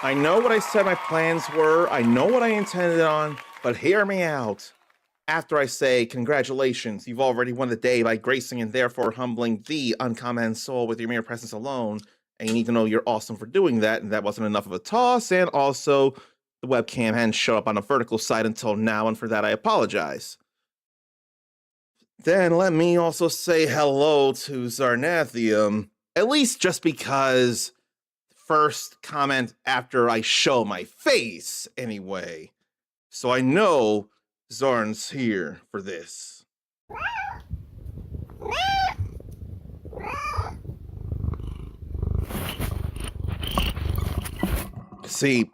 I know what I said my plans were, I know what I intended on, but hear me out. After I say, congratulations, you've already won the day by gracing and therefore humbling the uncommon soul with your mere presence alone, and you need to know you're awesome for doing that, and that wasn't enough of a toss, and also, the webcam hadn't showed up on the vertical side until now, and for that I apologize. Then let me also say hello to Zarnathium, at least just because first comment after I show my face, anyway. So I know Zarn's here for this. See,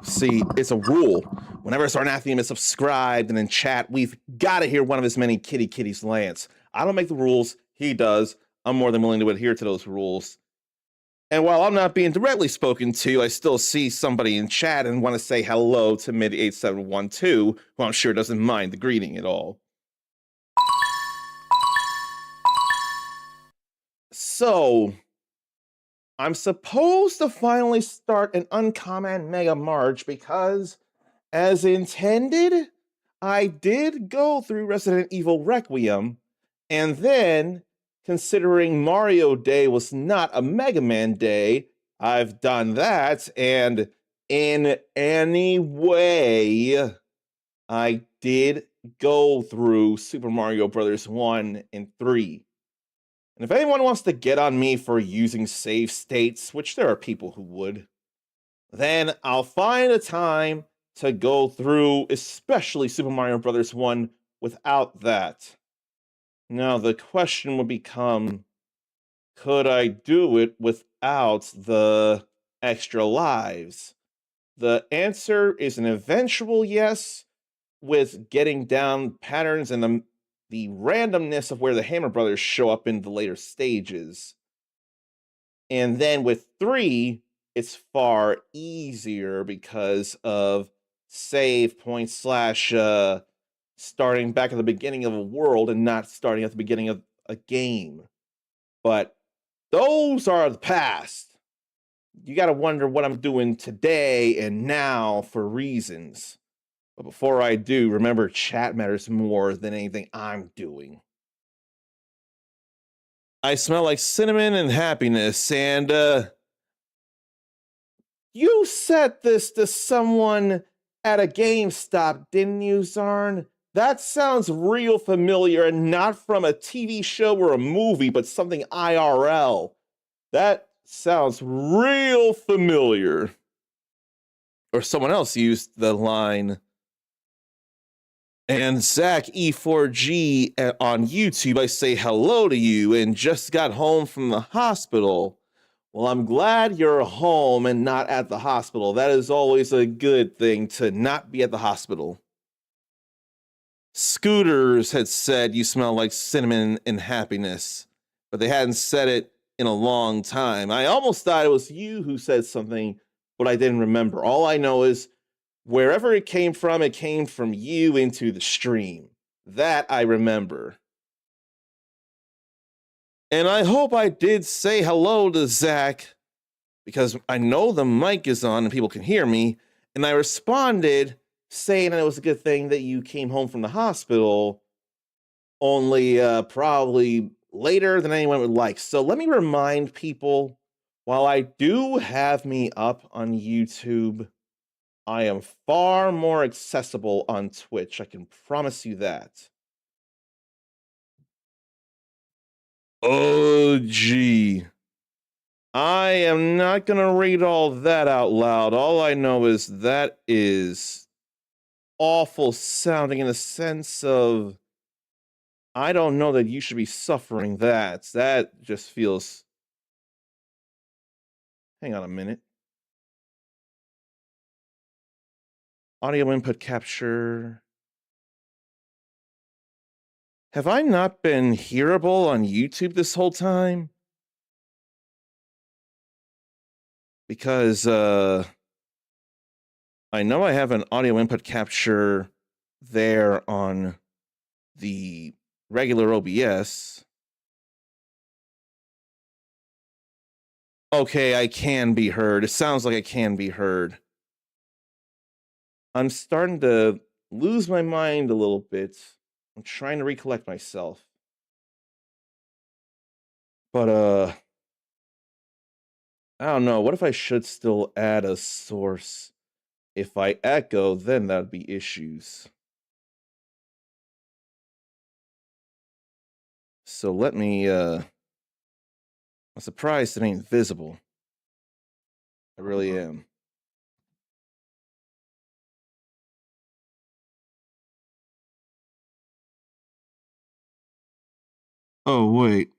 it's a rule. Whenever Zarnathium is subscribed and in chat, we've got to hear one of his many kitties lance. I don't make the rules, he does. I'm more than willing to adhere to those rules. And while I'm not being directly spoken to, I still see somebody in chat and want to say hello to Mid8712, who I'm sure doesn't mind the greeting at all. So, I'm supposed to finally start an uncommon Mega March because, as intended, I did go through Resident Evil Requiem, and then, considering Mario Day was not a Mega Man Day, I've done that, and in any way, I did go through Super Mario Bros. 1 and 3. And if anyone wants to get on me for using save states, which there are people who would, then I'll find a time to go through, especially Super Mario Bros. 1, without that. Now, the question would become, could I do it without the extra lives? The answer is an eventual yes, with getting down patterns and the randomness of where the Hammer Brothers show up in the later stages. And then with 3, it's far easier because of save point slash starting back at the beginning of a world and not starting at the beginning of a game. But those are the past. You gotta wonder what I'm doing today and now for reasons. But before I do, remember chat matters more than anything I'm doing. I smell like cinnamon and happiness, and you said this to someone at a GameStop, didn't you, Zarn? That sounds real familiar, and not from a TV show or a movie, but something IRL. That sounds real familiar. Or someone else used the line, and Zach E4G on YouTube, I say hello to you and just got home from the hospital. Well, I'm glad you're home and not at the hospital. That is always a good thing, to not be at the hospital. Scooters had said you smell like cinnamon and happiness, but they hadn't said it in a long time. I almost thought it was you who said something, but I didn't remember. All I know is, wherever it came from you into the stream. That I remember. And I hope I did say hello to Zach, because I know the mic is on and people can hear me, and I responded saying that it was a good thing that you came home from the hospital, only probably later than anyone would like. So let me remind people, while I do have me up on YouTube, I am far more accessible on Twitch. I can promise you that. Oh, gee. I am not going to read all that out loud. All I know is that is awful sounding, in the sense of, I don't know that you should be suffering that. That just feels... Hang on a minute. Audio input capture. Have I not been hearable on YouTube this whole time? Because I know I have an audio input capture there on the regular OBS. Okay, I can be heard. It sounds like I can be heard. I'm starting to lose my mind a little bit. I'm trying to recollect myself. But I don't know. What if I should still add a source? If I echo, then that'd be issues. So let me I'm surprised it ain't visible. I really am. Oh wait.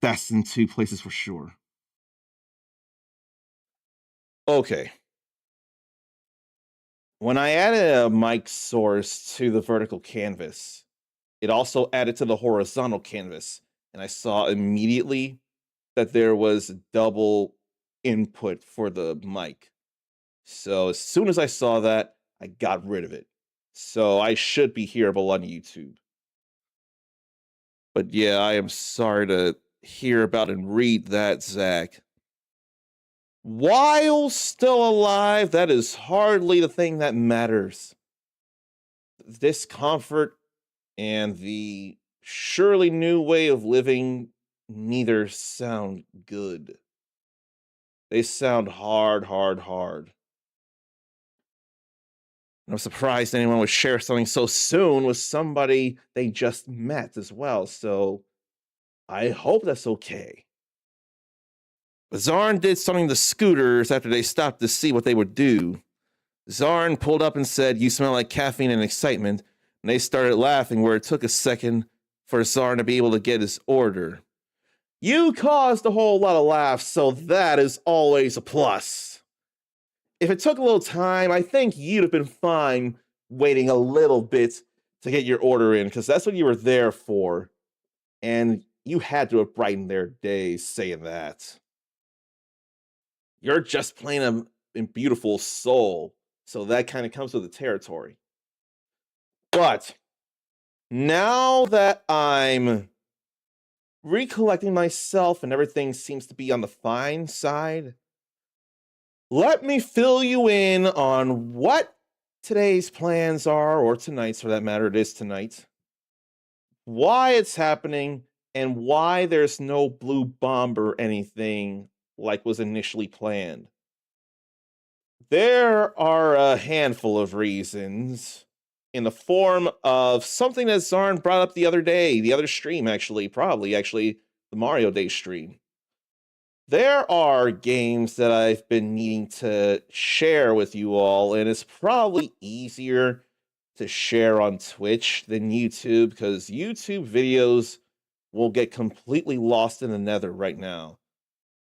That's in two places for sure. Okay. When I added a mic source to the vertical canvas, it also added to the horizontal canvas, and I saw immediately that there was double input for the mic. So as soon as I saw that, I got rid of it. So I should be hearable on YouTube. But yeah, I am sorry to hear about and read that, Zach. While still alive, that is hardly the thing that matters. Discomfort and the surely new way of living neither sound good. They sound hard, hard, hard. I'm surprised anyone would share something so soon with somebody they just met as well, so I hope that's okay. Zarn did something to scooters after they stopped to see what they would do. Zarn pulled up and said, "You smell like caffeine and excitement," and they started laughing where it took a second for Zarn to be able to get his order. You caused a whole lot of laughs, so that is always a plus. If it took a little time, I think you'd have been fine waiting a little bit to get your order in, because that's what you were there for. And you had to have brightened their days saying that. You're just plain a beautiful soul, so that kind of comes with the territory. But now that I'm recollecting myself and everything seems to be on the fine side, let me fill you in on what today's plans are, or tonight's for that matter. It is tonight. Why it's happening, and why there's no blue bomb or anything like was initially planned. There are a handful of reasons in the form of something that Zarn brought up the other day, the other stream, probably the Mario Day stream. There are games that I've been needing to share with you all, and it's probably easier to share on Twitch than YouTube, because YouTube videos will get completely lost in the nether right now.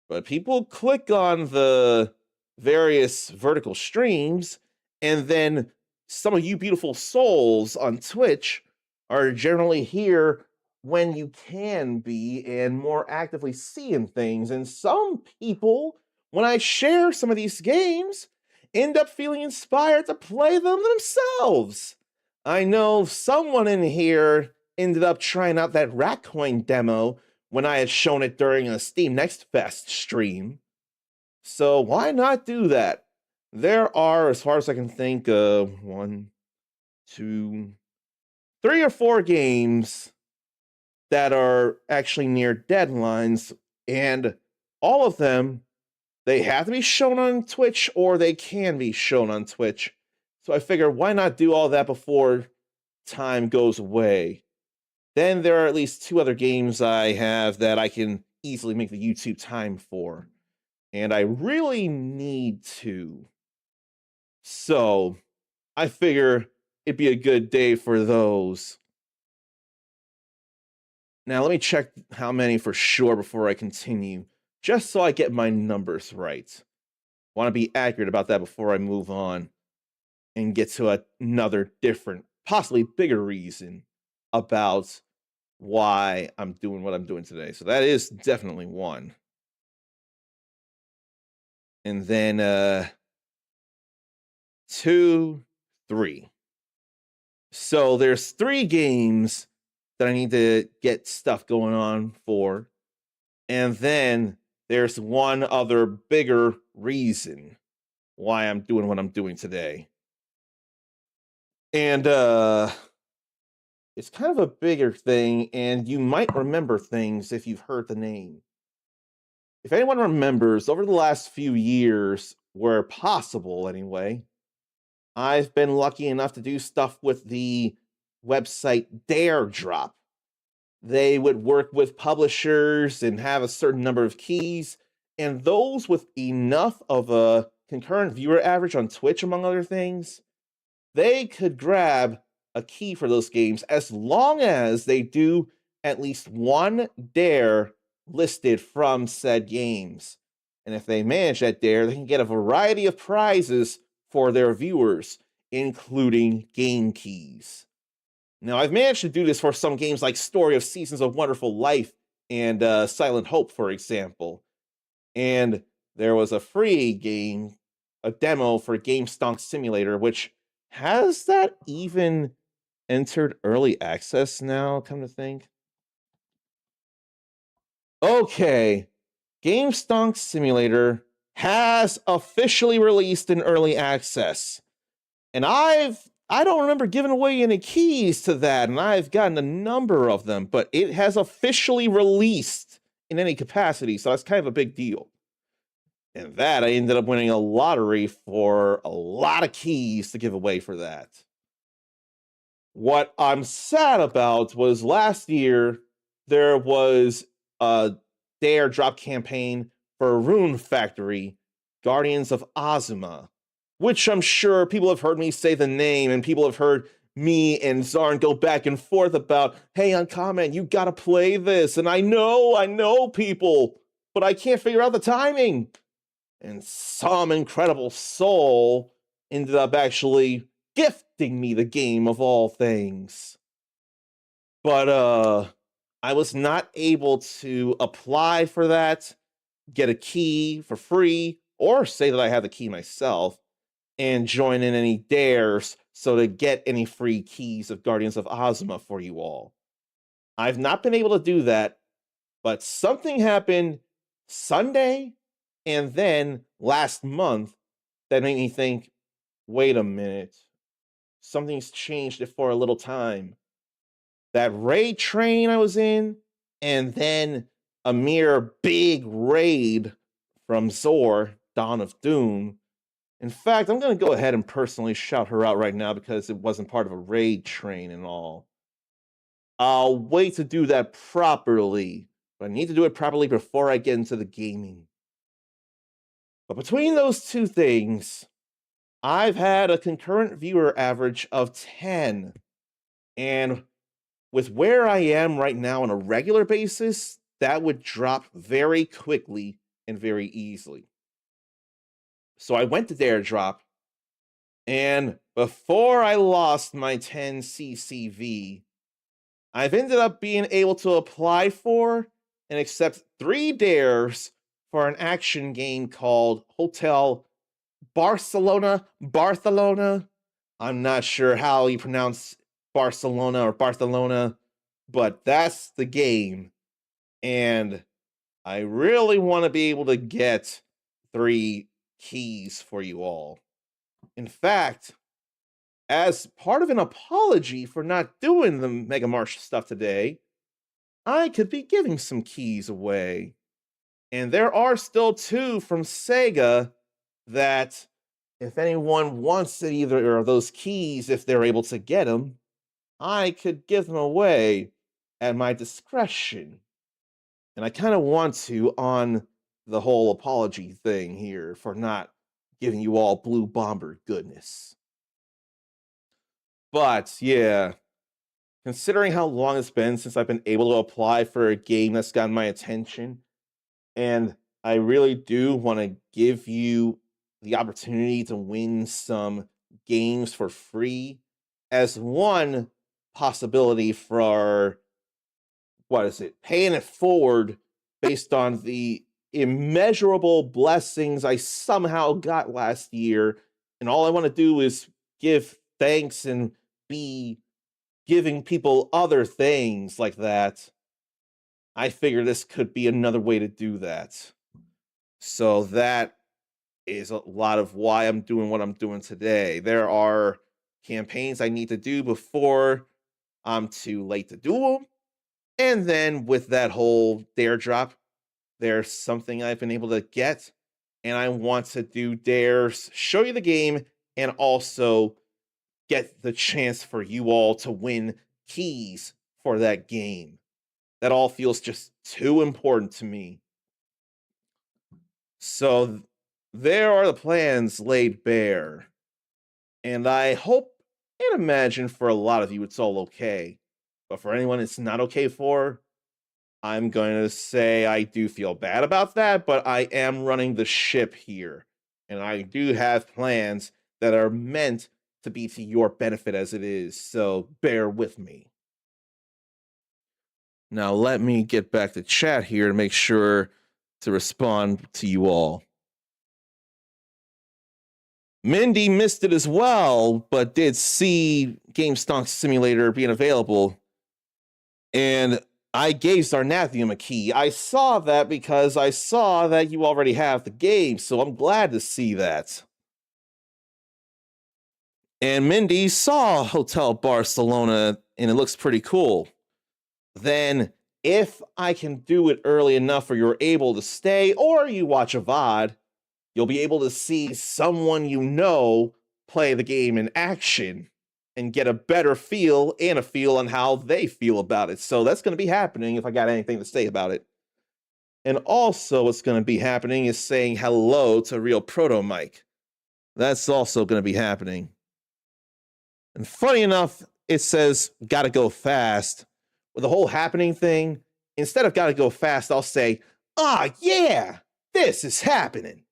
But people click on the various vertical streams, and then some of you beautiful souls on Twitch are generally here when you can be and more actively seeing things. And some people, when I share some of these games, end up feeling inspired to play them themselves. I know someone in here ended up trying out that Ratcoin demo when I had shown it during a Steam Next Fest stream. So why not do that? There are, as far as I can think, one, two, three or four games that are actually near deadlines, and all of them, they have to be shown on Twitch or they can be shown on Twitch. So I figure, why not do all that before time goes away? Then there are at least two other games I have that I can easily make the YouTube time for. And I really need to. So I figure it'd be a good day for those. Now let me check how many for sure before I continue, just so I get my numbers right. Want to be accurate about that before I move on and get to another different, possibly bigger reason about why I'm doing what I'm doing today. So that is definitely one. And then 2, 3. So there's 3 games that I need to get stuff going on for. And then there's one other bigger reason why I'm doing what I'm doing today. And it's kind of a bigger thing, and you might remember things if you've heard the name. If anyone remembers, over the last few years, where possible anyway, I've been lucky enough to do stuff with the website Dare Drop. They would work with publishers and have a certain number of keys, and those with enough of a concurrent viewer average on Twitch, among other things, they could grab a key for those games as long as they do at least one dare listed from said games. And if they manage that dare, they can get a variety of prizes for their viewers, including game keys. Now, I've managed to do this for some games like Story of Seasons of Wonderful Life and Silent Hope, for example. And there was a free game, a demo for Game Stonk Simulator, which has that even entered early access now, come to think? Okay, Game Stonk Simulator has officially released in early access. And I don't remember giving away any keys to that, and I've gotten a number of them, but it has officially released in any capacity, so that's kind of a big deal. And that I ended up winning a lottery for a lot of keys to give away for that. What I'm sad about was last year there was a Dare Drop campaign for Rune Factory, Guardians of Ozma, which I'm sure people have heard me say the name, and people have heard me and Zarn go back and forth about, hey, Uncommon, you gotta play this. And I know people, but I can't figure out the timing. And some incredible soul ended up actually gifting me the game of all things. But I was not able to apply for that, get a key for free, or say that I had the key myself, and join in any dares so to get any free keys of Guardians of Ozma for you all. I've not been able to do that, but something happened Sunday and then last month that made me think, wait a minute, something's changed it for a little time. That raid train I was in, and then a mere big raid from Zor, Dawn of Doom. In fact, I'm going to go ahead and personally shout her out right now because it wasn't part of a raid train and all. I'll wait to do that properly, but I need to do it properly before I get into the gaming. But between those two things, I've had a concurrent viewer average of 10. And with where I am right now on a regular basis, that would drop very quickly and very easily. So I went to Dare Drop, and before I lost my 10 CCV, I've ended up being able to apply for and accept 3 dares for an action game called Hotel Barcelona. I'm not sure how you pronounce Barcelona or Barcelona, but that's the game. And I really want to be able to get 3 keys for you all. In fact, as part of an apology for not doing the Mega March stuff today, I could be giving some keys away. And there are still 2 from Sega that, if anyone wants either of those keys, if they're able to get them, I could give them away at my discretion. And I kind of want to on the whole apology thing here for not giving you all Blue Bomber goodness. But yeah, considering how long it's been since I've been able to apply for a game that's gotten my attention, and I really do want to give you the opportunity to win some games for free as one possibility for, what is it, paying it forward based on the immeasurable blessings I somehow got last year. And all I want to do is give thanks and be giving people other things like that. I figure this could be another way to do that. So that is a lot of why I'm doing what I'm doing today. There are campaigns I need to do before I'm too late to do them. And then with that whole dare drop, there's something I've been able to get, and I want to do dares, show you the game, and also get the chance for you all to win keys for that game. That all feels just too important to me. So there are the plans laid bare. And I hope and imagine for a lot of you it's all okay. But for anyone it's not okay for, I'm going to say I do feel bad about that, but I am running the ship here. And I do have plans that are meant to be to your benefit as it is. So bear with me. Now, let me get back to chat here to make sure to respond to you all. Mindy missed it as well, but did see GameStonk Simulator being available. And I gave Zarnathium a key. I saw that because I saw that you already have the game, so I'm glad to see that. And Mindy saw Hotel Barcelona, and it looks pretty cool. Then, if I can do it early enough where you're able to stay, or you watch a VOD, you'll be able to see someone you know play the game in action and get a better feel and a feel on how they feel about it. So that's going to be happening if I got anything to say about it. And also what's going to be happening is saying hello to Real Proto Mike. That's also going to be happening. And funny enough, it says gotta go fast. With the whole happening thing, instead of gotta go fast, I'll say, yeah, this is happening.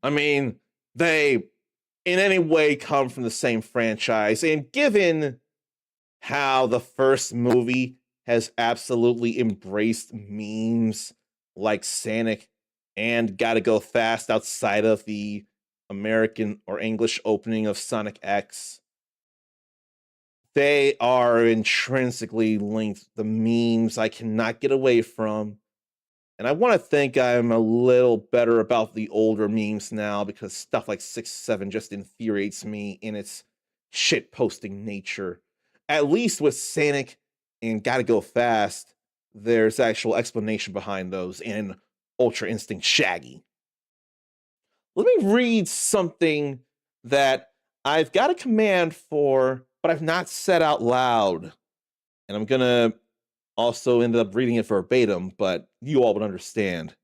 I mean, they in any way come from the same franchise, and given how the first movie has absolutely embraced memes like Sonic and Gotta Go Fast outside of the American or English opening of Sonic X, they are intrinsically linked. The memes I cannot get away from. And I want to think I'm a little better about the older memes now because stuff like 6-7 just infuriates me in its shit posting nature. At least with Sonic and Gotta Go Fast, there's actual explanation behind those in Ultra Instinct Shaggy. Let me read something that I've got a command for, but I've not said out loud. And I'm going to also end up reading it verbatim, but you all would understand.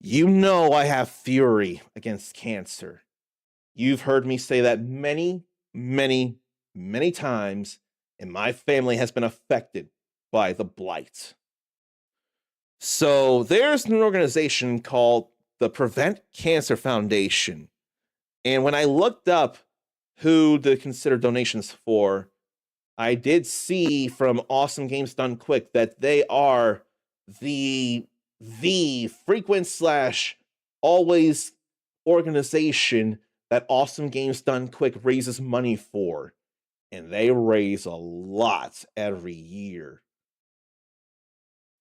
You know I have fury against cancer. You've heard me say that many, many, many times, and my family has been affected by the blight. So there's an organization called the Prevent Cancer Foundation. And when I looked up who to consider donations for, I did see from Awesome Games Done Quick that they are the frequent / always organization that Awesome Games Done Quick raises money for. And they raise a lot every year.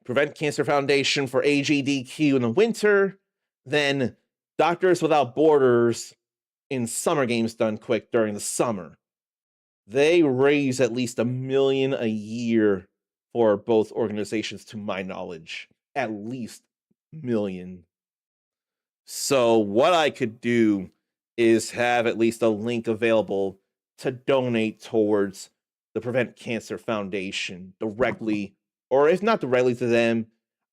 Prevent Cancer Foundation for AGDQ in the winter, then Doctors Without Borders in Summer Games Done Quick during the summer. They raise at least $1 million a year for both organizations, to my knowledge. At least $1 million. So what I could do is have at least a link available to donate towards the Prevent Cancer Foundation directly, or if not directly to them,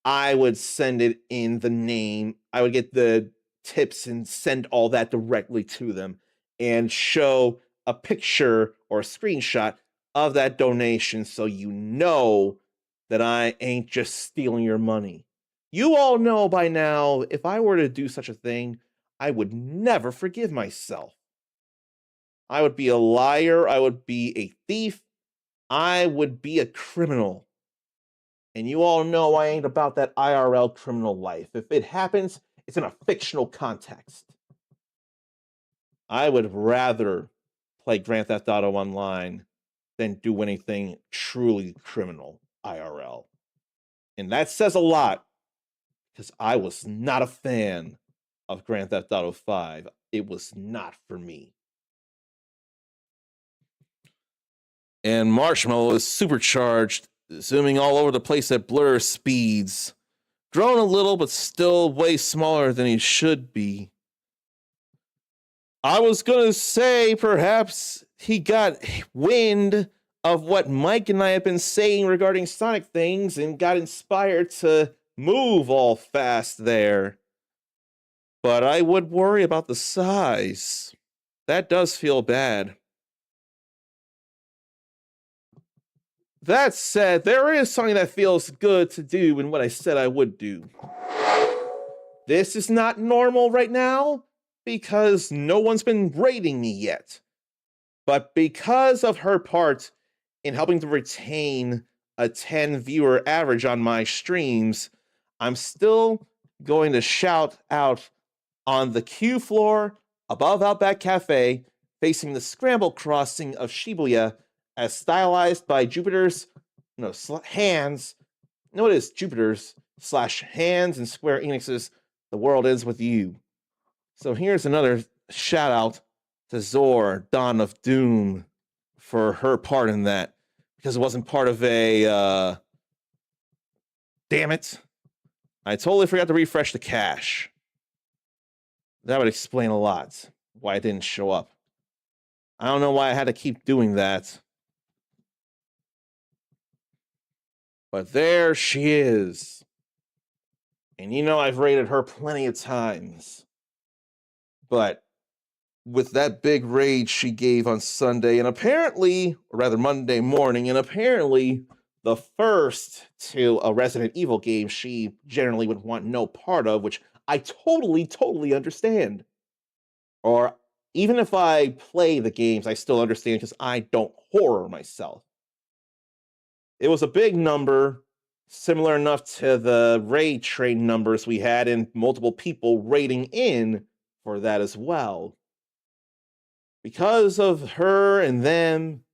I would send it in the name. I would get the tips and send all that directly to them and show a picture or a screenshot of that donation so you know that I ain't just stealing your money. You all know by now, if I were to do such a thing, I would never forgive myself. I would be a liar. I would be a thief. I would be a criminal. And you all know I ain't about that IRL criminal life. If it happens, it's in a fictional context. I would rather play Grand Theft Auto Online than do anything truly criminal IRL. And that says a lot, because I was not a fan of Grand Theft Auto 5. It was not for me. And Marshmallow is supercharged, zooming all over the place at blur speeds. Grown a little, but still way smaller than he should be. I was gonna say perhaps he got wind of what Mike and I have been saying regarding Sonic things and got inspired to move all fast there. But I would worry about the size. That does feel bad. That said, there is something that feels good to do in what I said I would do. This is not normal right now because no one's been rating me yet. But because of her part in helping to retain a 10 viewer average on my streams, I'm still going to shout out on the Q floor above Outback Cafe, facing the scramble crossing of Shibuya, as stylized by Jupiter's hands. No, it is Jupiter's / hands and Square Enix's The World Ends With You. So here's another shout out to Zor, Dawn of Doom, for her part in that, because it wasn't part of a damn it, I totally forgot to refresh the cache. That would explain a lot why it didn't show up. I don't know why I had to keep doing that. But there she is. And you know I've rated her plenty of times. But with that big rage she gave on Sunday, and apparently, or rather Monday morning, and apparently the first to a Resident Evil game she generally would want no part of, which I totally understand. Or even if I play the games, I still understand because I don't horror myself. It was a big number, similar enough to the raid train numbers we had, and multiple people rating in for that as well. Because of her and them,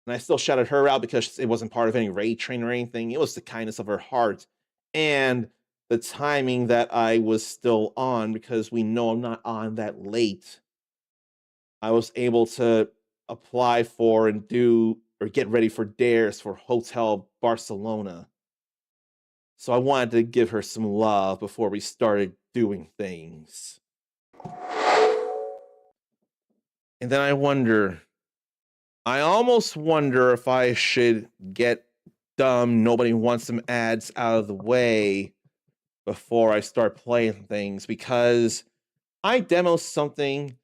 and I still shouted her out because it wasn't part of any raid train or anything, it was the kindness of her heart and the timing that I was still on, because we know I'm not on that late. I was able to apply for and do or get ready for dares for Hotel Barcelona. So I wanted to give her some love before we started doing things. And then I almost wonder if I should get dumb, nobody wants some ads out of the way before I start playing things, because I demo something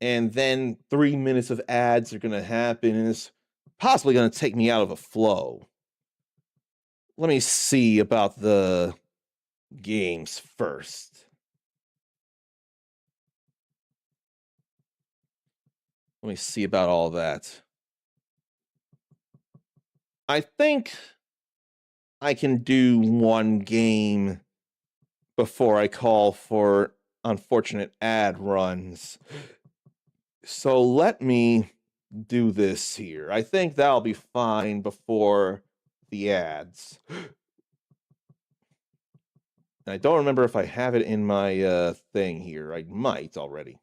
and then 3 minutes of ads are going to happen and it's possibly going to take me out of a flow. Let me see about the games first. Let me see about all that. I think I can do one game before I call for unfortunate ad runs. So let me do this here. I think that'll be fine before the ads. I don't remember if I have it in my thing here. I might already.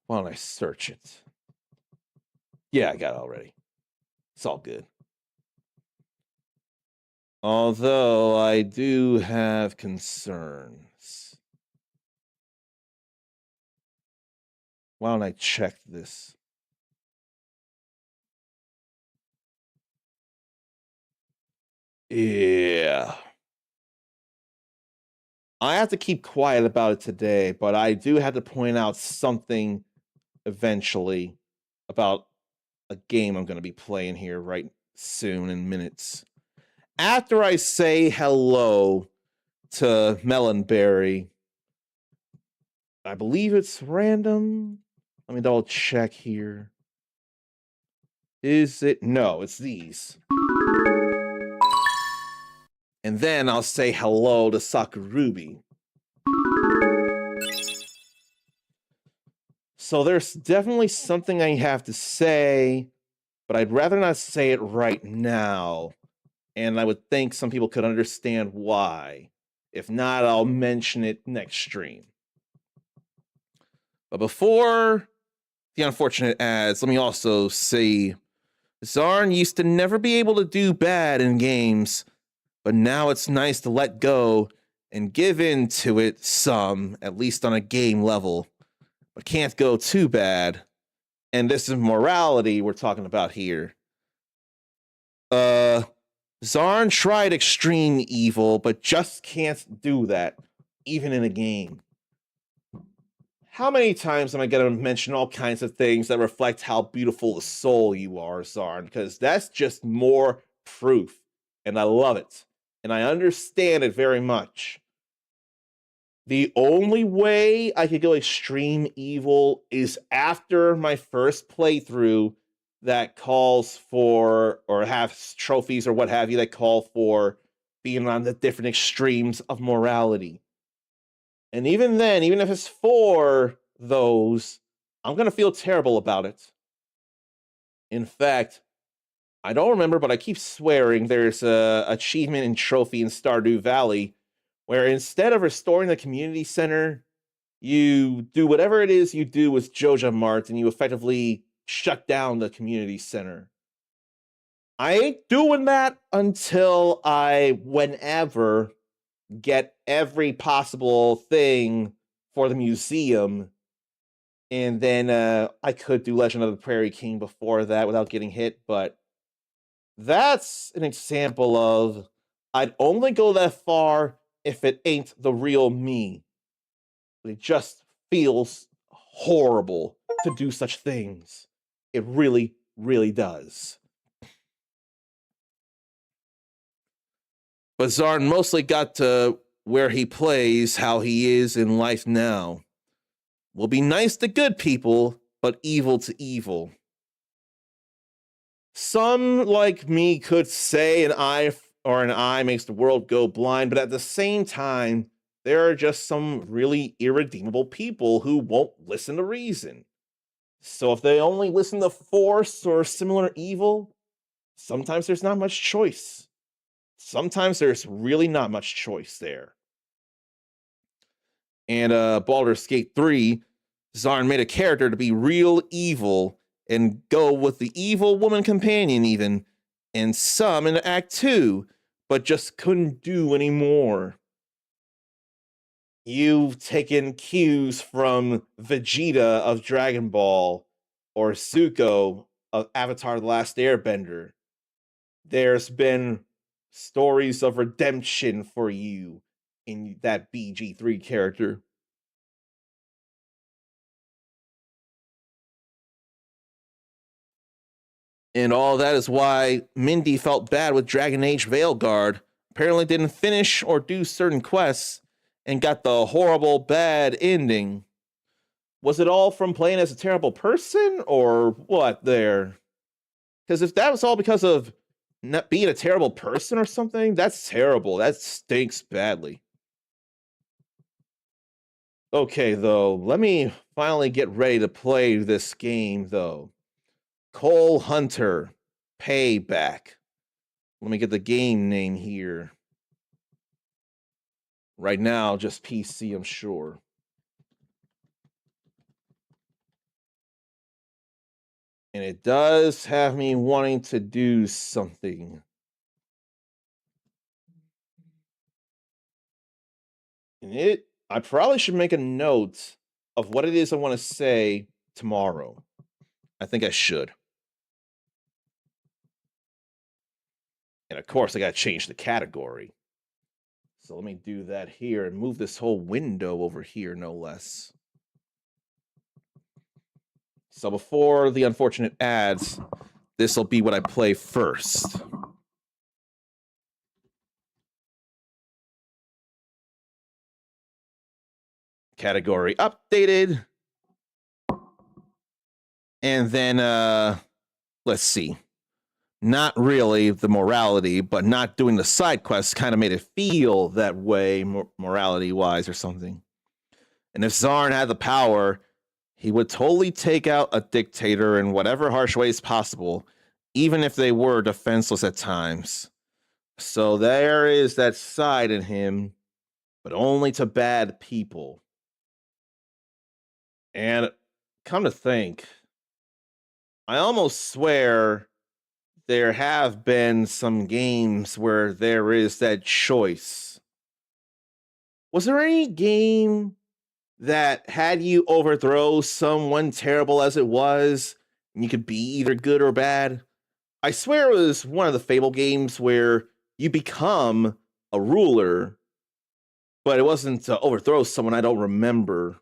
Why don't I search it? Yeah, I got it already. It's all good. Although I do have concerns. Why don't I check this? Yeah. I have to keep quiet about it today, but I do have to point out something eventually about a game I'm going to be playing here right soon in minutes. After I say hello to Melonberry, I believe it's random. Let me double check here. Is it? No, it's these. And then I'll say hello to Sakurubi. So there's definitely something I have to say, but I'd rather not say it right now and I would think some people could understand why. If not, I'll mention it next stream. But before the unfortunate ads, let me also say Zarn used to never be able to do bad in games, but now it's nice to let go and give in to it some, at least on a game level, but can't go too bad. And this is morality we're talking about here. Zarn tried extreme evil, but just can't do that, even in a game. How many times am I going to mention all kinds of things that reflect how beautiful the soul you are, Zarn? Because that's just more proof, and I love it, and I understand it very much. The only way I could go extreme evil is after my first playthrough that calls for, or have trophies or what have you, that call for being on the different extremes of morality. And even then, even if it's for those, I'm going to feel terrible about it. In fact, I don't remember, but I keep swearing there's a achievement and trophy in Stardew Valley where instead of restoring the community center, you do whatever it is you do with Joja Mart and you effectively shut down the community center. I ain't doing that until whenever, get every possible thing for the museum. And then I could do Legend of the Prairie King before that without getting hit, but that's an example of I'd only go that far if it ain't the real me. But it just feels horrible to do such things. It really, really does. But Zarn mostly got to where he plays how he is in life now. Will be nice to good people, but evil to evil. Some, like me, could say an eye makes the world go blind, but at the same time, there are just some really irredeemable people who won't listen to reason. So if they only listen to force or similar evil, sometimes there's not much choice. Sometimes there's really not much choice there. And Baldur's Gate 3, Zarn made a character to be real evil and go with the evil woman companion even, and some in Act 2, but just couldn't do anymore. You've taken cues from Vegeta of Dragon Ball or Zuko of Avatar: The Last Airbender. There's been stories of redemption for you in that BG3 character. And all that is why Mindy felt bad with Dragon Age Veilguard, apparently didn't finish or do certain quests, and got the horrible bad ending. Was it all from playing as a terrible person, or what there? Because if that was all because of not being a terrible person or something, that's terrible. That stinks badly. Okay, though, let me finally get ready to play this game, though. Cole Hunter, Payback. Let me get the game name here. Right now, just PC, I'm sure. And it does have me wanting to do something. And I probably should make a note of what it is I want to say tomorrow. I think I should. And of course, I got to change the category. So let me do that here and move this whole window over here, no less. So before the unfortunate ads, this will be what I play first. Category updated. And then, let's see. Not really the morality, but not doing the side quests kind of made it feel that way, morality-wise or something. And if Zarn had the power, he would totally take out a dictator in whatever harsh ways possible, even if they were defenseless at times. So there is that side in him, but only to bad people. And come to think, I almost swear there have been some games where there is that choice. Was there any game that had you overthrow someone terrible as it was, and you could be either good or bad? I swear it was one of the Fable games where you become a ruler, but it wasn't to overthrow someone. I don't remember.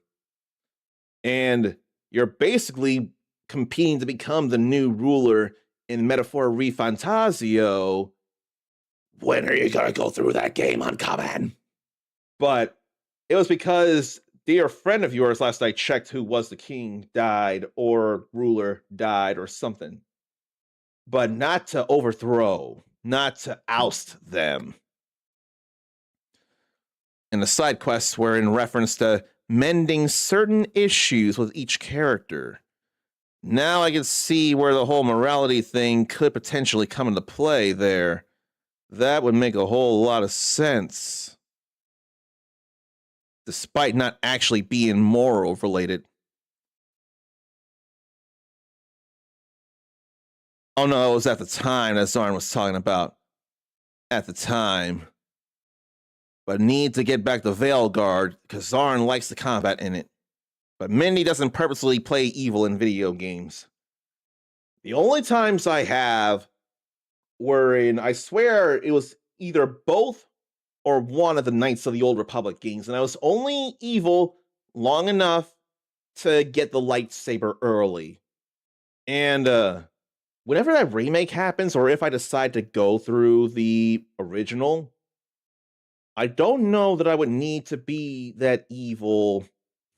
And you're basically competing to become the new ruler in Metaphor Refantasio. When are you gonna go through that game, Uncommon? But it was because dear friend of yours, last I checked, who was the king, died, or ruler died, or something. But not to overthrow, not to oust them. And the side quests were in reference to mending certain issues with each character. Now I can see where the whole morality thing could potentially come into play there. That would make a whole lot of sense. Despite not actually being moral related. Oh no, it was at the time that Zarn was talking about. At the time. But need to get back to Veilguard, because Zarn likes the combat in it. But Mindy doesn't purposely play evil in video games. The only times I have were in, I swear it was either both or one of the Knights of the Old Republic games, and I was only evil long enough to get the lightsaber early. And whenever that remake happens, or if I decide to go through the original, I don't know that I would need to be that evil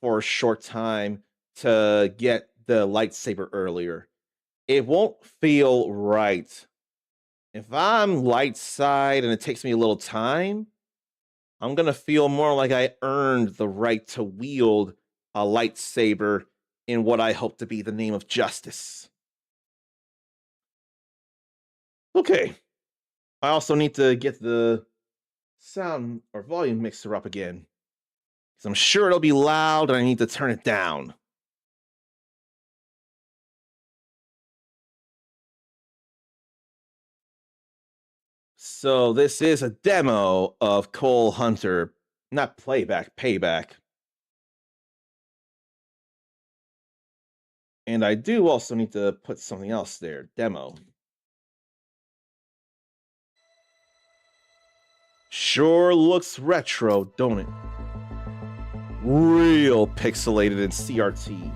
for a short time to get the lightsaber earlier. It won't feel right. If I'm light side and it takes me a little time, I'm going to feel more like I earned the right to wield a lightsaber in what I hope to be the name of justice. Okay. I also need to get the sound or volume mixer up again, because I'm sure it'll be loud and I need to turn it down. So this is a demo of Cole Hunter, not playback, payback. And I do also need to put something else there, demo. Sure looks retro, don't it? Real pixelated in CRT.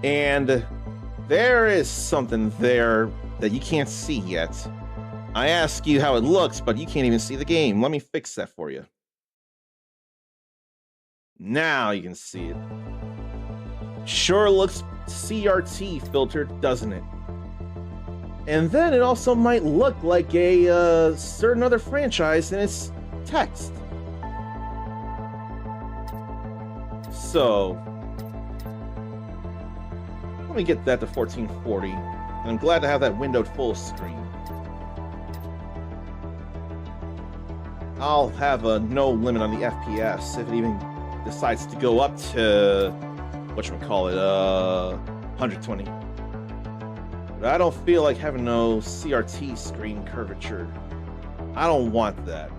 And there is something there that you can't see yet. I ask you how it looks, but you can't even see the game. Let me fix that for you. Now you can see it. Sure looks CRT filtered, doesn't it? And then it also might look like a certain other franchise in its text. So, let me get that to 1440. And I'm glad to have that windowed full screen. I'll have a no limit on the FPS if it even decides to go up to, whatchamacallit, 120. But I don't feel like having no CRT screen curvature. I don't want that.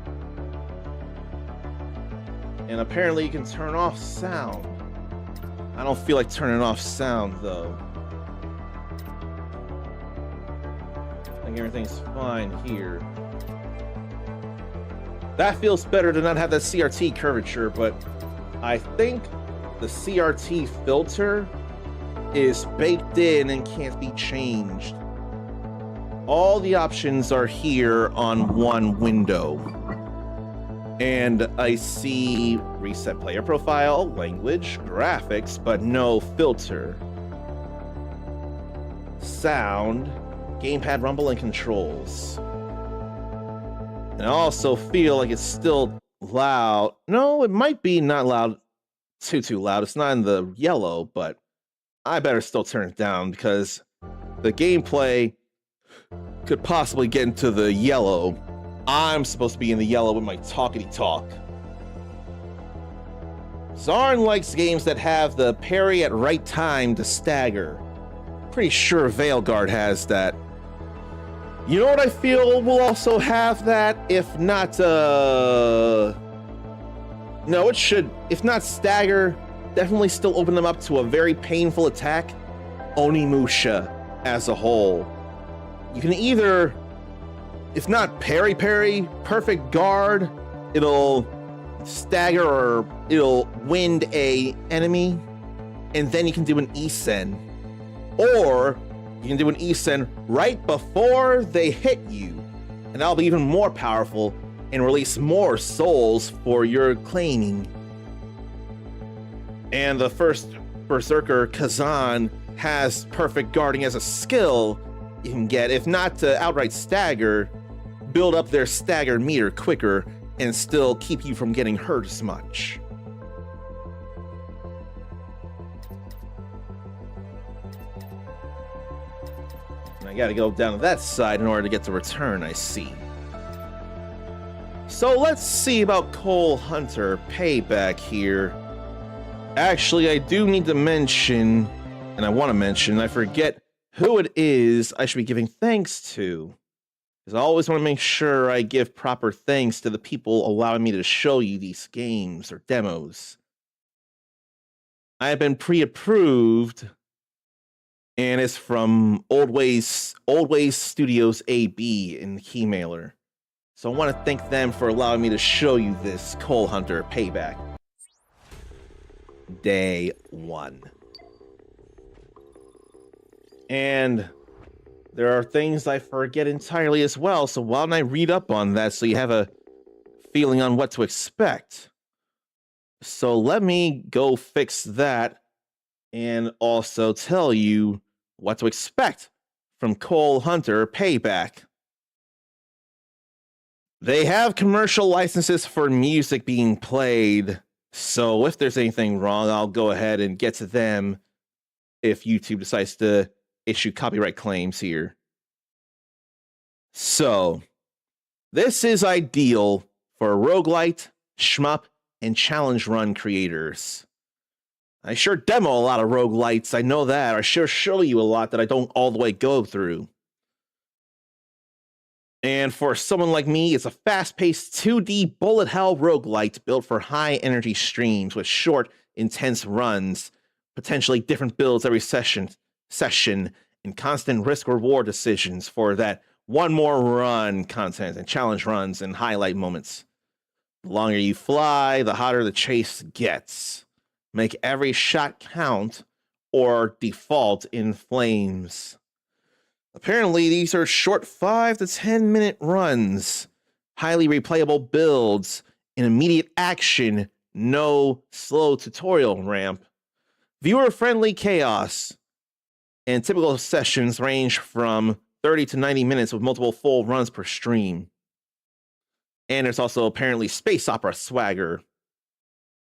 And apparently you can turn off sound. I don't feel like turning off sound though. I think everything's fine here. That feels better to not have that CRT curvature, but I think the CRT filter is baked in and can't be changed. All the options are here on one window. And I see reset player profile, language, graphics, but no filter. Sound, gamepad rumble, and controls. And I also feel like it's still loud. No, it might be not loud, too loud. It's not in the yellow, but I better still turn it down because the gameplay could possibly get into the yellow. I'm supposed to be in the yellow with my talkity talk. Zarn likes games that have the parry at right time to stagger. Pretty sure Veilguard has that. You know what I feel will also have that? If not, no, it should. If not stagger, definitely still open them up to a very painful attack. Onimusha as a whole. You can either, if not parry, perfect guard, it'll stagger or it'll wind a enemy, and then you can do an Isen. Or you can do an Isen right before they hit you, and that'll be even more powerful and release more souls for your claiming. And the first Berserker, Kazan, has perfect guarding as a skill you can get, if not to outright stagger, build up their stagger meter quicker and still keep you from getting hurt as much. And I gotta go down to that side in order to get the return, I see. So let's see about Cole Hunter Payback here. Actually, I do need to mention, and I want to mention, I forget who it is I should be giving thanks to. Because I always want to make sure I give proper thanks to the people allowing me to show you these games or demos. I have been pre-approved, and it's from Old Ways Studios AB in the Keymailer. So I want to thank them for allowing me to show you this Cole Hunter Payback. Day 1. And there are things I forget entirely as well, so why don't I read up on that so you have a feeling on what to expect. So let me go fix that and also tell you what to expect from Cole Hunter Payback. They have commercial licenses for music being played, so if there's anything wrong, I'll go ahead and get to them if YouTube decides to issue copyright claims here. So, this is ideal for roguelite, shmup, and challenge run creators. I sure demo a lot of roguelites, I know that. I sure show you a lot that I don't all the way go through. And for someone like me, it's a fast-paced 2D bullet hell roguelite built for high-energy streams with short, intense runs, potentially different builds every session, and constant risk-reward decisions for that one more run content and challenge runs and highlight moments. The longer you fly, the hotter the chase gets. Make every shot count or default in flames. Apparently, these are short 5 to 10 minute runs, highly replayable builds, and immediate action, no slow tutorial ramp. Viewer-friendly chaos, and typical sessions range from 30 to 90 minutes with multiple full runs per stream. And there's also apparently space opera swagger,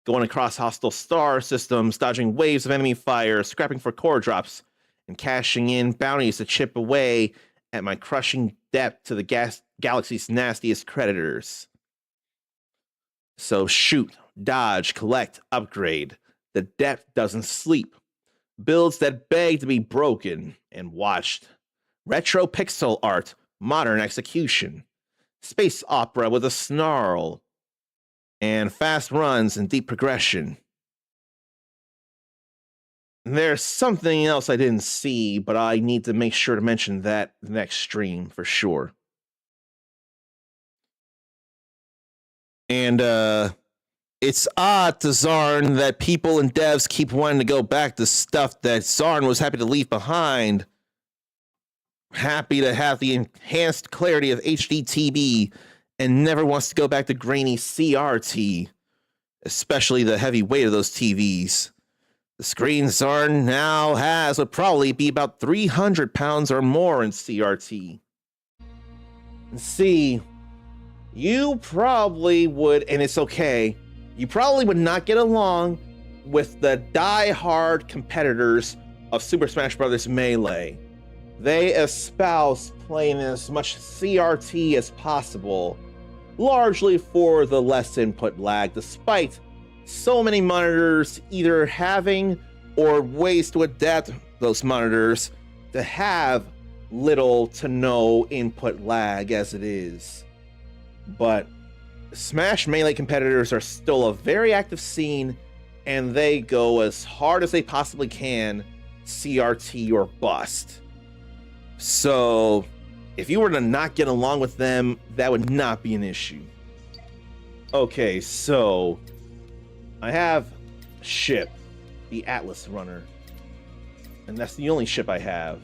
going across hostile star systems, dodging waves of enemy fire, scrapping for core drops, and cashing in bounties to chip away at my crushing debt to the galaxy's nastiest creditors. So shoot, dodge, collect, upgrade. The debt doesn't sleep. Builds that beg to be broken and watched. Retro pixel art, modern execution. Space opera with a snarl. And fast runs and deep progression. There's something else I didn't see, but I need to make sure to mention that the next stream for sure. And it's odd to Zarn that people and devs keep wanting to go back to stuff that Zarn was happy to leave behind. Happy to have the enhanced clarity of HDTV and never wants to go back to grainy CRT, especially the heavy weight of those TVs. The screen Zarn now has would probably be about 300 pounds or more in CRT. And see, you probably would, and it's okay, you probably would not get along with the die-hard competitors of Super Smash Bros. Melee. They espouse playing as much CRT as possible, largely for the less input lag, despite so many monitors either having or ways to adapt those monitors to have little to no input lag as it is. But Smash Melee competitors are still a very active scene, and they go as hard as they possibly can, CRT or bust. So if you were to not get along with them, that would not be an issue. Okay, so I have a ship, the Atlas Runner, and that's the only ship I have.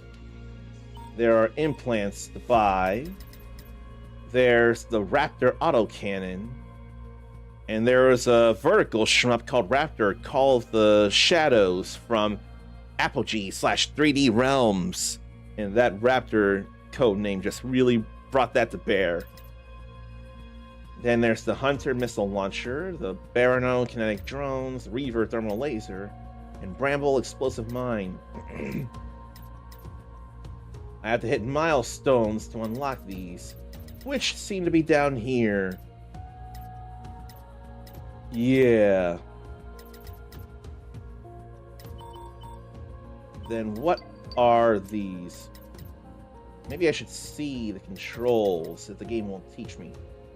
There are implants to buy. There's the Raptor autocannon, and there is a vertical shmup called Raptor, Call of the Shadows from Apogee/3D Realms, and that Raptor code name just really brought that to bear. Then there's the Hunter missile launcher, the Barano kinetic drones, Reaver thermal laser, and Bramble explosive mine. I had to hit milestones to unlock these, which seem to be down here. Yeah. Then what are these? Maybe I should see the controls if the game won't teach me.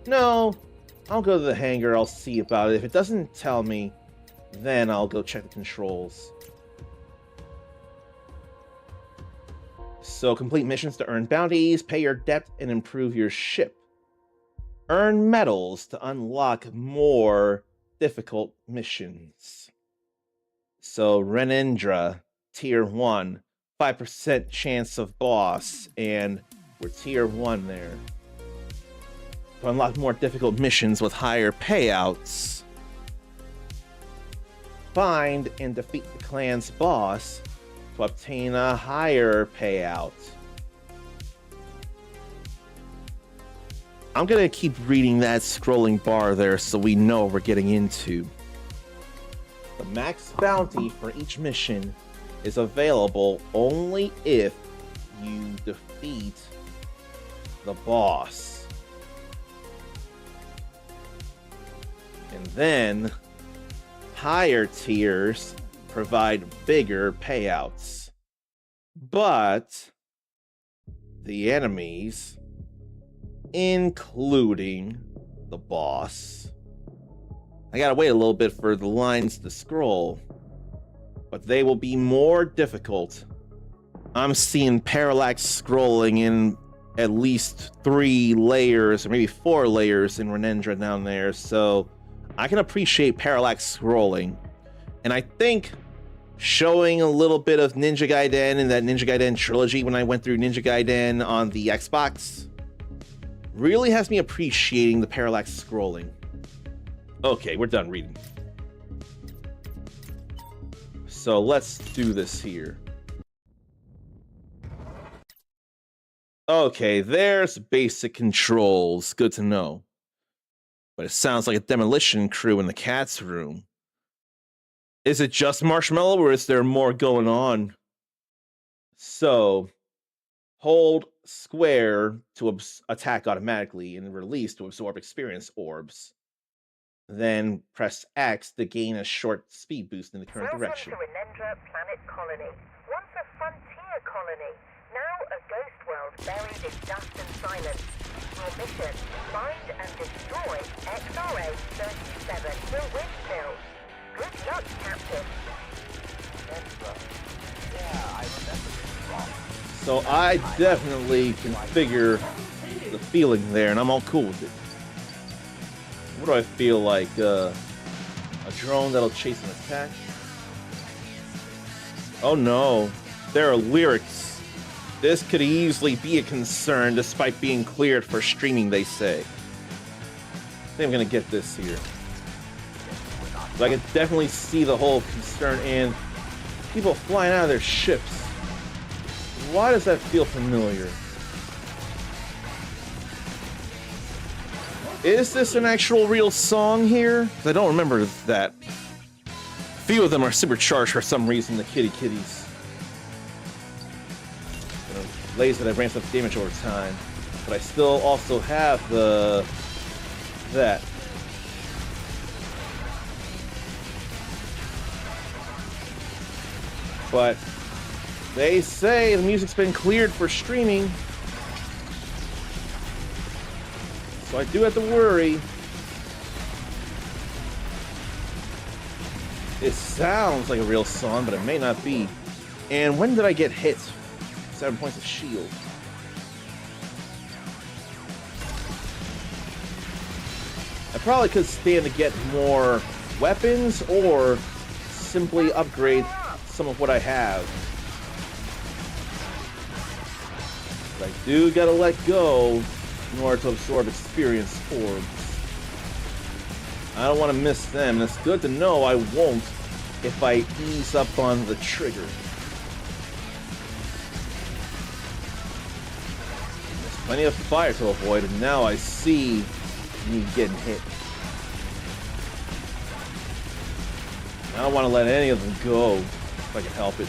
No, I'll go to the hangar, I'll see about it. If it doesn't tell me, then I'll go check the controls. So complete missions to earn bounties, pay your debt, and improve your ship. Earn medals to unlock more difficult missions. So Renindra, Tier 1, 5% chance of boss, and we're Tier 1 there. To unlock more difficult missions with higher payouts. Find and defeat the clan's boss to obtain a higher payout. I'm gonna keep reading that scrolling bar there so we know what we're getting into. The max bounty for each mission is available only if you defeat the boss. And then higher tiers provide bigger payouts. But the enemies, including the boss, I gotta wait a little bit for the lines to scroll, but they will be more difficult. I'm seeing parallax scrolling in at least 3 layers, or maybe 4 layers in Renindra down there, so I can appreciate parallax scrolling. And I think showing a little bit of Ninja Gaiden in that Ninja Gaiden trilogy when I went through Ninja Gaiden on the Xbox really has me appreciating the parallax scrolling. Okay, we're done reading. So let's do this here. Okay, there's basic controls. Good to know. But it sounds like a demolition crew in the cat's room. Is it just Marshmallow, or is there more going on? So, hold square to attack automatically, and release to absorb experience orbs. Then press X to gain a short speed boost in the current direction. Welcome to Renindra Planet Colony. Once a frontier colony, now a ghost world buried in dust and silence. Your mission, find and destroy XRA-37 the Windmill. Good luck, Captain. Yeah, I remember this wrong. So I definitely can figure the feeling there, and I'm all cool with it. What do I feel like? A drone that'll chase an attack? Oh no, there are lyrics. This could easily be a concern despite being cleared for streaming, they say. I think I'm gonna get this here. So I can definitely see the whole concern and people flying out of their ships. Why does that feel familiar? Is this an actual real song here? 'Cause I don't remember that. A few of them are supercharged for some reason, the kitties. laser that ramps up damage over time. But I still also have that. But they say the music's been cleared for streaming. So I do have to worry. It sounds like a real song, but it may not be. And when did I get hit? 7 points of shield. I probably could stand to get more weapons or simply upgrade some of what I have. But I do gotta let go in order to absorb experience orbs. I don't want to miss them, and it's good to know I won't if I ease up on the trigger. There's plenty of fire to avoid, and now I see me getting hit. I don't want to let any of them go if I can help it.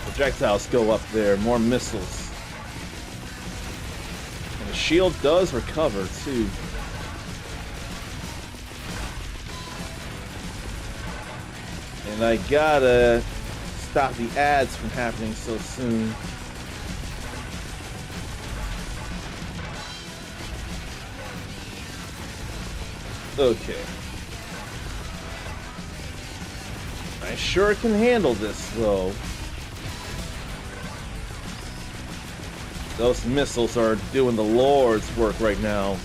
Projectiles go up there, more missiles. And the shield does recover too. And I gotta stop the ads from happening so soon. Okay. I sure can handle this, though. Those missiles are doing the Lord's work right now.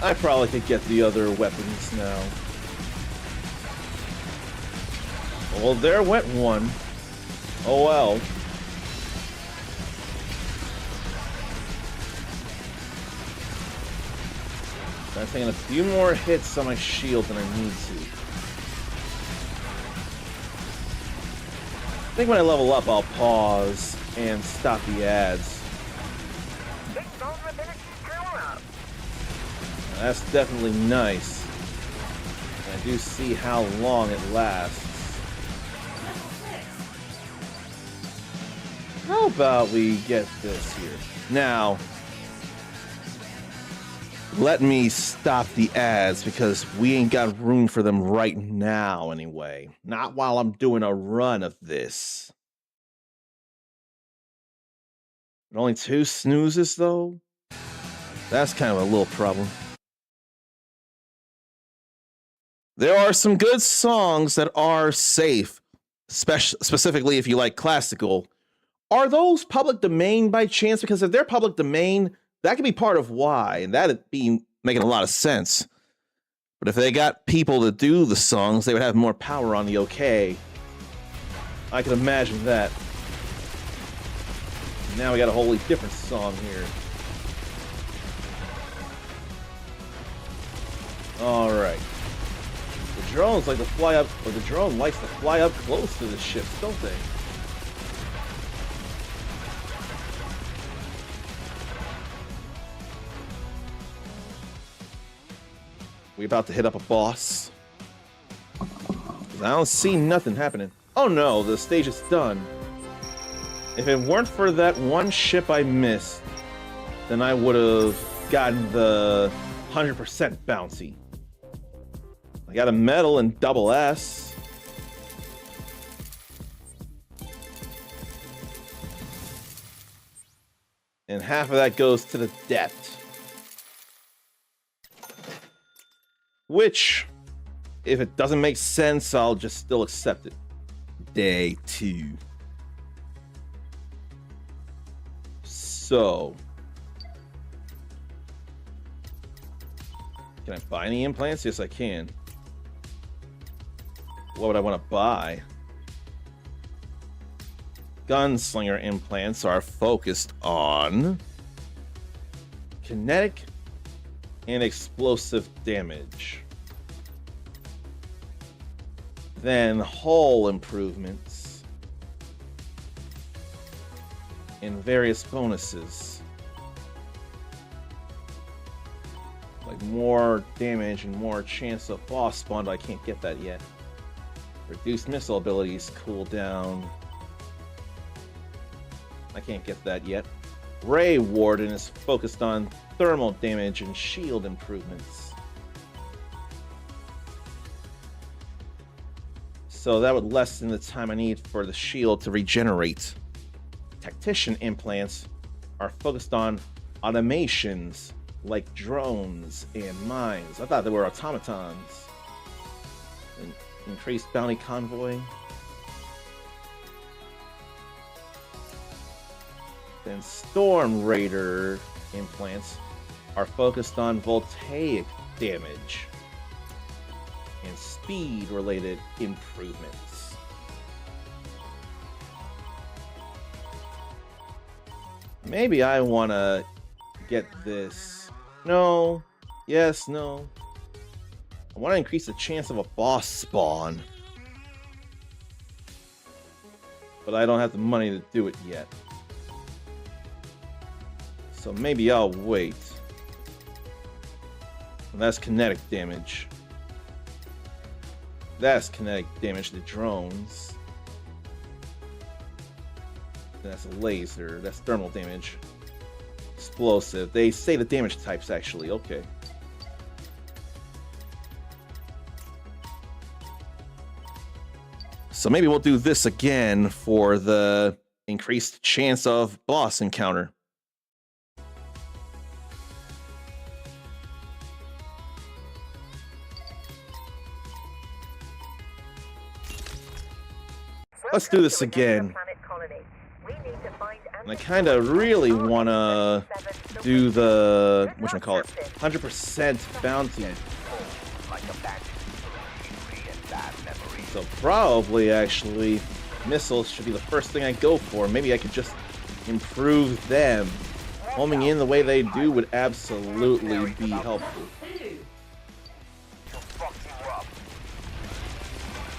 I probably could get the other weapons now. Well, there went one. Oh well. I'm taking a few more hits on my shield than I need to. I think when I level up, I'll pause and stop the ads. That's definitely nice. And I do see how long it lasts. How about we get this here? Now, let me stop the ads because we ain't got room for them right now anyway. Not while I'm doing a run of this. And only 2 snoozes though? That's kind of a little problem. There are some good songs that are safe, specifically if you like classical. Are those public domain by chance? Because if they're public domain, that could be part of why, and that'd be making a lot of sense. But if they got people to do the songs, they would have more power on the OK. I can imagine that. Now we got a wholly different song here. Alright. The drones like to fly up, or the drone likes to fly up close to the ships, don't they? We about to hit up a boss? I don't see nothing happening. Oh no, the stage is done. If it weren't for that one ship I missed, then I would have gotten the 100% bouncy. I got a medal in double S. And half of that goes to the depth. Which, if it doesn't make sense, I'll just still accept it. Day 2. So, can I buy any implants? Yes, I can. What would I want to buy? Gunslinger implants are focused on kinetic and explosive damage. Then hull improvements and various bonuses. Like more damage and more chance of boss spawn, but I can't get that yet. Reduced missile abilities cooldown. I can't get that yet. Ray Warden is focused on thermal damage and shield improvements. So that would lessen the time I need for the shield to regenerate. Tactician implants are focused on automations like drones and mines. I thought they were automatons. Increased bounty convoy. Then Storm Raider implants are focused on voltaic damage and speed related improvements. Maybe I want to get this. No. Yes, no. I want to increase the chance of a boss spawn. But I don't have the money to do it yet. So maybe I'll wait. And that's kinetic damage. That's kinetic damage to drones. That's a laser. That's thermal damage. Explosive. They say the damage types actually. Okay. So maybe we'll do this again for the increased chance of boss encounter. Let's do this again. And I kind of really want to do the, whatchamacallit, 100% bounty. So probably, actually, missiles should be the first thing I go for. Maybe I could just improve them. Homing in the way they do would absolutely be helpful.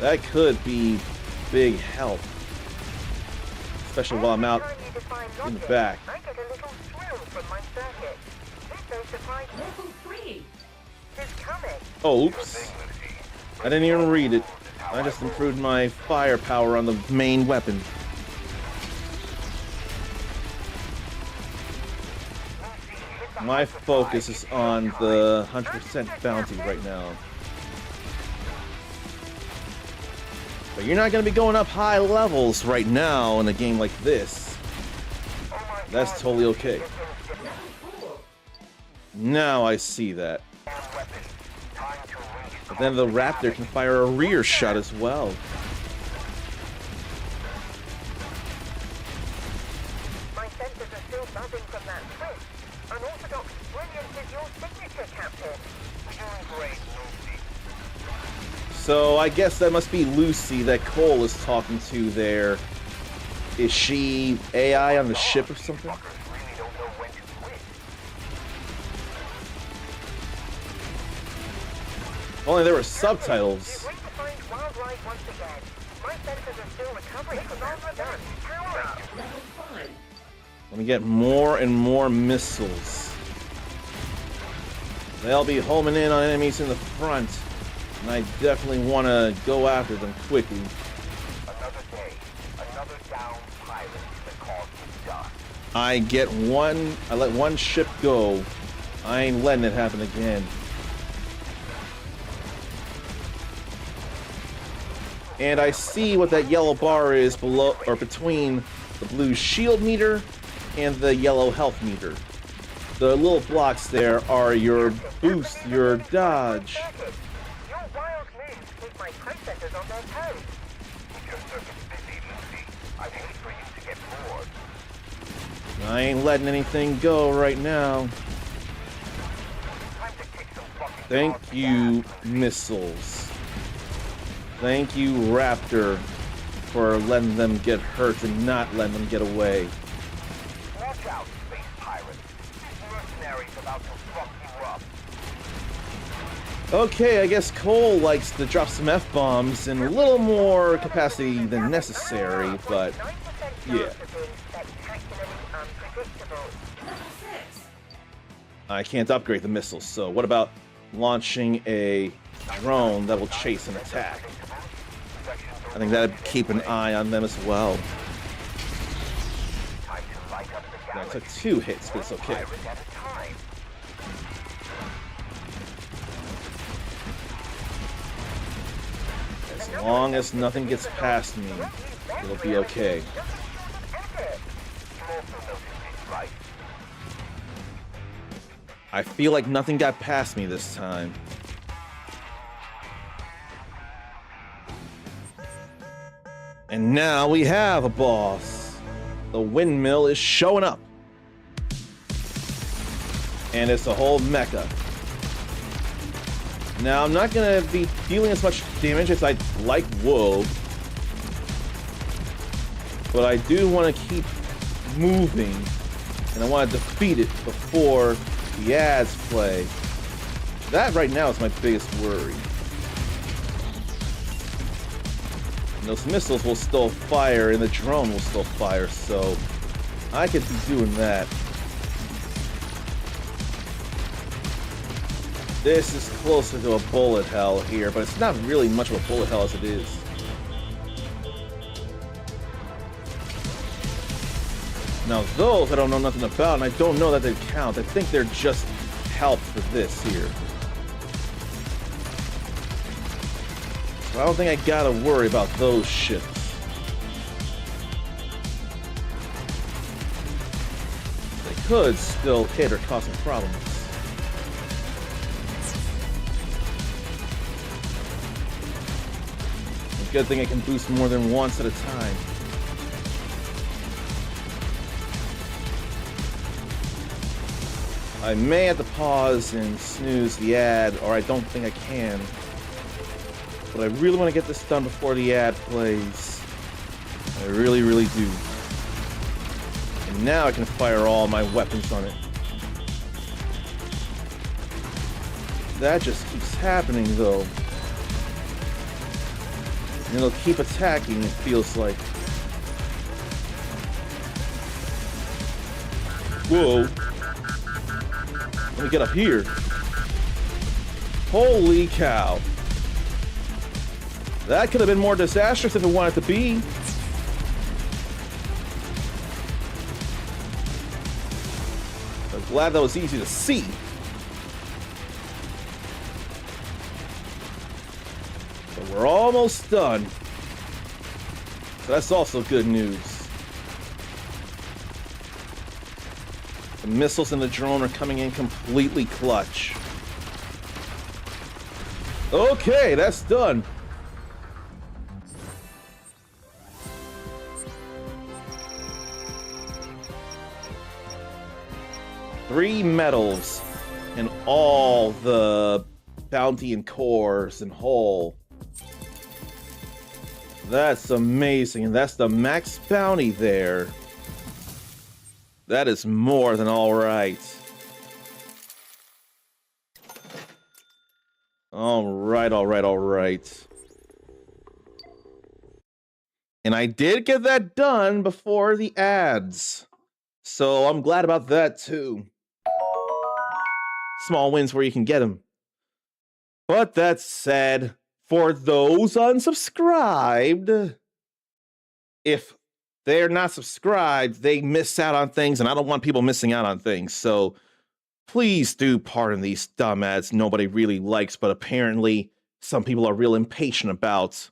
That could be big help. Especially while I'm out in the back. Oh, oops. I didn't even read it. I just improved my firepower on the main weapon. My focus is on the 100% bounty right now. But you're not going to be going up high levels right now in a game like this. That's totally okay. Now I see that. But then the Raptor can fire a rear shot as well. My senses are still buzzing from that twist. Unorthodox brilliance is your signature, Captain. Doing great, Lucy. So I guess that must be Lucy that Cole is talking to there. Is she AI on the ship or something? If only there were subtitles. Let me get more and more missiles. They'll be homing in on enemies in the front, and I definitely want to go after them quickly. Another day, another down pilot that caused the dust. I let one ship go. I ain't letting it happen again. And I see what that yellow bar is below or between the blue shield meter and the yellow health meter. The little blocks there are your boost, your dodge. Your wild moves keep my processors on their toes. You're so busy, Lucy. I'd hate for you to get bored. I ain't letting anything go right now. Time to kick some fucking Thank dogs' you, ass. missiles. Thank you, Raptor, for letting them get hurt and not letting them get away. Watch out, space pirates. Mercenaries about to fuck you up. Okay, I guess Cole likes to drop some F-bombs in a little more capacity than necessary, but 9% yeah. chance of being spectacularly unpredictable. I can't upgrade the missiles, so what about launching a drone that will chase and attack? I think that'd keep an eye on them as well. That took 2 hits, but it's okay. As long as nothing gets past me, it'll be okay. I feel like nothing got past me this time. And now we have a boss. The windmill is showing up. And it's a whole mecha. Now, I'm not going to be dealing as much damage as I'd like would. But I do want to keep moving. And I want to defeat it before the ads play. That right now is my biggest worry. And those missiles will still fire and the drone will still fire, so I could be doing that. This is closer to a bullet hell here, but it's not really much of a bullet hell as it is. Now those I don't know nothing about, and I don't know that they count. I think they're just help for this here. So I don't think I gotta worry about those ships. They could still hit or cause some problems. Good thing I can boost more than once at a time. I may have to pause and snooze the ad, or I don't think I can. But I really want to get this done before the ad plays. I really, really do. And now I can fire all my weapons on it. That just keeps happening, though. And it'll keep attacking, it feels like. Whoa. Let me get up here. Holy cow. That could have been more disastrous if it wanted to be. I'm glad that was easy to see. But we're almost done. So that's also good news. The missiles and the drone are coming in completely clutch. Okay, that's done. Three medals and all the bounty and cores and whole. That's amazing. And that's the max bounty there. That is more than all right. All right, all right, all right. And I did get that done before the ads. So I'm glad about that too. Small wins where you can get them. But that said, for those unsubscribed, if they're not subscribed, they miss out on things, and I don't want people missing out on things. So please do pardon these dumb ads nobody really likes, but apparently some people are real impatient about.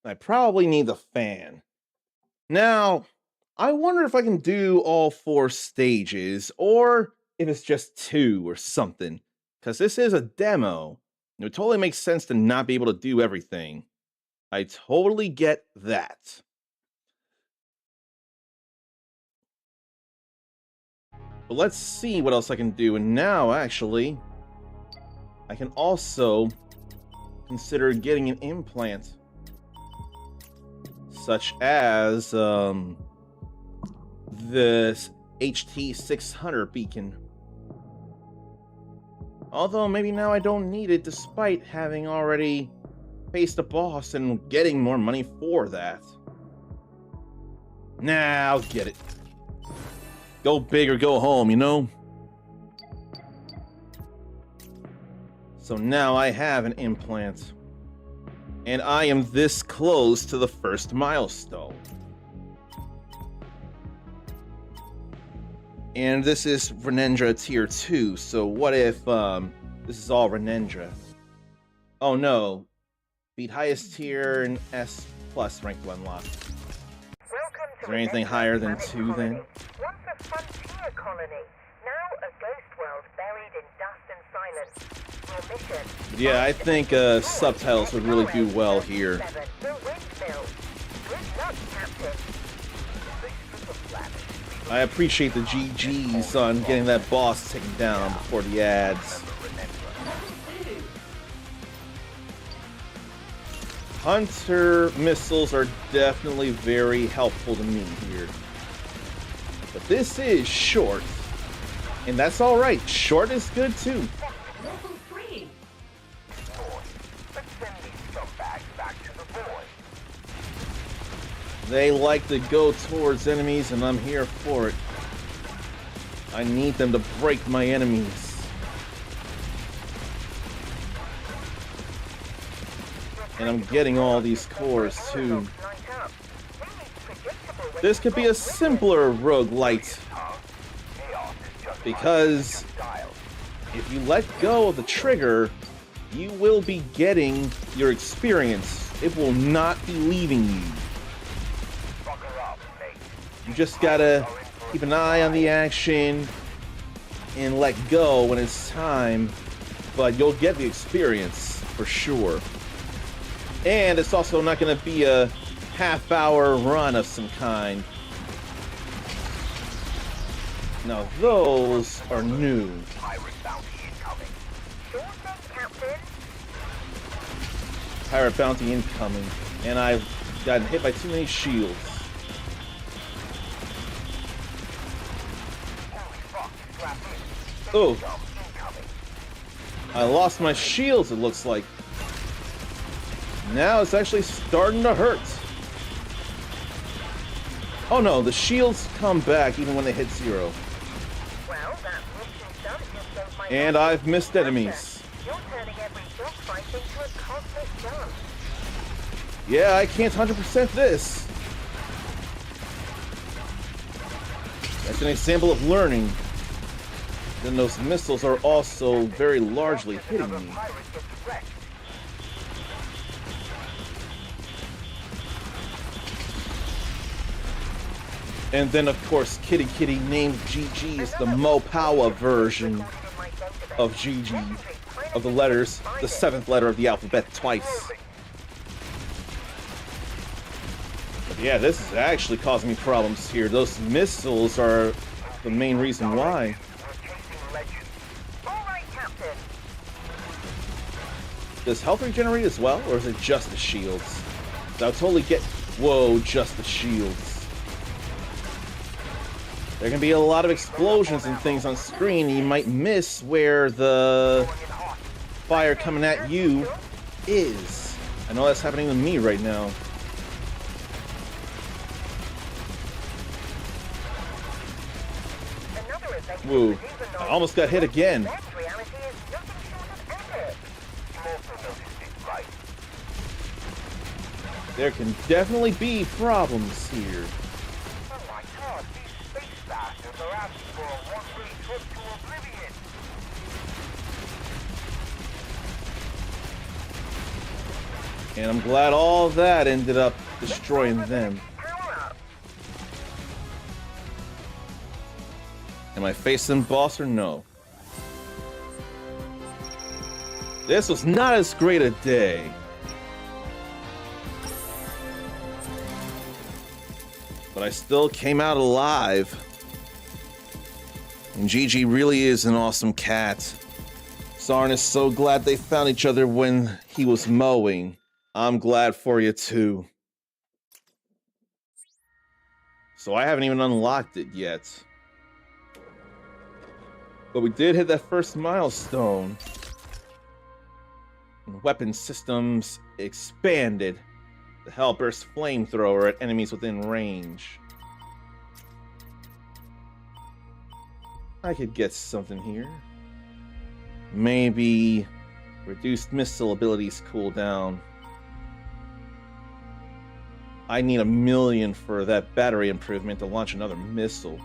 I probably need the fan. Now, I wonder if I can do all 4 stages, or if it's just 2 or something. Because this is a demo. It would totally makes sense to not be able to do everything. I totally get that. But let's see what else I can do. And now, actually, I can also consider getting an implant. Such as, this HT600 beacon. Although, maybe now I don't need it, despite having already faced a boss and getting more money for that. Nah, I'll get it. Go big or go home, you know? So now I have an implant. And I am this close to the first milestone. And this is Renendra Tier 2, so what if, this is all Renendra? Oh no. Beat highest tier and S plus rank to unlock. Is there anything higher than 2 then? Once a frontier colony, now a ghost world buried in dust and silence. Your mission. Yeah, I think subtitles would really do well here. The windmill. Good luck, Captain. I appreciate the GGs on getting that boss taken down before the ads. Hunter missiles are definitely very helpful to me here. But this is short. And that's alright. Short is good too. They like to go towards enemies, and I'm here for it. I need them to break my enemies. And I'm getting all these cores too. This could be a simpler roguelite. Because if you let go of the trigger, you will be getting your experience. It will not be leaving you. You just gotta keep an eye on the action and let go when it's time, but you'll get the experience for sure. And it's also not gonna be a half-hour run of some kind. Now those are new. Pirate bounty incoming, and I've gotten hit by too many shields. Oh, I lost my shields, it looks like. Now it's actually starting to hurt. Oh no, the shields come back even when they hit 0. And I've missed enemies. Yeah, I can't 100% this. That's an example of learning. Then those missiles are also very largely hitting me. And then, of course, Kitty Kitty named GG is the Mopawa version of GG, of the letters, the 7th letter of the alphabet twice. But yeah, this is actually causing me problems here. Those missiles are the main reason why. Does health regenerate as well, or is it just the shields? I'll totally get... Whoa, just the shields. There can be a lot of explosions and things on screen, and you might miss where the fire coming at you is. I know that's happening to me right now. Woo, I almost got hit again. There can definitely be problems here. And I'm glad all that ended up destroying them. Power up. Am I facing boss or no? This was not as great a day. But I still came out alive. And Gigi really is an awesome cat. Sarn is so glad they found each other when he was mowing. I'm glad for you too. So I haven't even unlocked it yet. But we did hit that first milestone. Weapon systems expanded. The Hellburst flamethrower at enemies within range. I could get something here. Maybe reduced missile abilities cooldown. I need 1 million for that battery improvement to launch another missile.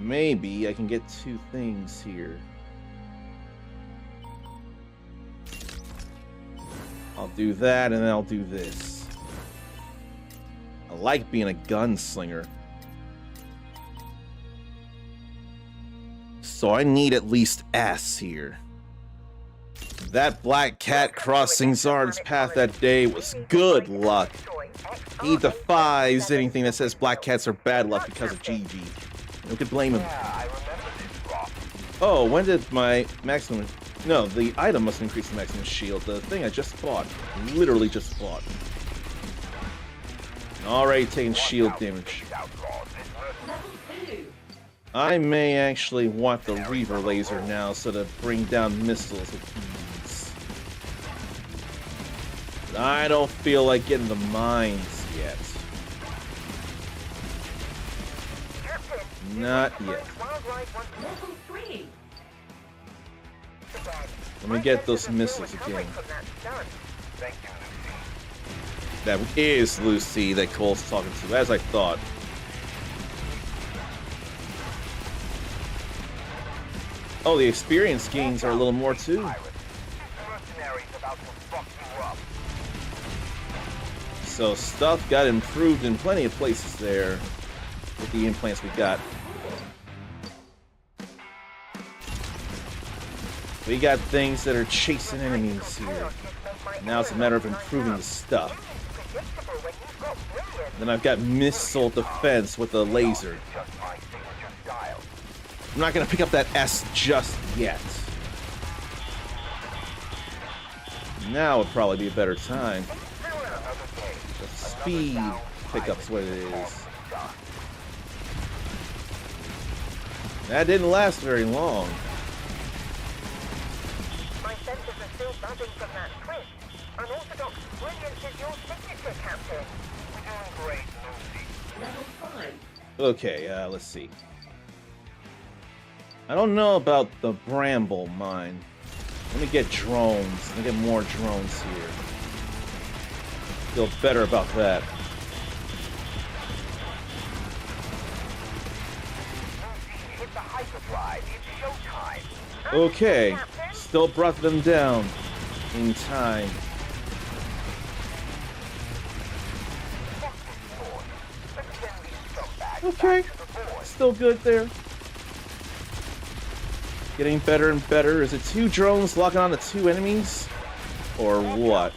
Maybe I can get 2 things here. I'll do that and then I'll do this. I like being a gunslinger. So I need at least S here. That black cat crossing Zard's path that day was good luck. He defies anything that says black cats are bad luck because of GG. Who could blame him? Oh, when did my maximum... No, the item must increase the maximum shield. The thing I just bought. Literally just bought. Already taking shield damage. I may actually want the Reaver laser now so to bring down missiles with ease. But I don't feel like getting the mines yet. Not yet. Let me get those missiles again. That is Lucy that Cole's talking to, as I thought. Oh, the experience gains are a little more too. So stuff got improved in plenty of places there with the implants we got. We got things that are chasing enemies here. Now it's a matter of improving the stuff. Then I've got missile defense with a laser. I'm not gonna pick up that S just yet. Now would probably be a better time. The speed pickup's what it is. That didn't last very long. My senses are still buzzing from that twist. Unorthodox brilliance is your signature, Captain. We're doing great, Lucy. Level 5. Okay, let's see. I don't know about the Bramble mine. Let me get drones. Let me get more drones here. Feel better about that. Hit the hyperdrive. It's showtime. Okay, still brought them down in time. Okay, still good there. Getting better and better. Is it 2 drones locking on to 2 enemies? Or what?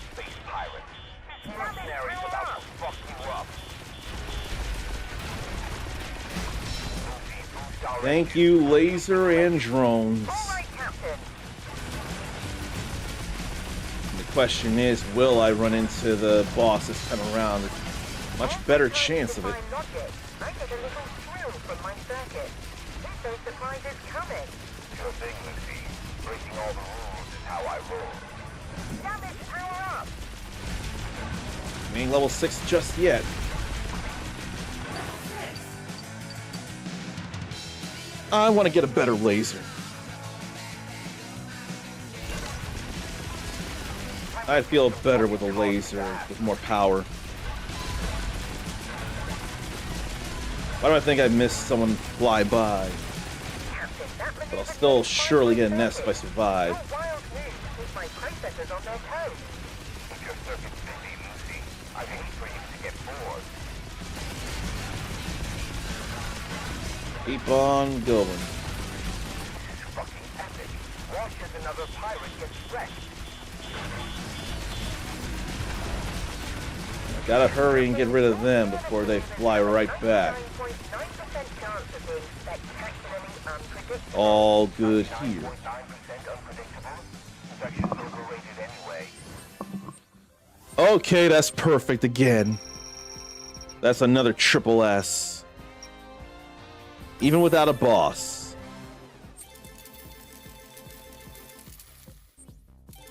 Thank you, laser and drones. The question is, will I run into the boss this time around? Much better chance of it. I get a little thrill from my circuit. There's no surprises coming. Sure thing, Lucy. Breaking all the rules is how I roll. Damage power up. We ain't level 6 just yet. I want to get a better laser. I'd feel better with a laser with more power. Why do I think I missed someone fly by? But I'll still surely get a nest if I survive. Your wild moves keep my processors on their toes. Keep your circuits busy, Lucy. I'd hate for you to get bored. Keep on going. This is fucking epic. Watch as another pirate gets wrecked. Gotta hurry and get rid of them before they fly right back. 99.9% chance of being spectacularly unpredictable. All good here. 9% unpredictable. Infection's overrated anyway. Okay, that's perfect again. That's another triple S. Even without a boss.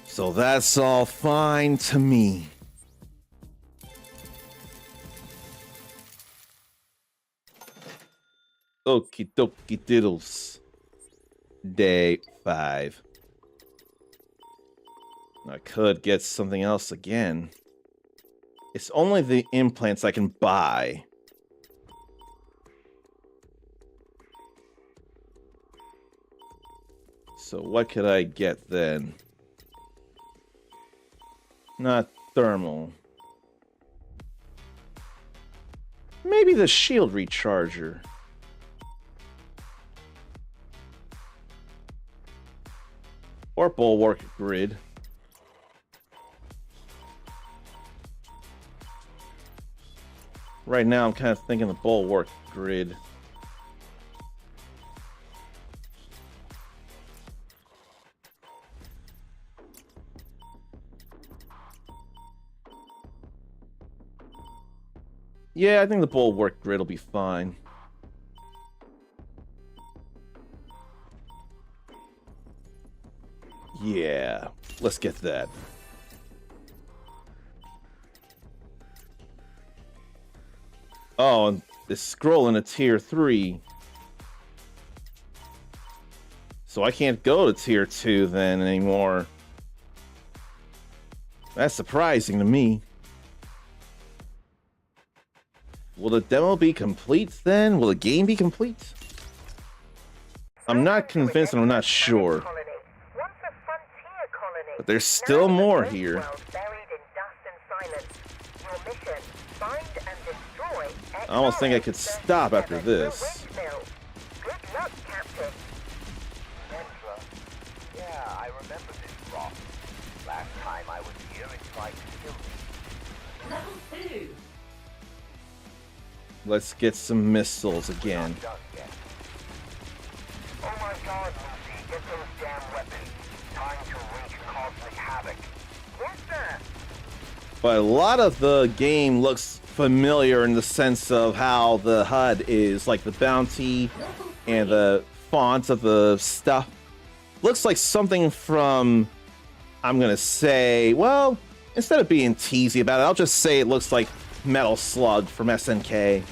So that's all fine to me. Okie dokie diddles. Day 5. I could get something else again. It's only the implants I can buy. So what could I get then? Not thermal. Maybe the shield recharger. Or bulwark grid. Right now I'm kind of thinking the bulwark grid. Yeah, I think the bulwark grid will be fine. Yeah, let's get that. Oh, and it's scrolling to tier 3. So I can't go to tier 2 then anymore. That's surprising to me. Will the demo be complete then? Will the game be complete? I'm not convinced and I'm not sure. But there's still more here. I almost think I could stop after this. Good luck, Captain. Petra. Yeah, I remember this rock. Last time I was here, it tried to kill me. Let's get some missiles again. Done yet. Oh my god, Lucy, get those damn weapons. Time to wreak cosmic havoc. Yes, sir. But a lot of the game looks familiar in the sense of how the HUD is, like the bounty and the fonts of the stuff. Looks like something from, I'm gonna say, well, instead of being teasy about it, I'll just say it looks like Metal Slug from SNK.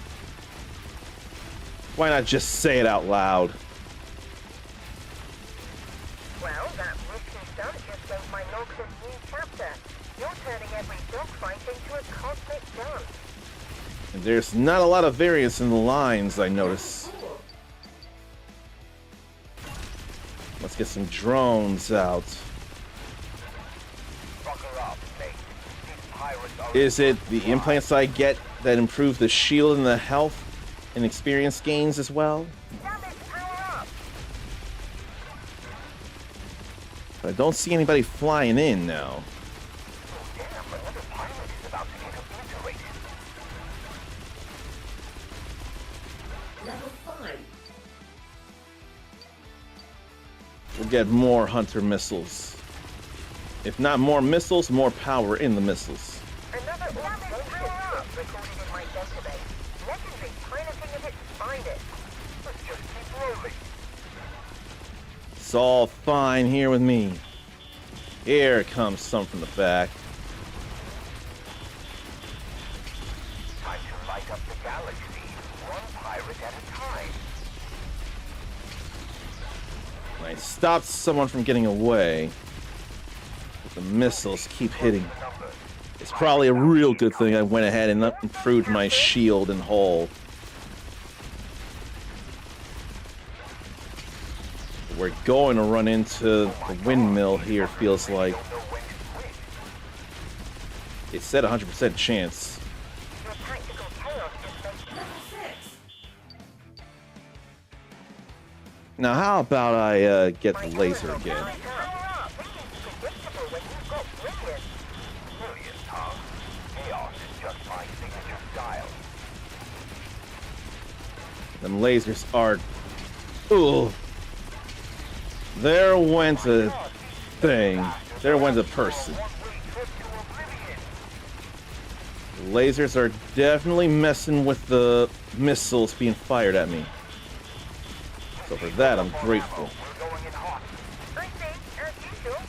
Why not just say it out loud? Well, that risky stunt just made my logs a new chapter. You're turning every dogfight into a cosmic dance. And there's not a lot of variance in the lines, I notice. Let's get some drones out. Buckle up, mate. These pirates are... Is it the implants I get that improve the shield and the health and experience gains as well? Damn it, power up! But I don't see anybody flying in now. Damn, another pilot is about to get obliterated. We'll get more hunter missiles. If not more missiles, more power in the missiles. Another power up recorded in my database. Legendary piloting at its finest. Let's just keep rolling. It's all fine here with me. Here comes some from the back. Time to light up the galaxy, one pirate at a time. I stopped someone from getting away. But the missiles keep hitting. It's probably a real good thing I went ahead and improved my shield and hull. We're going to run into the windmill here, feels like. It said 100% chance. Your tactical chaos just makes Now, how about I get the laser again? power up. Predictable when you've got brilliance. Brilliant, Tom. Chaos is just my signature style. Them lasers are... Ooh. There went a thing. There went a person. The lasers are definitely messing with the missiles being fired at me. So for that, I'm grateful. We're going in hot. I see, as usual.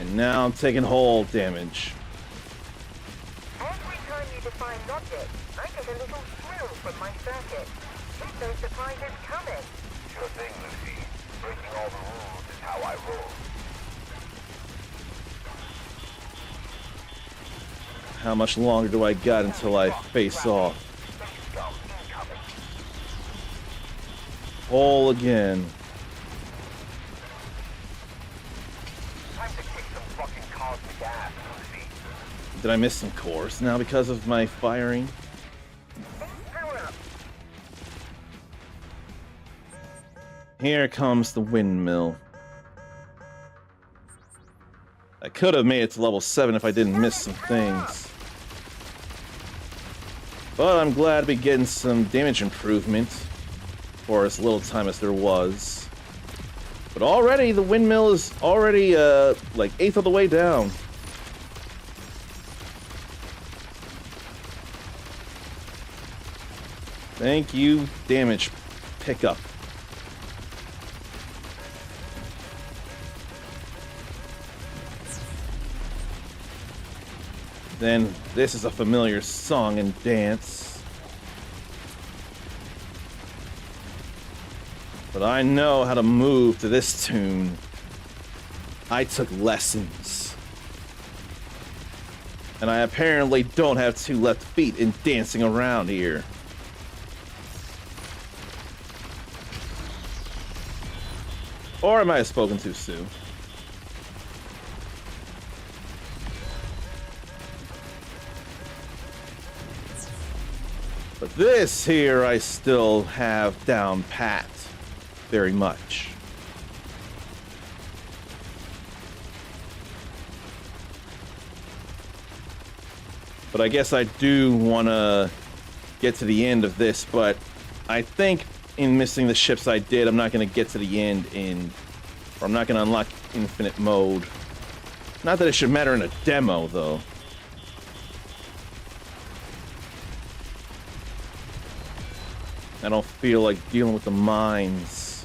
And now I'm taking hull damage. Every time you defy logic, I get a little thrill from my circuit. Keep those surprises coming. Sure thing, Lucy. Breaking all the rules is how I roll. How much longer do I got until I face off? Space scum incoming. Hull again. Time to kick some fucking cosmic ass, Lucy. Did I miss some cores now because of my firing? Power up. Here comes the windmill. I could have made it to level 7 if I didn't miss some things. But I'm glad to be getting some damage improvement for as little time as there was. But already, the windmill is already, like, 1/8 of the way down. Thank you, damage pickup. Then this is a familiar song and dance. But I know how to move to this tune. I took lessons. And I apparently don't have 2 left feet in dancing around here. Or I might have spoken too soon. But this here I still have down pat. Very much. But I guess I do want to get to the end of this, but I think in missing the ships I did, I'm not going to get to the end or I'm not going to unlock infinite mode. Not that it should matter in a demo, though. I don't feel like dealing with the mines.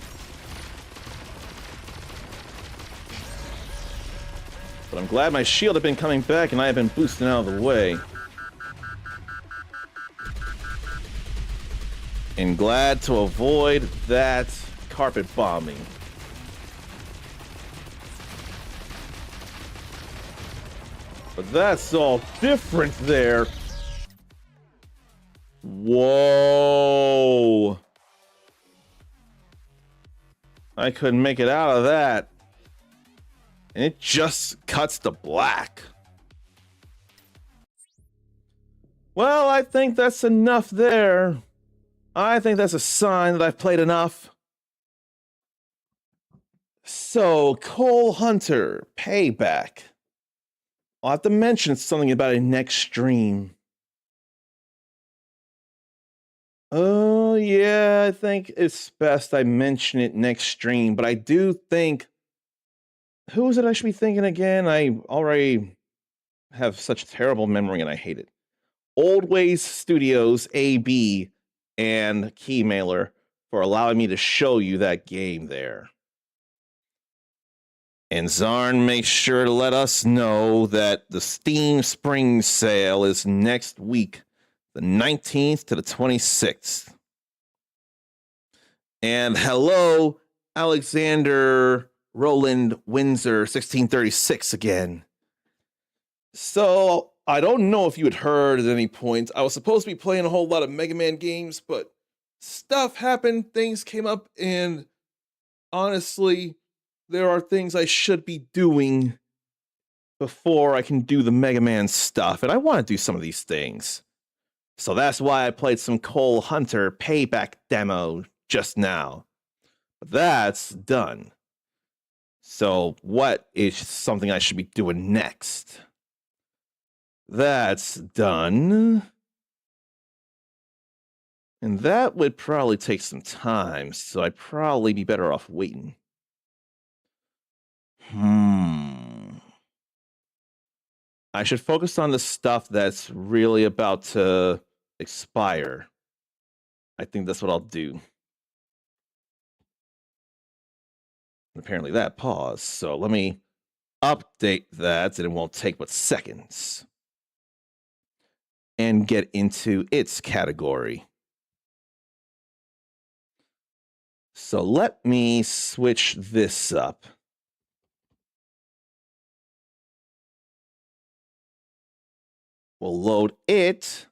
But I'm glad my shield had been coming back and I have been boosting out of the way. And glad to avoid that carpet bombing. But that's all different there. Whoa. I couldn't make it out of that. And it just cuts to black. Well, I think that's enough there. I think that's a sign that I've played enough. So, Cole Hunter, Payback. I'll have to mention something about it next stream. Oh, yeah, I think it's best I mention it next stream, but I do think... Who is it I should be thinking again? I already have such terrible memory and I hate it. Old Ways Studios, AB, and Keymailer for allowing me to show you that game there. And Zarn makes sure to let us know that the Steam Spring Sale is next week, the 19th to the 26th. And hello, Alexander Roland Windsor, 1636 again. So I don't know if you had heard at any point. I was supposed to be playing a whole lot of Mega Man games, but stuff happened, things came up, and honestly, there are things I should be doing before I can do the Mega Man stuff, and I want to do some of these things. So that's why I played some Cole Hunter Payback demo just now. But that's done. So what is something I should be doing next? That's done. And that would probably take some time, so I'd probably be better off waiting. I should focus on the stuff that's really about to expire. I think that's what I'll do. Apparently that paused, so let me update that, and it won't take but seconds. And get into its category. So let me switch this up. We'll load it,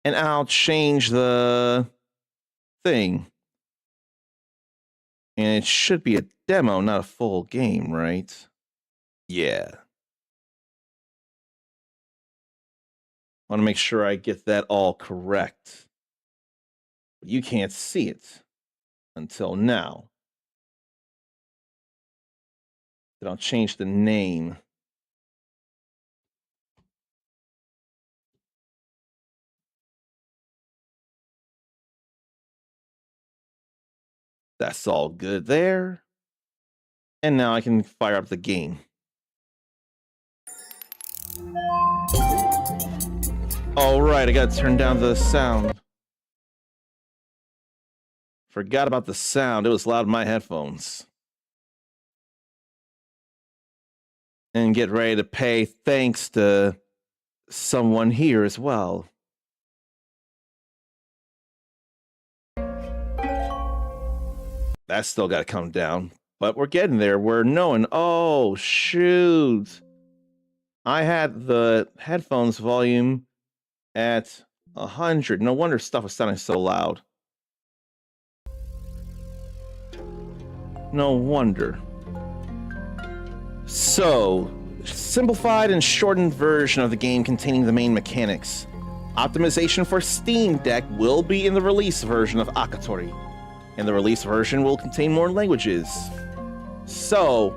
and I'll change the thing. And it should be a demo, not a full game, right? Yeah. I want to make sure I get that all correct. But you can't see it until now. Then I'll change the name. That's all good there. And now I can fire up the game. All right, I got to turn down the sound. Forgot about the sound. It was loud in my headphones. And get ready to pay thanks to someone here as well. That's still got to come down. But we're getting there. We're knowing. Oh, shoot. I had the headphones volume at 100. No wonder stuff was sounding so loud. No wonder. So, simplified and shortened version of the game containing the main mechanics. Optimization for Steam Deck will be in the release version of Akatori, and the release version will contain more languages. So,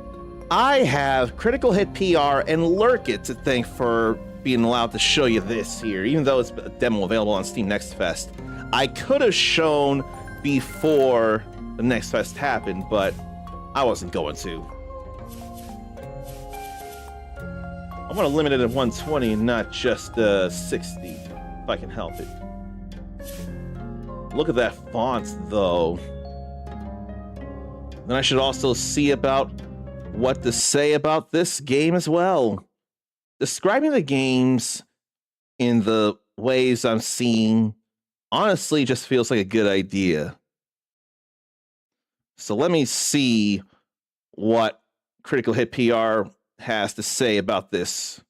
I have Critical Hit PR and Lurkit to thank for being allowed to show you this here, even though it's a demo available on Steam Next Fest. I could have shown before the Next Fest happened, but I wasn't going to. I want to limit it at 120 and not just 60, if I can help it. Look at that font, though. Then I should also see about what to say about this game as well. Describing the games in the ways I'm seeing honestly just feels like a good idea. So let me see what Critical Hit PR has to say about this.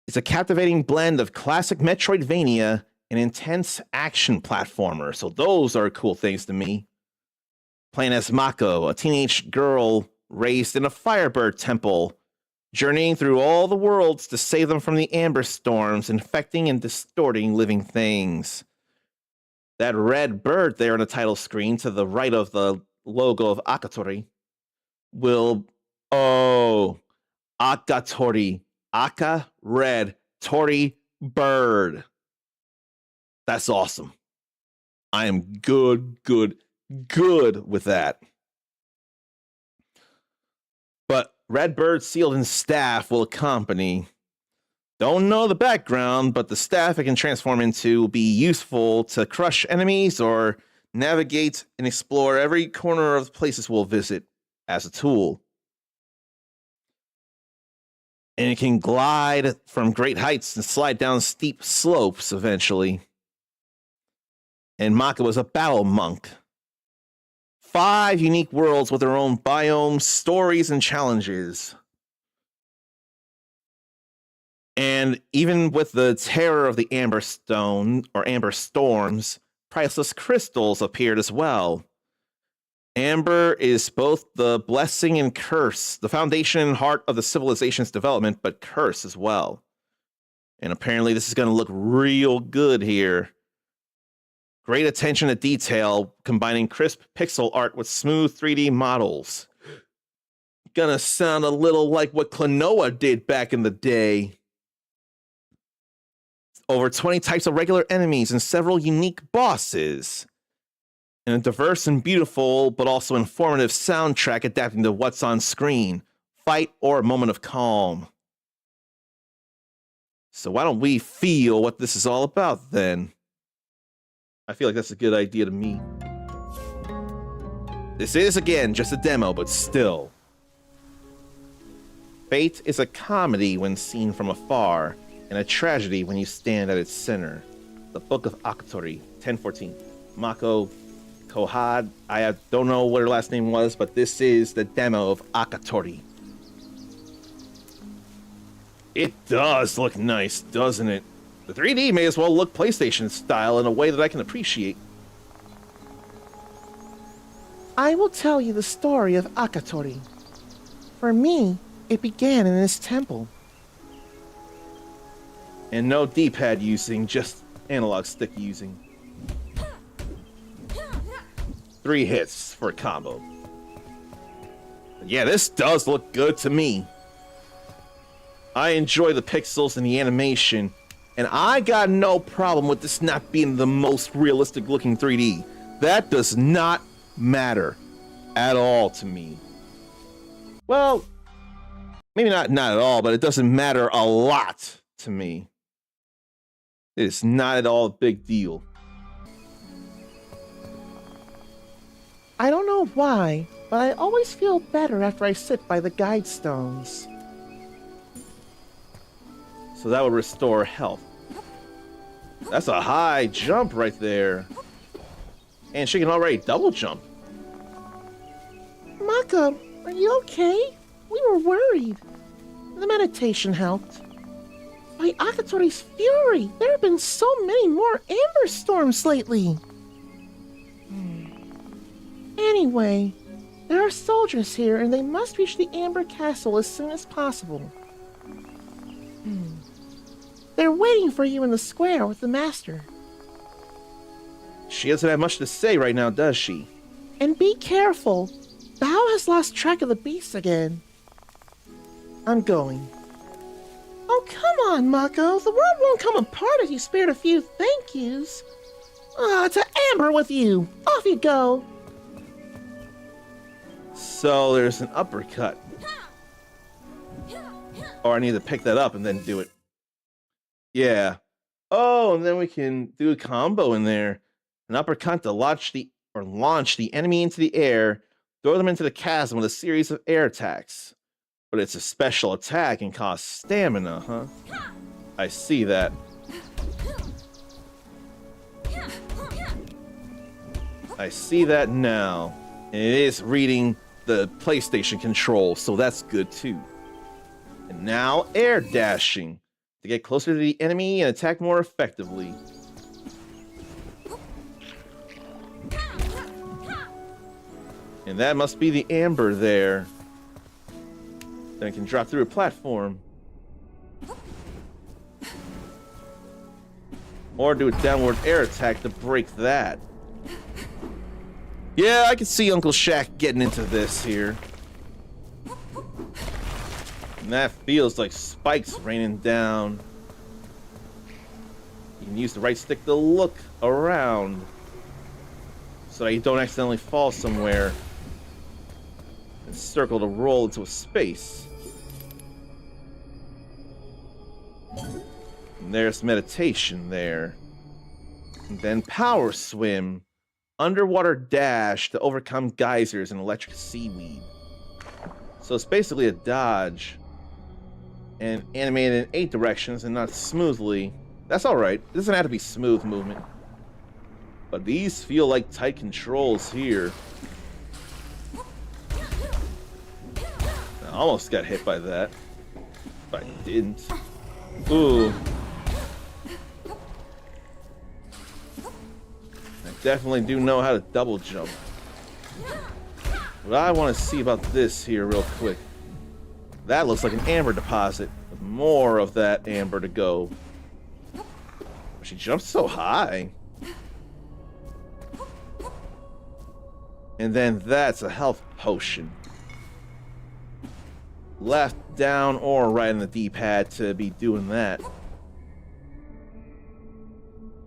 It's a captivating blend of classic Metroidvania and intense action platformer. So those are cool things to me. Playing as Mako, a teenage girl raised in a Firebird temple, journeying through all the worlds to save them from the amber storms, infecting and distorting living things. That red bird there on the title screen to the right of the logo of Akatori will... Oh, Akatori. Aka, red, Tori, bird. That's awesome. I am good with that. But red bird sealed in staff will accompany. Don't know the background, but the staff it can transform into will be useful to crush enemies or navigate and explore every corner of the places we'll visit as a tool. And it can glide from great heights and slide down steep slopes eventually. And Maka was a battle monk. 5 unique worlds with their own biomes, stories, and challenges. And even with the terror of the Amber Stone or Amber Storms, priceless crystals appeared as well. Amber is both the blessing and curse, the foundation and heart of the civilization's development, but curse as well. And apparently this is going to look real good here. Great attention to detail, combining crisp pixel art with smooth 3D models. Gonna sound a little like what Klonoa did back in the day. Over 20 types of regular enemies and several unique bosses. And a diverse and beautiful, but also informative soundtrack adapting to what's on screen. Fight or a moment of calm. So why don't we feel what this is all about then? I feel like that's a good idea to me. This is, again, just a demo, but still. Fate is a comedy when seen from afar, and a tragedy when you stand at its center. The Book of Akatori, 1014. Mako Kohad, I don't know what her last name was, but this is the demo of Akatori. It does look nice, doesn't it? The 3D may as well look PlayStation style in a way that I can appreciate. I will tell you the story of Akatori. For me, it began in this temple. And no D-pad using, just analog stick using. 3 hits for a combo. But yeah, this does look good to me. I enjoy the pixels and the animation, and I got no problem with this not being the most realistic looking 3D. That does not matter at all to me. Well, maybe not at all, but it doesn't matter a lot to me. It is not at all a big deal. I don't know why, but I always feel better after I sit by the guide stones. So that would restore health. That's a high jump right there. And she can already double jump. Mako, are you okay? We were worried. The meditation helped. By Akatori's fury, there have been so many more amber storms lately. Anyway, there are soldiers here and they must reach the Amber Castle as soon as possible. They're waiting for you in the square with the master. She doesn't have much to say right now, does she? And be careful. Bao has lost track of the beasts again. I'm going. Oh, come on, Mako. The world won't come apart if you spared a few thank yous. To Amber with you. Off you go. So there's an uppercut. Or I need to pick that up and then do it. Yeah. Oh, and then we can do a combo in there. An uppercut to launch the enemy into the air, throw them into the chasm with a series of air attacks. But it's a special attack and costs stamina, huh? I see that. I see that now. And it is reading the PlayStation control, so that's good too. And now air dashing to get closer to the enemy and attack more effectively. And that must be the amber there. Then it can drop through a platform. Or do a downward air attack to break that. Yeah, I can see Uncle Shaq getting into this here. And that feels like spikes raining down. You can use the right stick to look around so that you don't accidentally fall somewhere. And circle to roll into a space. And there's meditation there. And then power swim. Underwater dash to overcome geysers and electric seaweed. So it's basically a dodge. And animated in 8 directions and not smoothly. That's alright. It doesn't have to be smooth movement. But these feel like tight controls here. I almost got hit by that. But I didn't. Ooh. I definitely do know how to double jump. But I want to see about this here real quick. That looks like an amber deposit with more of that amber to go. She jumps so high. And then that's a health potion. Left, down, or right in the D-pad to be doing that. I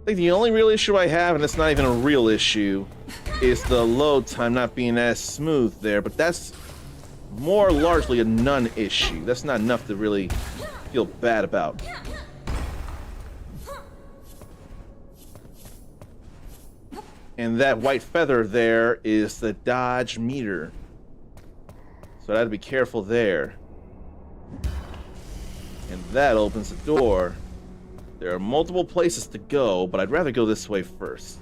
think the only real issue I have, and it's not even a real issue, is the load time not being as smooth there, but that's more largely a non-issue. That's not enough to really feel bad about. And that white feather there is the dodge meter. So I have to be careful there. And that opens the door. There are multiple places to go, but I'd rather go this way first.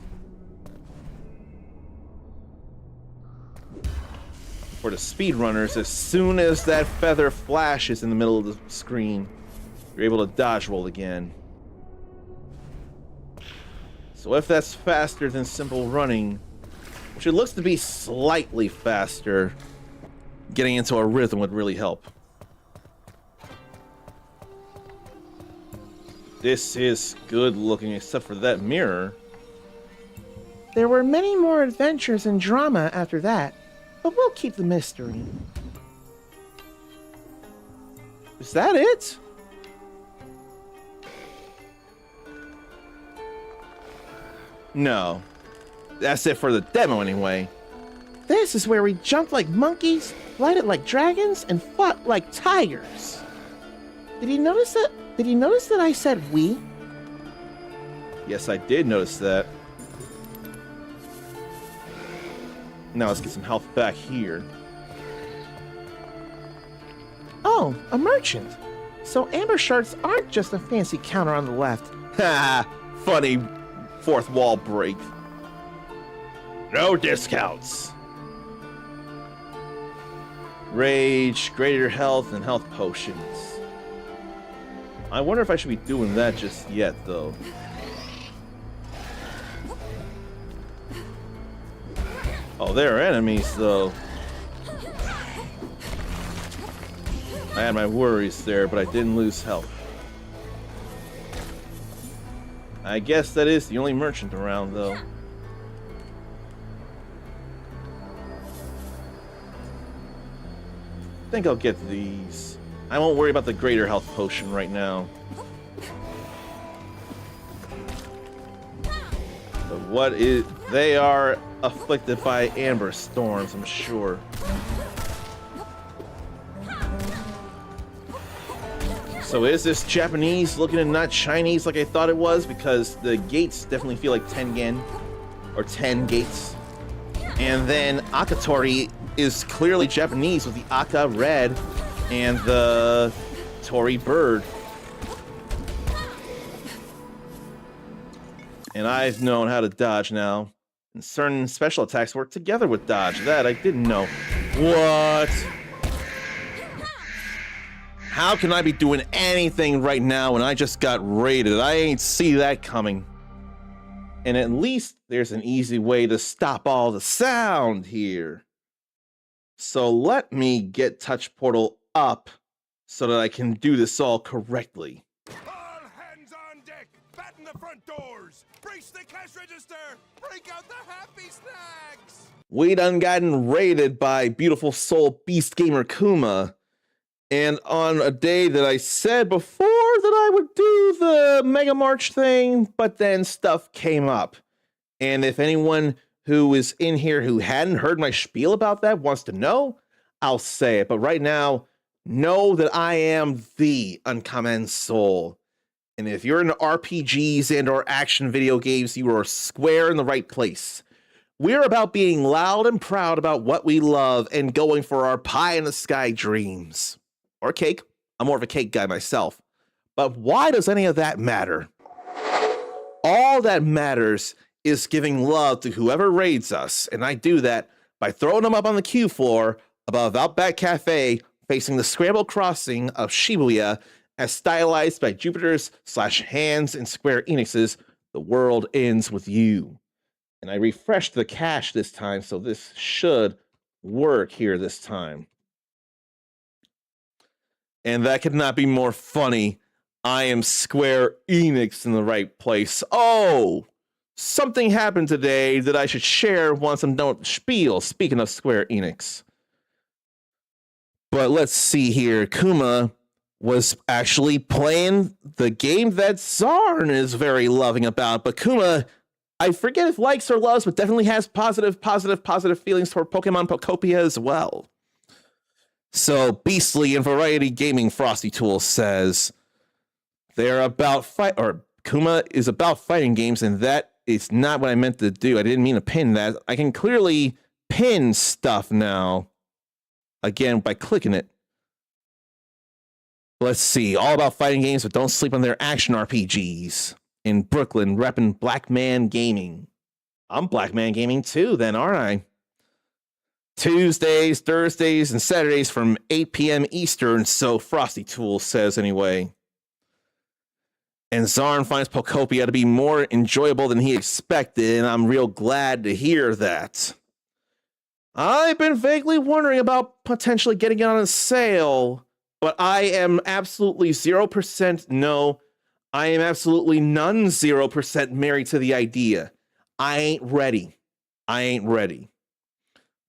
For the speedrunners, as soon as that feather flashes in the middle of the screen, you're able to dodge roll again. So if that's faster than simple running, which it looks to be slightly faster, getting into a rhythm would really help. This is good looking, except for that mirror. There were many more adventures and drama after that, but we'll keep the mystery. Is that it? No. That's it for the demo anyway. This is where we jumped like monkeys, glided like dragons, and fought like tigers. Did you notice that? Did you notice that I said we? Yes, I did notice that. Now let's get some health back here. Oh, a merchant. So amber shards aren't just a fancy counter on the left. Ha! Funny fourth wall break. No discounts. Rage, greater health, and health potions. I wonder if I should be doing that just yet, though. Oh, there are enemies, though. I had my worries there, but I didn't lose health. I guess that is the only merchant around, though. I think I'll get these. I won't worry about the greater health potion right now. But what is... They are afflicted by amber storms, I'm sure. So is this Japanese looking and not Chinese like I thought it was? Because the gates definitely feel like Tengen. Or 10 gates. And then Akatori is clearly Japanese with the Aka red and the Tori bird. And I've known how to dodge now. And certain special attacks work together with dodge. That I didn't know. What? How can I be doing anything right now when I just got raided? I ain't see that coming. And at least there's an easy way to stop all the sound here. So let me get Touch Portal up so that I can do this all correctly. All hands on deck! Batten the front doors! Brace the cash register! Break out the happy snacks! We done gotten raided by beautiful soul Beast Gamer Kuma. And on a day that I said before that I would do the Mega March thing, but then stuff came up. And if anyone who is in here who hadn't heard my spiel about that wants to know, I'll say it. But right now, know that I am the Uncommon Soul. And if you're into RPGs and or action video games, you are square in the right place. We're about being loud and proud about what we love and going for our pie-in-the-sky dreams. Or cake. I'm more of a cake guy myself. But why does any of that matter? All that matters is giving love to whoever raids us, and I do that by throwing them up on the queue floor above Outback Cafe facing the Scramble Crossing of Shibuya as stylized by Jupiter's / Hands and Square Enix's The World Ends With You. And I refreshed the cache this time, so this should work here this time. And that could not be more funny. I am Square Enix in the right place. Oh, something happened today that I should share once I'm done with the spiel, speaking of Square Enix. But let's see here. Kuma was actually playing the game that Zarn is very loving about. But Kuma, I forget if likes or loves, but definitely has positive feelings toward Pokemon Pokopia as well. So Beastly and Variety Gaming Frosty Tool says they're about Kuma is about fighting games, and that is not what I meant to do. I didn't mean to pin that. I can clearly pin stuff now. Again, by clicking it. Let's see. All about fighting games, but don't sleep on their action RPGs. In Brooklyn, repping Black Man Gaming. I'm Black Man Gaming too, then, aren't I? Tuesdays, Thursdays, and Saturdays from 8 p.m. Eastern, so Frosty Tool says anyway. And Zarn finds Pokopia to be more enjoyable than he expected, and I'm real glad to hear that. I've been vaguely wondering about potentially getting it on a sale, but I am absolutely 0% no. I am absolutely none 0% married to the idea. I ain't ready.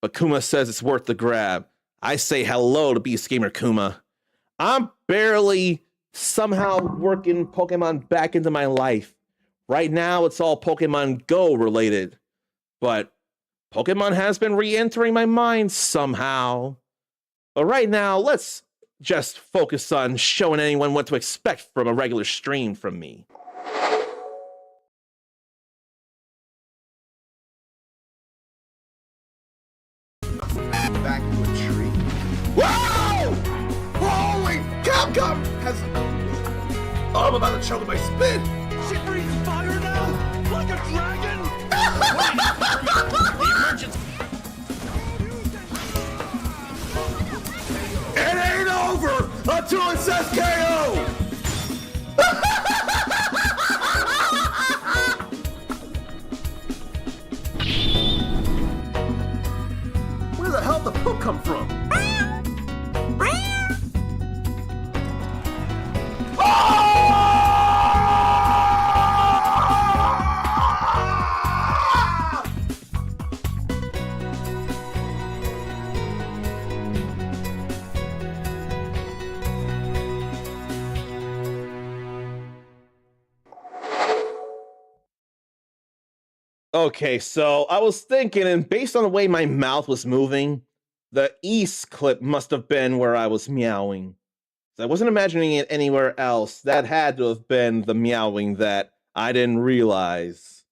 But Kuma says it's worth the grab. I say hello to Beast Gamer Kuma. I'm barely somehow working Pokemon back into my life. Right now, it's all Pokemon Go related. But Pokemon has been re-entering my mind somehow. But right now, let's just focus on showing anyone what to expect from a regular stream from me. Back to a tree. Whoa! Holy Capcom has... Oh, I'm about to choke on my spit. She breathes fire now, like a dragon. It ain't over until it says KO! Where the hell did the poop come from? Okay, so I was thinking, and based on the way my mouth was moving, the east clip must have been where I was meowing. So I wasn't imagining it anywhere else. That had to have been the meowing that I didn't realize.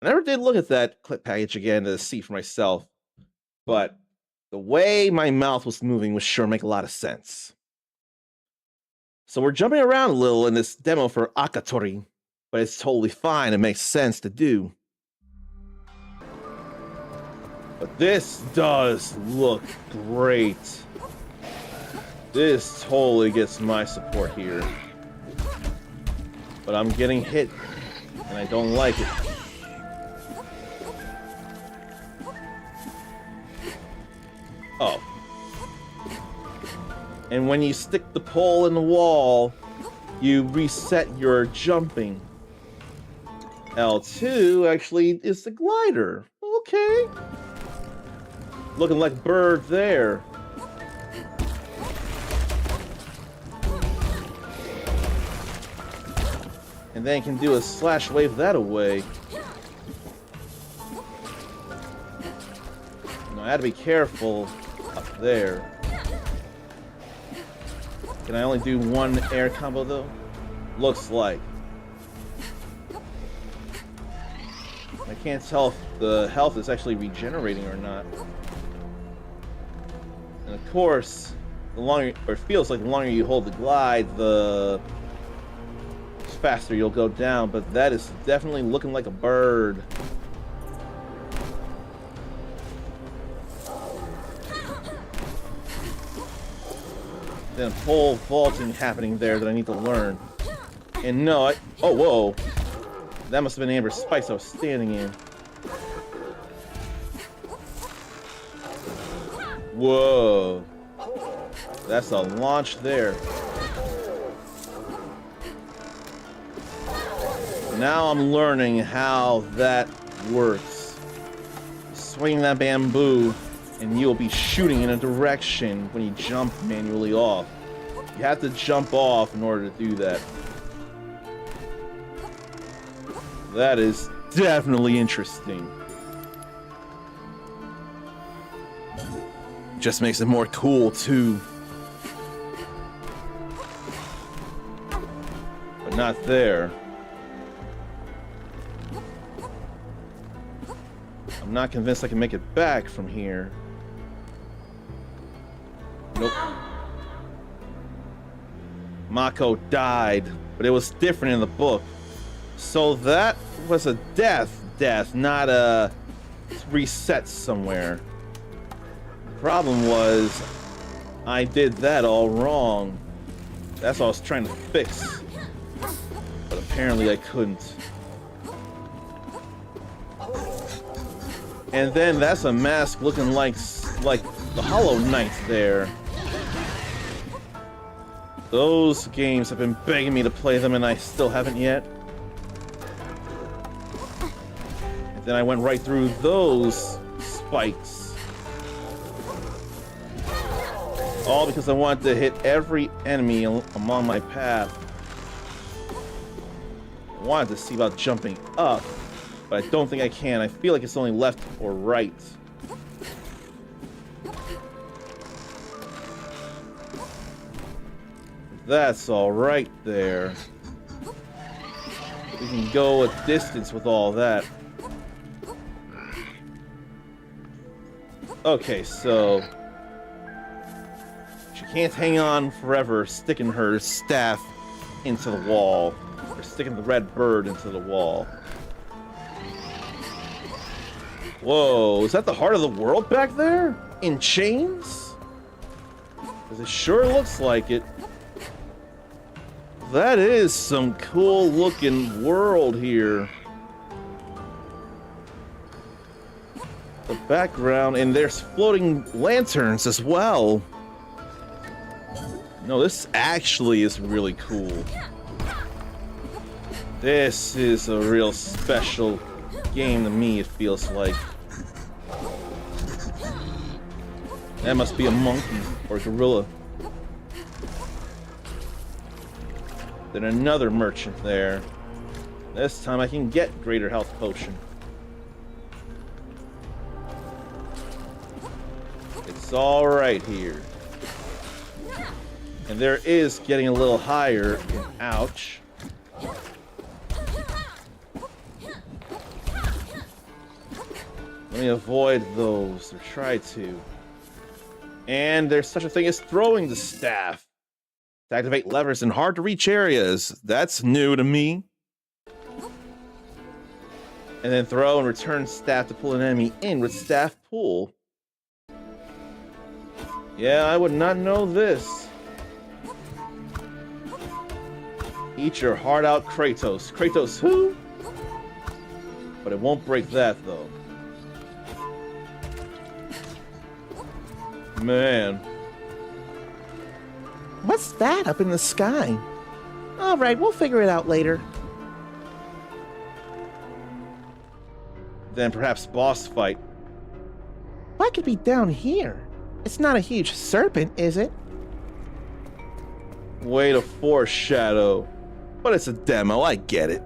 I never did look at that clip package again to see for myself, but the way my mouth was moving was sure make a lot of sense. So we're jumping around a little in this demo for Akatori, but it's totally fine. It makes sense to do. But this does look great. This totally gets my support here. But I'm getting hit, and I don't like it. Oh. And when you stick the pole in the wall, you reset your jumping. L2 actually is the glider. Okay. Looking like Bird there. And then you can do a slash wave that away. I had to be careful up there. Can I only do one air combo though? Looks like. I can't tell if the health is actually regenerating or not. And of course, the longer, or it feels like the longer you hold the glide, the faster you'll go down, but that is definitely looking like a bird. Then pole vaulting happening there that I need to learn. And no, oh, whoa. That must have been Amber's spikes I was standing in. Whoa. That's a launch there. Now I'm learning how that works. Swing that bamboo, and you'll be shooting in a direction when you jump manually off. You have to jump off in order to do that. That is definitely interesting. Just makes it more cool, too. But not there. I'm not convinced I can make it back from here. Nope. Mako died, but it was different in the book. So that was a death, not a reset somewhere. The problem was, I did that all wrong. That's what I was trying to fix. But apparently I couldn't. And then that's a mask looking like the Hollow Knight there. Those games have been begging me to play them and I still haven't yet. And then I went right through those spikes. All because I wanted to hit every enemy along my path. I wanted to see about jumping up, but I don't think I can. I feel like it's only left or right. That's all right there. We can go a distance with all that. Okay, so she can't hang on forever sticking her staff into the wall, or sticking the red bird into the wall. Whoa, is that the heart of the world back there? In chains? Because it sure looks like it. That is some cool looking world here. The background, and there's floating lanterns as well. No, this actually is really cool. This is a real special game to me, it feels like. That must be a monkey or a gorilla. Then another merchant there. This time I can get greater health potion. It's all right here. And there is getting a little higher. Ouch. Let me avoid those, or try to. And there's such a thing as throwing the staff to activate levers in hard to reach areas. That's new to me. And then throw and return staff to pull an enemy in with staff pull. Yeah, I would not know this. Eat your heart out, Kratos. Kratos who? But it won't break that, though. Man. What's that up in the sky? All right, we'll figure it out later. Then perhaps boss fight. What could be down here? It's not a huge serpent, is it? Way to foreshadow. But it's a demo, I get it.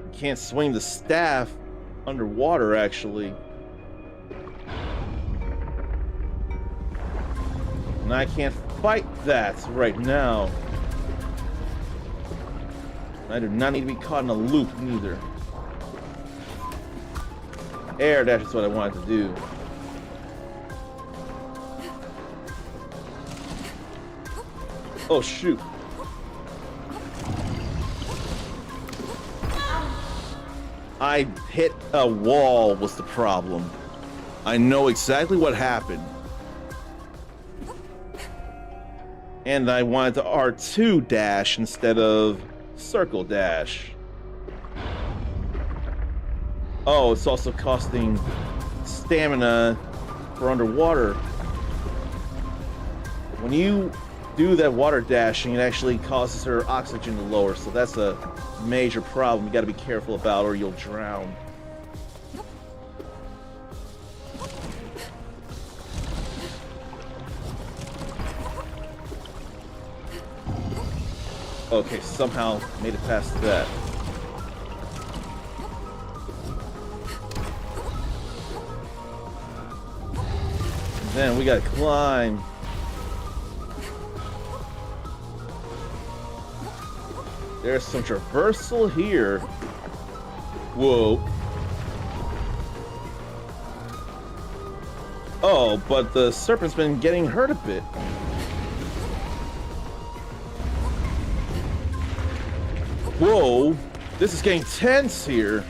You can't swing the staff underwater, actually. And I can't fight that right now. I do not need to be caught in a loop, neither. Air dash is what I wanted to do. Oh, shoot. I hit a wall was the problem. I know exactly what happened. And I wanted to R2 dash instead of circle dash. Oh, it's also costing stamina for underwater. When you do that water dashing, it actually causes her oxygen to lower, so that's a major problem you gotta be careful about or you'll drown. Okay, somehow made it past that. And then we gotta climb. There's some traversal here. Whoa. Oh, but the serpent's been getting hurt a bit. Whoa, this is getting tense here.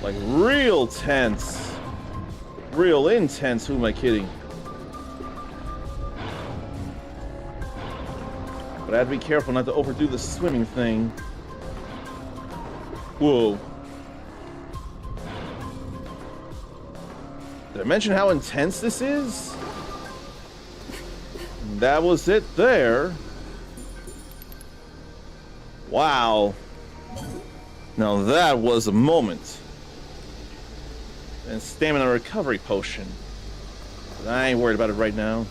Like real tense. Real intense, who am I kidding? But I have to be careful not to overdo the swimming thing. Whoa. Did I mention how intense this is? That was it there. Wow. Now that was a moment. And stamina recovery potion. But I ain't worried about it right now.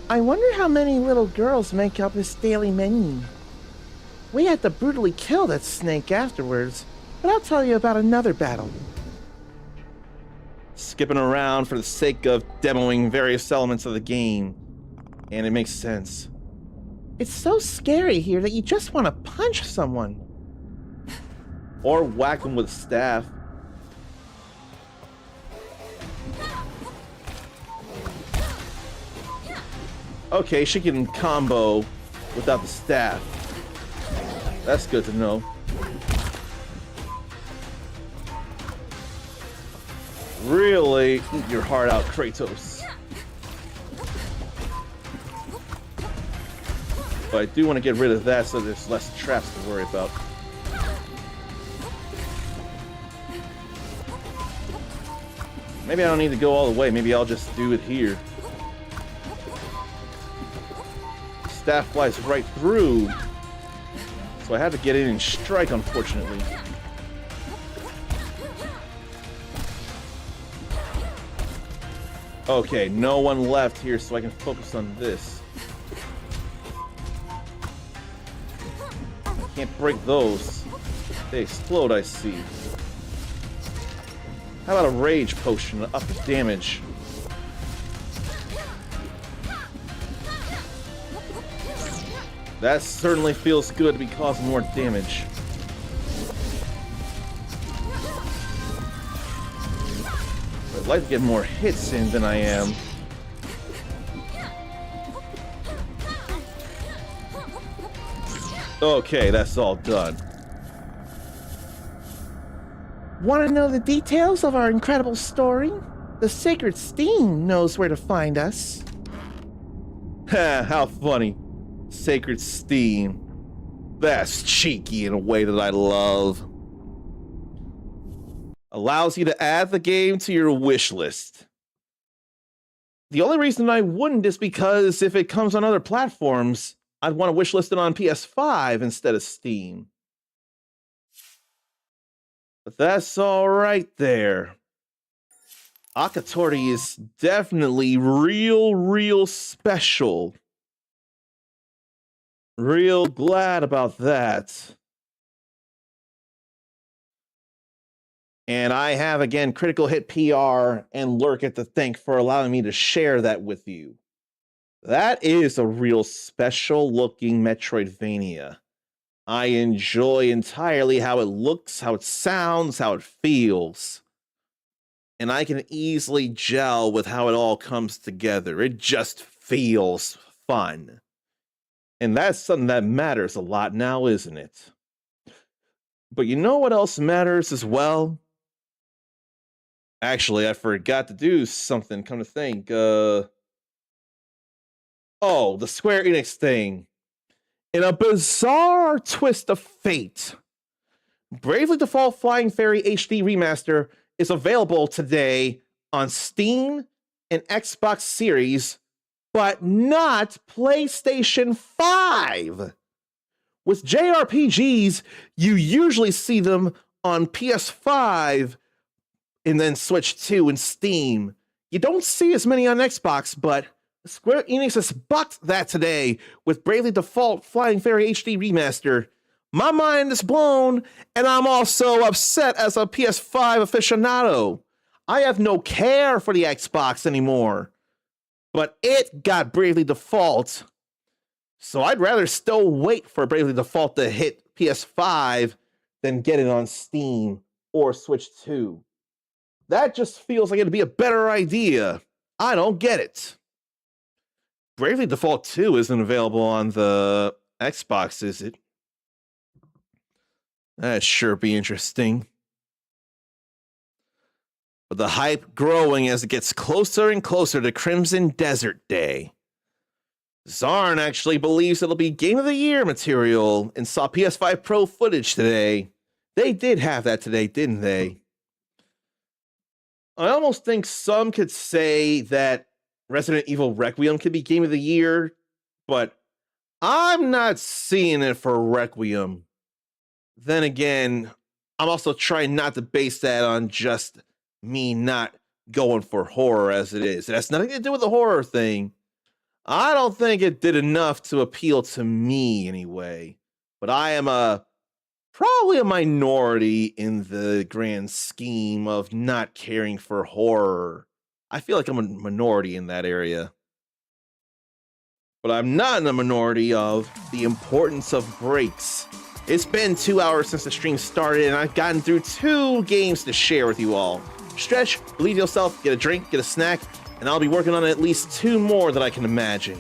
I wonder how many little girls make up this daily menu. We had to brutally kill that snake afterwards, but I'll tell you about another battle. Skipping around for the sake of demoing various elements of the game. And it makes sense. It's so scary here that you just want to punch someone. Or whack them with a staff. Okay, she can combo without the staff. That's good to know. Really eat your heart out, Kratos. But I do want to get rid of that so there's less traps to worry about. Maybe I don't need to go all the way. Maybe I'll just do it here. Staff flies right through. So I had to get in and strike, unfortunately. Okay, no one left here, so I can focus on this. Can't break those. They explode, I see. How about a rage potion to up the damage? That certainly feels good to be causing more damage. I'd like to get more hits in than I am. Okay, that's all done. Want to know the details of our incredible story? The Sacred Steam knows where to find us. Ha, how funny. Sacred Steam. That's cheeky in a way that I love. Allows you to add the game to your wish list. The only reason I wouldn't is because if it comes on other platforms, I'd want to wishlist it on PS5 instead of Steam. But that's all right there. Akatori is definitely real special. Real glad about that. And I have, again, Critical Hit PR and Lurkit to thank for allowing me to share that with you. That is a real special-looking Metroidvania. I enjoy entirely how it looks, how it sounds, how it feels. And I can easily gel with how it all comes together. It just feels fun. And that's something that matters a lot now, isn't it? But you know what else matters as well? Actually, I forgot to do something, come to think. Oh, the Square Enix thing. In a bizarre twist of fate, Bravely Default Flying Fairy HD Remaster is available today on Steam and Xbox Series, but not PlayStation 5. With JRPGs, you usually see them on PS5 and then Switch 2 and Steam. You don't see as many on Xbox, but Square Enix has bucked that today with Bravely Default Flying Fairy HD Remaster. My mind is blown, and I'm also upset as a PS5 aficionado. I have no care for the Xbox anymore, but it got Bravely Default. So I'd rather still wait for Bravely Default to hit PS5 than get it on Steam or Switch 2. That just feels like it'd be a better idea. I don't get it. Bravely Default 2 isn't available on the Xbox, is it? That'd sure be interesting. But the hype growing as it gets closer and closer to Crimson Desert Day. Zarn actually believes it'll be Game of the Year material and saw PS5 Pro footage today. They did have that today, didn't they? I almost think some could say that Resident Evil Requiem could be Game of the Year, but I'm not seeing it for Requiem. Then again, I'm also trying not to base that on just me not going for horror as it is. It has nothing to do with the horror thing. I don't think it did enough to appeal to me anyway. But I am probably a minority in the grand scheme of not caring for horror. I feel like I'm a minority in that area. But I'm not in a minority of the importance of breaks. It's been 2 hours since the stream started, and I've gotten through 2 games to share with you all. Stretch, believe yourself, get a drink, get a snack, and I'll be working on at least 2 more that I can imagine.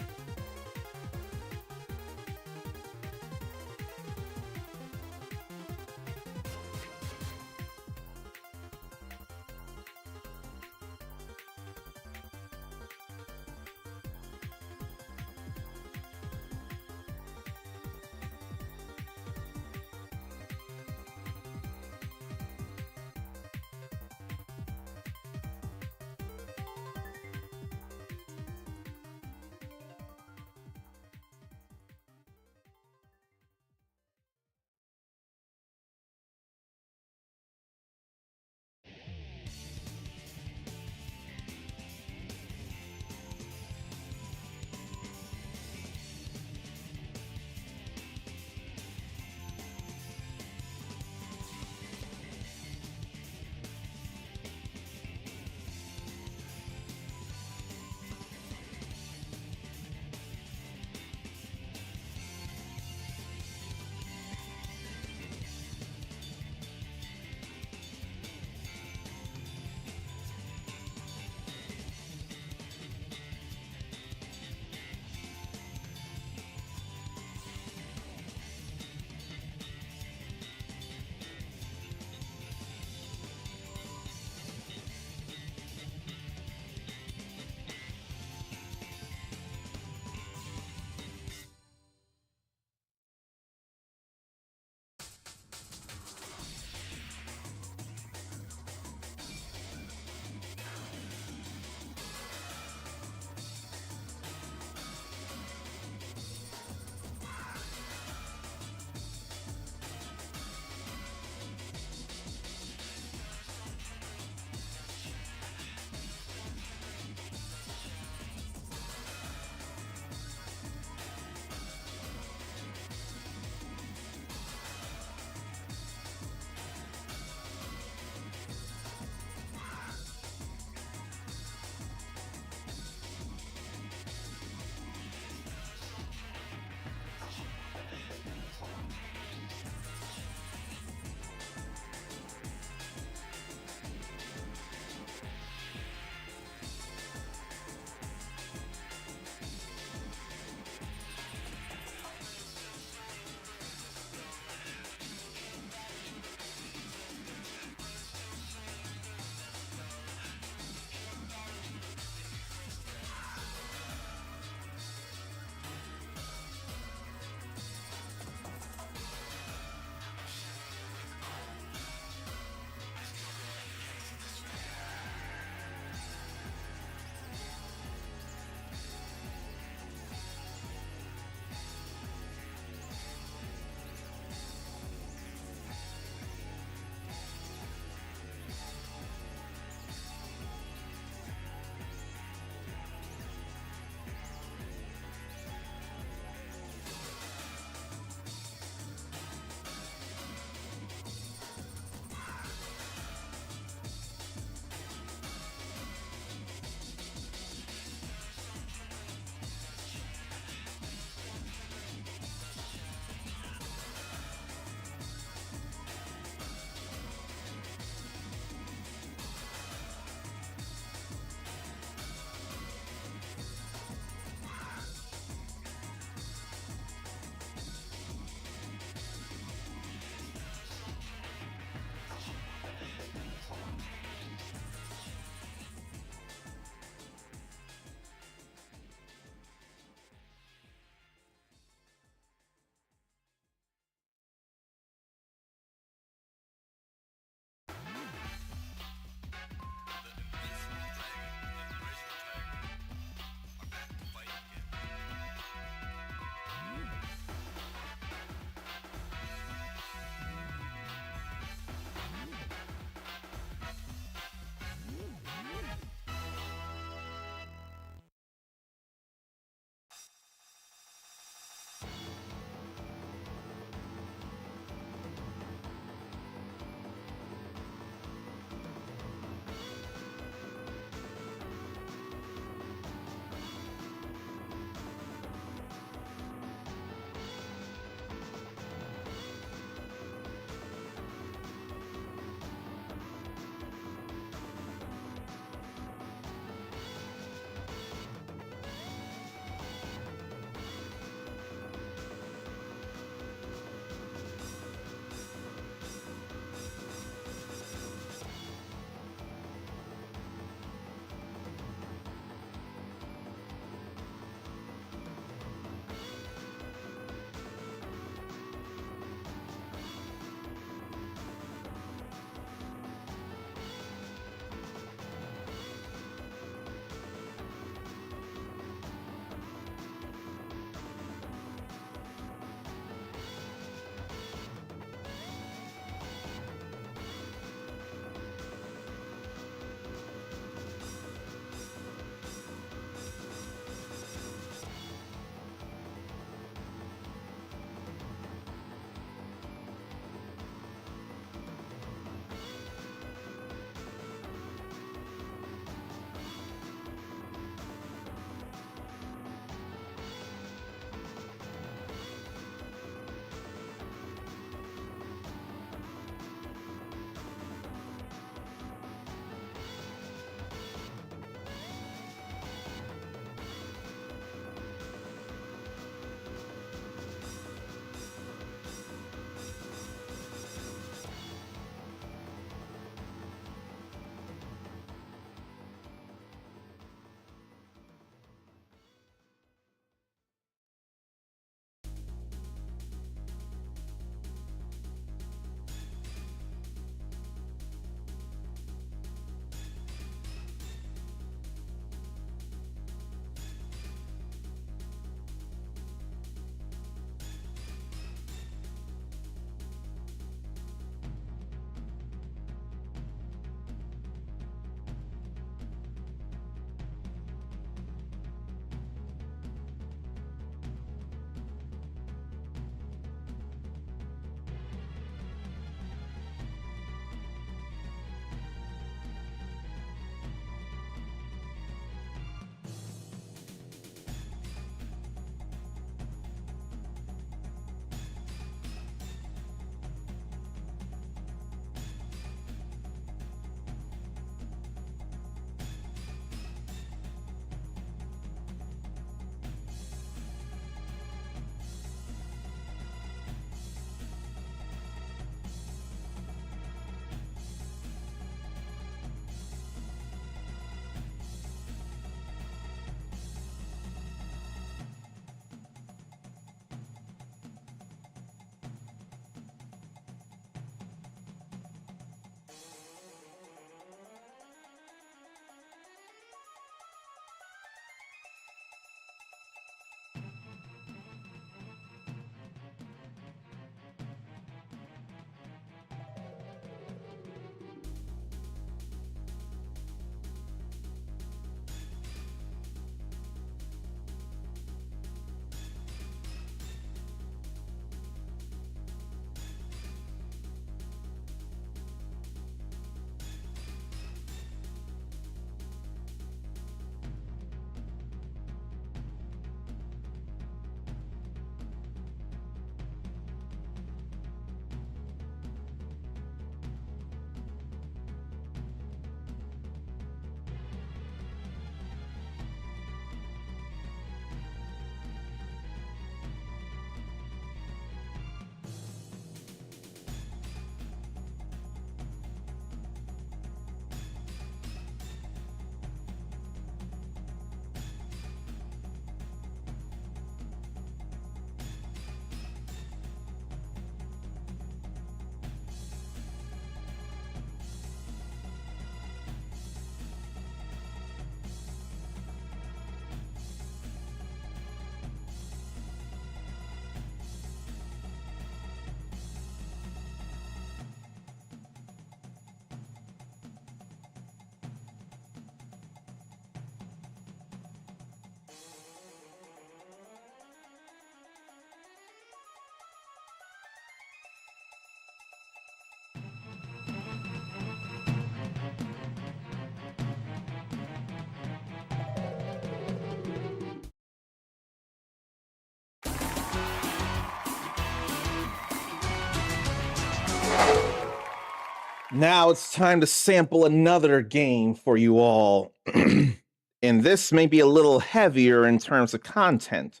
Now it's time to sample another game for you all. And this may be a little heavier in terms of content.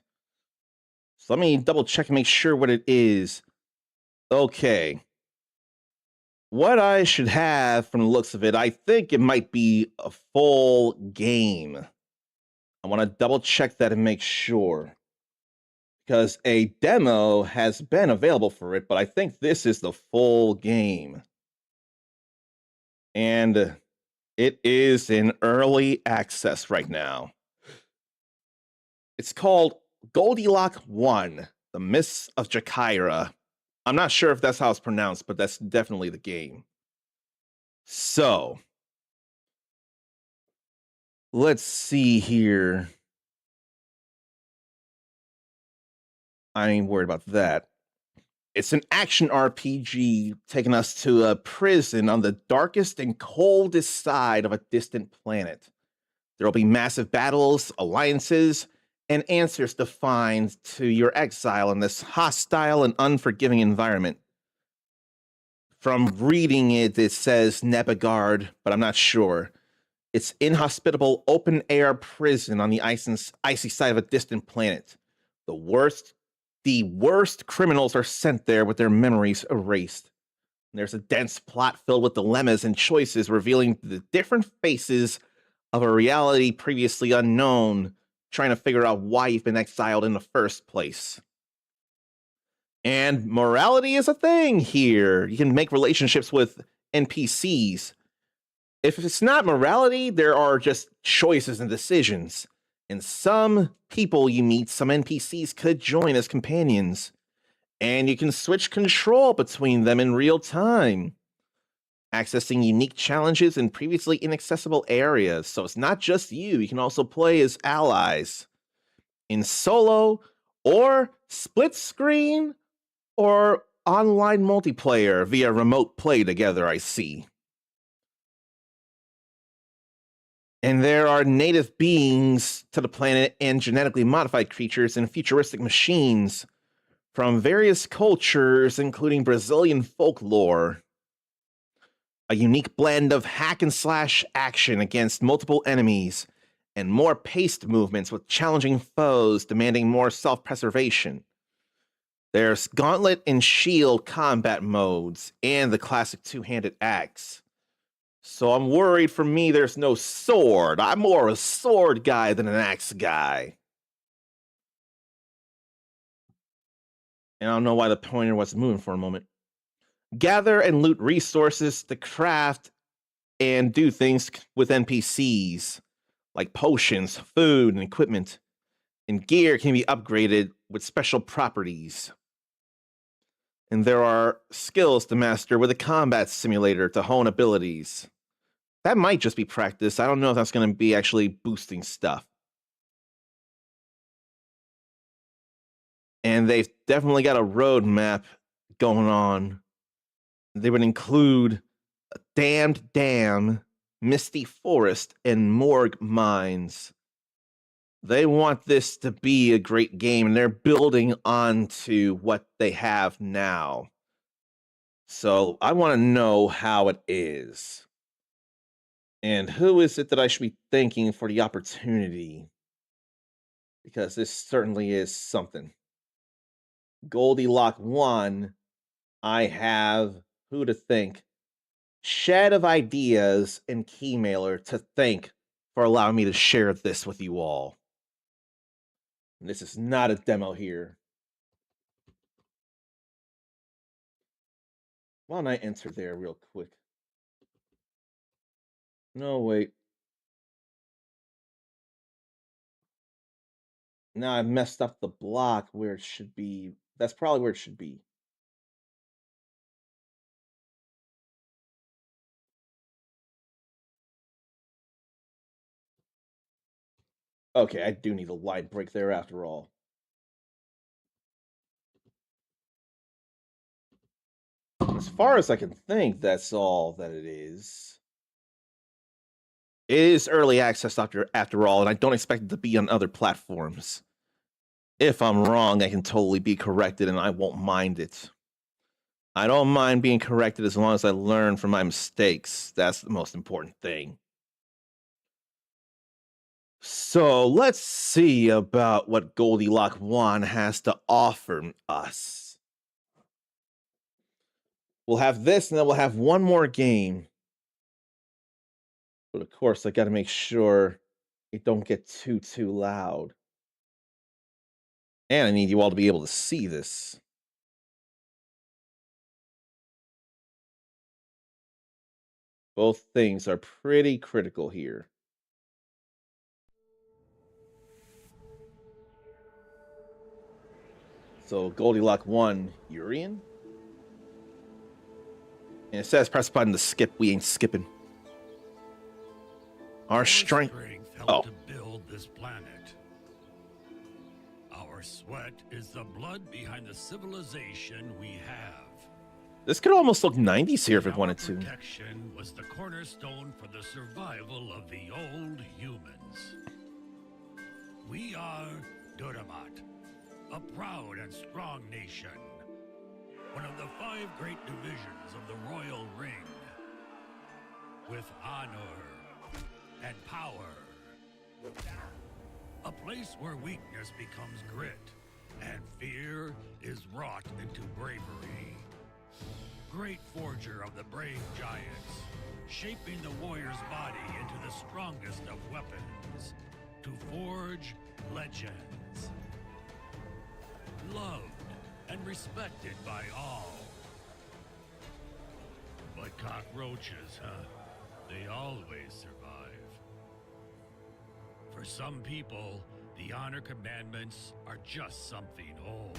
So let me double check and make sure what it is. Okay. What I should have from the looks of it, I think it might be a full game. I want to double check that and make sure. Because a demo has been available for it, but I think this is the full game. And it is in early access right now. It's called Goldilocks 1, The Mists of Jakira. I'm not sure if that's how it's pronounced, but that's definitely the game. So, let's see here. I ain't worried about that. It's an action RPG taking us to a prison on the darkest and coldest side of a distant planet. There will be massive battles, alliances, and answers to find to your exile in this hostile and unforgiving environment. From reading it, it says Nebagard, but I'm not sure. It's inhospitable open-air prison on the icy side of a distant planet. The worst criminals are sent there with their memories erased. There's a dense plot filled with dilemmas and choices revealing the different faces of a reality previously unknown, trying to figure out why you've been exiled in the first place. And morality is a thing here. You can make relationships with NPCs. If it's not morality, there are just choices and decisions. And some people you meet, some NPCs could join as companions. And you can switch control between them in real time, accessing unique challenges in previously inaccessible areas. So it's not just you. You can also play as allies in solo or split screen or online multiplayer via remote play together, I see. And there are native beings to the planet and genetically modified creatures and futuristic machines from various cultures, including Brazilian folklore. A unique blend of hack and slash action against multiple enemies, and more paced movements with challenging foes demanding more self-preservation. There's gauntlet and shield combat modes, and the classic two-handed axe. So I'm worried for me there's no sword. I'm more a sword guy than an axe guy. And I don't know why the pointer wasn't moving for a moment. Gather and loot resources to craft and do things with NPCs, like potions, food, and equipment. And gear can be upgraded with special properties. And there are skills to master with a combat simulator to hone abilities. That might just be practice. I don't know if that's going to be actually boosting stuff. And they've definitely got a roadmap going on. They would include a damned dam, misty forest, and morgue mines. They want this to be a great game, and they're building onto what they have now. So I want to know how it is. And who is it that I should be thanking for the opportunity? Because this certainly is something. Goldilocks 1, I have who to thank. Shed of Ideas and Keymailer to thank for allowing me to share this with you all. And this is not a demo here. Why don't I enter there real quick? No, wait. Now I've messed up the block where it should be. That's probably where it should be. Okay, I do need a line break there after all. As far as I can think, that's all that it is. It is early access after all, and I don't expect it to be on other platforms. If I'm wrong, I can totally be corrected, and I won't mind it. I don't mind being corrected as long as I learn from my mistakes. That's the most important thing. So let's see about what Goldilocks 1 has to offer us. We'll have this, and then we'll have one more game. But of course, I got to make sure it don't get too loud. And I need you all to be able to see this. Both things are pretty critical here. So Goldilocks 1, Urian? And it says press button to skip. We ain't skipping. Our strength. helped to build this planet. Our sweat is the blood behind the civilization we have. This could almost look 90s here if it wanted to. Protection was the cornerstone for the survival of the old humans. We are Duramat, a proud and strong nation. One of the 5 great divisions of the Royal Ring. With honor and power. A place where weakness becomes grit, and fear is wrought into bravery. Great forger of the brave giants, shaping the warrior's body into the strongest of weapons, to forge legends. Loved and respected by all. But cockroaches, huh? They always survive. For some people, the honor commandments are just something old.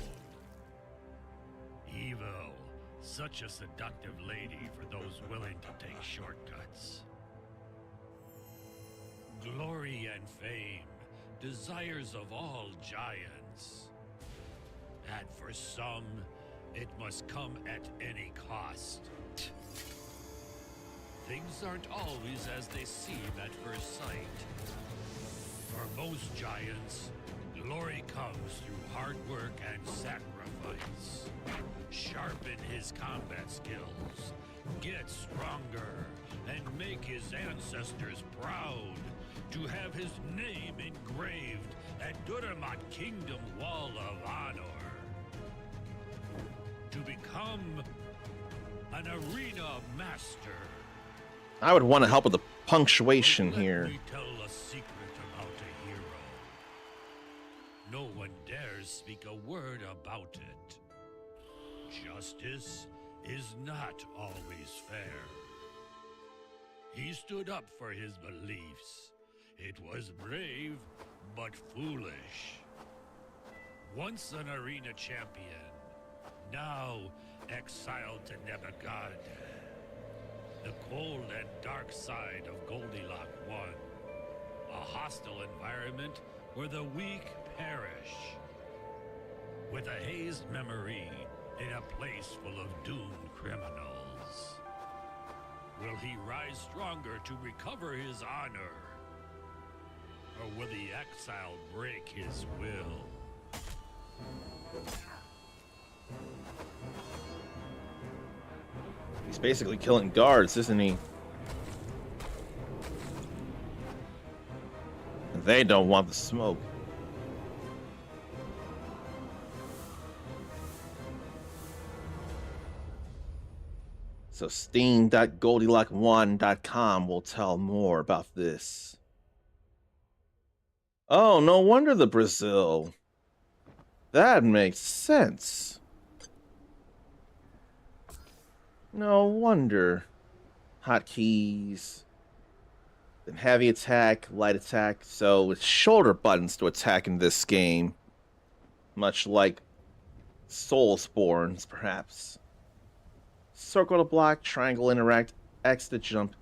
Evil, such a seductive lady for those willing to take shortcuts. Glory and fame, desires of all giants. And for some, it must come at any cost. Things aren't always as they seem at first sight. For most giants, glory comes through hard work and sacrifice. Sharpen his combat skills, get stronger, and make his ancestors proud to have his name engraved at Duramat Kingdom Wall of Honor. To become an arena master. I would want to help with the punctuation here. Let me tell a secret about a hero. No one dares speak a word about it. Justice is not always fair. He stood up for his beliefs. It was brave, but foolish. Once an arena champion, now exiled to Nebagad. The cold and dark side of Goldilocks 1. A hostile environment where the weak perish. With a hazed memory in a place full of doomed criminals. Will he rise stronger to recover his honor? Or will the exile break his will? He's basically killing guards, isn't he? They don't want the smoke. So steam.goldilocks1.com will tell more about this. Oh, no wonder the Brazil. That makes sense. No wonder. Hotkeys. Then heavy attack, light attack. So it's shoulder buttons to attack in this game. Much like Soulsborne's, perhaps. Circle to block, triangle interact, X to jump,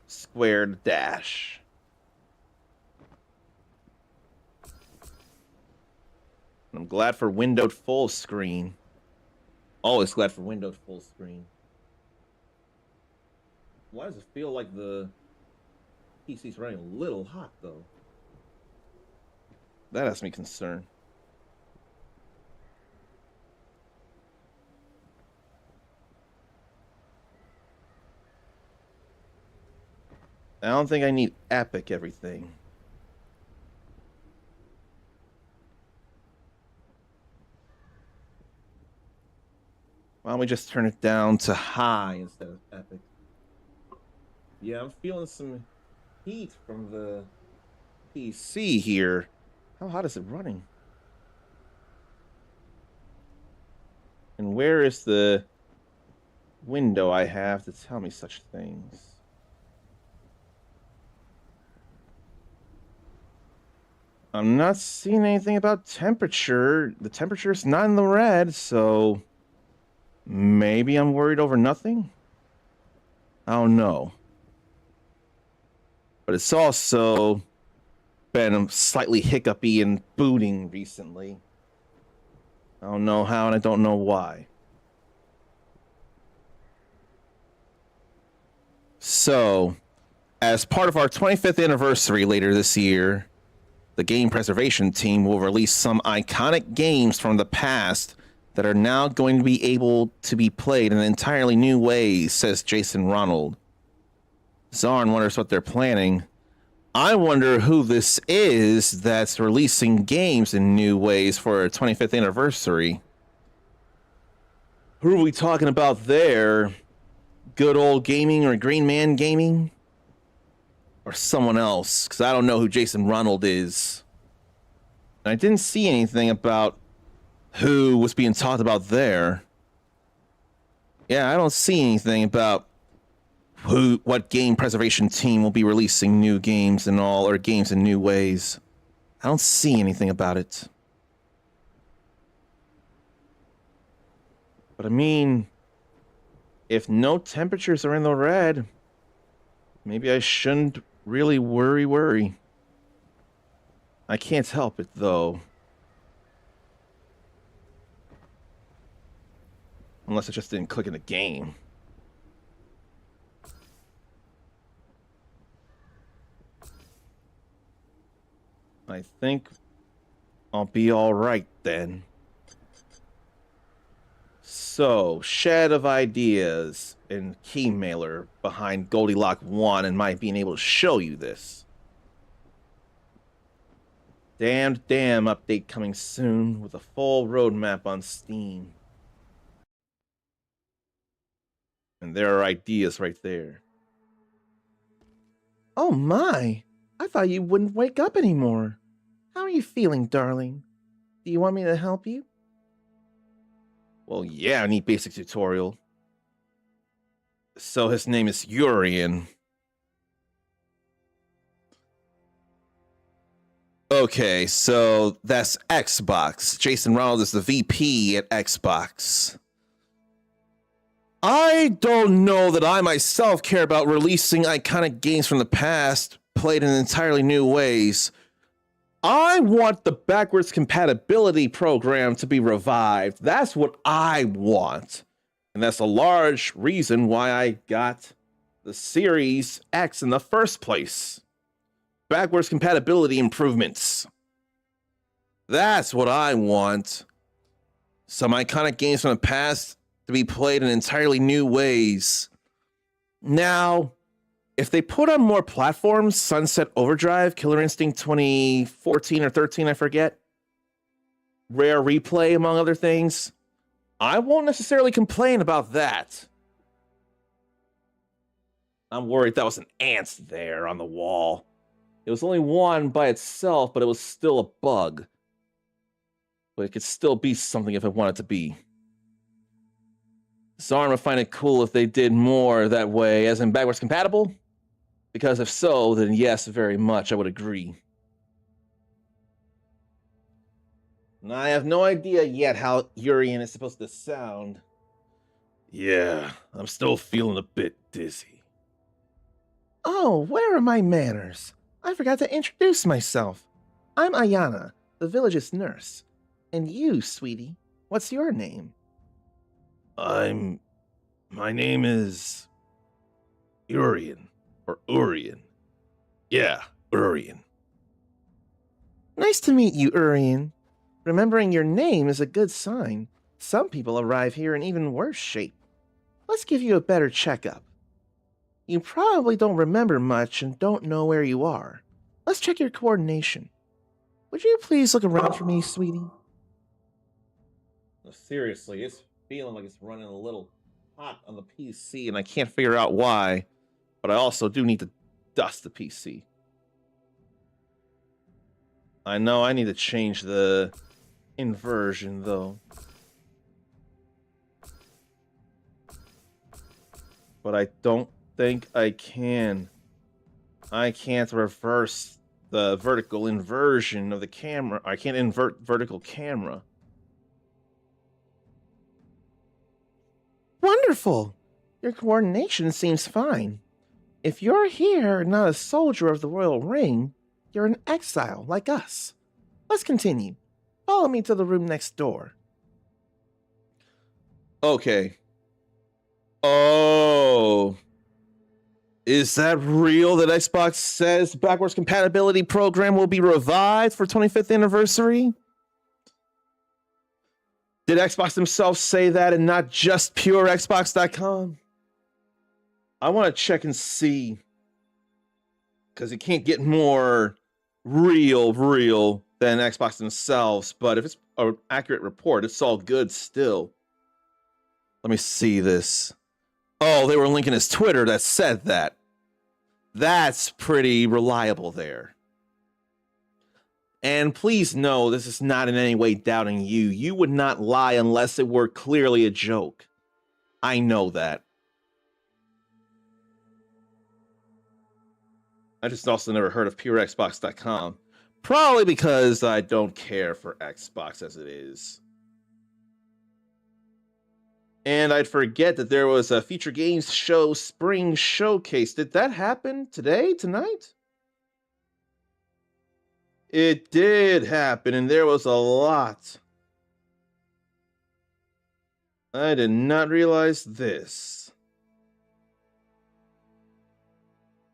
square to dash. I'm glad for windowed full screen. Always glad for windowed full screen. Why does it feel like the PC's running a little hot, though? That has me concerned. I don't think I need epic everything. Why don't we just turn it down to high instead of epic? Yeah, I'm feeling some heat from the PC here. How hot is it running? And where is the window I have to tell me such things? I'm not seeing anything about temperature. The temperature's not in the red, so maybe I'm worried over nothing? I don't know. But it's also been slightly hiccupy and booting recently. I don't know how and I don't know why. So, as part of our 25th anniversary later this year, the game preservation team will release some iconic games from the past that are now going to be able to be played in entirely new ways, says Jason Ronald. Zarn wonders what they're planning. I wonder who this is that's releasing games in new ways for our 25th anniversary. Who are we talking about there? Good old gaming or Green Man Gaming? Or someone else? Because I don't know who Jason Ronald is. And I didn't see anything about who was being talked about there. Yeah, I don't see anything about what game preservation team will be releasing new games and all, or games in new ways. I don't see anything about it. But I mean, if no temperatures are in the red, maybe I shouldn't really worry. I can't help it, though. Unless I just didn't click in the game. I think I'll be alright then. So, shed of ideas and key mailer behind Goldilocks 1 and my being able to show you this. Damn update coming soon with a full roadmap on Steam. And there are ideas right there. Oh my! I thought you wouldn't wake up anymore. How are you feeling, darling? Do you want me to help you? Well, yeah, I need basic tutorial. So his name is Urian. Okay, so that's Xbox. Jason Ronald is the VP at Xbox. I don't know that I myself care about releasing iconic games from the past, played in entirely new ways. I want the backwards compatibility program to be revived. That's what I want. And that's a large reason why I got the Series X in the first place. Backwards compatibility improvements. That's what I want. Some iconic games from the past to be played in entirely new ways. Now, if they put on more platforms, Sunset Overdrive, Killer Instinct 2014 or 13, I forget, Rare Replay, among other things, I won't necessarily complain about that. I'm worried that was an ant there on the wall. It was only one by itself, but it was still a bug. But it could still be something if it wanted to be. Zarn would find it cool if they did more that way, as in backwards compatible. Because if so, then yes, very much, I would agree. And I have no idea yet how Urian is supposed to sound. Yeah, I'm still feeling a bit dizzy. Oh, where are my manners? I forgot to introduce myself. I'm Ayana, the village's nurse. And you, sweetie, what's your name? My name is Urian, or Urian. Yeah, Urian. Nice to meet you, Urian. Remembering your name is a good sign. Some people arrive here in even worse shape. Let's give you a better checkup. You probably don't remember much and don't know where you are. Let's check your coordination. Would you please look around for me, sweetie? No, seriously, it's feeling like it's running a little hot on the PC, and I can't figure out why. But I also do need to dust the PC. I know I need to change the inversion, though. But I don't think I can. I can't reverse the vertical inversion of the camera. I can't invert vertical camera. Wonderful! Your coordination seems fine. If you're here and not a soldier of the Royal Ring, you're an exile like us. Let's continue. Follow me to the room next door. Okay. Oh. Is that real that Xbox says the backwards compatibility program will be revived for 25th anniversary? Did Xbox themselves say that and not just purexbox.com? I want to check and see. Because it can't get more real than Xbox themselves. But if it's an accurate report, it's all good still. Let me see this. Oh, they were linking his Twitter that said that. That's pretty reliable there. And please know, this is not in any way doubting you. You would not lie unless it were clearly a joke. I know that. I just also never heard of purexbox.com. Probably because I don't care for Xbox as it is. And I'd forget that there was a Future Games Show Spring Showcase. Did that happen today, tonight? It did happen, and there was a lot. I did not realize this.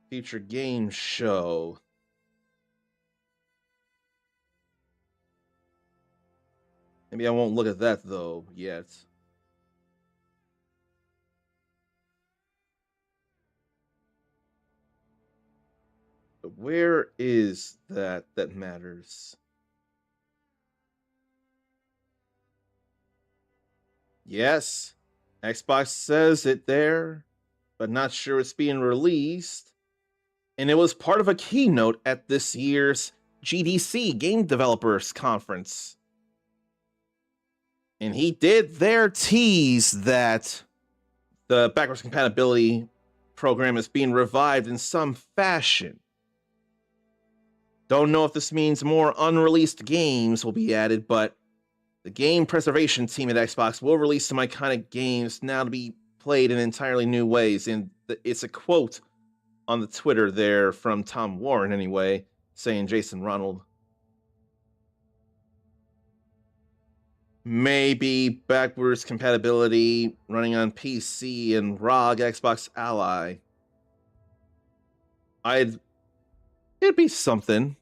Future Games Show. Maybe I won't look at that, though, yet. But where is that matters? Yes, Xbox says it there, but not sure it's being released. And it was part of a keynote at this year's GDC Game Developers Conference. And he did there tease that the backwards compatibility program is being revived in some fashion. Don't know if this means more unreleased games will be added, but the game preservation team at Xbox will release some iconic games now to be played in entirely new ways. And it's a quote on the Twitter there from Tom Warren, anyway, saying Jason Ronald. Maybe backwards compatibility running on PC and ROG Xbox Ally. It'd be something.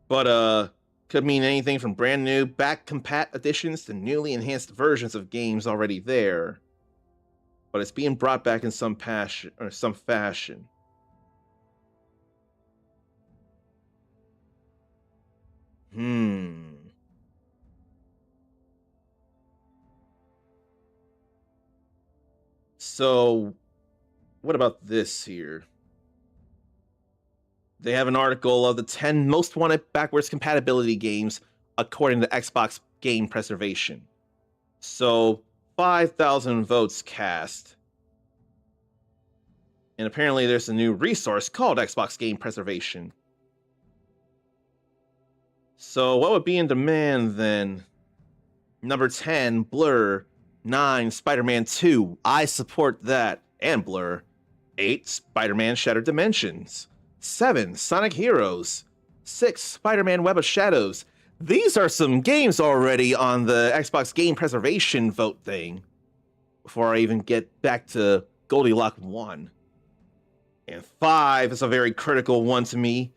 But could mean anything from brand new back compat additions to newly enhanced versions of games already there. But it's being brought back in some fashion. So, what about this here? They have an article of the 10 most wanted backwards compatibility games according to Xbox Game Preservation. So, 5,000 votes cast. And apparently there's a new resource called Xbox Game Preservation. So, what would be in demand then? Number 10, Blur. 9, Spider-Man 2. I support that. And Blur. 8, Spider-Man Shattered Dimensions. 7, Sonic Heroes. 6, Spider-Man Web of Shadows. These are some games already on the Xbox Game Preservation vote thing. Before I even get back to Goldilocks 1. And 5 is a very critical one to me.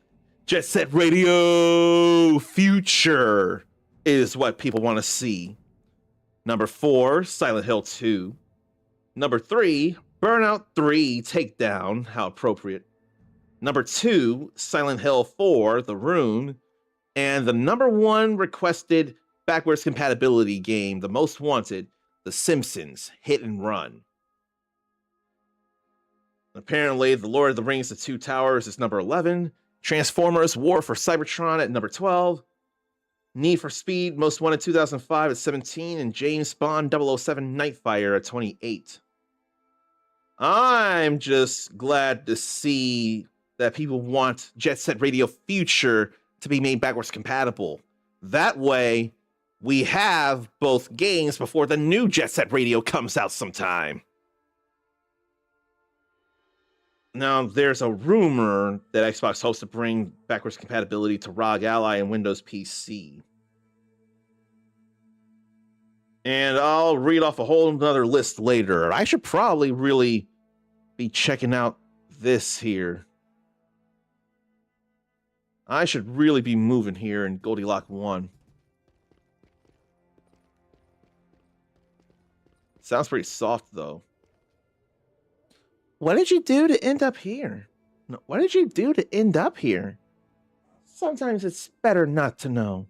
Jet Set Radio Future is what people want to see. Number 4, Silent Hill 2. Number 3, Burnout 3 Takedown, how appropriate. Number 2, Silent Hill 4, The Rune. And the number 1 requested backwards compatibility game, the most wanted, The Simpsons Hit and Run. Apparently, The Lord of the Rings The Two Towers is number 11. Transformers War for Cybertron at number 12. Need for Speed Most Wanted 2005 at 17. And James Bond 007 Nightfire at 28. I'm just glad to see that people want Jet Set Radio Future to be made backwards compatible. That way, we have both games before the new Jet Set Radio comes out sometime. Now, there's a rumor that Xbox hopes to bring backwards compatibility to ROG Ally and Windows PC. And I'll read off a whole nother list later. I should probably really be checking out this here. I should really be moving here in Goldilocks 1. Sounds pretty soft, though. What did you do to end up here? No, what did you do to end up here? Sometimes it's better not to know.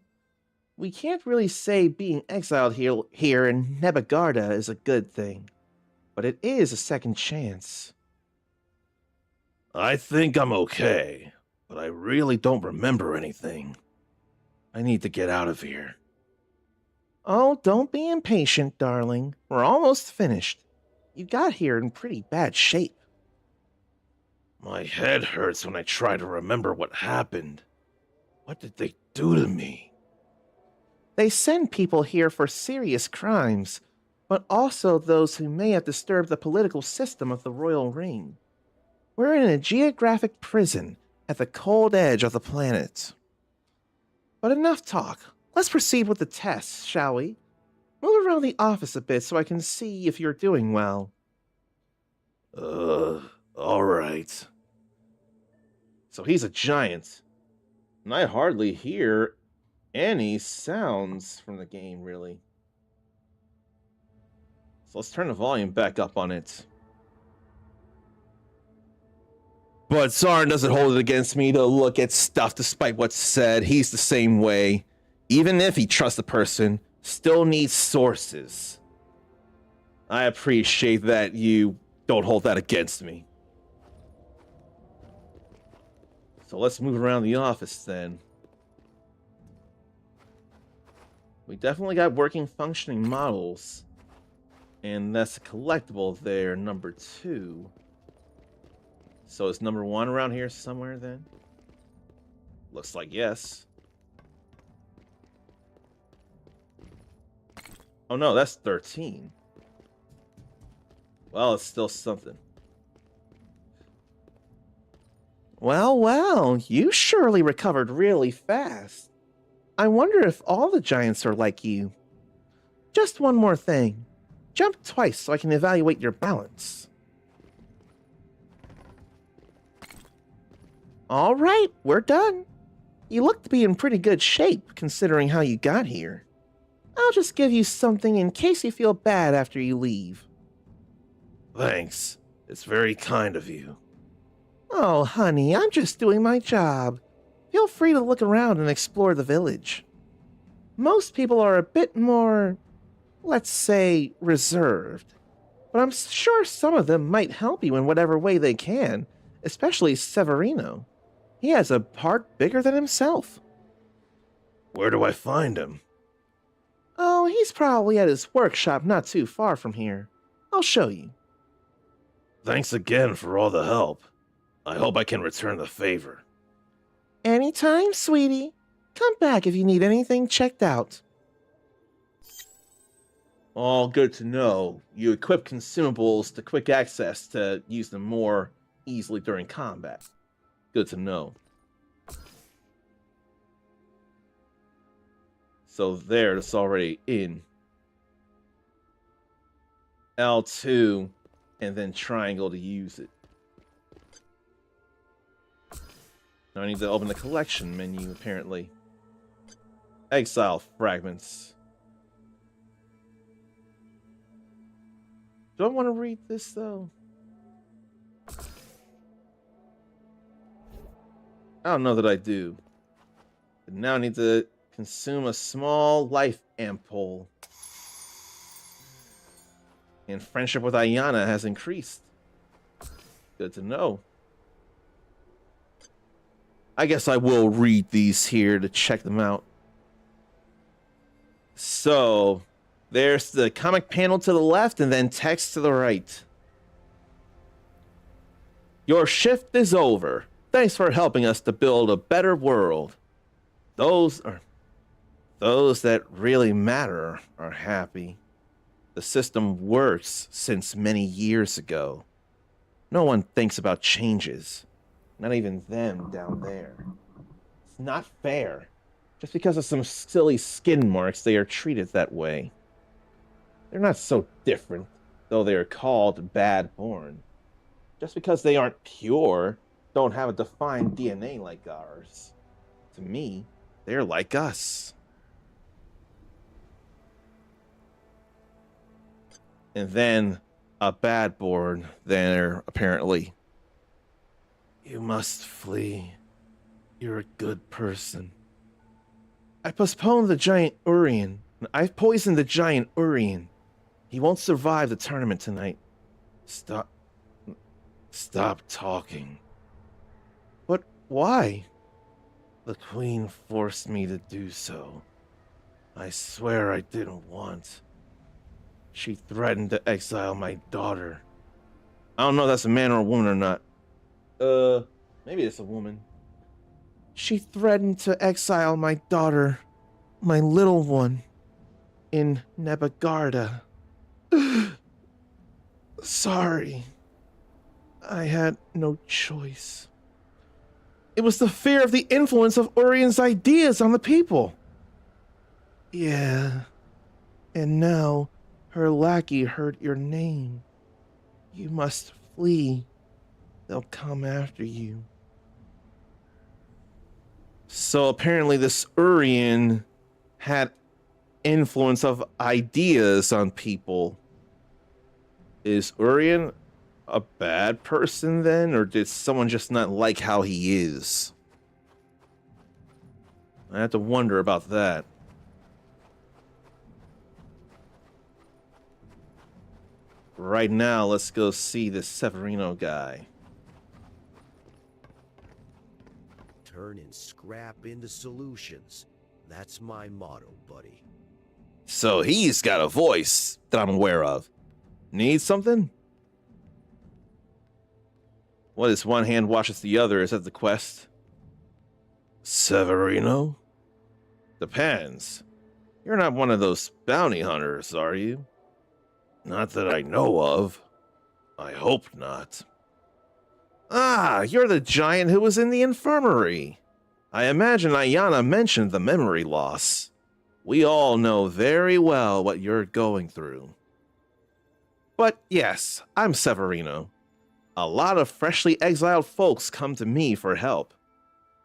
We can't really say being exiled here in Nebagarda is a good thing, but it is a second chance. I think I'm okay, but I really don't remember anything. I need to get out of here. Oh, don't be impatient, darling. We're almost finished. You got here in pretty bad shape. My head hurts when I try to remember what happened. What did they do to me? They send people here for serious crimes, but also those who may have disturbed the political system of the Royal Ring. We're in a geographic prison at the cold edge of the planet. But enough talk. Let's proceed with the tests, shall we? Move around the office a bit so I can see if you're doing well. All right. So he's a giant. And I hardly hear any sounds from the game, really. So let's turn the volume back up on it. But Zarin doesn't hold it against me to look at stuff despite what's said. He's the same way. Even if he trusts a person, still needs sources. I appreciate that you don't hold that against me. So let's move around the office then. We definitely got working, functioning models. And that's a collectible there, number 2. So is number 1 around here somewhere then? Looks like yes. Oh no, that's 13. Well, it's still something. Well, you surely recovered really fast. I wonder if all the giants are like you. Just one more thing. Jump twice so I can evaluate your balance. All right, we're done. You look to be in pretty good shape, considering how you got here. I'll just give you something in case you feel bad after you leave. Thanks. It's very kind of you. Oh, honey, I'm just doing my job. Feel free to look around and explore the village. Most people are a bit more, let's say, reserved. But I'm sure some of them might help you in whatever way they can, especially Severino. He has a heart bigger than himself. Where do I find him? Oh, he's probably at his workshop not too far from here. I'll show you. Thanks again for all the help. I hope I can return the favor. Anytime, sweetie. Come back if you need anything checked out. All good to know. You equip consumables to quick access to use them more easily during combat. Good to know. So there, it's already in. L2, and then triangle to use it. Now I need to open the collection menu, apparently. Exile fragments. Do I want to read this, though? I don't know that I do. But now I need to consume a small life ampoule. And friendship with Ayana has increased. Good to know. I guess I will read these here to check them out. So, there's the comic panel to the left and then text to the right. Your shift is over. Thanks for helping us to build a better world. Those that really matter are happy. The system works since many years ago. No one thinks about changes. Not even them down there. It's not fair. Just because of some silly skin marks, they are treated that way. They're not so different, though they are called bad-born. Just because they aren't pure, don't have a defined DNA like ours. To me, they're like us. And then a bad-born there, apparently. You must flee. You're a good person. I postponed the giant Urian. I've poisoned the giant Urian. He won't survive the tournament tonight. Stop talking. But why? The Queen forced me to do so. I swear I didn't want. She threatened to exile my daughter. I don't know if that's a man or a woman or not. Maybe it's a woman. She threatened to exile my daughter, my little one, in Nebagarda. Sorry. I had no choice. It was the fear of the influence of Urian's ideas on the people. Yeah. And now, her lackey heard your name. You must flee. They'll come after you. So apparently this Urian had influence of ideas on people. Is Urian a bad person then, or did someone just not like how he is? I have to wonder about that. Right now, let's go see this Severino guy. Turning scrap into solutions. That's my motto, buddy. So he's got a voice that I'm aware of. Need something? What is one hand washes the other? Is that the quest? Severino? Depends. You're not one of those bounty hunters, are you? Not that I know of. I hope not. Ah, you're the giant who was in the infirmary. I imagine Ayana mentioned the memory loss. We all know very well what you're going through. But yes, I'm Severino. A lot of freshly exiled folks come to me for help.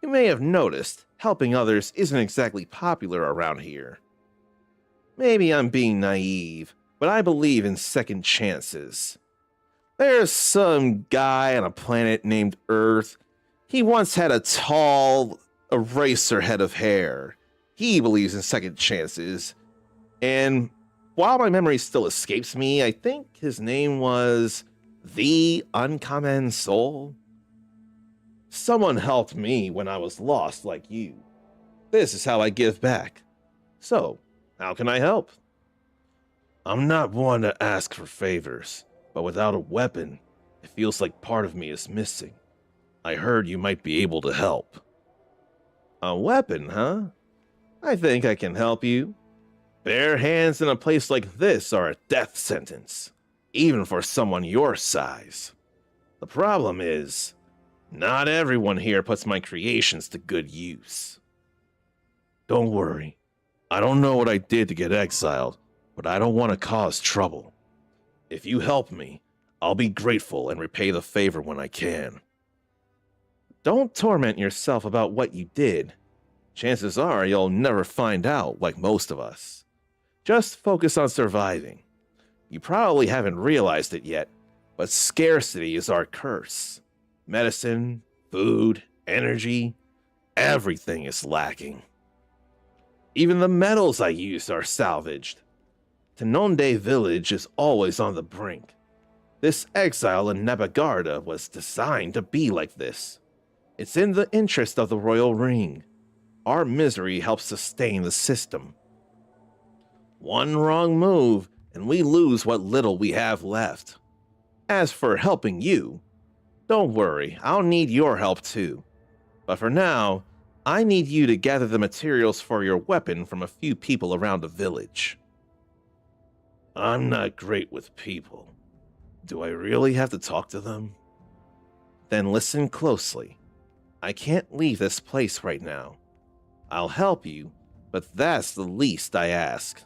You may have noticed, helping others isn't exactly popular around here. Maybe I'm being naive, but I believe in second chances. There's some guy on a planet named Earth. He once had a tall, eraser head of hair. He believes in second chances. And while my memory still escapes me, I think his name was The Uncommon Soul. Someone helped me when I was lost like you. This is how I give back. So, how can I help? I'm not one to ask for favors, but without a weapon, it feels like part of me is missing. I heard you might be able to help. A weapon, huh? I think I can help you. Bare hands in a place like this are a death sentence, even for someone your size. The problem is, not everyone here puts my creations to good use. Don't worry. I don't know what I did to get exiled, but I don't want to cause trouble. If you help me, I'll be grateful and repay the favor when I can. Don't torment yourself about what you did. Chances are you'll never find out, like most of us. Just focus on surviving. You probably haven't realized it yet, but scarcity is our curse. Medicine, food, energy, Everything is lacking. Even the metals I used are salvaged. Tenonde village is always on the brink. This exile in Nabagarda was designed to be like this. It's in the interest of the royal ring. Our misery helps sustain the system. One wrong move, and we lose what little we have left. As for helping you, don't worry, I'll need your help too. But for now, I need you to gather the materials for your weapon from a few people around the village. I'm not great with people. Do I really have to talk to them? Then listen closely. I can't leave this place right now. I'll help you, but that's the least I ask.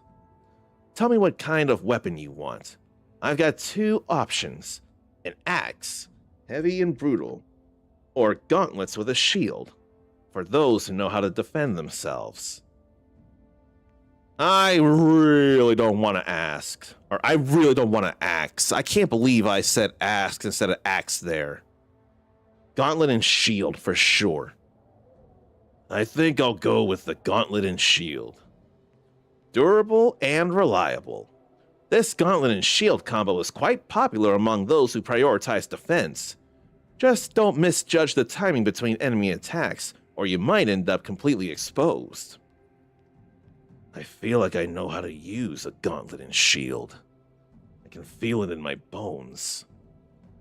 Tell me what kind of weapon you want. I've got two options. An axe, heavy and brutal, or gauntlets with a shield, for those who know how to defend themselves. I really don't want to ask. Or I really don't want to axe. I can't believe I said ask instead of axe there. Gauntlet and shield for sure. I think I'll go with the gauntlet and shield. Durable and reliable. This gauntlet and shield combo is quite popular among those who prioritize defense. Just don't misjudge the timing between enemy attacks, or you might end up completely exposed. I feel like I know how to use a gauntlet and shield. I can feel it in my bones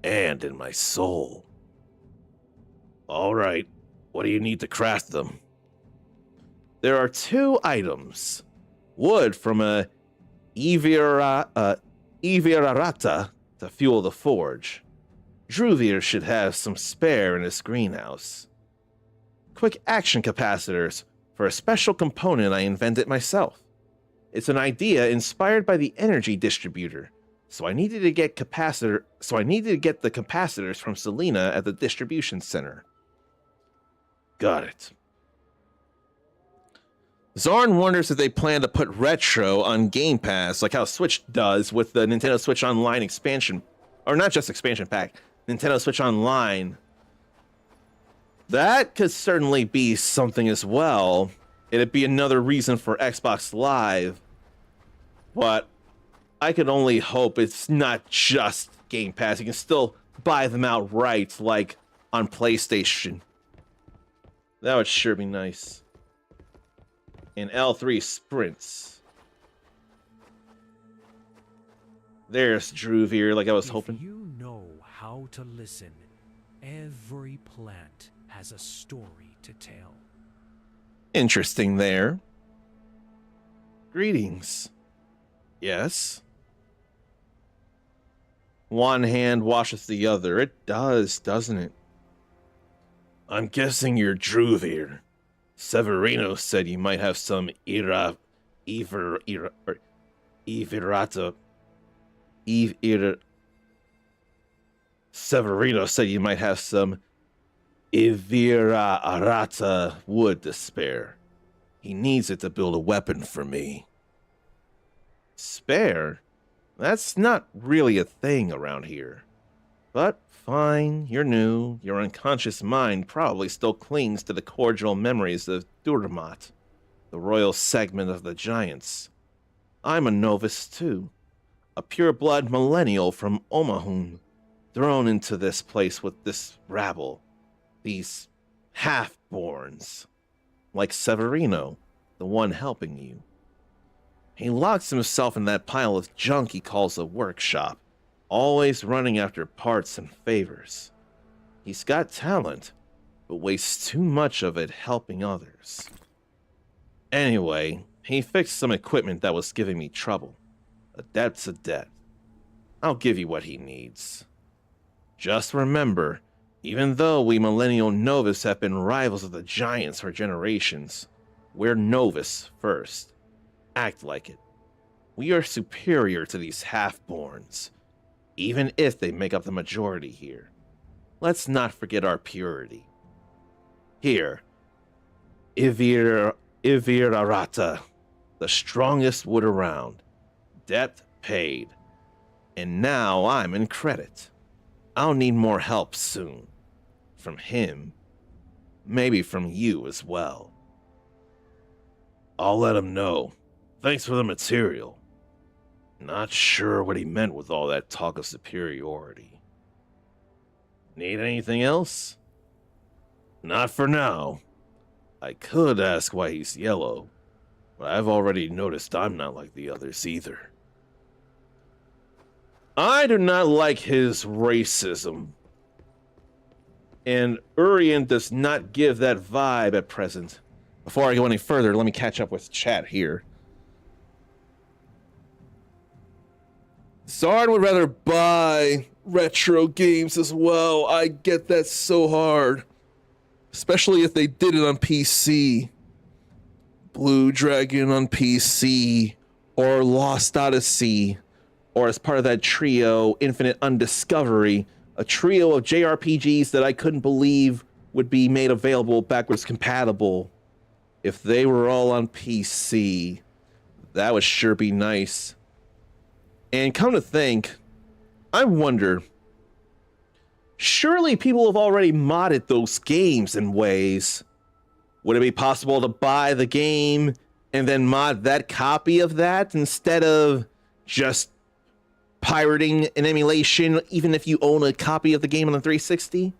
and in my soul. All right, what do you need to craft them? There are two items. Wood from a Ivirarata to fuel the forge. Druvir should have some spare in his greenhouse. Quick action capacitors for a special component I invented myself. It's an idea inspired by the energy distributor, so I needed to get the capacitors from Selena at the distribution center. Got it. Zorn wonders if they plan to put Retro on Game Pass, like how Switch does with the Nintendo Switch Online expansion, or not just expansion pack, Nintendo Switch Online. That could certainly be something as well. It'd be another reason for Xbox Live, but I could only hope it's not just Game Pass. You can still buy them outright, like on PlayStation. That would sure be nice. And L3 sprints. There's Druvir, like I was hoping. If you know how to listen, every plant has a story to tell. Interesting there. Greetings. Yes. One hand washes the other. It does, doesn't it? I'm guessing you're Druvir. Severino said you might have some Ivirata. Severino said you might have some Ivirata wood to spare. He needs it to build a weapon for me. Spare? That's not really a thing around here. But fine, you're new. Your unconscious mind probably still clings to the cordial memories of Durmat, the royal segment of the Giants. I'm a novice too, a pure-blood millennial from Omahun, thrown into this place with this rabble, these half-borns, like Severino, the one helping you. He locks himself in that pile of junk he calls a workshop, always running after parts and favors. He's got talent, but wastes too much of it helping others. Anyway, he fixed some equipment that was giving me trouble. A debt's a debt. I'll give you what he needs. Just remember, even though we Millennial Novus have been rivals of the Giants for generations, we're Novus first. Act like it. We are superior to these half-borns, even if they make up the majority here. Let's not forget our purity. Here, Ivirarata, the strongest wood around. Debt paid. And now I'm in credit. I'll need more help soon. From him. maybe from you as well. I'll let him know. Thanks for the material. Not sure what he meant with all that talk of superiority. Need anything else? Not for now. I could ask why he's yellow, but I've already noticed I'm not like the others either. I do not like his racism, and Urien does not give that vibe at present. Before I go any further, let me catch up with chat here. Zard would rather buy retro games as well. I get that so hard. Especially if they did it on PC. Blue Dragon on PC. Or Lost Odyssey. Or as part of that trio, Infinite Undiscovery. A trio of JRPGs that I couldn't believe would be made available backwards compatible. If they were all on PC. That would sure be nice. And come to think, I wonder, surely people have already modded those games in ways. Would it be possible to buy the game and then mod that copy of that instead of just pirating an emulation, even if you own a copy of the game on the 360?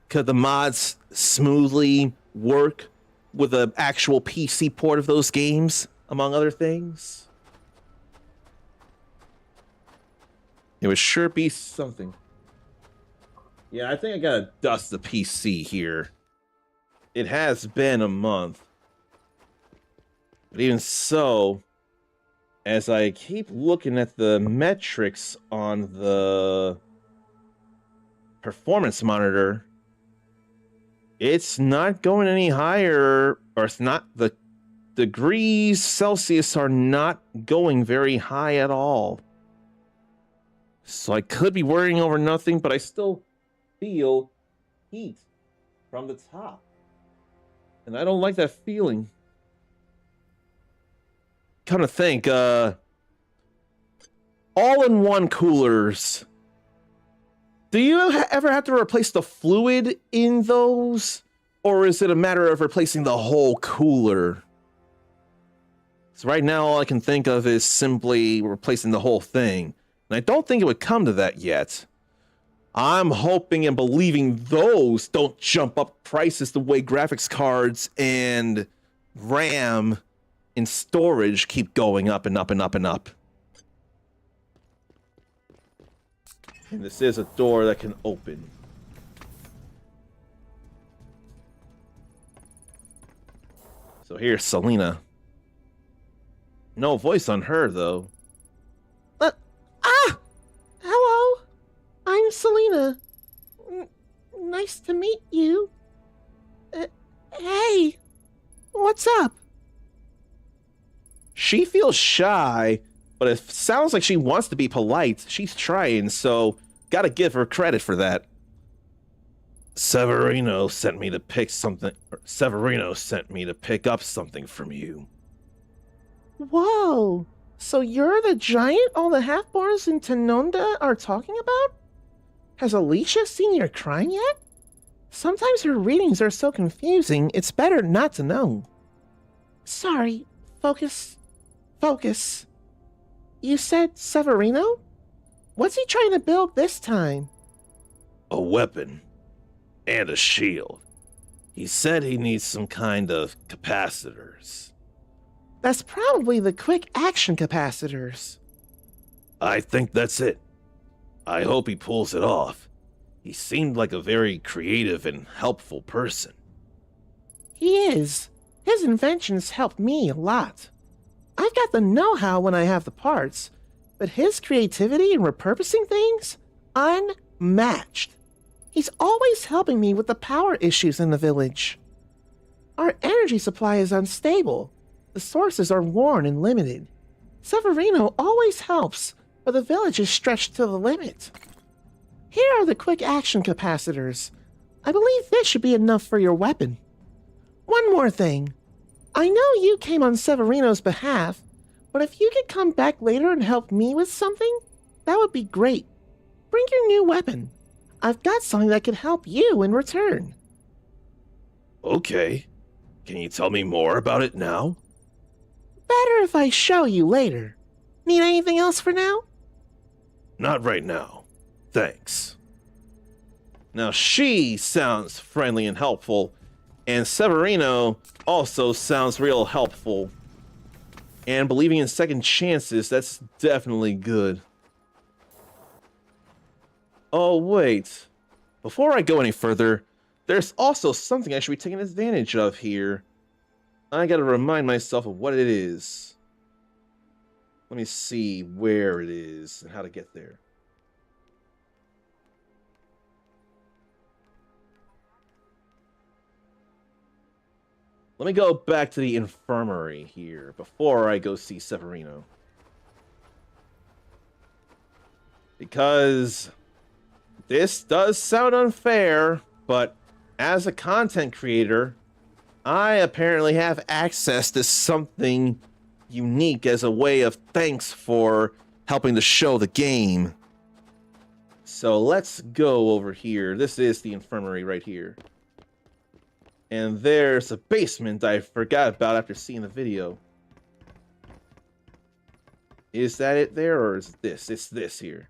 Could the mods smoothly work with an actual PC port of those games, among other things? It would sure be something. Yeah, I think I gotta dust the PC here. It has been a month. But even so, as I keep looking at the metrics on the performance monitor, it's not going any higher, or it's not, the degrees Celsius are not going very high at all. So I could be worrying over nothing, but I still feel heat from the top. And I don't like that feeling. Come to think, all-in-one coolers. Do you ever have to replace the fluid in those? Or is it a matter of replacing the whole cooler? So right now, all I can think of is simply replacing the whole thing. And I don't think it would come to that yet. I'm hoping and believing those don't jump up prices the way graphics cards and RAM and storage keep going up and up and up and up. And this is a door that can open. So here's Selena. No voice on her, though. Hello, I'm Selena. Nice to meet you. Hey, what's up? She feels shy, but it sounds like she wants to be polite. She's trying, so gotta give her credit for that. Severino sent me to pick up something from you. Whoa, so you're the giant all the half-borns in Tenonda are talking about? Has Alicia seen your crime yet? Sometimes her readings are so confusing, it's better not to know. Sorry, focus. You said Severino? What's he trying to build this time? A weapon. And a shield. He said he needs some kind of capacitors. That's probably the quick action capacitors. I think that's it. I hope he pulls it off. He seemed like a very creative and helpful person. He is. His inventions helped me a lot. I've got the know-how when I have the parts, but his creativity in repurposing things? Unmatched. He's always helping me with the power issues in the village. Our energy supply is unstable. The sources are worn and limited. Severino always helps, but the village is stretched to the limit. Here are the quick action capacitors. I believe this should be enough for your weapon. One more thing. I know you came on Severino's behalf, but if you could come back later and help me with something, that would be great. Bring your new weapon. I've got something that could help you in return. Okay. Can you tell me more about it now? Better if I show you later. Need anything else for now? Not right now. Thanks. Now she sounds friendly and helpful, and Severino also sounds real helpful. And believing in second chances, that's definitely good. Oh, wait. Before I go any further, there's also something I should be taking advantage of here. I gotta remind myself of what it is. Let me see where it is and how to get there. Let me go back to the infirmary here before I go see Severino. Because this does sound unfair, but as a content creator, I apparently have access to something unique as a way of thanks for helping to show the game. So let's go over here. This is the infirmary right here. And there's a basement I forgot about after seeing the video. Is that it there, or is this? It's this here.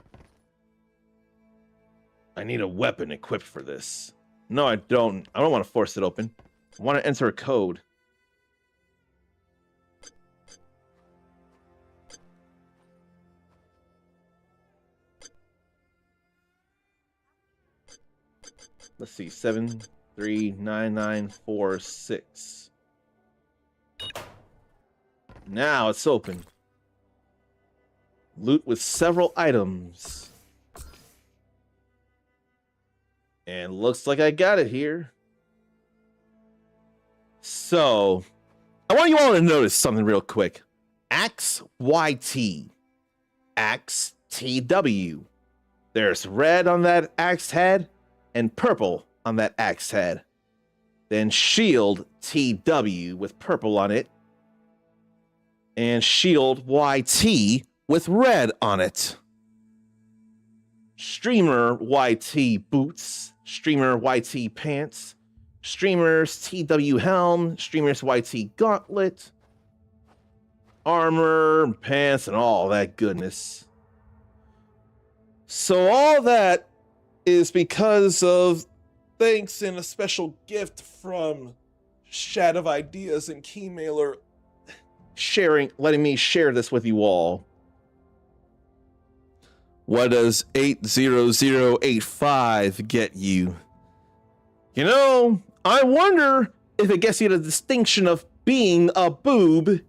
I need a weapon equipped for this. No, I don't. I don't want to force it open. I want to enter a code. Let's see, 739946. Now it's open. Loot with several items. And looks like I got it here. So, I want you all to notice something real quick. Axe YT. Axe TW. There's red on that axe head and purple on that axe head. Then shield TW with purple on it. And shield YT with red on it. Streamer YT boots. Streamer YT pants. Streamers TW helm. Streamers YT gauntlet. Armor, pants, and all that goodness. So all that is because of thanks and a special gift from Shat of Ideas and Keymailer letting me share this with you all. What does 80085 get you? You know, I wonder if it gets you the distinction of being a boob,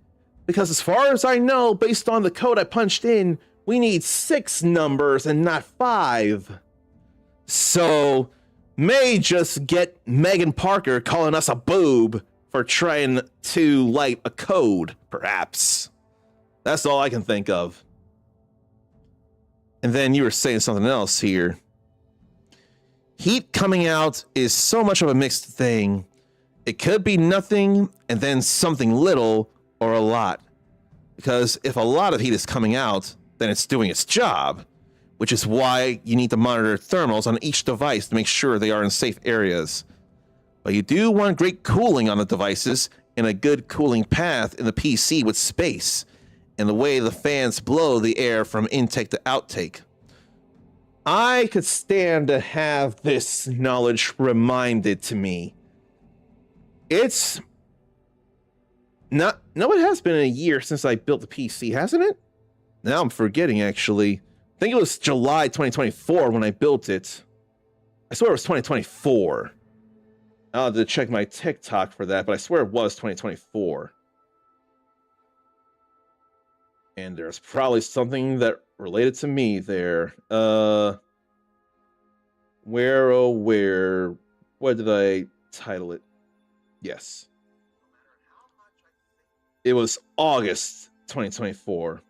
because as far as I know, based on the code I punched in, we need 6 numbers and not 5. So, may just get Megan Parker calling us a boob for trying to light a code, perhaps. That's all I can think of. And then you were saying something else here. Heat coming out is so much of a mixed thing. It could be nothing and then something little or a lot. Because if a lot of heat is coming out, then it's doing its job, which is why you need to monitor thermals on each device to make sure they are in safe areas. But you do want great cooling on the devices and a good cooling path in the PC with space and the way the fans blow the air from intake to outtake. I could stand to have this knowledge reminded to me. It's not, no, it has been a year since I built the PC, hasn't it? Now I'm forgetting, actually. I think it was July 2024 when I built it. I swear it was 2024. I'll have to check my TikTok for that, but I swear it was 2024. And there's probably something that related to me there. Where, oh, where? What did I title it? Yes. It was August 2024.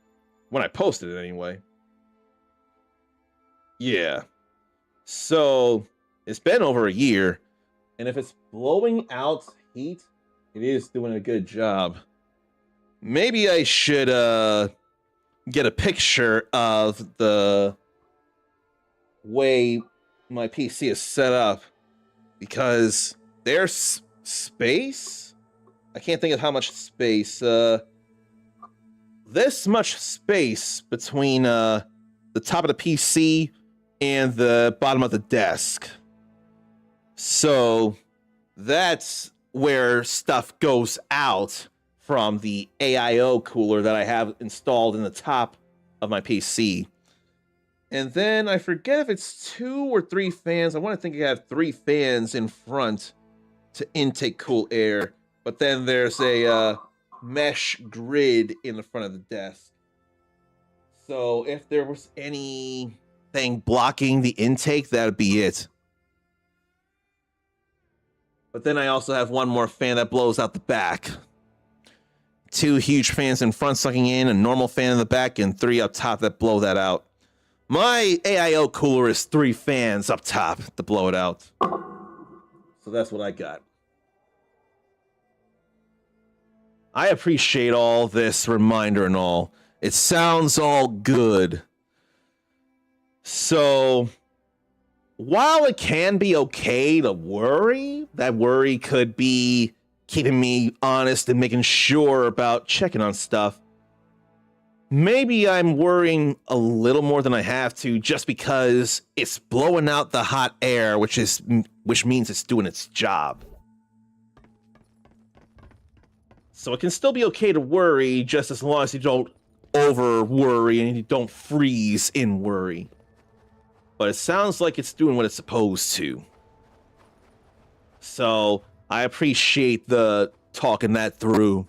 When I posted it, anyway. Yeah. So, it's been over a year. And if it's blowing out heat, it is doing a good job. Maybe I should get a picture of the way my PC is set up, because there's space? I can't think of how much space. This much space between the top of the PC and the bottom of the desk. So that's where stuff goes out from the AIO cooler that I have installed in the top of my PC. And then I forget if it's 2 or 3 fans. I want to think I have 3 fans in front to intake cool air. But then there's a mesh grid in the front of the desk. So if there was anything blocking the intake, that'd be it. But then I also have one more fan that blows out the back. 2 huge fans in front sucking in, a normal fan in the back, and 3 up top that blow that out. My AIO cooler is 3 fans up top to blow it out. So that's what I got. I appreciate all this reminder and all. It sounds all good. So, while it can be okay to worry, that worry could be keeping me honest and making sure about checking on stuff. Maybe I'm worrying a little more than I have to just because it's blowing out the hot air, which means it's doing its job. So it can still be okay to worry just as long as you don't over worry and you don't freeze in worry. But it sounds like it's doing what it's supposed to. So I appreciate the talking that through.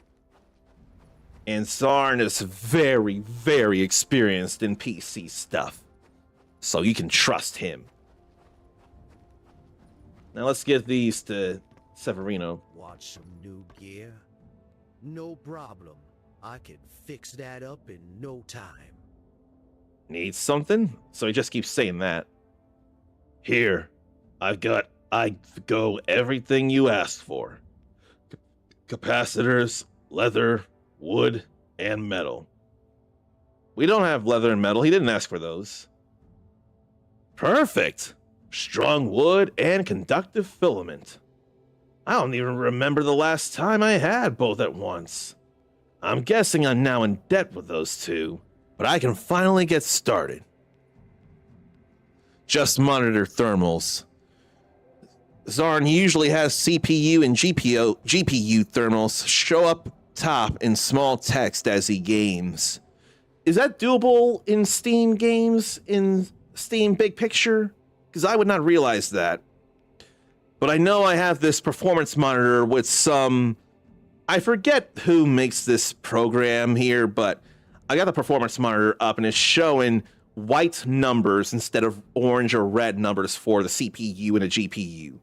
And Zarn is very, very experienced in PC stuff. So you can trust him. Now let's give these to Severino. Want some new gear? No problem. I can fix that up in no time. Needs something? So he just keeps saying that. Here, I go everything you asked for. Capacitors, leather, wood, and metal. We don't have leather and metal. He didn't ask for those. Perfect. Strong wood and conductive filament. I don't even remember the last time I had both at once. I'm guessing I'm now in debt with those 2, but I can finally get started. Just monitor thermals. Zarn usually has CPU and GPU thermals show up top in small text as he games. Is that doable in Steam games, in Steam Big Picture? Because I would not realize that. But I know I have this performance monitor with some... I forget who makes this program here, but I got the performance monitor up and it's showing white numbers instead of orange or red numbers for the CPU and the GPU.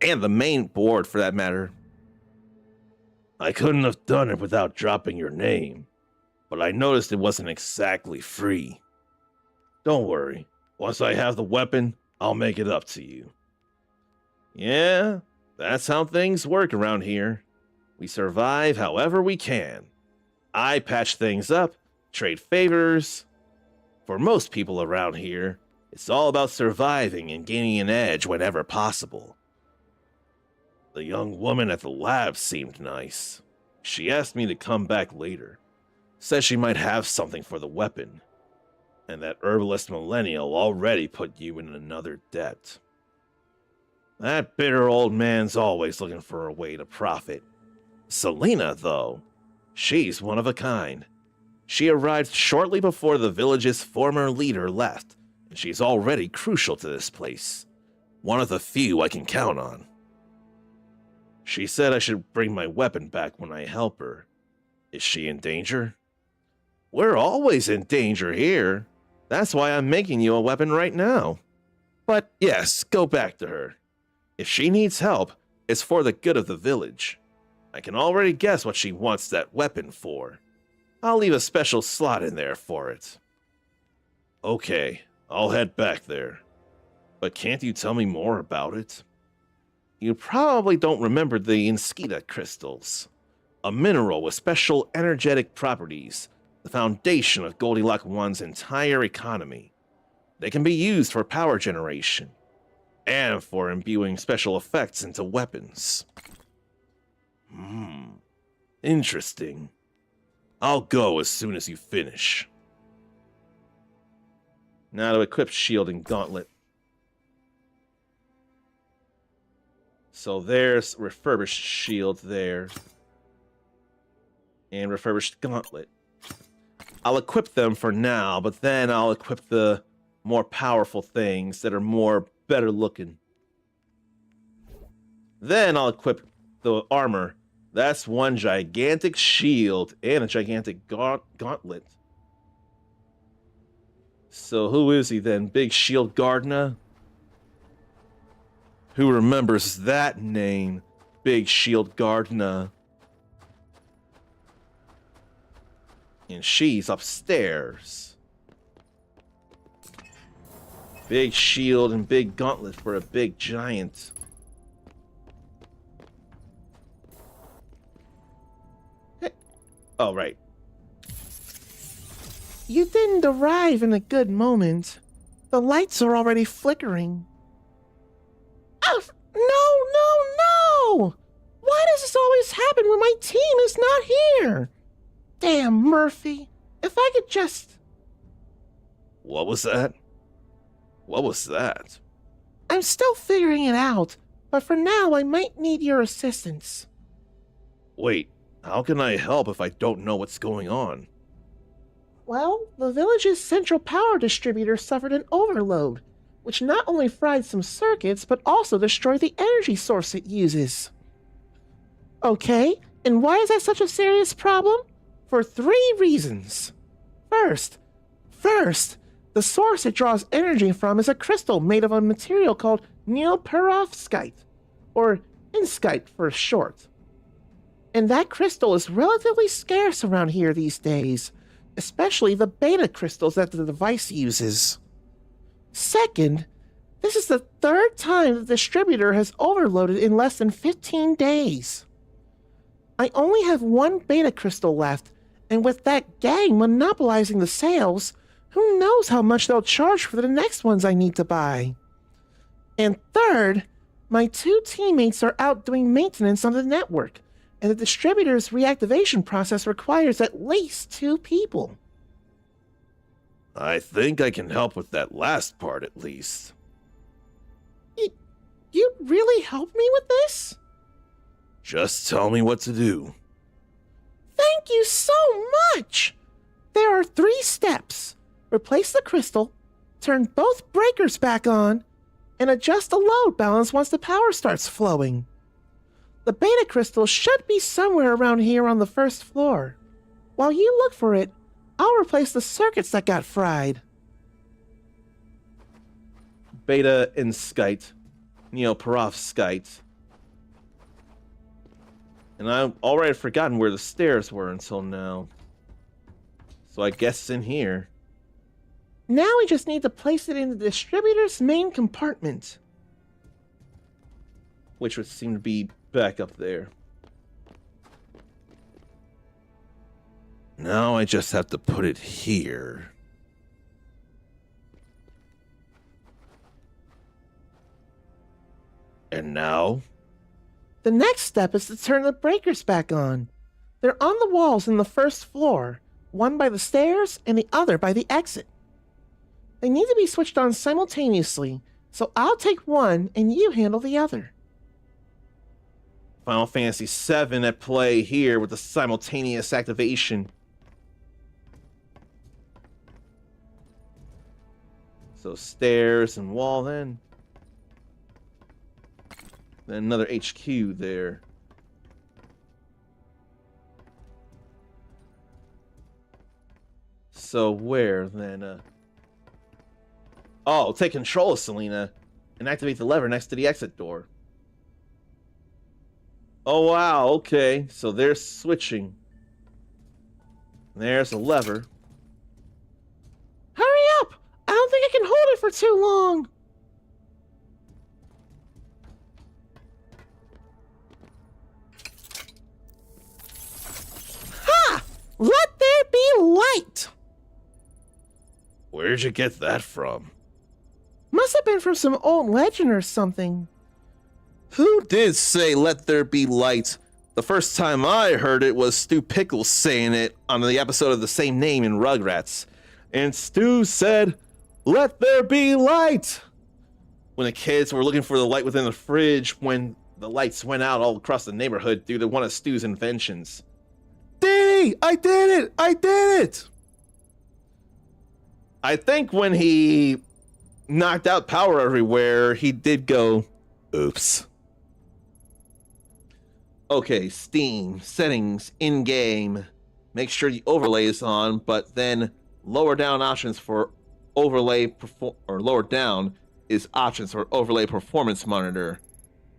And the main board, for that matter. I couldn't have done it without dropping your name, but I noticed it wasn't exactly free. Don't worry. Once I have the weapon, I'll make it up to you. Yeah, that's how things work around here. We survive however we can. I patch things up, trade favors. For most people around here, it's all about surviving and gaining an edge whenever possible. The young woman at the lab seemed nice. She asked me to come back later. Said she might have something for the weapon. And that herbalist millennial already put you in another debt. That bitter old man's always looking for a way to profit. Selena, though, she's one of a kind. She arrived shortly before the village's former leader left, and she's already crucial to this place. One of the few I can count on. She said I should bring my weapon back when I help her. Is she in danger? We're always in danger here. That's why I'm making you a weapon right now. But yes, go back to her. If she needs help, it's for the good of the village. I can already guess what she wants that weapon for. I'll leave a special slot in there for it. Okay, I'll head back there. But can't you tell me more about it? You probably don't remember the Inskita crystals. A mineral with special energetic properties, the foundation of Goldilocks 1's entire economy. They can be used for power generation, and for imbuing special effects into weapons. Interesting. I'll go as soon as you finish. Now to equip shield and gauntlet. So there's refurbished shield there. And refurbished gauntlet. I'll equip them for now, but then I'll equip the more powerful things that are better looking. Then I'll equip the armor. That's one gigantic shield and a gigantic gauntlet. So who is he then? Big Shield Gardner? Who remembers that name? Big Shield Gardner. And she's upstairs. Big shield and big gauntlet for a big giant. Oh, right. You didn't arrive in a good moment. The lights are already flickering. Oh, no! Why does this always happen when my team is not here? Damn, Murphy. If I could just... What was that? What was that? I'm still figuring it out, but for now I might need your assistance. Wait, how can I help if I don't know what's going on? Well, the village's central power distributor suffered an overload, which not only fried some circuits, but also destroyed the energy source it uses. Okay, and why is that such a serious problem? For 3 reasons. First, the source it draws energy from is a crystal made of a material called neoperovskite, or inskite for short. And that crystal is relatively scarce around here these days, especially the beta crystals that the device uses. Second, this is the 3rd time the distributor has overloaded in less than 15 days. I only have 1 beta crystal left, and with that gang monopolizing the sales, who knows how much they'll charge for the next ones I need to buy. And third, my 2 teammates are out doing maintenance on the network, and the distributor's reactivation process requires at least 2 people. I think I can help with that last part at least. You really help me with this? Just tell me what to do. Thank you so much! There are 3 steps. Replace the crystal, turn both breakers back on, and adjust the load balance once the power starts flowing. The beta crystal should be somewhere around here on the 1st floor. While you look for it, I'll replace the circuits that got fried. Beta inskite, neoperovskite. And I've already forgotten where the stairs were until now. So I guess it's in here. Now we just need to place it in the distributor's main compartment. Which would seem to be back up there. Now I just have to put it here. And now? The next step is to turn the breakers back on. They're on the walls in the 1st floor, one by the stairs and the other by the exit. They need to be switched on simultaneously, so I'll take one and you handle the other. Final Fantasy VII at play here with the simultaneous activation. So stairs and wall then. Then another HQ there. So where then? Oh, take control of Selena and activate the lever next to the exit door. Oh wow, okay. So they're switching. There's a lever. Hurry up! I don't think I can hold it for too long. Ha! Let there be light! Where'd you get that from? Must have been from some old legend or something. Who did say let there be light The first time I heard it was Stu Pickles saying it on the episode of the same name in Rugrats. And Stu said, "Let there be light!" When the kids were looking for the light within the fridge when the lights went out all across the neighborhood due to one of Stu's inventions. Dee! I did it! I did it! I think when he knocked out power everywhere, he did go, oops. Okay, Steam, settings, in-game. Make sure the overlay is on, but then lower down options for overlay, or lower down is options for overlay performance monitor,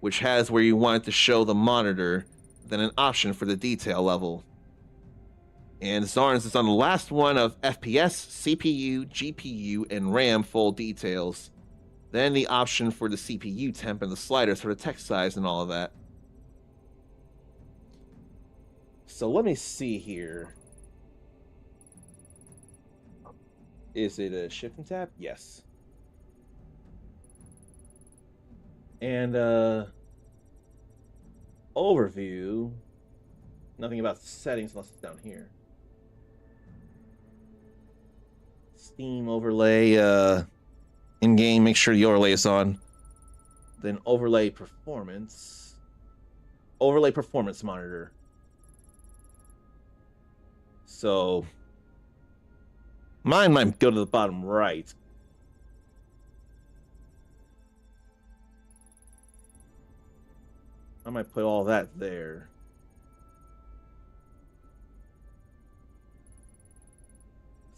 which has where you want it to show the monitor, then an option for the detail level. And Zarn's is on the last one of FPS, CPU, GPU, and RAM full details. Then the option for the CPU temp and the sliders for the text size and all of that. So let me see here. Is it a shift and tab? Yes. And overview. Nothing about settings unless it's down here. Steam overlay, in-game, make sure the overlay is on. Then overlay performance. Overlay performance monitor. So mine might go to the bottom right. I might put all that there.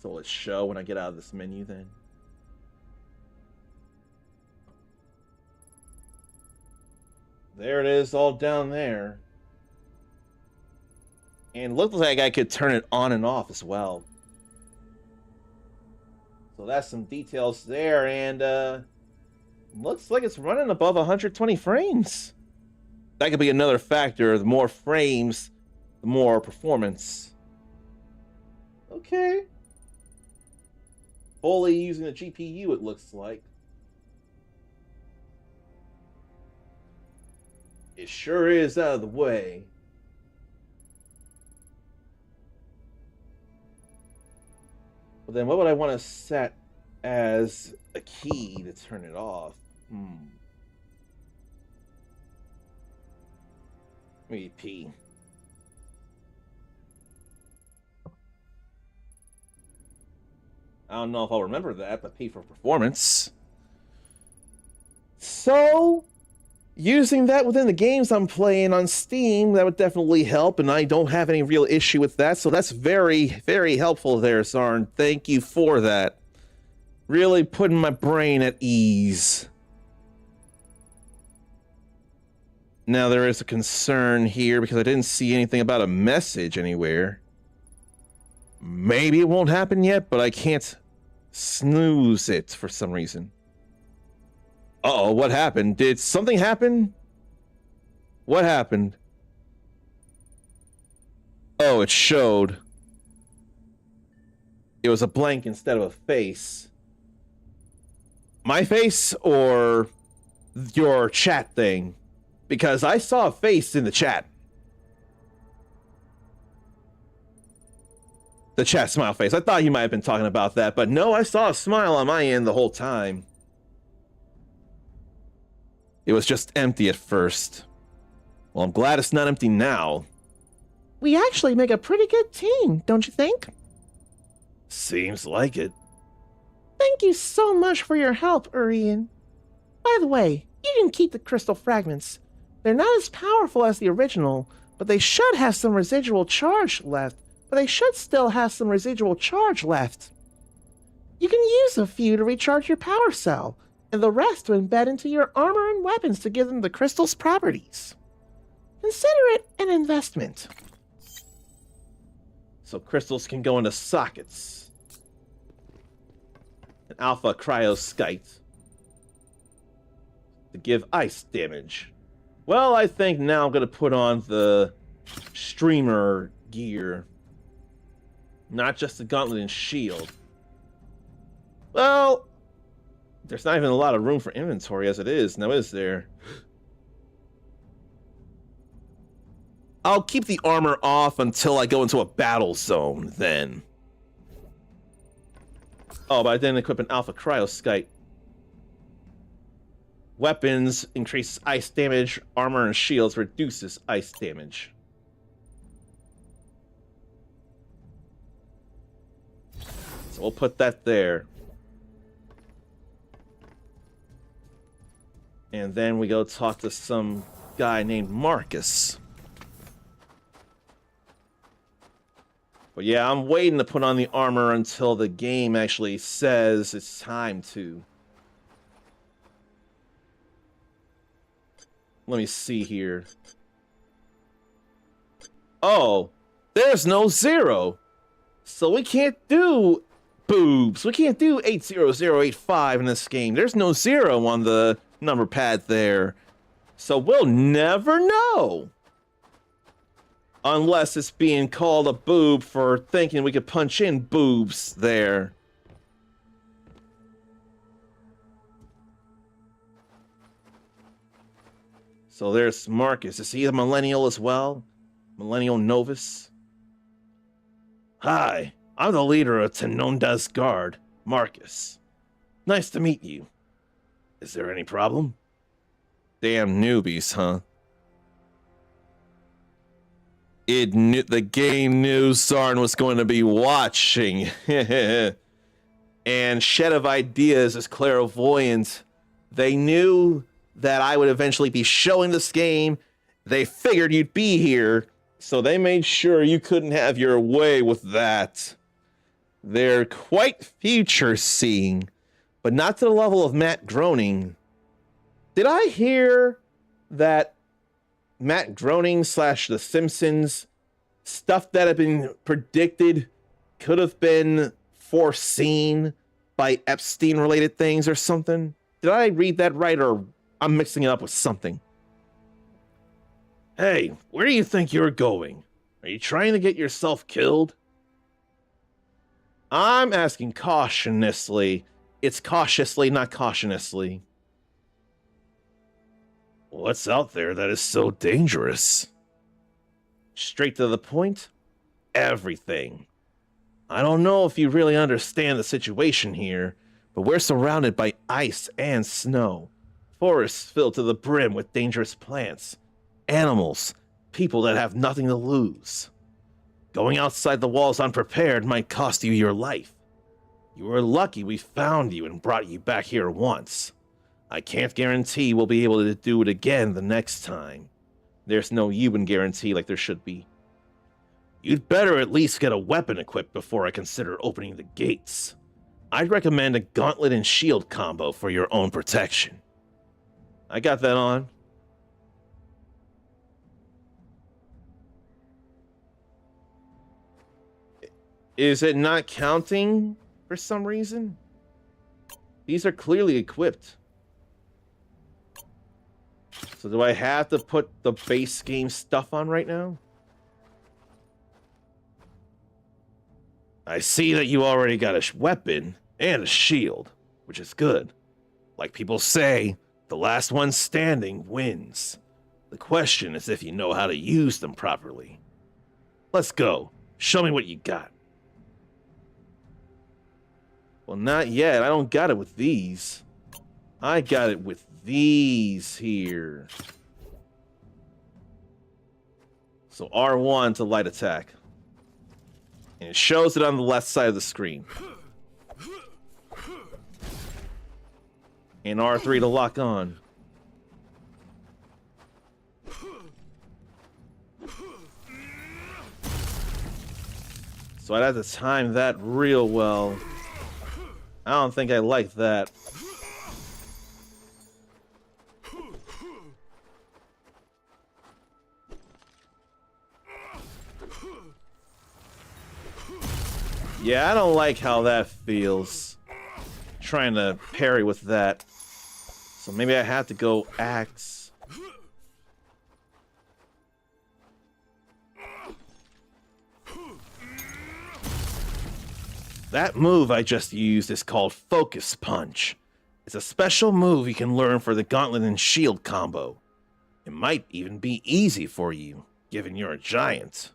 So let's show when I get out of this menu then. There it is, all down there. And looks like I could turn it on and off as well. So that's some details there, and looks like it's running above 120 frames. That could be another factor. The more frames, the more performance. Okay. Fully using the GPU, it looks like. It sure is out of the way. But then what would I want to set as a key to turn it off? Maybe P. I don't know if I'll remember that, but P for performance. So, using that within the games I'm playing on Steam, that would definitely help, and I don't have any real issue with that, so that's very, very helpful there, Zarn. Thank you for that. Really putting my brain at ease. Now, there is a concern here because I didn't see anything about a message anywhere. Maybe it won't happen yet, but I can't snooze it for some reason. Uh-oh, what happened? Did something happen? What happened? Oh, it showed. It was a blank instead of a face. My face or your chat thing? Because I saw a face in the chat. The chat smile face. I thought you might have been talking about that, but no, I saw a smile on my end the whole time. It was just empty at first. Well, I'm glad it's not empty now. We actually make a pretty good team, don't you think? Seems like it. Thank you so much for your help, Urian. By the way, you didn't keep the crystal fragments. They're not as powerful as the original, but they should have some residual charge left. You can use a few to recharge your power cell, and the rest to embed into your armor and weapons to give them the crystal's properties. Consider it an investment. So crystals can go into sockets. An alpha cryoskite to give ice damage. Well, I think now I'm going to put on the streamer gear. Not just the gauntlet and shield. Well, there's not even a lot of room for inventory as it is. Now, is there? I'll keep the armor off until I go into a battle zone, then. Oh, but I didn't equip an Alpha Cryoskite. Weapons increase ice damage. Armor and shields reduces ice damage. So we'll put that there. And then we go talk to some guy named Marcus. But yeah, I'm waiting to put on the armor until the game actually says it's time to. Let me see here. Oh, there's no 0. So we can't do boobs. We can't do 80085 in this game. There's no 0 on the number pad there. So we'll never know. Unless it's being called a boob for thinking we could punch in boobs there. So there's Marcus. Is he a millennial as well? Millennial Novus? Hi, I'm the leader of Tenonda's Guard, Marcus. Nice to meet you. Is there any problem? Damn newbies, huh? The game knew Sarn was going to be watching. And Shed of Ideas is clairvoyant. They knew that I would eventually be showing this game. They figured you'd be here, so they made sure you couldn't have your way with that. They're quite future-seeing, but not to the level of Matt Groening. Did I hear that Matt Groening / The Simpsons stuff that had been predicted could have been foreseen by Epstein-related things or something? Did I read that right, or I'm mixing it up with something? Hey, where do you think you're going? Are you trying to get yourself killed? I'm asking cautiously. It's cautiously, not cautiously. What's out there that is so dangerous? Straight to the point? Everything. I don't know if you really understand the situation here, but we're surrounded by ice and snow. Forests filled to the brim with dangerous plants, animals, people that have nothing to lose. Going outside the walls unprepared might cost you your life. You were lucky we found you and brought you back here once. I can't guarantee we'll be able to do it again the next time. There's no Yuban guarantee like there should be. You'd better at least get a weapon equipped before I consider opening the gates. I'd recommend a gauntlet and shield combo for your own protection. I got that on. Is it not counting for some reason? These are clearly equipped. So do I have to put the base game stuff on right now? I see that you already got a weapon and a shield, which is good. Like people say, the last one standing wins. The question is if you know how to use them properly. Let's go. Show me what you got. Well, not yet. I don't got it with these. I got it with these here. So R1 to light attack. And it shows it on the left side of the screen. And R3 to lock on. So I'd have to time that real well. I don't think I like that. Yeah, I don't like how that feels. Trying to parry with that. So maybe I have to go axe. That move I just used is called Focus Punch. It's a special move you can learn for the Gauntlet and Shield combo. It might even be easy for you. given you're a giant.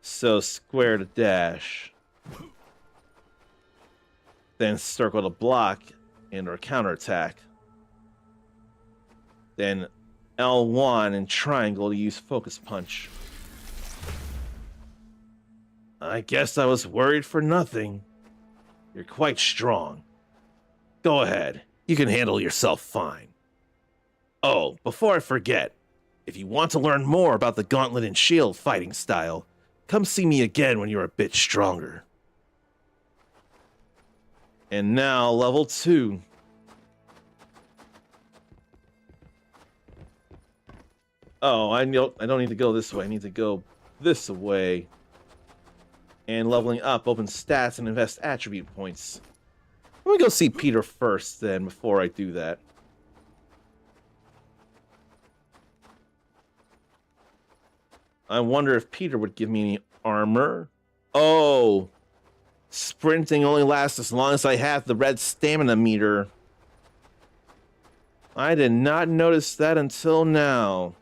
So square to dash. Then circle to block and or counterattack. Then L1 and triangle to use focus punch. I guess I was worried for nothing. You're quite strong. Go ahead, you can handle yourself fine. Oh, before I forget, if you want to learn more about the gauntlet and shield fighting style, come see me again when you're a bit stronger. And now, level 2. Oh, I don't need to go this way. I need to go this way. And leveling up opens stats and invests attribute points. Let me go see Peter first, then, before I do that. I wonder if Peter would give me any armor. Oh, sprinting only lasts as long as I have the red stamina meter. I did not notice that until now.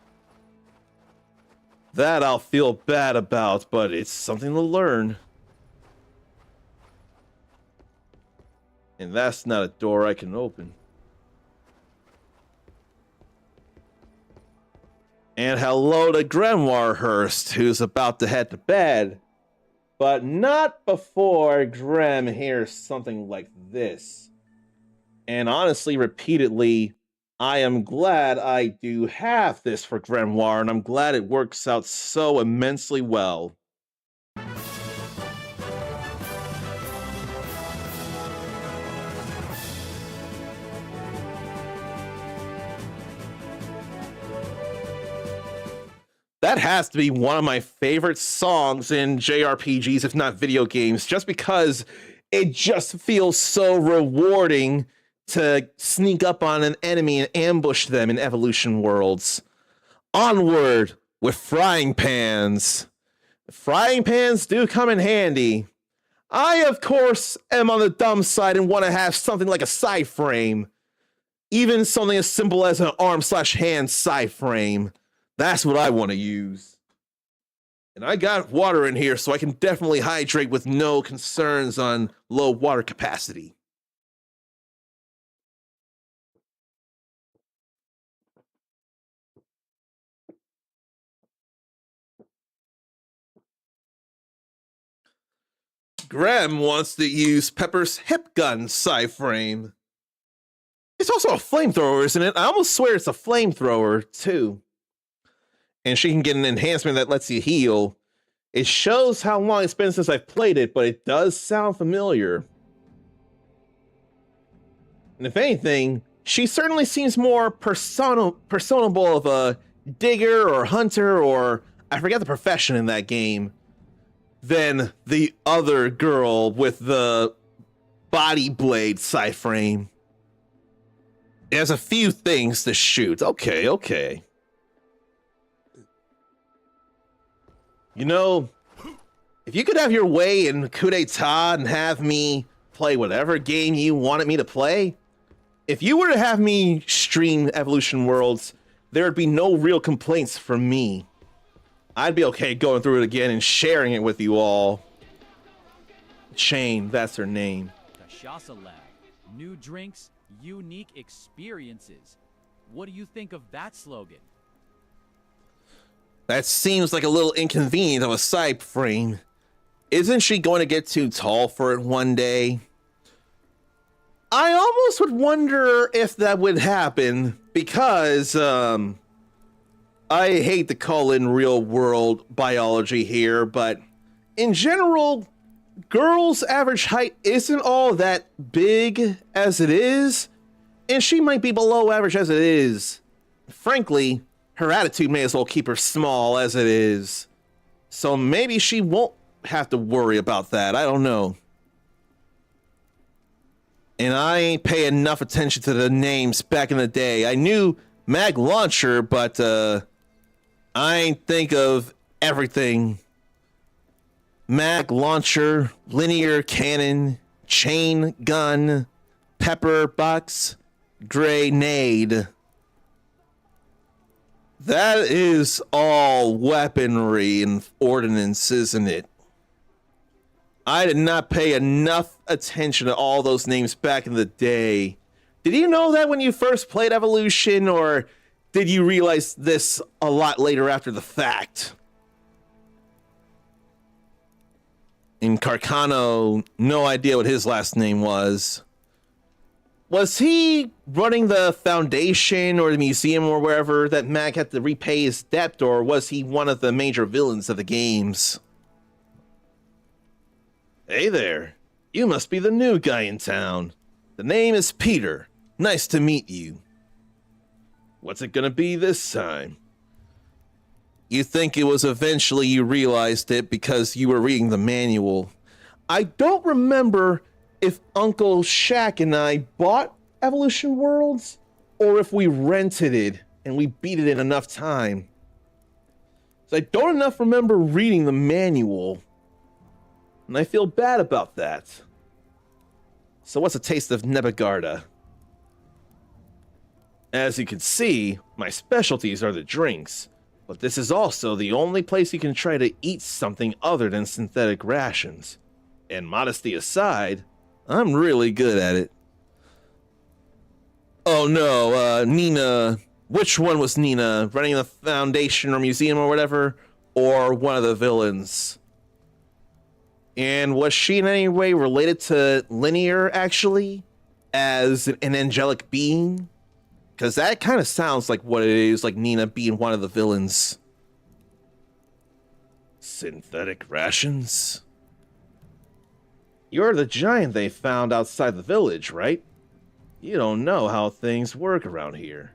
That I'll feel bad about, but it's something to learn. And that's not a door I can open. And hello to Grimoirehurst, who's about to head to bed. But not before Grem hears something like this. And honestly, repeatedly, I am glad I do have this for Grimoire, and I'm glad it works out so immensely well. That has to be one of my favorite songs in JRPGs, if not video games, just because it just feels so rewarding to sneak up on an enemy and ambush them in Evolution Worlds. Onward with frying pans. Frying pans do come in handy. I, of course, am on the dumb side and want to have something like a side frame. Even something as simple as an arm/hand side frame. That's what I want to use. And I got water in here, so I can definitely hydrate with no concerns on low water capacity. Graham wants to use Pepper's hip gun side frame. It's also a flamethrower, isn't it? I almost swear it's a flamethrower, too. And she can get an enhancement that lets you heal. It shows how long it's been since I've played it, but it does sound familiar. And if anything, she certainly seems more personable of a digger or hunter, or I forget the profession in that game, than the other girl with the body blade side frame. It has a few things to shoot. Okay. You know, if you could have your way in Coup d'etat and have me play whatever game you wanted me to play, if you were to have me stream Evolution Worlds, there would be no real complaints from me. I'd be okay going through it again and sharing it with you all. Shane, that's her name. Cachaça Lab. New drinks, unique experiences. What do you think of that slogan? That seems like a little inconvenient of a side frame. Isn't she going to get too tall for it one day? I almost would wonder if that would happen because, I hate to call in real world biology here, but in general, girls' average height isn't all that big as it is, and she might be below average as it is. Frankly, her attitude may as well keep her small as it is. So maybe she won't have to worry about that. I don't know. And I ain't pay enough attention to the names back in the day. I knew Mag Launcher, but I ain't think of everything. Mag Launcher, Linear Cannon, Chain Gun, Pepper Box, Grenade. That is all weaponry and ordnance, isn't it? I did not pay enough attention to all those names back in the day. Did you know that when you first played Evolution, or did you realize this a lot later after the fact? In Carcano, no idea what his last name was. Was he running the foundation or the museum or wherever that Mac had to repay his debt, or was he one of the major villains of the games? Hey there. You must be the new guy in town. The name is Peter. Nice to meet you. What's it gonna be this time? You think it was eventually you realized it because you were reading the manual. I don't remember if Uncle Shaq and I bought Evolution Worlds or if we rented it and we beat it in enough time. So I don't enough remember reading the manual, and I feel bad about that. So what's a taste of Nebegarda? As you can see, my specialties are the drinks, but this is also the only place you can try to eat something other than synthetic rations. And modesty aside, I'm really good at it. Oh no, Nina. Which one was Nina? Running the foundation or museum or whatever? Or one of the villains? And was she in any way related to Linear, actually? As an angelic being? Because that kind of sounds like what it is, like Nina being one of the villains. Synthetic rations? You're the giant they found outside the village, right? You don't know how things work around here.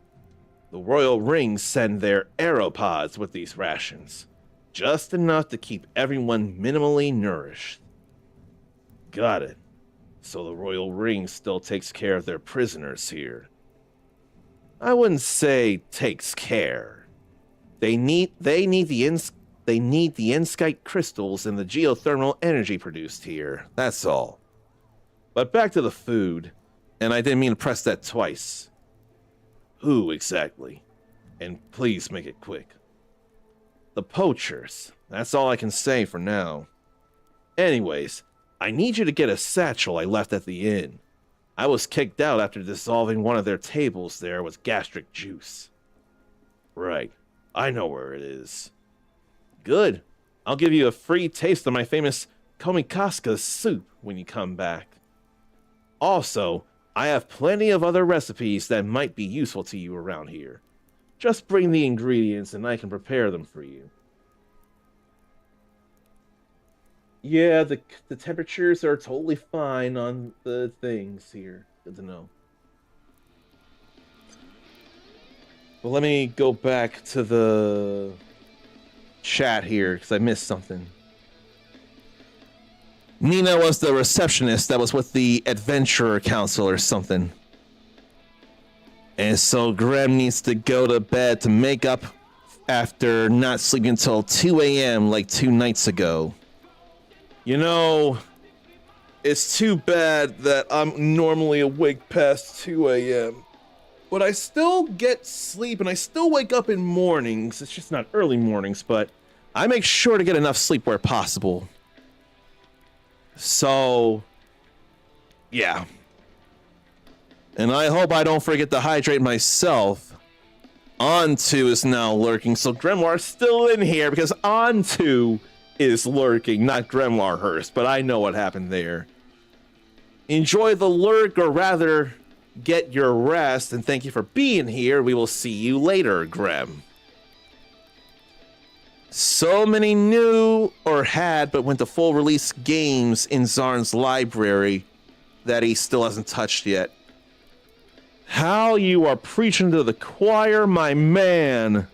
The royal rings send their aeropods with these rations. Just enough to keep everyone minimally nourished. Got it. So the royal ring still takes care of their prisoners here. I wouldn't say takes care. They need the inskite crystals and the geothermal energy produced here. That's all. But back to the food. And I didn't mean to press that twice. Who exactly? And please make it quick. The poachers. That's all I can say for now. Anyways, I need you to get a satchel I left at the inn. I was kicked out after dissolving one of their tables there with gastric juice. Right. I know where it is. Good. I'll give you a free taste of my famous Komikaska soup when you come back. Also, I have plenty of other recipes that might be useful to you around here. Just bring the ingredients and I can prepare them for you. Yeah, the temperatures are totally fine on the things here. Good to know. Well, let me go back to the chat here because I missed something. Nina was the receptionist that was with the Adventurer Council or something. And so Graham needs to go to bed to make up after not sleeping until 2 a.m. like 2 nights ago. You know, it's too bad that I'm normally awake past 2 a.m. But I still get sleep and I still wake up in mornings. It's just not early mornings, but I make sure to get enough sleep where possible. So, yeah. And I hope I don't forget to hydrate myself. Onto is now lurking, so Grimoire's still in here because Onto is lurking, not Grimoirehurst, but I know what happened there. Enjoy the lurk, or rather, get your rest, and thank you for being here. We will see you later, Grem. So many new, or had, but went to full release games in Zarn's library that he still hasn't touched yet. How you are preaching to the choir, my man.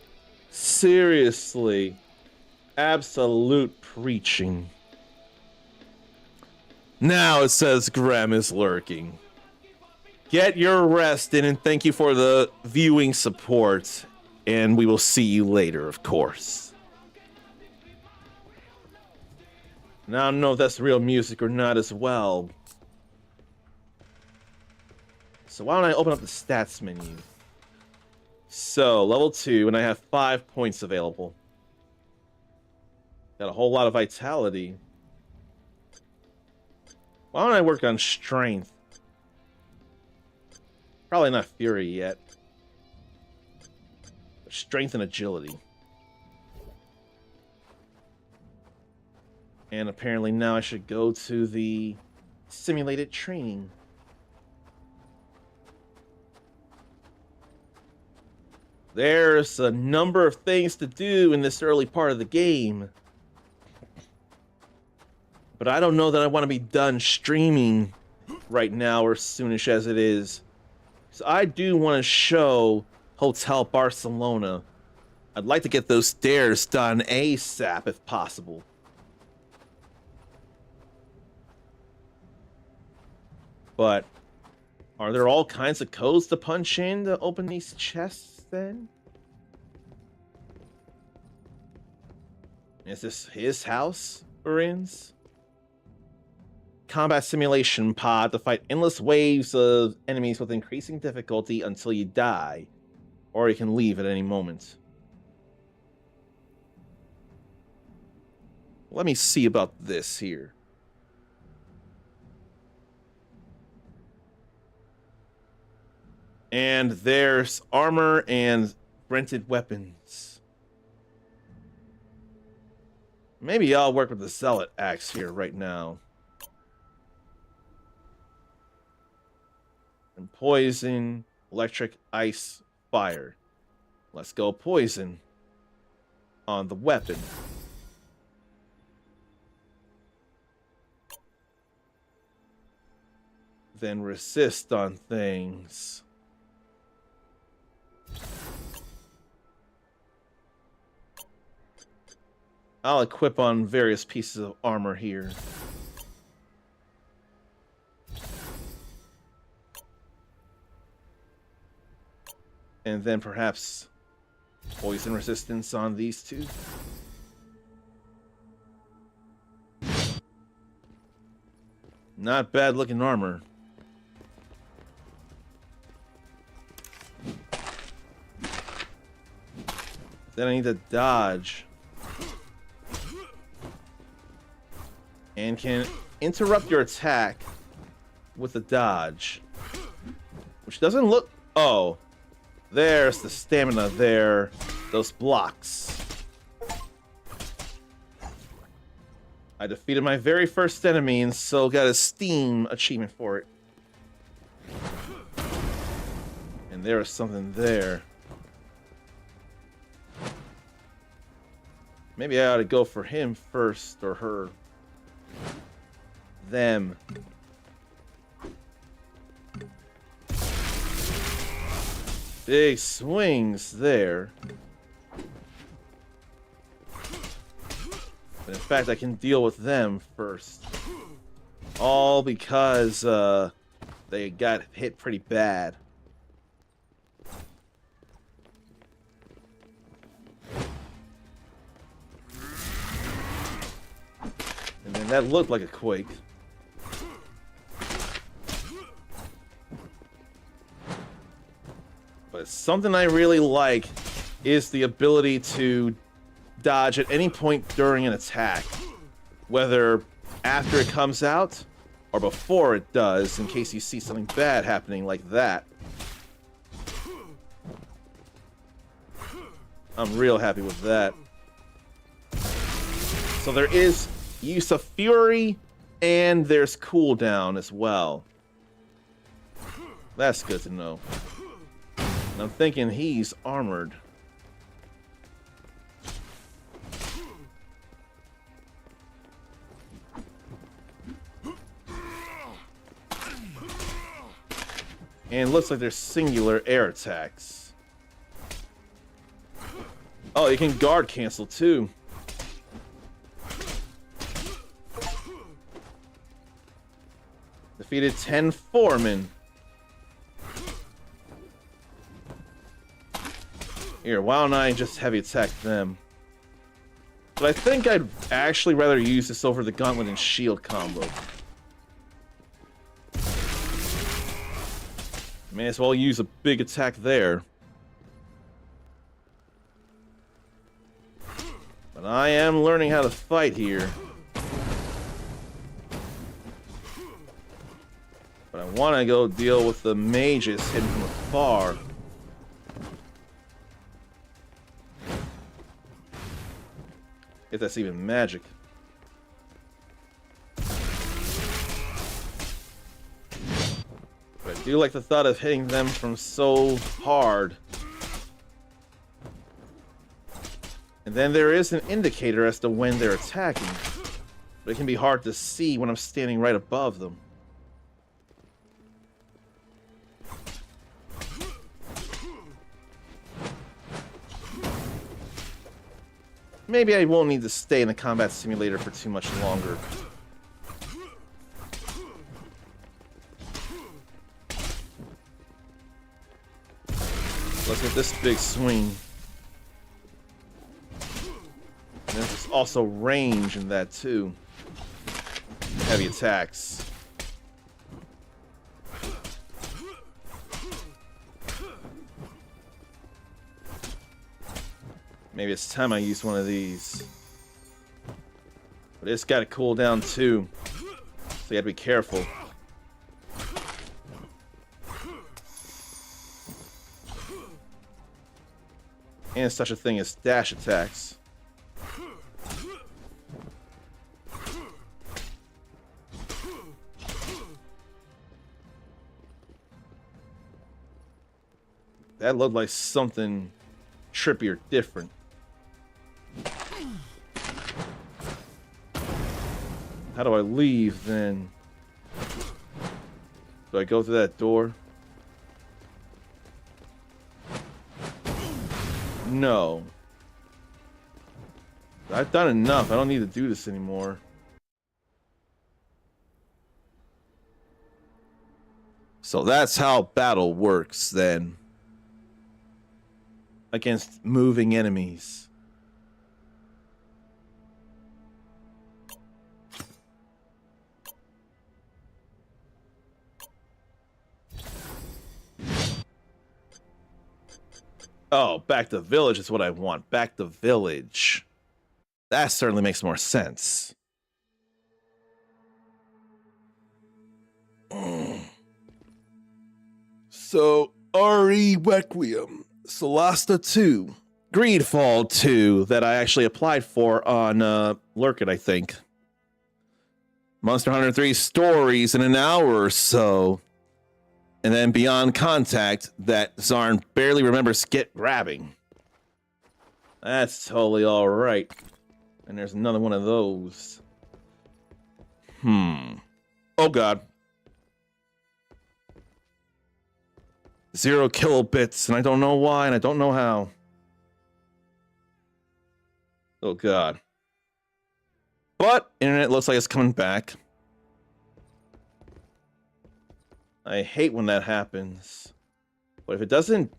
Seriously. Absolute preaching. Now it says Grem is lurking. Get your rest in, and thank you for the viewing support. And we will see you later, of course. Now I don't know if that's real music or not as well. So why don't I open up the stats menu? So, level 2, and I have 5 points available. Got a whole lot of vitality. Why don't I work on strength? Probably not fury yet. But strength and agility. And apparently now I should go to the simulated training. There's a number of things to do in this early part of the game. But I don't know that I want to be done streaming right now or soonish as it is. So I do want to show Hotel Barcelona. I'd like to get those stairs done ASAP if possible. But are there all kinds of codes to punch in to open these chests then? Is this his house, Urin's? Combat simulation pod to fight endless waves of enemies with increasing difficulty until you die. Or you can leave at any moment. Let me see about this here. And there's armor and rented weapons. Maybe I'll work with the Zealot axe here right now. And poison, electric, ice, fire. Let's go poison on the weapon. Then resist on things. I'll equip on various pieces of armor here. And then perhaps poison resistance on these two. Not bad looking armor. Then I need to dodge. And can interrupt your attack with a dodge. Which doesn't look... Oh. There's the stamina there. Those blocks. I defeated my very first enemy and so got a Steam achievement for it. And there is something there. Maybe I ought to go for him first, or her. Them. Big swings there. But in fact, I can deal with them first. All because they got hit pretty bad. And then that looked like a quake. But something I really like is the ability to dodge at any point during an attack. Whether after it comes out or before it does, in case you see something bad happening like that. I'm real happy with that. So there is use of fury, and there's cooldown as well. That's good to know. And I'm thinking he's armored. And it looks like there's singular air attacks. Oh, you can guard cancel too. Defeated 10 foremen. Here, why don't I just heavy attack them? But I think I'd actually rather use this over the gauntlet and shield combo. May as well use a big attack there. But I am learning how to fight here. But I want to go deal with the mages hidden from afar. If that's even magic. But I do like the thought of hitting them from so hard. And then there is an indicator as to when they're attacking. But it can be hard to see when I'm standing right above them. Maybe I won't need to stay in the combat simulator for too much longer. Let's get this big swing. And there's also range in that too. Heavy attacks. Maybe it's time I use one of these. But it's got to cool down too. So you gotta be careful. And such a thing as dash attacks. That looked like something trippy or different. How do I leave then? Do I go through that door? No. I've done enough. I don't need to do this anymore. So that's how battle works then. Against moving enemies. Oh, back to village is what I want. Back to village. That certainly makes more sense. So, RE Requiem, Solasta 2, Greedfall 2, that I actually applied for on Lurk It, I think. Monster Hunter 3 stories in an hour or so. And then Beyond Contact that Zarn barely remembers get grabbing. That's totally alright. And there's another one of those. Oh god. 0 kilobits, and I don't know why, and I don't know how. Oh god. But internet looks like it's coming back. I hate when that happens. But if it doesn't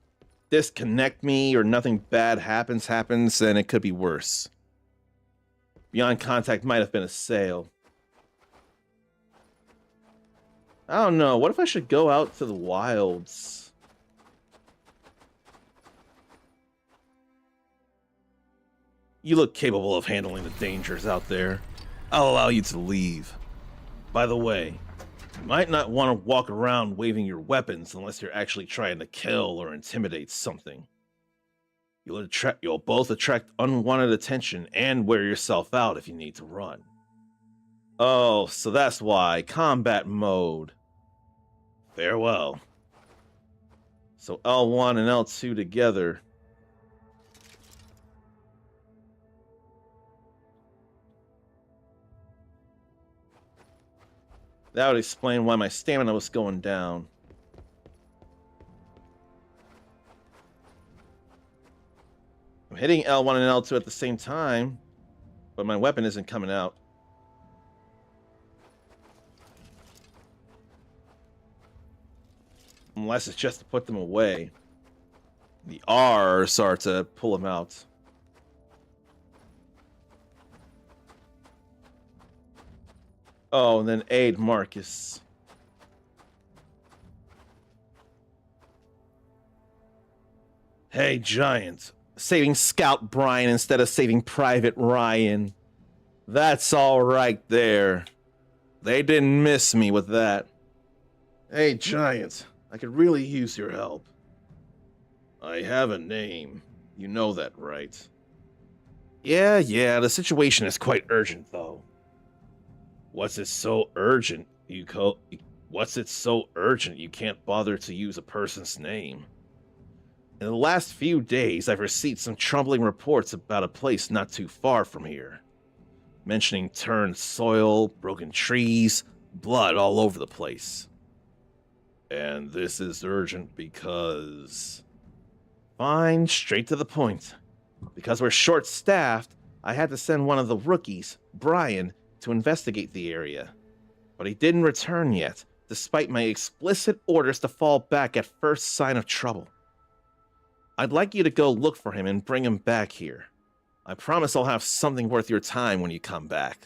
disconnect me or nothing bad happens, then it could be worse. Beyond Contact might have been a sale. I don't know. What if I should go out to the wilds? You look capable of handling the dangers out there. I'll allow you to leave. By the way, you might not want to walk around waving your weapons unless you're actually trying to kill or intimidate something. You'll both attract unwanted attention and wear yourself out if you need to run. Oh, so that's why. Combat mode. Farewell. So L1 and L2 together. That would explain why my stamina was going down. I'm hitting L1 and L2 at the same time, but my weapon isn't coming out. Unless it's just to put them away. The R's are to pull them out. Oh, and then aid Marcus. Hey, Giant. saving Scout Brian instead of saving Private Ryan. That's all right there. They didn't miss me with that. Hey, Giant, I could really use your help. I have a name. You know that, right? Yeah, the situation is quite urgent, though. What's it so urgent you can't bother to use a person's name? In the last few days, I've received some troubling reports about a place not too far from here. Mentioning turned soil, broken trees, blood all over the place. And this is urgent because... Fine, straight to the point. Because we're short-staffed, I had to send one of the rookies, Brian, to investigate the area. But he didn't return yet, despite my explicit orders to fall back at first sign of trouble. I'd like you to go look for him and bring him back here. I promise I'll have something worth your time when you come back.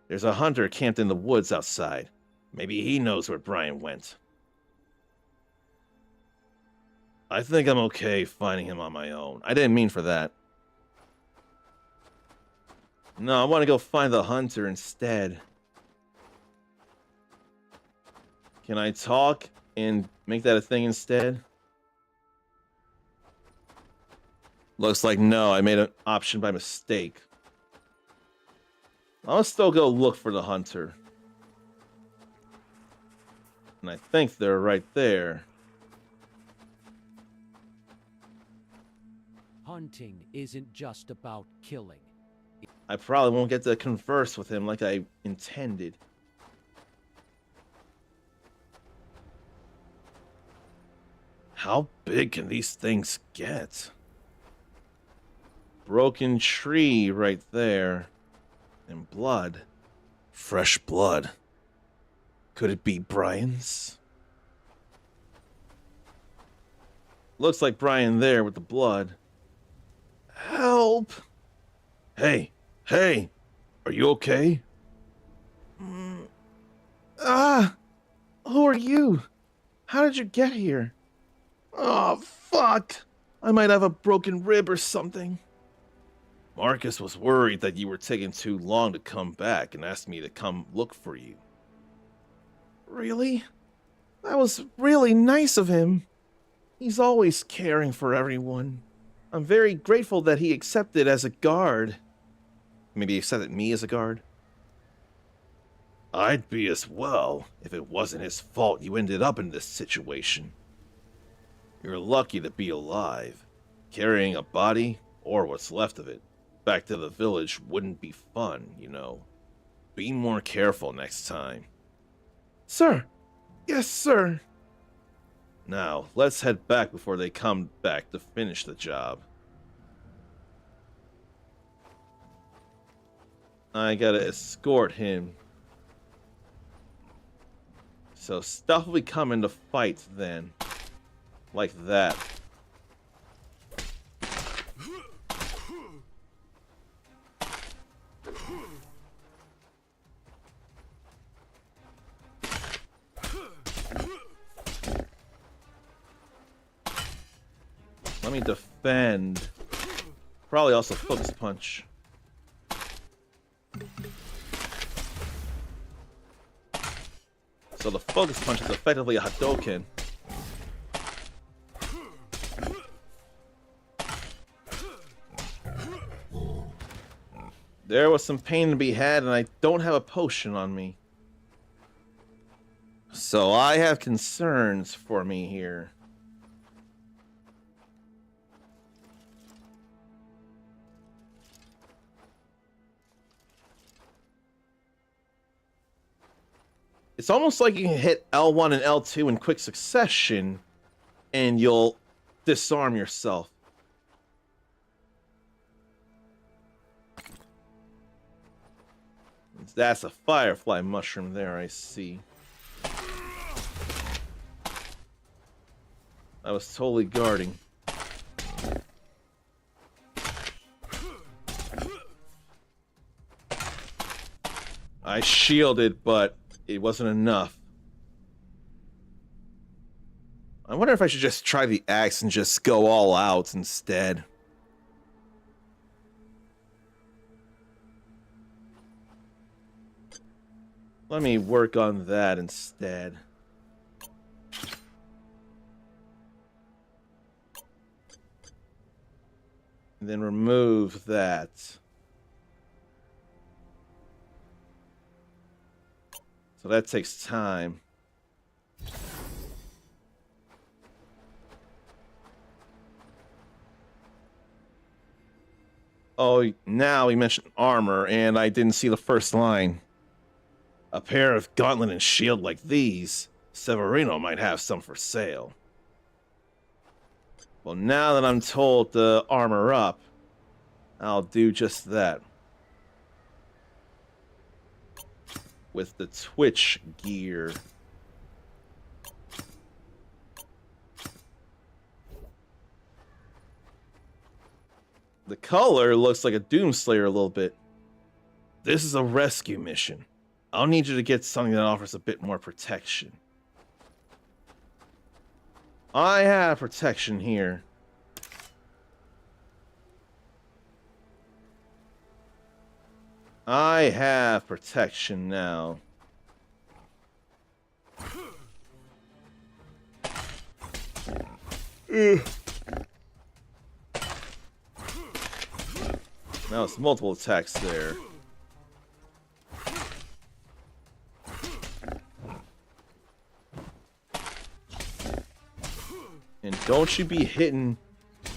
There's a hunter camped in the woods outside. Maybe he knows where Brian went. I think I'm okay finding him on my own. I didn't mean for that. No, I want to go find the hunter instead. Can I talk and make that a thing instead? Looks like no, I made an option by mistake. I'll still go look for the hunter. And I think they're right there. Hunting isn't just about killing. I probably won't get to converse with him like I intended. How big can these things get? Broken tree right there. And blood. Fresh blood. Could it be Brian's? Looks like Brian there with the blood. Help! Hey! Are you okay? Who are you? How did you get here? Oh, fuck! I might have a broken rib or something. Marcus was worried that you were taking too long to come back and asked me to come look for you. Really? That was really nice of him. He's always caring for everyone. I'm very grateful that he accepted as a guard. Maybe he accepted me as a guard? I'd be as well if it wasn't his fault you ended up in this situation. You're lucky to be alive. Carrying a body, or what's left of it, back to the village wouldn't be fun, you know. Be more careful next time. Sir! Yes, sir! Now, let's head back before they come back to finish the job. I gotta escort him. So stuff will be coming to fight then. Like that. Let me defend. Probably also focus punch. So the focus punch is effectively a Hadouken. There was some pain to be had, and I don't have a potion on me. So I have concerns for me here. It's almost like you can hit L1 and L2 in quick succession, and you'll disarm yourself. That's a firefly mushroom there, I see. I was totally guarding. I shielded, but it wasn't enough. I wonder if I should just try the axe and just go all out instead. Let me work on that instead. And then remove that. So that takes time. Oh, now he mentioned armor, and I didn't see the first line. A pair of gauntlet and shield like these, Severino might have some for sale. Well, now that I'm told to armor up, I'll do just that. With the Twitch gear. The color looks like a Doomslayer a little bit. This is a rescue mission. I'll need you to get something that offers a bit more protection. I have protection here. I have protection now. Now it's multiple attacks there. And don't you be hitting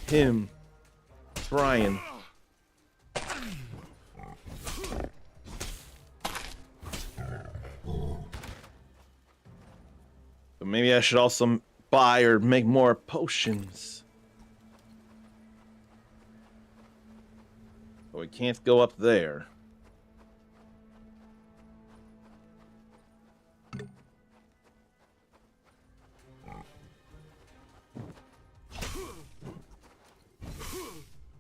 him, Brian. But maybe I should also buy or make more potions. But we can't go up there.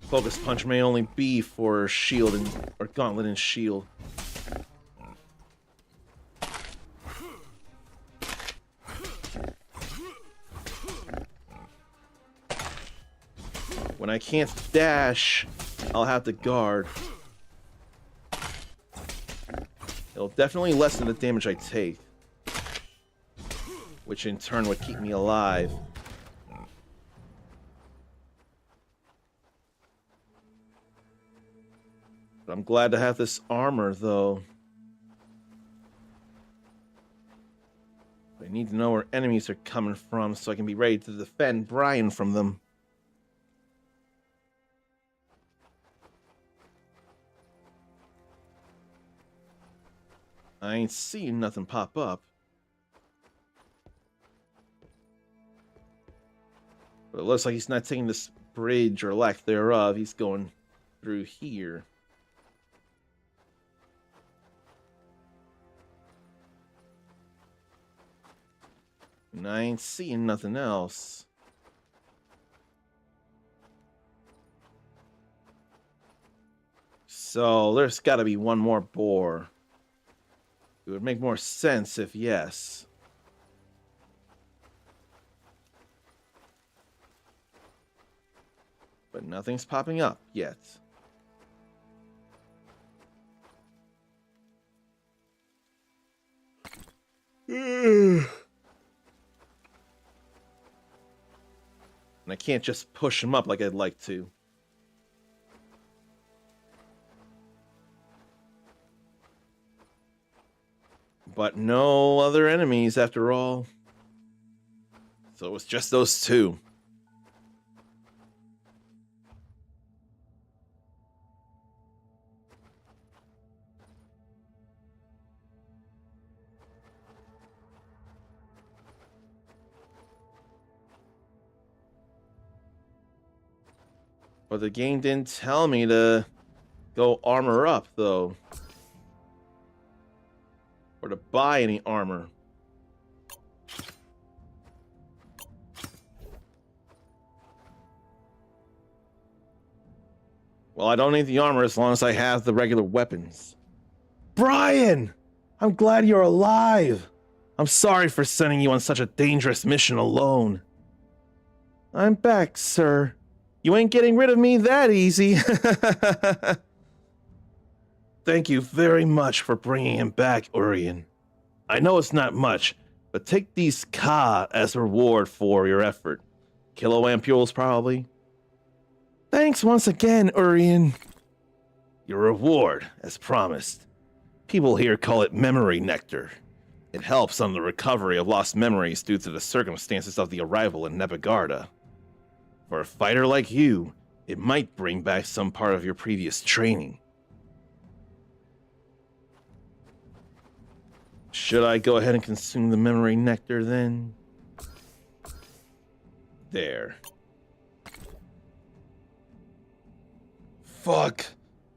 Focus punch may only be for shield and or gauntlet and shield. When I can't dash, I'll have to guard. It'll definitely lessen the damage I take, which in turn would keep me alive. But I'm glad to have this armor, though. I need to know where enemies are coming from so I can be ready to defend Brian from them. I ain't seeing nothing pop up. But it looks like he's not taking this bridge or lack thereof. He's going through here. And I ain't seeing nothing else. So there's got to be one more boar. It would make more sense if yes. But nothing's popping up yet. And I can't just push him up like I'd like to. But no other enemies after all. So it was just those two. But the game didn't tell me to go armor up, though. Or to buy any armor. Well, I don't need the armor as long as I have the regular weapons. Brian! I'm glad you're alive! I'm sorry for sending you on such a dangerous mission alone. I'm back, sir. You ain't getting rid of me that easy. Thank you very much for bringing him back, Urian. I know it's not much, but take these Ka as a reward for your effort. Kiloampules, probably. Thanks once again, Urian. Your reward, as promised. People here call it memory nectar. It helps on the recovery of lost memories due to the circumstances of the arrival in Nebegarda. For a fighter like you, it might bring back some part of your previous training. Should I go ahead and consume the memory nectar then? There. Fuck.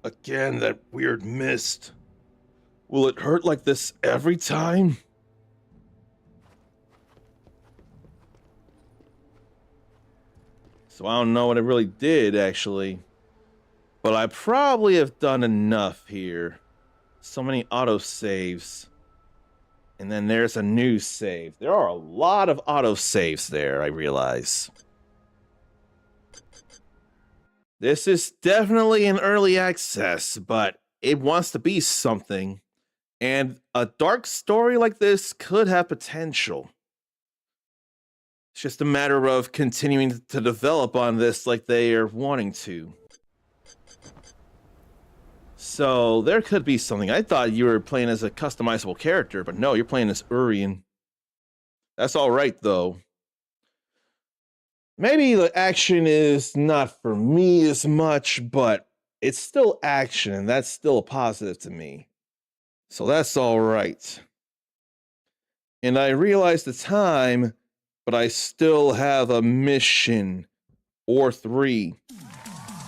Again, that weird mist. Will it hurt like this every time? So I don't know what it really did, actually. But I probably have done enough here. So many autosaves. And then there's a new save. There are a lot of autosaves there, I realize. This is definitely an early access, but it wants to be something. And a dark story like this could have potential. It's just a matter of continuing to develop on this like they are wanting to. So there could be something. I thought you were playing as a customizable character, but no, you're playing as Urian. That's all right, though. Maybe the action is not for me as much, but it's still action, and that's still a positive to me. So that's all right. And I realize the time, but I still have a mission or 3.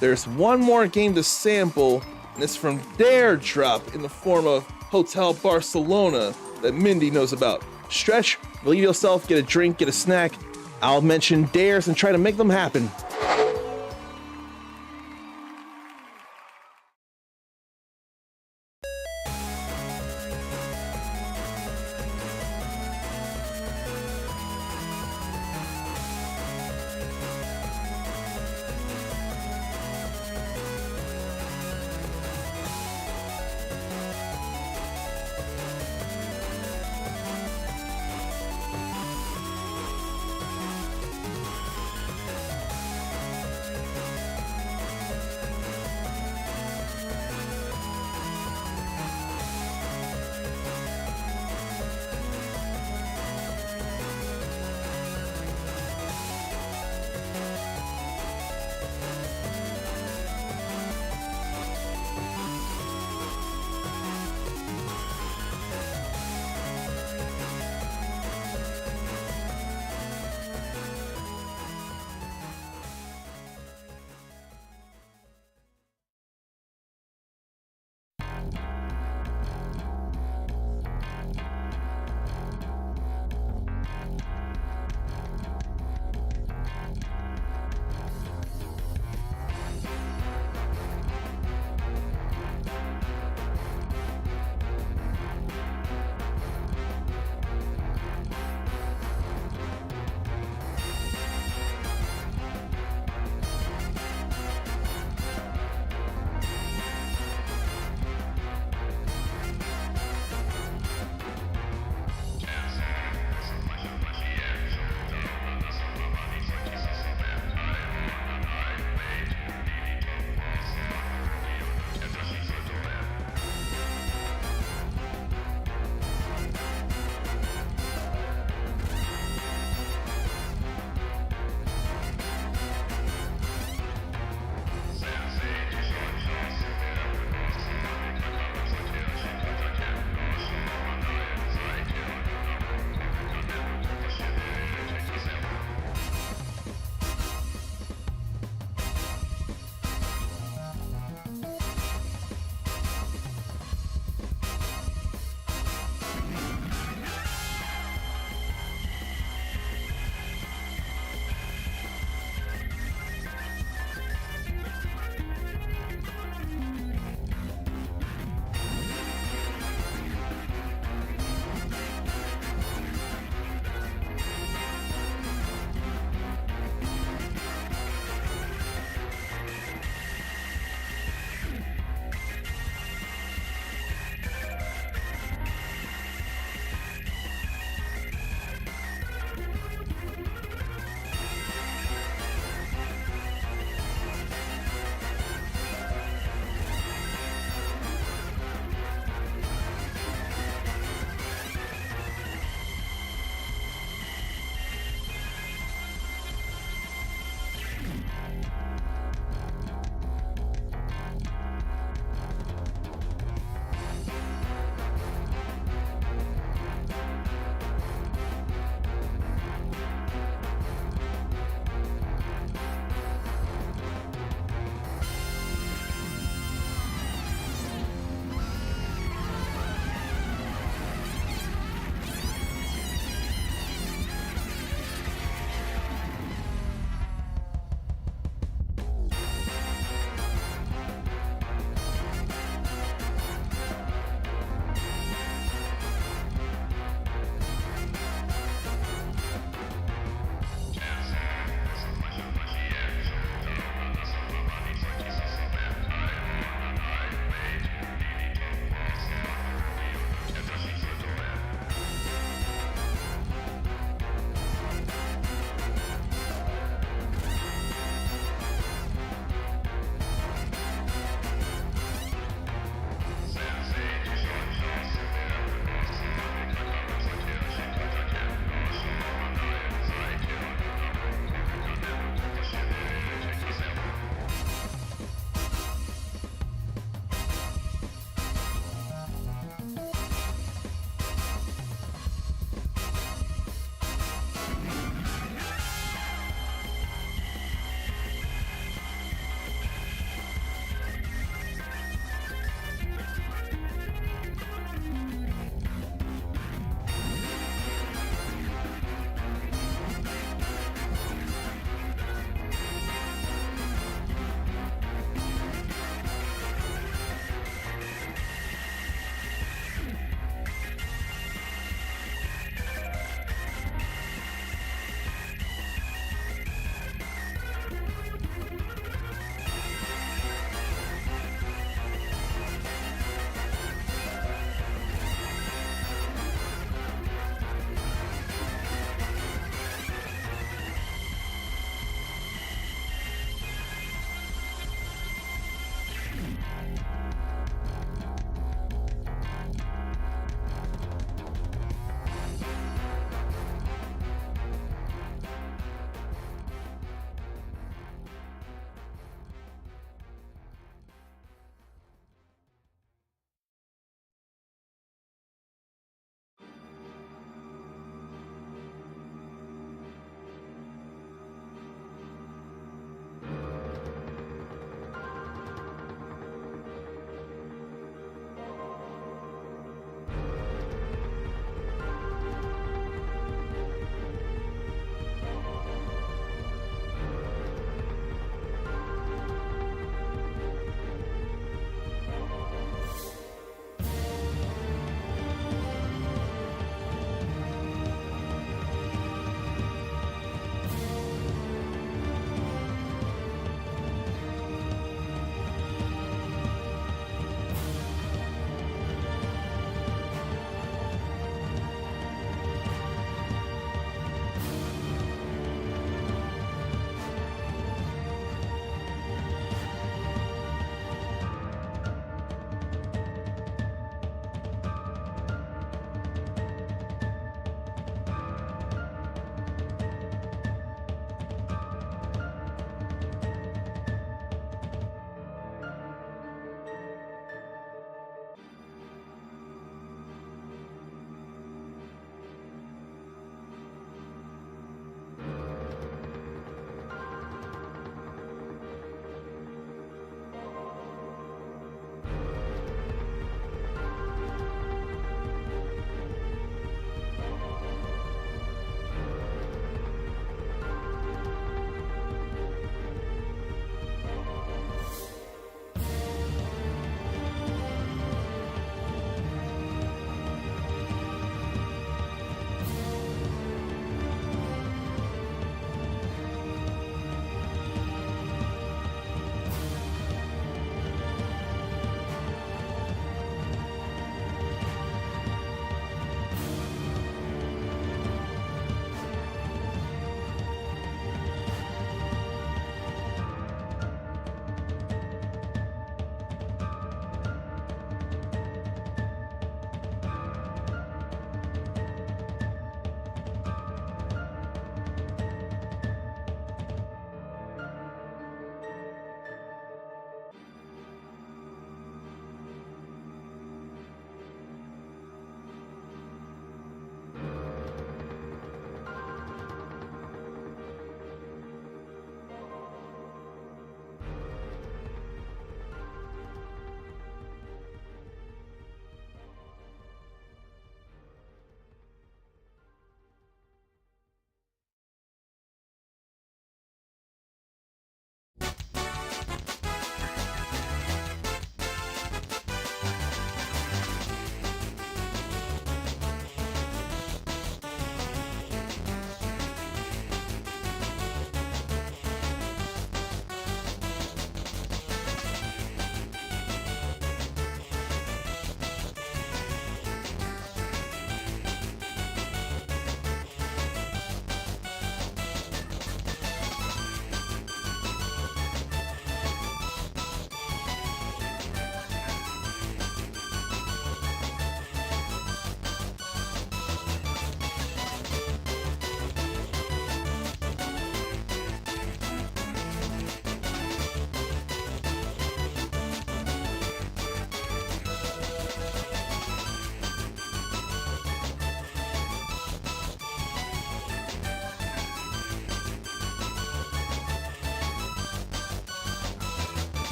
There's one more game to sample, and it's from Dare Drop in the form of Hotel Barcelona that Mindy knows about. Stretch, relieve yourself, get a drink, get a snack. I'll mention dares and try to make them happen.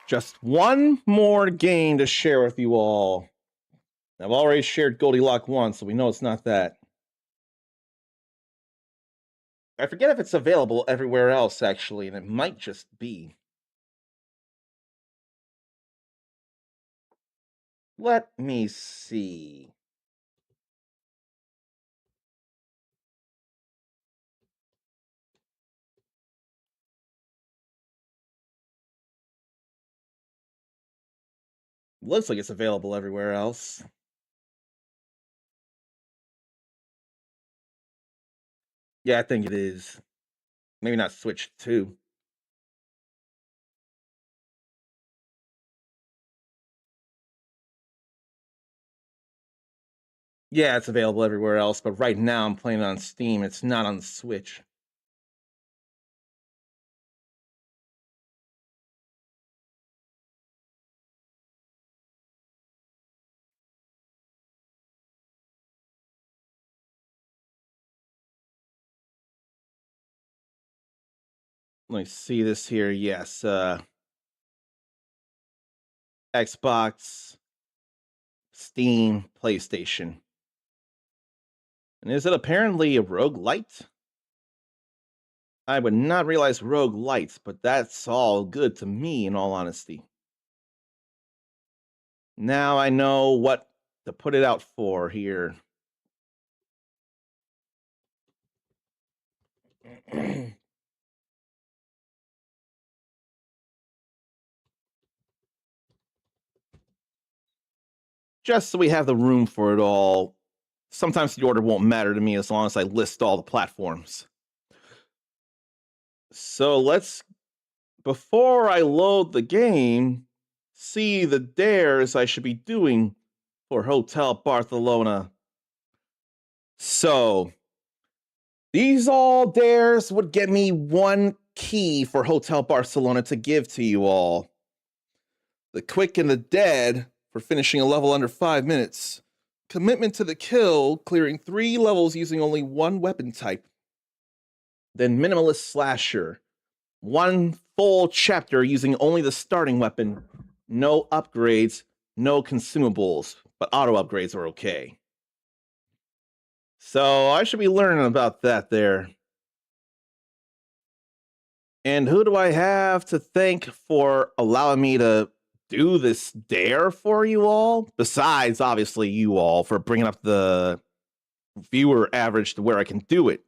Just one more game to share with you all. I've already shared Goldilocks once, so we know it's not that. I forget if it's available everywhere else, actually, and it might just be. Let me see. Looks like it's available everywhere else. Yeah, I think it is. Maybe not Switch 2. Yeah, it's available everywhere else, but right now I'm playing it on Steam. It's not on the Switch. Let me see this here. Yes, Xbox, Steam, PlayStation. And is it apparently a roguelite? I would not realize roguelites, but that's all good to me in all honesty. Now I know what to put it out for here. Just so we have the room for it all. Sometimes the order won't matter to me as long as I list all the platforms. So let's, before I load the game, see the dares I should be doing for Hotel Barcelona. So, these all dares would get me one key for Hotel Barcelona to give to you all. The quick and the dead for finishing a level under 5 minutes. Commitment to the kill, clearing 3 levels using only 1 weapon type. Then minimalist slasher. 1 full chapter using only the starting weapon. No upgrades, no consumables, but auto upgrades are okay. So I should be learning about that there. And who do I have to thank for allowing me to do this dare for you all? Besides, obviously, you all for bringing up the viewer average to where I can do it.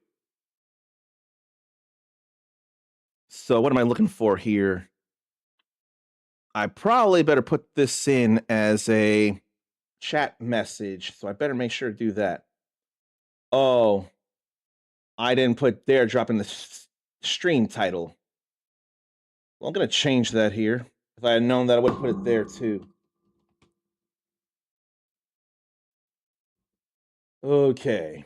So what am I looking for here? I probably better put this in as a chat message, so I better make sure to do that. Oh, I didn't put dare drop in the stream title. Well, I'm going to change that here. If I had known that, I would have put it there too. Okay.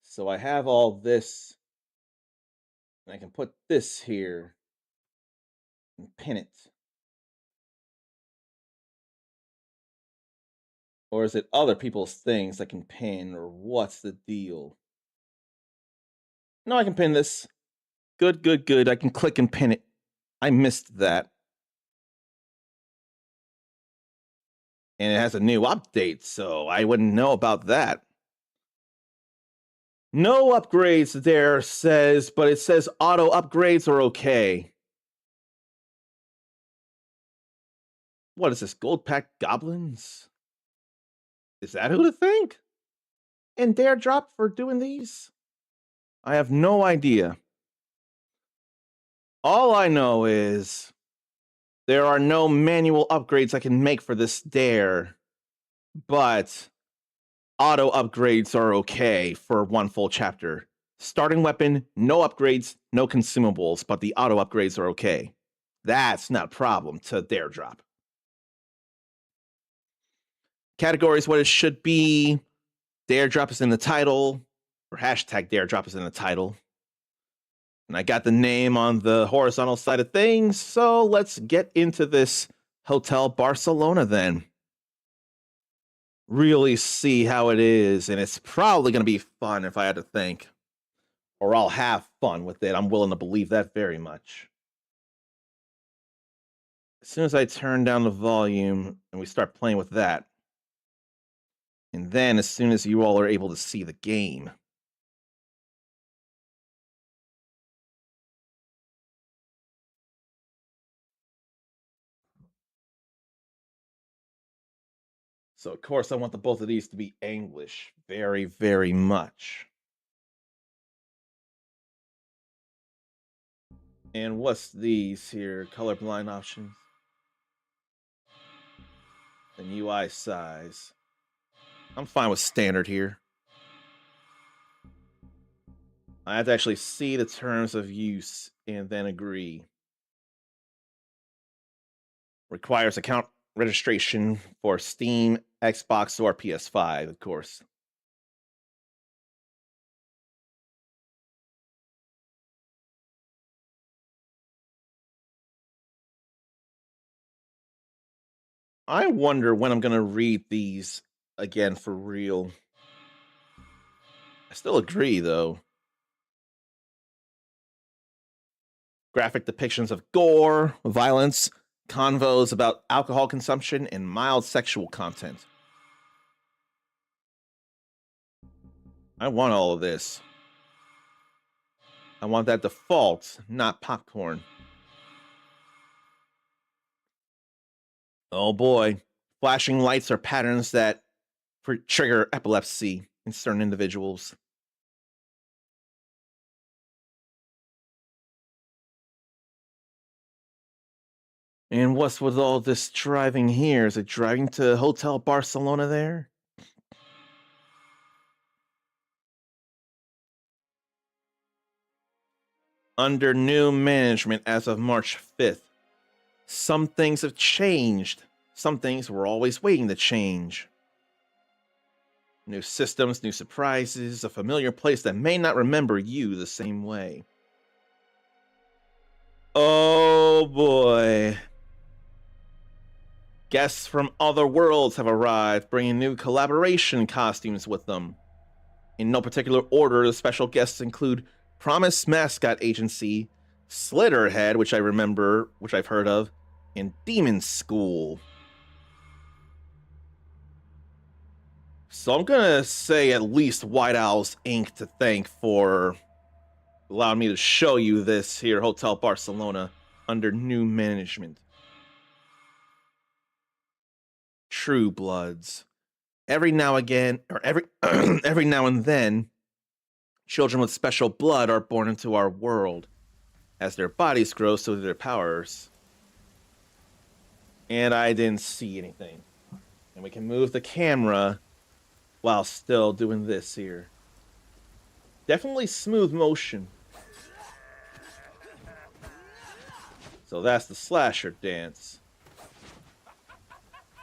So I have all this. And I can put this here and pin it. Or is it other people's things I can pin, or what's the deal? No, I can pin this. Good, good, good. I can click and pin it. I missed that. And it has a new update, so I wouldn't know about that. No upgrades there says, but it says auto upgrades are okay. What is this, gold pack goblins? Is that who to thank? And dare drop for doing these? I have no idea. All I know is there are no manual upgrades I can make for this dare, but auto upgrades are okay for 1 full chapter. Starting weapon, no upgrades, no consumables, but the auto upgrades are okay. That's not a problem to dare drop. Categories, what it should be. Dare drop is in the title, or hashtag dare drop is in the title. And I got the name on the horizontal side of things, so let's get into this Hotel Barcelona then. Really see how it is, and it's probably going to be fun if I had to think. Or I'll have fun with it. I'm willing to believe that very much. As soon as I turn down the volume and we start playing with that, and then as soon as you all are able to see the game. So, of course, I want the both of these to be English. Very, very much. And what's these here? Colorblind options. The UI size. I'm fine with standard here. I have to actually see the terms of use and then agree. Requires account registration for Steam, Xbox, or PS5, of course. I wonder when I'm going to read these again for real. I still agree, though. Graphic depictions of gore, violence, convos about alcohol consumption, and mild sexual content. I want all of this. I want that default, not popcorn. Oh boy. Flashing lights are patterns that trigger epilepsy in certain individuals. And what's with all this driving here? Is it driving to Hotel Barcelona there? Under new management as of March 5th. Some things have changed. Some things we're always waiting to change. New systems, new surprises, a familiar place that may not remember you the same way. Oh boy. Guests from other worlds have arrived, bringing new collaboration costumes with them. In no particular order, the special guests include Promise Mascot Agency, Slitterhead, which I remember, which I've heard of, and Demon School. So I'm gonna say at least White Owls Inc. to thank for allowing me to show you this here, Hotel Barcelona, under new management. True Bloods. Every now again, or every now and then, children with special blood are born into our world. As their bodies grow, so do their powers. And I didn't see anything. And we can move the camera while still doing this here. Definitely smooth motion. So that's the slasher dance.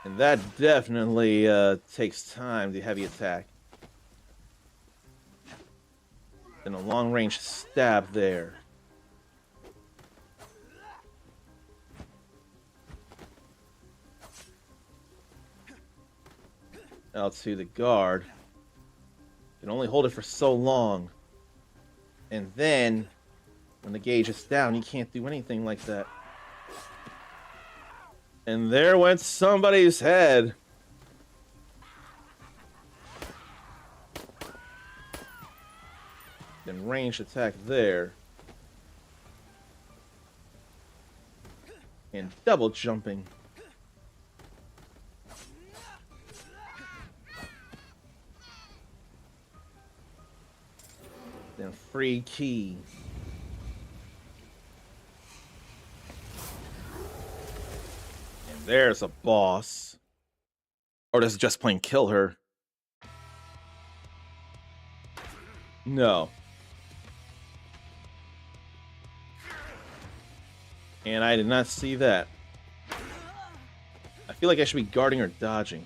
And that definitely takes time, the heavy attack. Then a long-range stab there. Out to the guard. You can only hold it for so long. And then, when the gauge is down, you can't do anything like that. And there went somebody's head. Then ranged attack there. And double jumping. Then free key. And there's a boss. Or does it just plain kill her? No. And I did not see that. I feel like I should be guarding or dodging.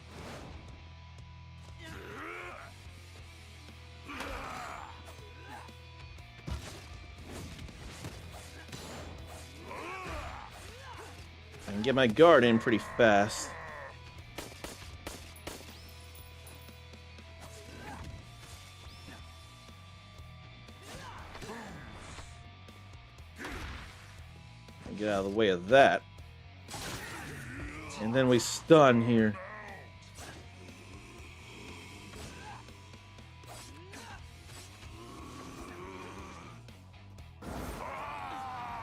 I can get my guard in pretty fast. Get out of the way of that. And then we stun here.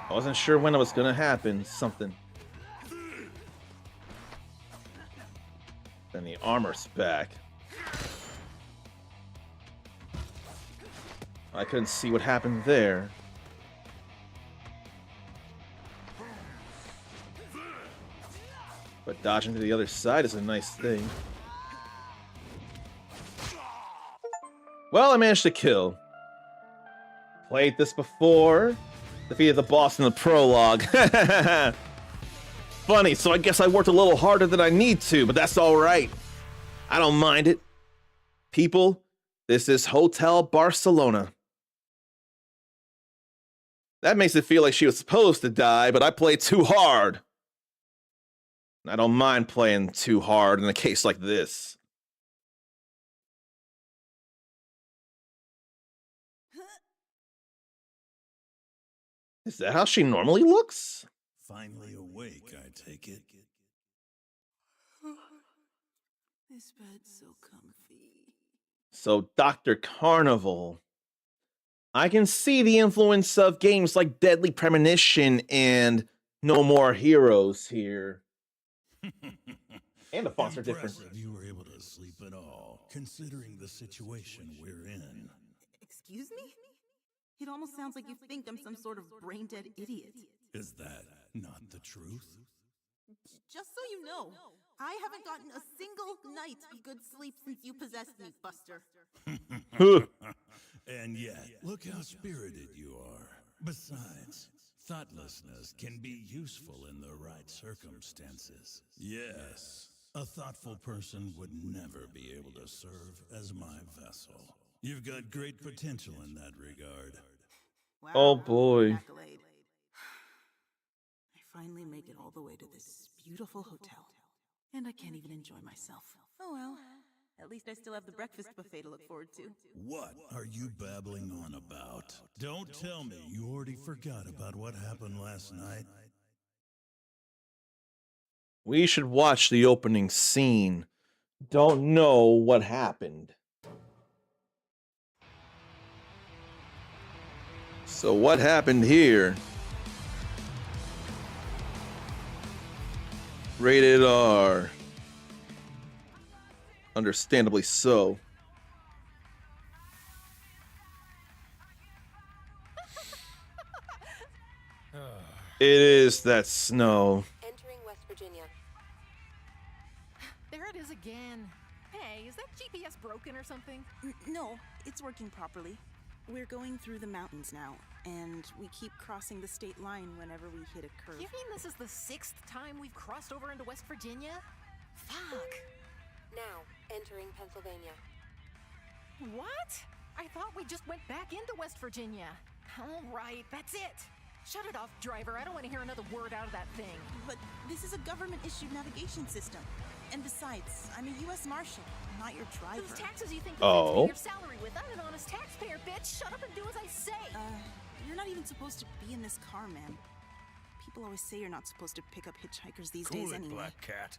I wasn't sure when it was gonna happen. Something. Then the armor's back. I couldn't see what happened there. But dodging to the other side is a nice thing. Well, I managed to kill. Played this before. Defeated the boss in the prologue. Funny, so I guess I worked a little harder than I need to, but that's alright. I don't mind it. People, this is Hotel Barcelona. That makes it feel like she was supposed to die, but I played too hard. I don't mind playing too hard in a case like this. Is that how she normally looks? Finally awake, I take it. This bed's so comfy. So, Dr. Carnival. I can see the influence of games like Deadly Premonition and No More Heroes here. And the fonts are different. Impressive you were able to sleep at all, considering the situation we're in. Excuse me? It almost sounds like you think I'm some sort of brain-dead idiot. Is that not the truth? Just so you know, I haven't gotten a single night of good sleep since you possessed me, Buster. And yet, look how spirited you are. Besides, thoughtlessness can be useful in the right circumstances. Yes, a thoughtful person would never be able to serve as my vessel. You've got great potential in that regard. Wow, Oh boy. accolade. I finally make it all the way to this beautiful hotel, and I can't even enjoy myself. Oh well, at least I still have the breakfast buffet to look forward to. What are you babbling on about? Don't tell me you already forgot about what happened last night. We should watch the opening scene. Don't know what happened. So what happened here? Rated R. Understandably so. It is that snow. Entering West Virginia. There it is again. Hey, is that GPS broken or something? No, it's working properly. We're going through the mountains now, and we keep crossing the state line whenever we hit a curve. You mean this is the 6th time we've crossed over into West Virginia? Fuck. Now, entering Pennsylvania. What? I thought we just went back into West Virginia. All right, that's it. Shut it off, driver. I don't want to hear another word out of that thing. But this is a government-issued navigation system. And besides, I'm a U.S. Marshal, not your driver. Those taxes you think you pay your salary with. I'm an honest taxpayer, bitch. Shut up and do as I say. You're not even supposed to be in this car, man. People always say you're not supposed to pick up hitchhikers these days anyway. Black Cat.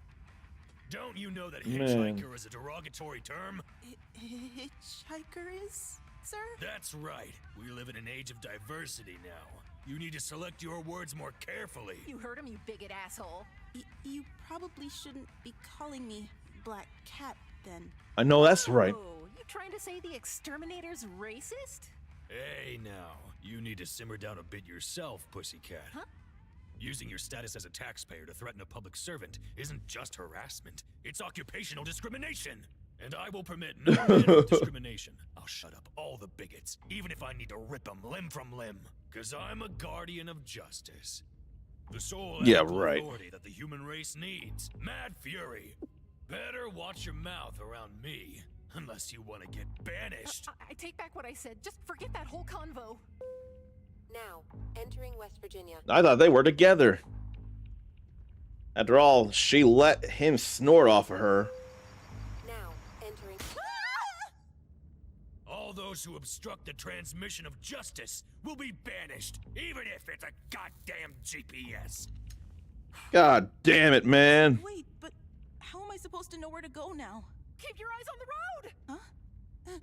Don't you know that hitchhiker is a derogatory term? Hitchhiker is, sir? That's right. We live in an age of diversity now. You need to select your words more carefully. You heard him, you bigot asshole. You probably shouldn't be calling me Black Cat, then. I know that's right. Oh, you trying to say the exterminator's racist? Hey now, you need to simmer down a bit yourself, pussycat. Huh? Using your status as a taxpayer to threaten a public servant isn't just harassment, it's occupational discrimination. And I will permit no manner of discrimination. I'll shut up all the bigots, even if I need to rip them limb from limb. 'Cause I'm a guardian of justice. The sole authority that the human race needs. Mad fury. Better watch your mouth around me, unless you want to get banished. I take back what I said. Just forget that whole convo. Now, entering West Virginia. I thought they were together. After all, she let him snort off of her. Now, entering... All those who obstruct the transmission of justice will be banished, even if it's a goddamn GPS. God damn it, man. Wait, but how am I supposed to know where to go now? Keep your eyes on the road! Huh?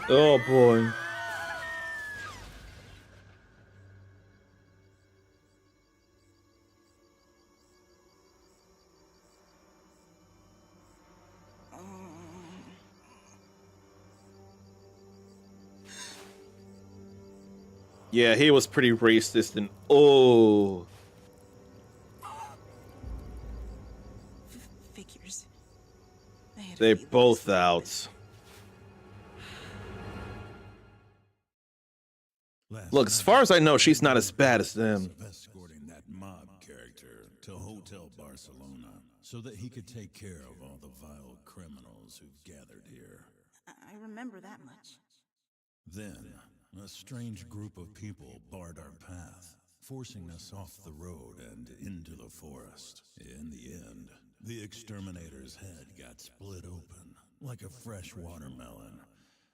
Oh boy. Yeah, he was pretty racist and oh. Figures. I had a They're feeling both this would happen. out. Look, as far as I know, she's not as bad as them. Escorting that mob character to Hotel Barcelona so that he could take care of all the vile criminals who've gathered here. I remember that much. Then, a strange group of people barred our path, forcing us off the road and into the forest. In the end, the exterminator's head got split open like a fresh watermelon,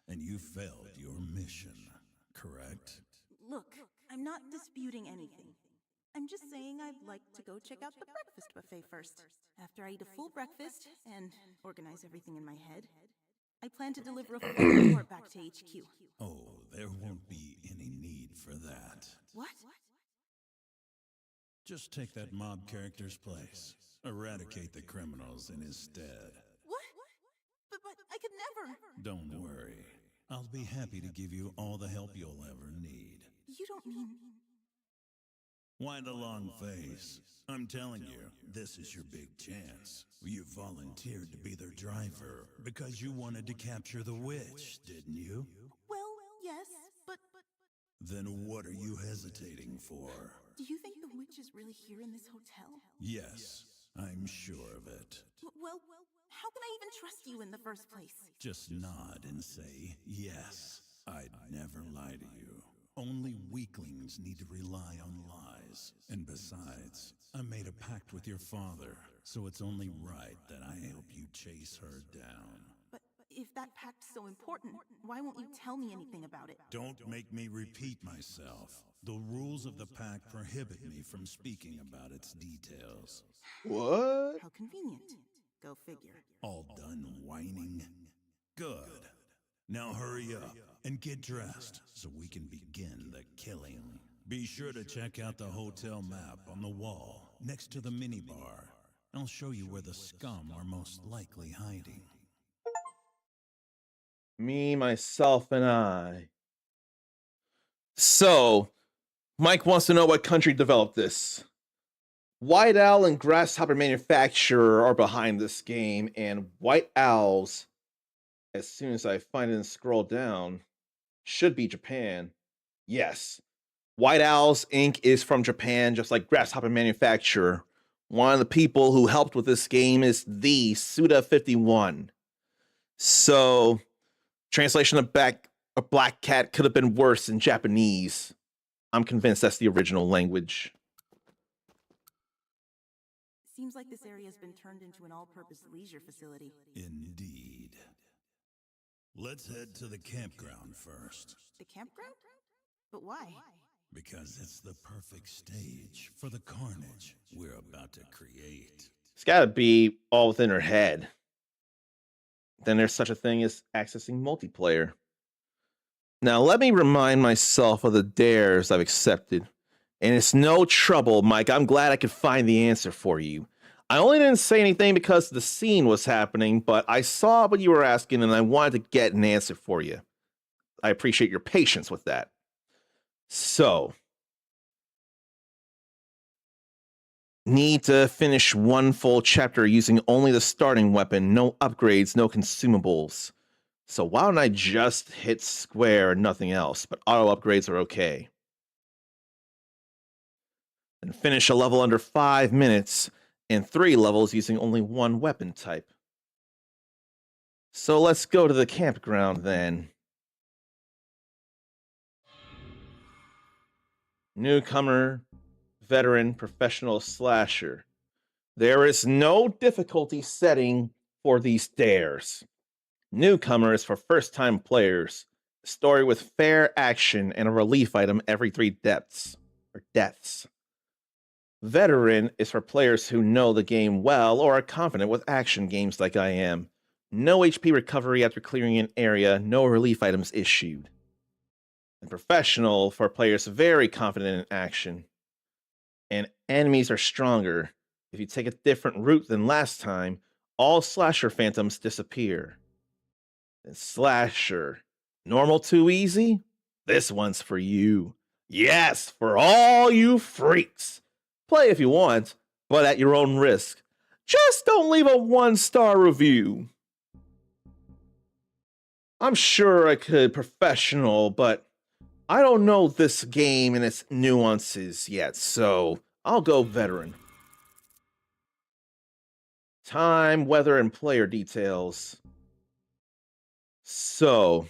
and you failed your mission, correct? Look, I'm not disputing anything. I'm just saying I'd like to go check out the breakfast buffet first. After I eat a full breakfast and organize everything in my head, I plan to deliver a full report back to HQ. Oh, there won't be any need for that. What? Just take that mob character's place. Eradicate the criminals in his stead. What? But I could never. Don't worry. I'll be happy to give you all the help you'll ever need. You don't mean... Why the long face? I'm telling you, this is your big chance. You volunteered to be their driver because you wanted to capture the witch, didn't you? Well, yes, but... Then what are you hesitating for? Do you think the witch is really here in this hotel? Yes, I'm sure of it. Well, how can I even trust you in the first place? Just nod and say yes. I'd never lie to you. Only weaklings need to rely on lies. And besides, I made a pact with your father, so it's only right that I help you chase her down. But if that pact's so important, why won't you tell me anything about it? Don't make me repeat myself. The rules of the pact prohibit me from speaking about its details. What? How convenient. Go figure. All done whining? Good. Now hurry up and get dressed so we can begin the killing. Be sure to check out the hotel map on the wall next to the minibar. I'll show you where the scum are most likely hiding. Me, myself, and I. So, Mike wants to know what country developed this. White Owl and Grasshopper Manufacturer are behind this game, and White Owls, as soon as I find it and scroll down, should be Japan. Yes. White Owls Inc. is from Japan, just like Grasshopper Manufacturer. One of the people who helped with this game is the Suda51. So, translation of Black Cat could have been worse in Japanese. I'm convinced that's the original language. Seems like this area has been turned into an all-purpose leisure facility. Indeed. Let's head to the campground first. The campground? But why? Because it's the perfect stage for the carnage we're about to create. It's gotta be all within her head. Then there's such a thing as accessing multiplayer. Now, let me remind myself of the dares I've accepted. And it's no trouble, Mike. I'm glad I could find the answer for you. I only didn't say anything because the scene was happening, but I saw what you were asking and I wanted to get an answer for you. I appreciate your patience with that. So, need to finish one full chapter using only the starting weapon, no upgrades, no consumables. So why don't I just hit square and nothing else, but auto upgrades are okay. And finish a level under 5 minutes and 3 levels using only one weapon type. So let's go to the campground then. Newcomer, veteran, professional, slasher. There is no difficulty setting for these dares. Newcomer is for first-time players. A story with fair action and a relief item every 3 or deaths. Veteran is for players who know the game well or are confident with action games like I am. No HP recovery after clearing an area, no relief items issued. And Professional for players very confident in action. And enemies are stronger. If you take a different route than last time, all slasher phantoms disappear. And Slasher, normal too easy? This one's for you. Yes, for all you freaks. Play if you want, but at your own risk. Just don't leave a 1-star review. I'm sure I could Professional, but I don't know this game and its nuances yet, so I'll go Veteran. Time, weather, and player details. So,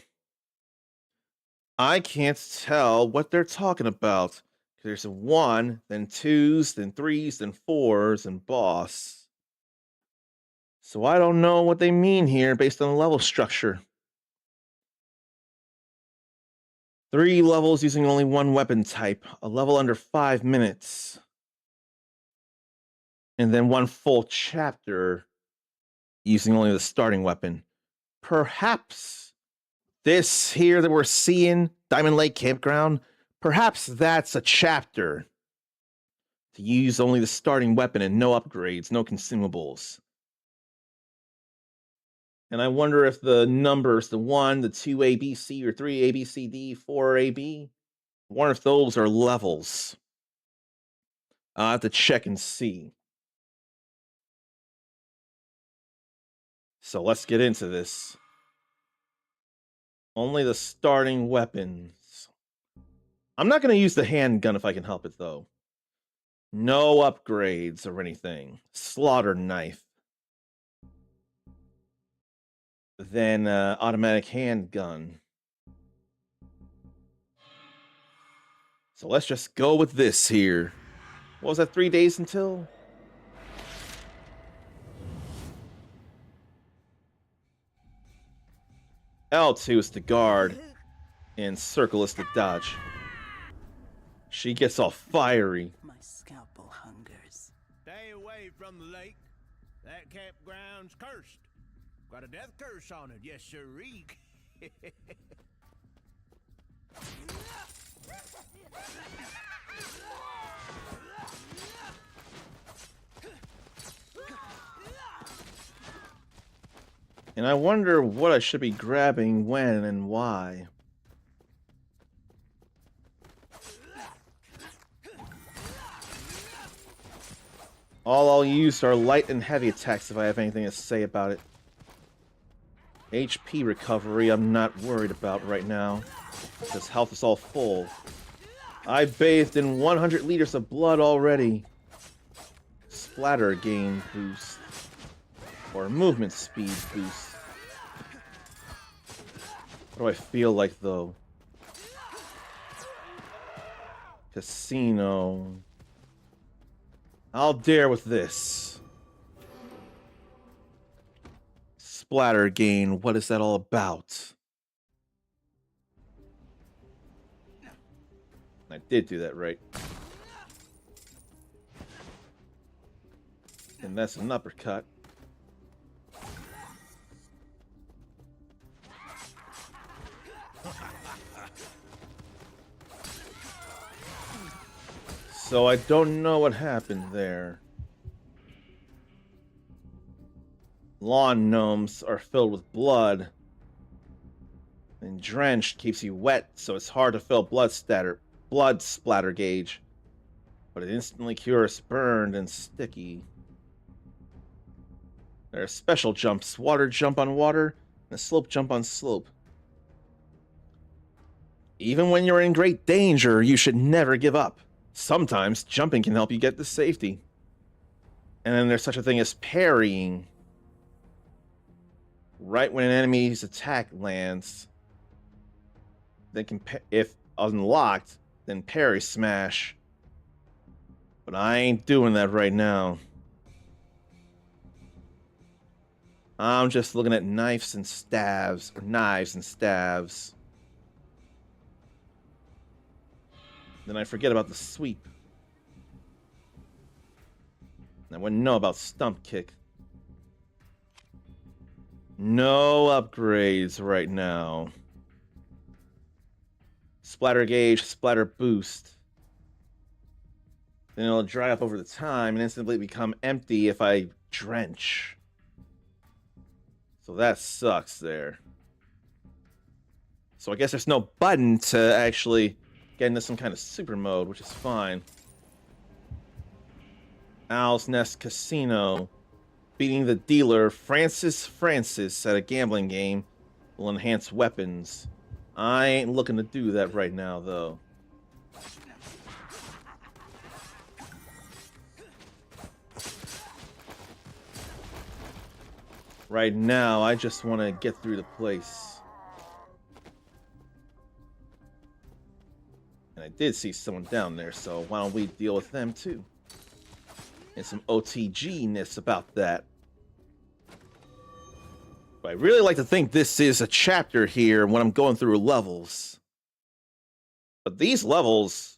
I can't tell what they're talking about. There's a 1, then 2s, then 3s, then 4s, and boss. So I don't know what they mean here based on the level structure. 3 levels using only 1 weapon type, a level under 5 minutes. And then 1 full chapter using only the starting weapon. Perhaps this here that we're seeing, Diamond Lake Campground, perhaps that's a chapter to use only the starting weapon and no upgrades, no consumables. And I wonder if the numbers, the 1, the 2 ABC, or 3 ABCD, 4 AB, I wonder if those are levels. I'll have to check and see. So let's get into this. Only the starting weapons. I'm not going to use the handgun if I can help it, though. No upgrades or anything. Slaughter knife. Then automatic handgun. So let's just go with this here. What was that, 3 days until? L2 is to guard, and circle is to dodge. She gets all fiery. My scalpel hungers. Stay away from the lake. That campground's cursed. Got a death curse on it, yes sirree. And I wonder what I should be grabbing when and why. All I'll use are light and heavy attacks if I have anything to say about it. HP recovery I'm not worried about right now, because health is all full. I bathed in 100 liters of blood already. Splatter gain boost. Or movement speed boost. What do I feel like, though? Casino. I'll dare with this. Splatter gain, what is that all about? I did do that right. And that's an uppercut. So I don't know what happened there. Lawn gnomes are filled with blood. And drenched keeps you wet, so it's hard to fill blood splatter gauge. But it instantly cures burned and sticky. There are special jumps, water jump on water, and a slope jump on slope. Even when you're in great danger, you should never give up. Sometimes jumping can help you get to safety. And then there's such a thing as parrying. Right when an enemy's attack lands, they can, if unlocked, then parry smash. But I ain't doing that right now. I'm just looking at knives and stabs. Then I forget about the sweep. I wouldn't know about stump kick. No upgrades right now. Splatter gauge, splatter boost. Then it'll dry up over the time and instantly become empty if I drench. So that sucks there. So I guess there's no button to actually get into some kind of super mode, which is fine. Owl's Nest Casino. Beating the dealer Francis at a gambling game will enhance weapons. I ain't looking to do that right now, though. Right now, I just want to get through the place. And I did see someone down there, so why don't we deal with them too? And some OTG-ness about that. But I really like to think this is a chapter here when I'm going through levels. But these levels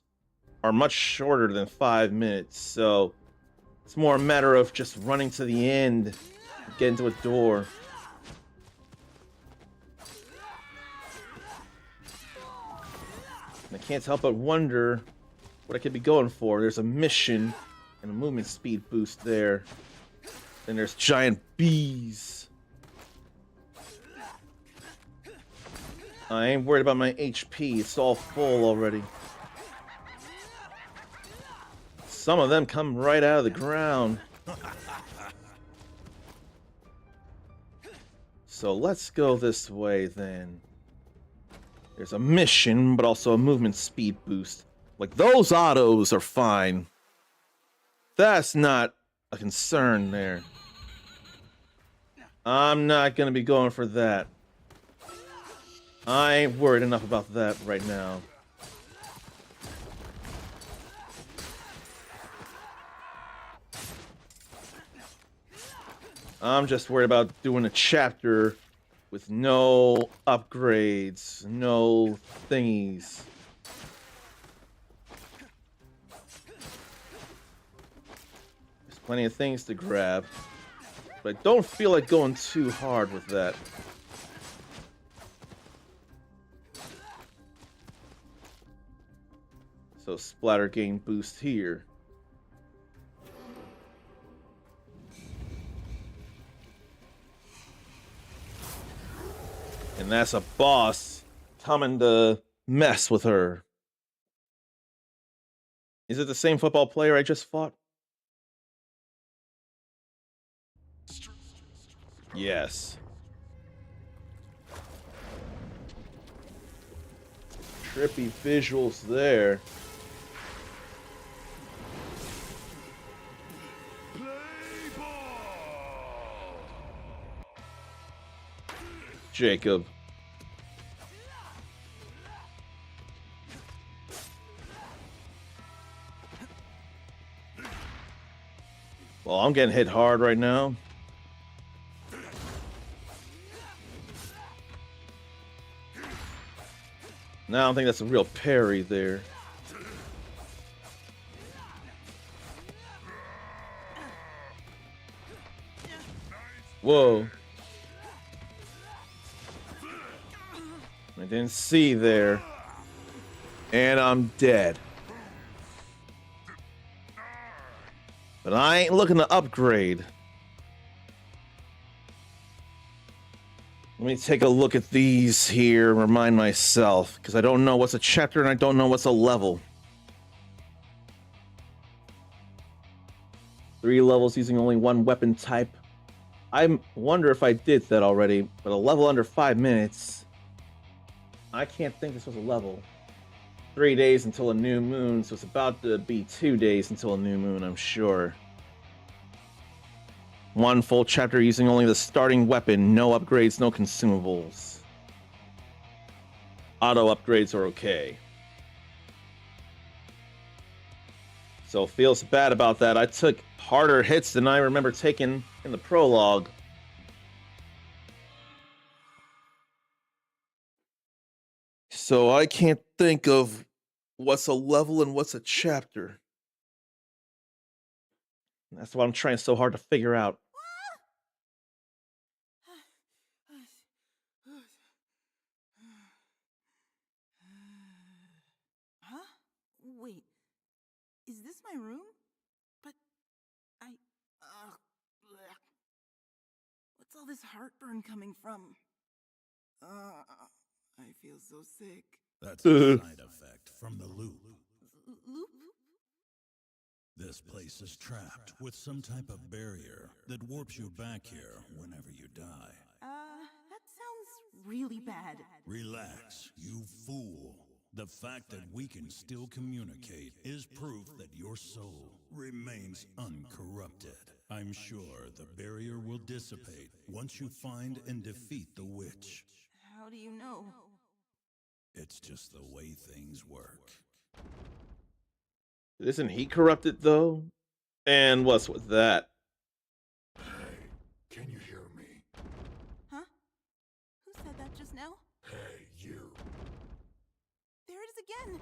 are much shorter than 5 minutes, so it's more a matter of just running to the end, get into a door. And I can't help but wonder what I could be going for. There's a mission and a movement speed boost there. Then there's giant bees. I ain't worried about my HP. It's all full already. Some of them come right out of the ground. So let's go this way then. There's a mission, but also a movement speed boost. Like, those autos are fine. That's not a concern there. I'm not gonna be going for that. I ain't worried enough about that right now. I'm just worried about doing a chapter with no upgrades, no thingies. There's plenty of things to grab, but I don't feel like going too hard with that. So splatter gain boost here. And that's a boss coming to mess with her. Is it the same football player I just fought? Yes. Trippy visuals there. Jacob. Well, I'm getting hit hard right now. No, I don't think that's a real parry there. Whoa. I didn't see there. And I'm dead. But I ain't looking to upgrade. Let me take a look at these here and remind myself, because I don't know what's a chapter and I don't know what's a level. 3 levels using only 1 weapon type. I wonder if I did that already, but a level under 5 minutes. I can't think this was a level. 3 days until a new moon, so it's about to be 2 days until a new moon, I'm sure. 1 full chapter using only the starting weapon, no upgrades, no consumables. Auto upgrades are okay. So feels bad about that. I took harder hits than I remember taking in the prologue. So I can't think of what's a level and what's a chapter? That's what I'm trying so hard to figure out. Huh? Wait, is this my room? But I. Blech. What's all this heartburn coming from? I feel so sick. That's a side effect from the loop. Loop? This place is trapped with some type of barrier that warps you back here whenever you die. That sounds really bad. Relax, you fool. The fact that we can still communicate is proof that your soul remains uncorrupted. I'm sure the barrier will dissipate once you find and defeat the witch. How do you know? It's just the way things work. Isn't he corrupted though? And what's with that? Hey, can you hear me? Huh? Who said that just now? Hey, you. There it is again!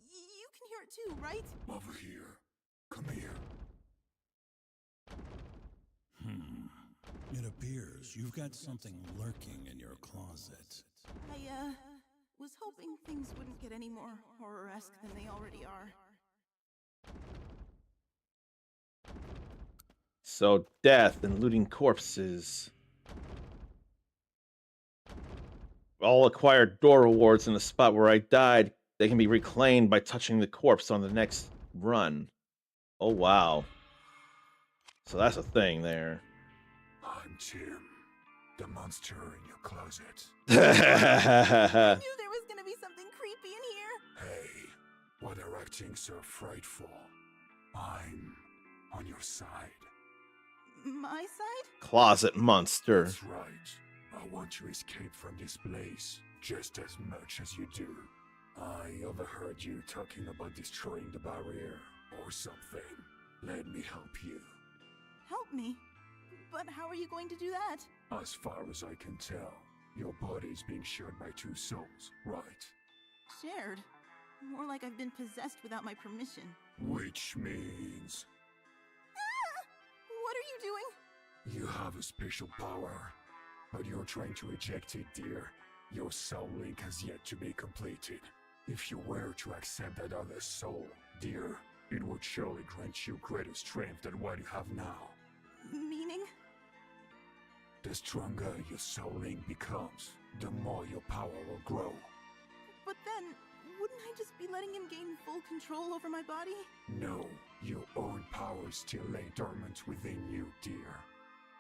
You can hear it too, right? Over here. Come here. It appears you've got something lurking in your closet. I, was hoping things wouldn't get any more horror-esque than they already are. So death and looting corpses. All acquired door rewards in the spot where I died, they can be reclaimed by touching the corpse on the next run. Oh wow. So that's a thing there. I'm Tim, the monster in your closet. I knew there was gonna be something creepy in here! Hey, why they're acting so frightful? I'm on your side. My side? Closet monster. That's right. I want to escape from this place just as much as you do. I overheard you talking about destroying the barrier or something. Let me help you. Help me? But how are you going to do that? As far as I can tell, your body is being shared by two souls, right? Shared? More like I've been possessed without my permission. Which means... Ah! What are you doing? You have a special power, but you're trying to eject it, dear. Your soul link has yet to be completed. If you were to accept that other soul, dear, it would surely grant you greater strength than what you have now. Meaning? The stronger your soul link becomes, the more your power will grow. But then, wouldn't I just be letting him gain full control over my body? No, your own powers still lay dormant within you, dear.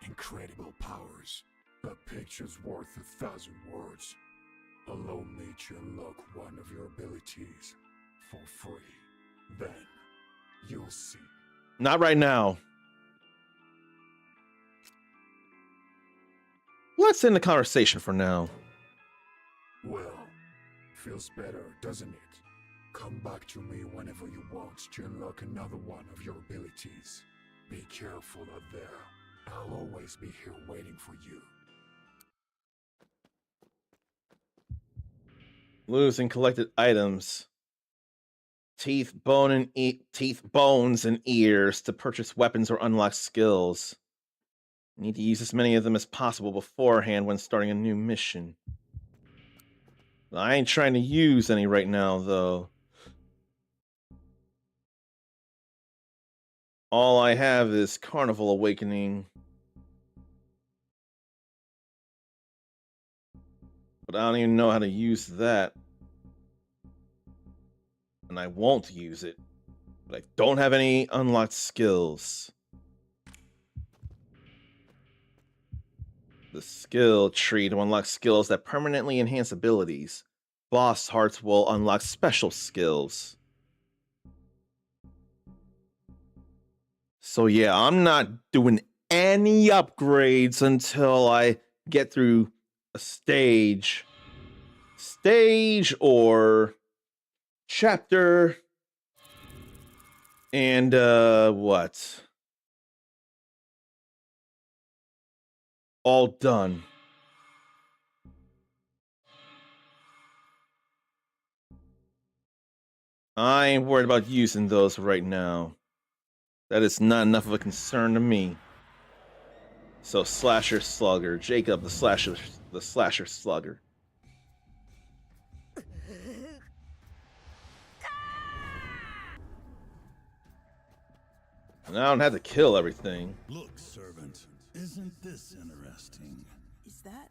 Incredible powers. A picture's worth 1,000 words. Allow me to unlock one of your abilities for free. Then, you'll see. Not right now. Let's end the conversation for now. Well, feels better, doesn't it? Come back to me whenever you want to unlock another one of your abilities. Be careful out there. I'll always be here waiting for you. Losing collected items. Teeth, bones, and ears to purchase weapons or unlock skills. Need to use as many of them as possible beforehand when starting a new mission. I ain't trying to use any right now, though. All I have is Carnival Awakening. But I don't even know how to use that. And I won't use it. But I don't have any unlocked skills. The skill tree to unlock skills that permanently enhance abilities. Boss hearts will unlock special skills. So yeah, I'm not doing any upgrades until I get through a stage or chapter and what? All done. I ain't worried about using those right now. That is not enough of a concern to me. So Slasher Slugger, Jacob the Slasher Slugger. And I don't have to kill everything. Look, servant, isn't this interesting? Is that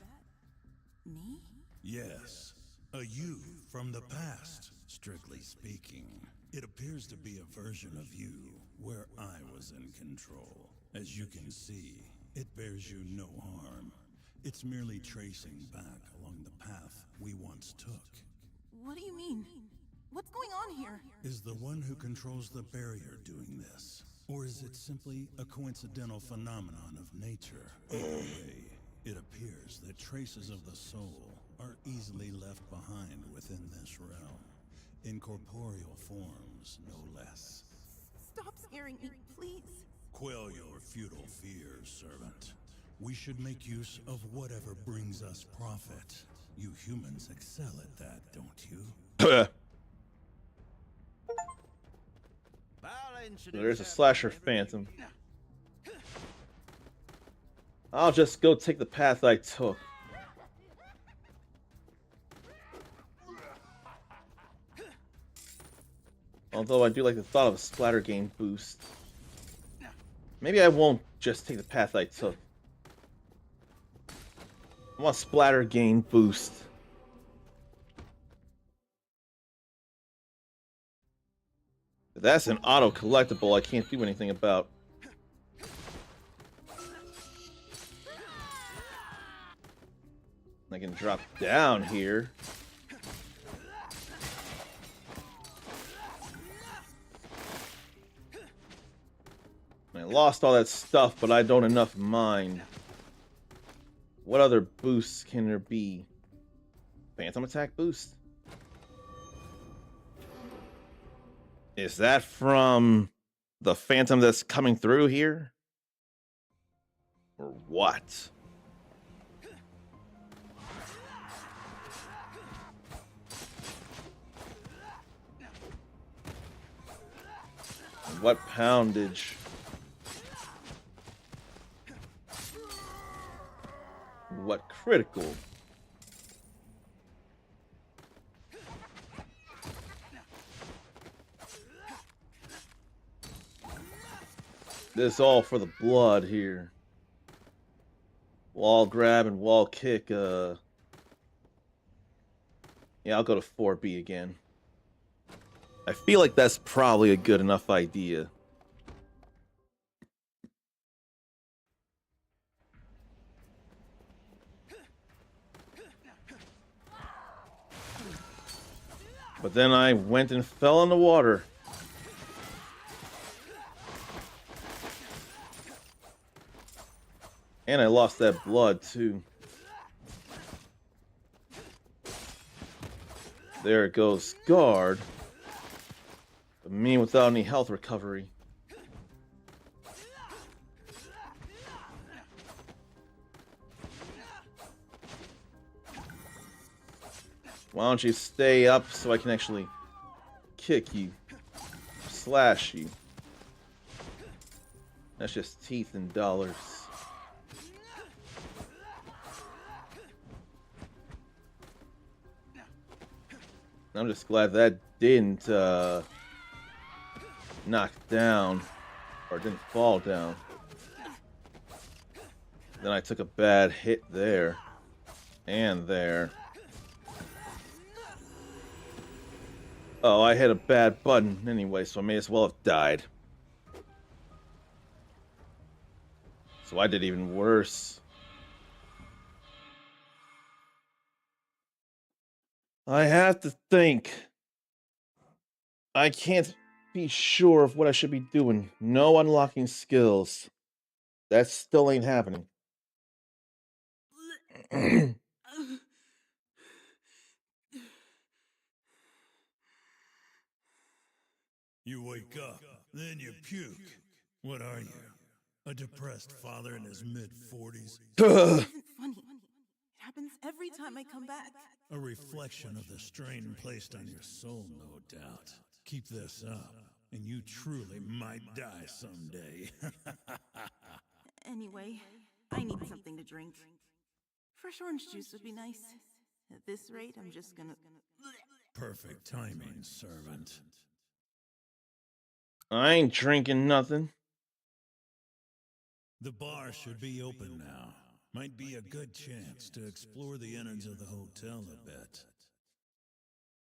me? Yes, a you from the past, strictly speaking. It appears to be a version of you where I was in control. As you can see, it bears you no harm. It's merely tracing back along the path we once took. What do you mean? What's going on here? Is the one who controls the barrier doing this? Or is it simply a coincidental phenomenon of nature? Either way, it appears that traces of the soul are easily left behind within this realm. In corporeal forms, no less. Stop scaring me, please. Quell your futile fears, servant. We should make use of whatever brings us profit. You humans excel at that, don't you? There's a Slasher Phantom. I'll just go take the path I took. Although I do like the thought of a splatter gain boost. Maybe I won't just take the path I took. I want splatter gain boost. But that's an auto collectible I can't do anything about. I can drop down here. I lost all that stuff, but I don't enough mind. What other boosts can there be? Phantom attack boost? Is that from the Phantom that's coming through here? Or what? What poundage? What critical? This all for the blood here. Wall grab and wall kick. Yeah, I'll go to 4B again. I feel like that's probably a good enough idea. But then I went and fell in the water. And I lost that blood, too. There it goes, guard. But me without any health recovery. Why don't you stay up so I can actually kick you, slash you. That's just teeth and dollars. I'm just glad that didn't knock down, or didn't fall down. Then I took a bad hit there, and there. Oh, I hit a bad button anyway, so I may as well have died. So I did even worse. I have to think. I can't be sure of what I should be doing. No unlocking skills. That still ain't happening. You wake up, then you puke. What are you? A depressed father in his mid-40s? It isn't funny. It happens every time I come back. A reflection of the strain placed on your soul, no doubt. Keep this up, and you truly might die someday. Anyway, I need something to drink. Fresh orange juice would be nice. At this rate, I'm just gonna... Perfect timing, servant. I ain't drinking nothing. The bar should be open now. Might be a good chance to explore the innards of the hotel a bit.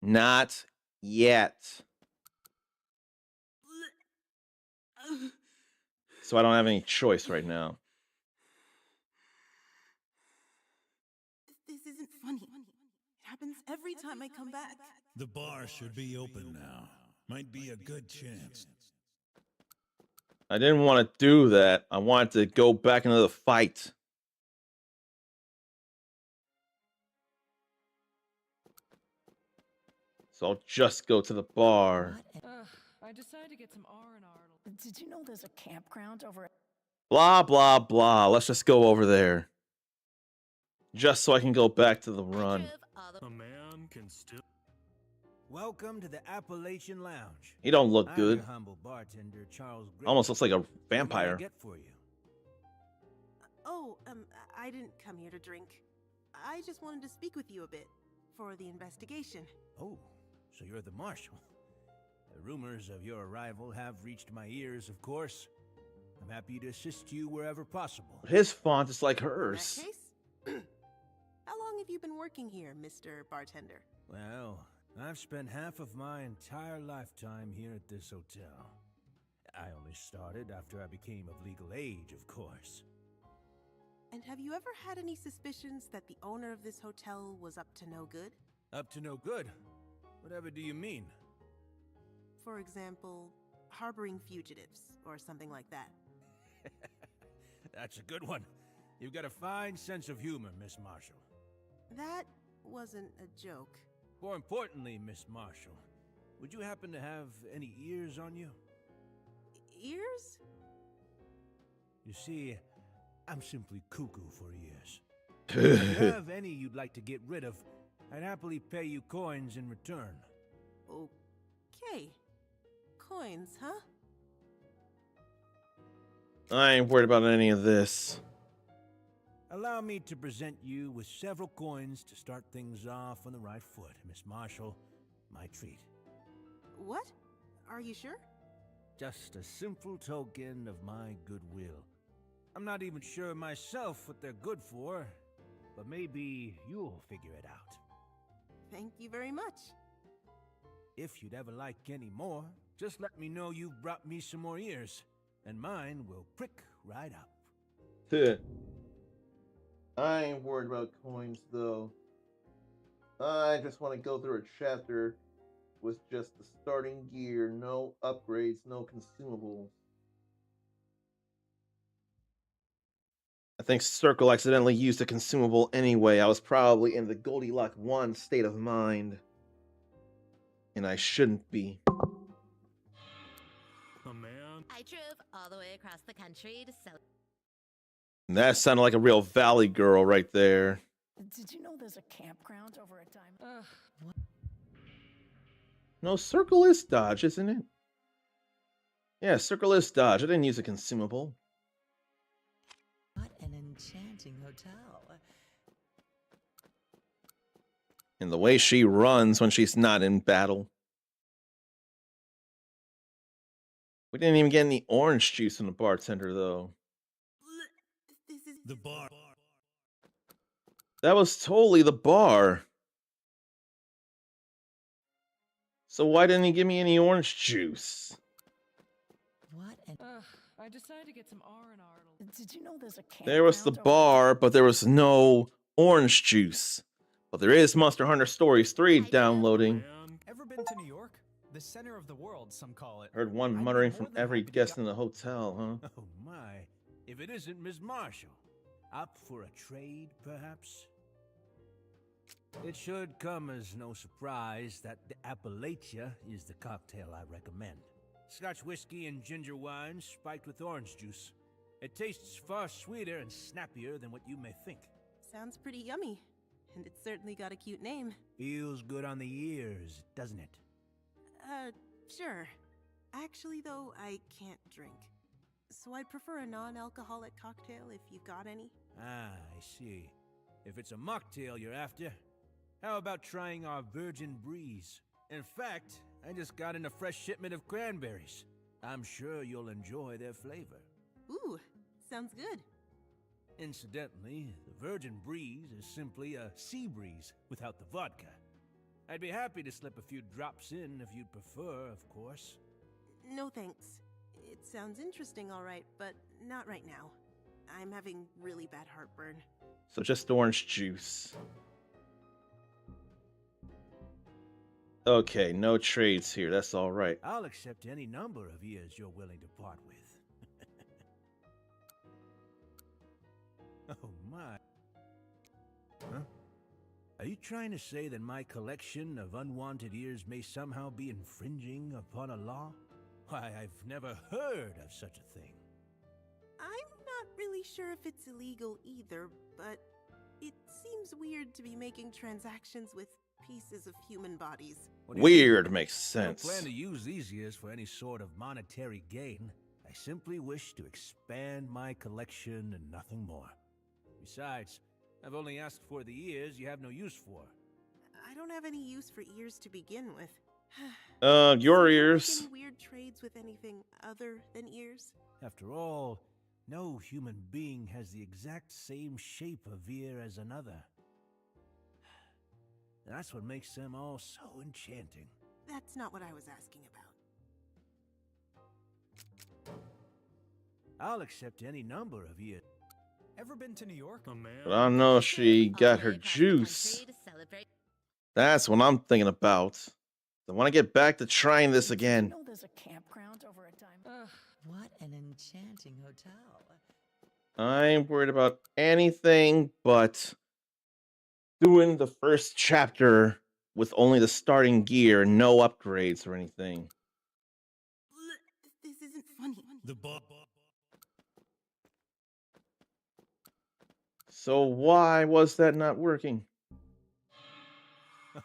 Not yet. So I don't have any choice right now. This isn't funny. It happens every time I come back. The bar should be open now. Might be a good chance. I didn't want to do that. I wanted to go back into the fight. So I'll just go to the bar. I decided to get some R&R. Did you know there's a campground over at... Blah, blah, blah. Let's just go over there. Just so I can go back to the run. A man can still... Welcome to the Appalachian Lounge. He don't look I'm good. your humble bartender, Charles Gray. Almost looks like a What vampire. can I get for you? Oh, I didn't come here to drink. I just wanted to speak with you a bit for the investigation. Oh, so you're the marshal. The rumors of your arrival have reached my ears, of course. I'm happy to assist you wherever possible. His font is like hers. In that case, how long have you been working here, Mr. Bartender? Well, I've spent half of my entire lifetime here at this hotel. I only started after I became of legal age, of course. And have you ever had any suspicions that the owner of this hotel was up to no good? Up to no good? Whatever do you mean? For example, harboring fugitives or something like that. That's a good one. You've got a fine sense of humor, Miss Marshall. That wasn't a joke. More importantly, Miss Marshall, would you happen to have any ears on you? Ears? You see, I'm simply cuckoo for ears. If you have any you'd like to get rid of, I'd happily pay you coins in return. Okay. Coins, huh? I ain't worried about any of this. Allow me to present you with several coins to start things off on the right foot, Miss Marshall. My treat. What? Are you sure? Just a simple token of my goodwill. I'm not even sure myself what they're good for, but maybe you'll figure it out. Thank you very much. If you'd ever like any more, just let me know you've brought me some more ears, and mine will prick right up. I ain't worried about coins, though. I just want to go through a chapter with just the starting gear, no upgrades, no consumables. I think Circle accidentally used a consumable anyway. I was probably in the Goldilocks 1 state of mind. And I shouldn't be. A man... I drove all the way across the country to sell... That sounded like a real Valley girl right there. Did you know there's a campground over at Diamond? No, Circle is Dodge, isn't it? Yeah, Circle is Dodge. I didn't use a consumable. What an enchanting hotel. And the way she runs when she's not in battle. We didn't even get any orange juice from the bartender, though. The bar. That was totally the bar. So why didn't he give me any orange juice? What an... I decided to get some R&R. Did you know there's a campground? There was the bar, but there was no orange juice. But there is Monster Hunter Stories 3 downloading. Ever been to New York? The center of the world, some call it. Heard one muttering from every guest in the hotel, huh? Oh my, if it isn't Miss Marshall. Up for a trade, perhaps? It should come as no surprise that the Appalachia is the cocktail I recommend. Scotch whiskey and ginger wine spiked with orange juice. It tastes far sweeter and snappier than what you may think. Sounds pretty yummy. And it's certainly got a cute name. Feels good on the ears, doesn't it? Sure. Actually, though, I can't drink. So I'd prefer a non-alcoholic cocktail if you've got any. Ah, I see. If it's a mocktail you're after, how about trying our Virgin Breeze? In fact, I just got in a fresh shipment of cranberries. I'm sure you'll enjoy their flavor. Ooh, sounds good. Incidentally, the Virgin Breeze is simply a sea breeze without the vodka. I'd be happy to slip a few drops in if you'd prefer, of course. No thanks. It sounds interesting, all right, but not right now. I'm having really bad heartburn. So just orange juice. Okay, no trades here. That's all right. I'll accept any number of years you're willing to part with. Oh my. Huh? Are you trying to say that my collection of unwanted ears may somehow be infringing upon a law? Why, I've never heard of such a thing. I'm not really sure if it's illegal either, but it seems weird to be making transactions with pieces of human bodies. Weird makes I don't sense. plan to use these ears for any sort of monetary gain. I simply wish to expand my collection and nothing more. Besides, I've only asked for the ears you have no use for. I don't have any use for ears to begin with. Your So ears. any weird trades with anything other than ears? After all, no human being has the exact same shape of ear as another. That's what makes them all so enchanting. That's not what I was asking about. I'll accept any number of ears. Ever been to New York? But I don't know if she got her juice. That's what I'm thinking about. I want to get back to trying this again. You know there's a campground over at Diamond. What an enchanting hotel. I'm worried about anything but doing the first chapter with only the starting gear, no upgrades or anything. This isn't funny. The bar. So why was that not working? Oh,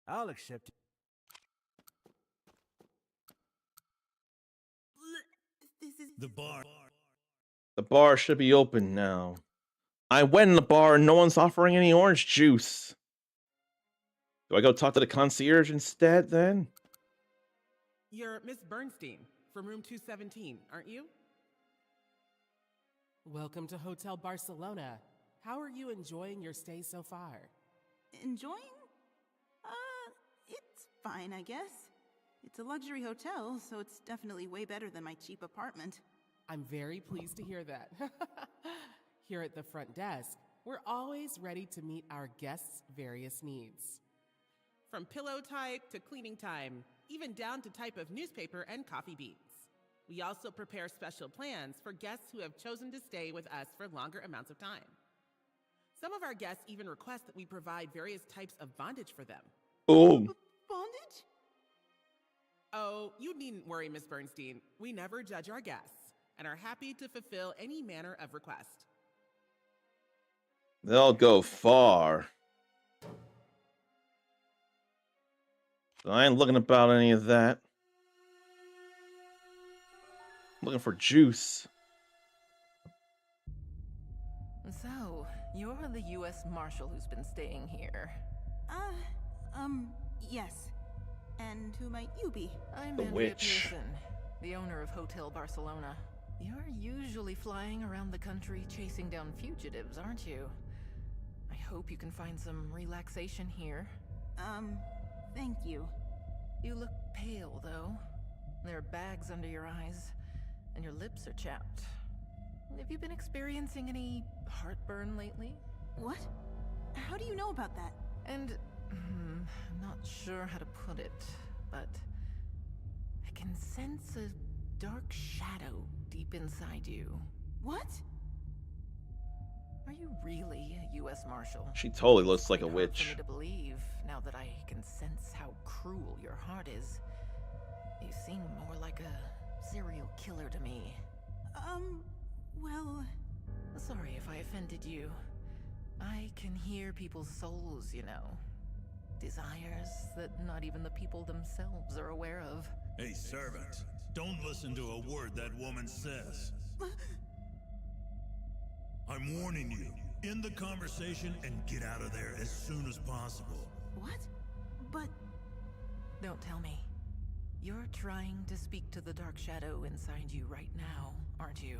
I'll accept it. The bar. The bar should be open now. I went in the bar and no one's offering any orange juice. Do I go talk to the concierge instead then? You're Miss Bernstein from room 217, aren't you? Welcome to Hotel Barcelona. How are you enjoying your stay so far? Enjoying? It's fine, I guess. It's a luxury hotel, so it's definitely way better than my cheap apartment. I'm very pleased to hear that. Here at the front desk, we're always ready to meet our guests' various needs. From pillow type to cleaning time, even down to type of newspaper and coffee beans. We also prepare special plans for guests who have chosen to stay with us for longer amounts of time. Some of our guests even request that we provide various types of bondage for them. Oh. Bondage? Oh, you needn't worry, Miss Bernstein. We never judge our guests and are happy to fulfill any manner of request. They'll go far. I ain't looking about any of that. I'm looking for juice. So, you're the U.S. Marshal who's been staying here. Yes. And who might you be? I'm The Andrea witch. Pearson, the owner of Hotel Barcelona. You're usually flying around the country chasing down fugitives, aren't you? I hope you can find some relaxation here. Thank you. You look pale, though. There are bags under your eyes, and your lips are chapped. Have you been experiencing any heartburn lately? What? How do you know about that? And I'm not sure how to put it, but I can sense a dark shadow deep inside you. What? Are you really a U.S. Marshal? She totally looks like a Hard for witch. me to believe, now that I can sense how cruel your heart is. You seem more like a serial killer to me. Well... Sorry if I offended you. I can hear people's souls, you know. desires that not even the people themselves are aware of. Hey, servant, don't listen to a word that woman says. I'm warning you. End the conversation and get out of there as soon as possible. What? But... Don't tell me. You're trying to speak to the dark shadow inside you right now, aren't you?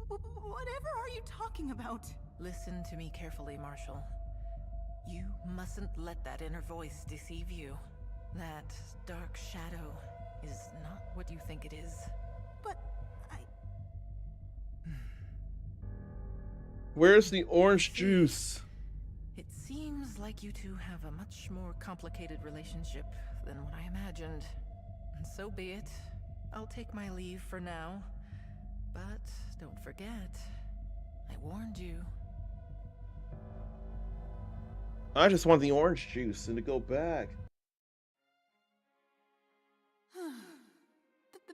Whatever are you talking about? Listen to me carefully, Marshall. You mustn't let that inner voice deceive you. That dark shadow is not what you think it is. But I... Where's the orange juice? It seems like you two have a much more complicated relationship than what I imagined. And so be it. I'll take my leave for now. But don't forget, I warned you. I just want the orange juice and to go back.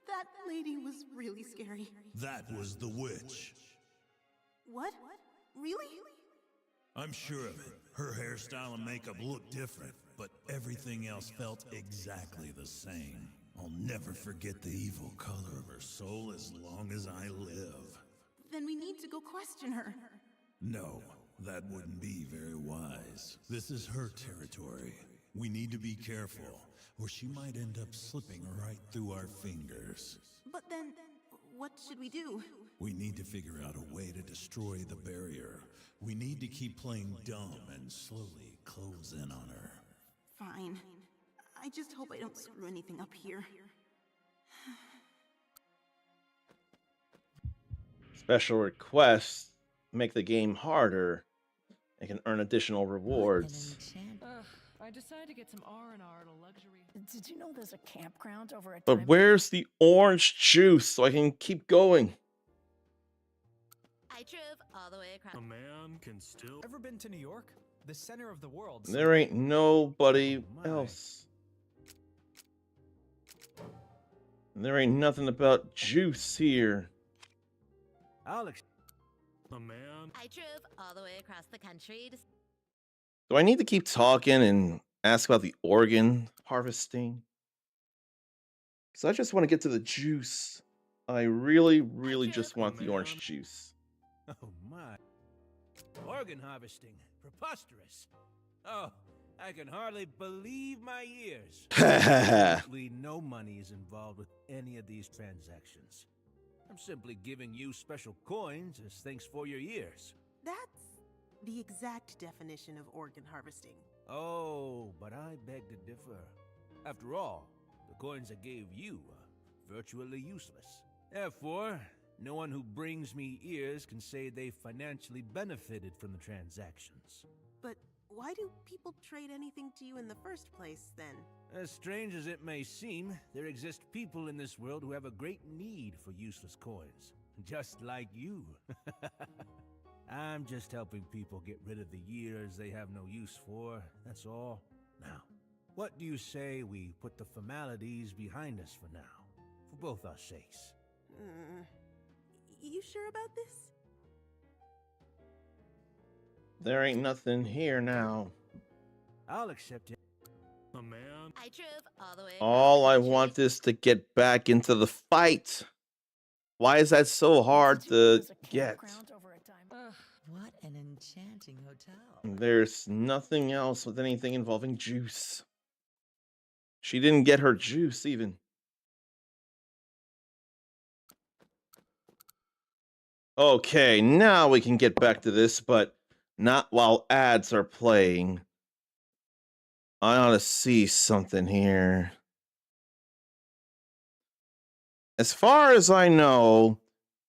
That lady was really scary. That was the witch. What? Really? I'm sure of it. Her hairstyle and makeup looked different, but everything else felt exactly the same. I'll never forget the evil color of her soul as long as I live. Then we need to go question her. No, that wouldn't be very wise. This is her territory. We need to be careful, or she might end up slipping right through our fingers. But then, what should we do? We need to figure out a way to destroy the barrier. We need to keep playing dumb and slowly close in on her. Fine. I just hope I don't screw anything up here. Special requests make the game harder and can earn additional rewards. I decided to get some R&R at a luxury. Did you know there's a campground over at But where's the orange juice so I can keep going? I drove all the way across. A man can still... Ever been to New York? The center of the world. There ain't nobody else. There ain't nothing about juice here. Alex. A man. I drove all the way across the country to... Do I need to keep talking and ask about the organ harvesting? Because I just want to get to the juice. I really just want the orange juice. Oh my. Organ harvesting. Preposterous. Oh, I can hardly believe my ears. Absolutely no money is involved with any of these transactions. I'm simply giving you special coins as thanks for your ears. That's the exact definition of organ harvesting. Oh, but I beg to differ. After all, the coins I gave you are virtually useless. Therefore, no one who brings me ears can say they financially benefited from the transactions. But why do people trade anything to you in the first place, then? As strange as it may seem, there exist people in this world who have a great need for useless coins. Just like you. I'm just helping people get rid of the years they have no use for, that's all. Now, what do you say we put the formalities behind us for now? For both our sakes. You sure about this? There ain't nothing here now. I'll accept it. A man. I drove all the way. All I want is to get back into the fight. Why is that so hard to get? What an enchanting hotel. There's nothing else with anything involving juice. She didn't get her juice even. Okay, now we can get back to this, but not while ads are playing. I ought to see something here. As far as I know,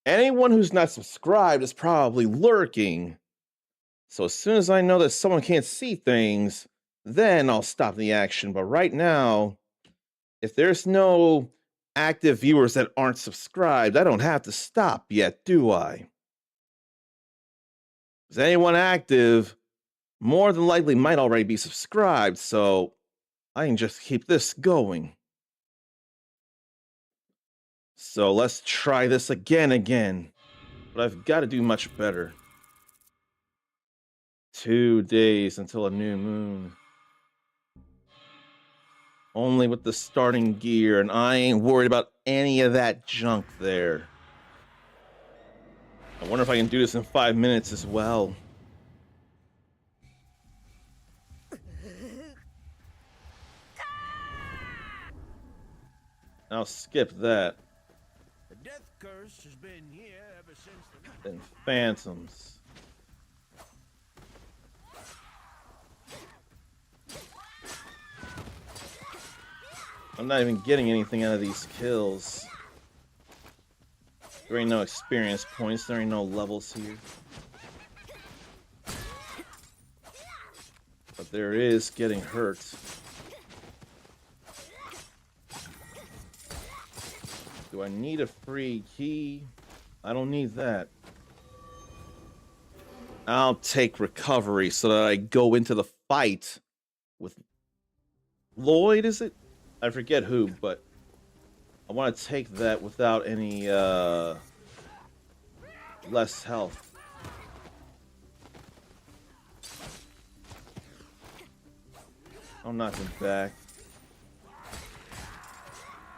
anyone who's not subscribed is probably lurking. So as soon as I know that someone can't see things, then I'll stop the action. But right now, if there's no active viewers that aren't subscribed, I don't have to stop yet, do I? Is anyone active? More than likely might already be subscribed, so I can just keep this going. So let's try this again. But I've got to do much better. 2 days until a new moon. Only with the starting gear, and I ain't worried about any of that junk there. I wonder if I can do this in 5 minutes as well. I'll skip that. The death curse has been here ever since the... Then phantoms. I'm not even getting anything out of these kills. There ain't no experience points, there ain't no levels here. But there is getting hurt. Do I need a free key? I don't need that. I'll take recovery so that I go into the fight with Lloyd, is it? I forget who, but I want to take that without any less health. I'll knock him back.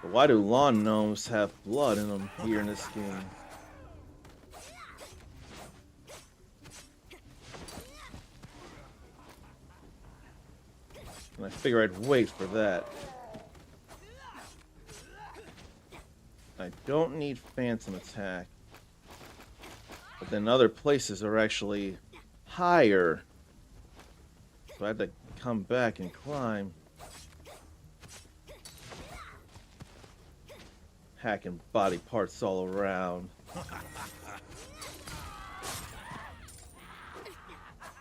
But why do lawn gnomes have blood in them here in this game? And I figure I'd wait for that. I don't need phantom attack. But then other places are actually higher. So I had to come back and climb. Hacking body parts all around.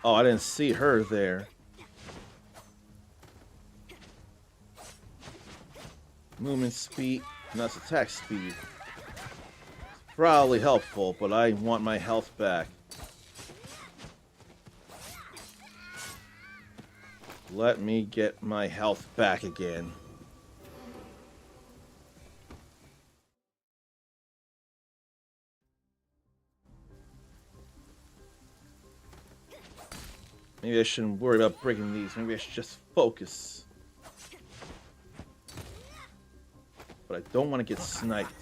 Oh, I didn't see her there. Movement speed, and that's attack speed. It's probably helpful, but I want my health back. Let me get my health back again. Maybe I shouldn't worry about breaking these. Maybe I should just focus. But I don't want to get sniped.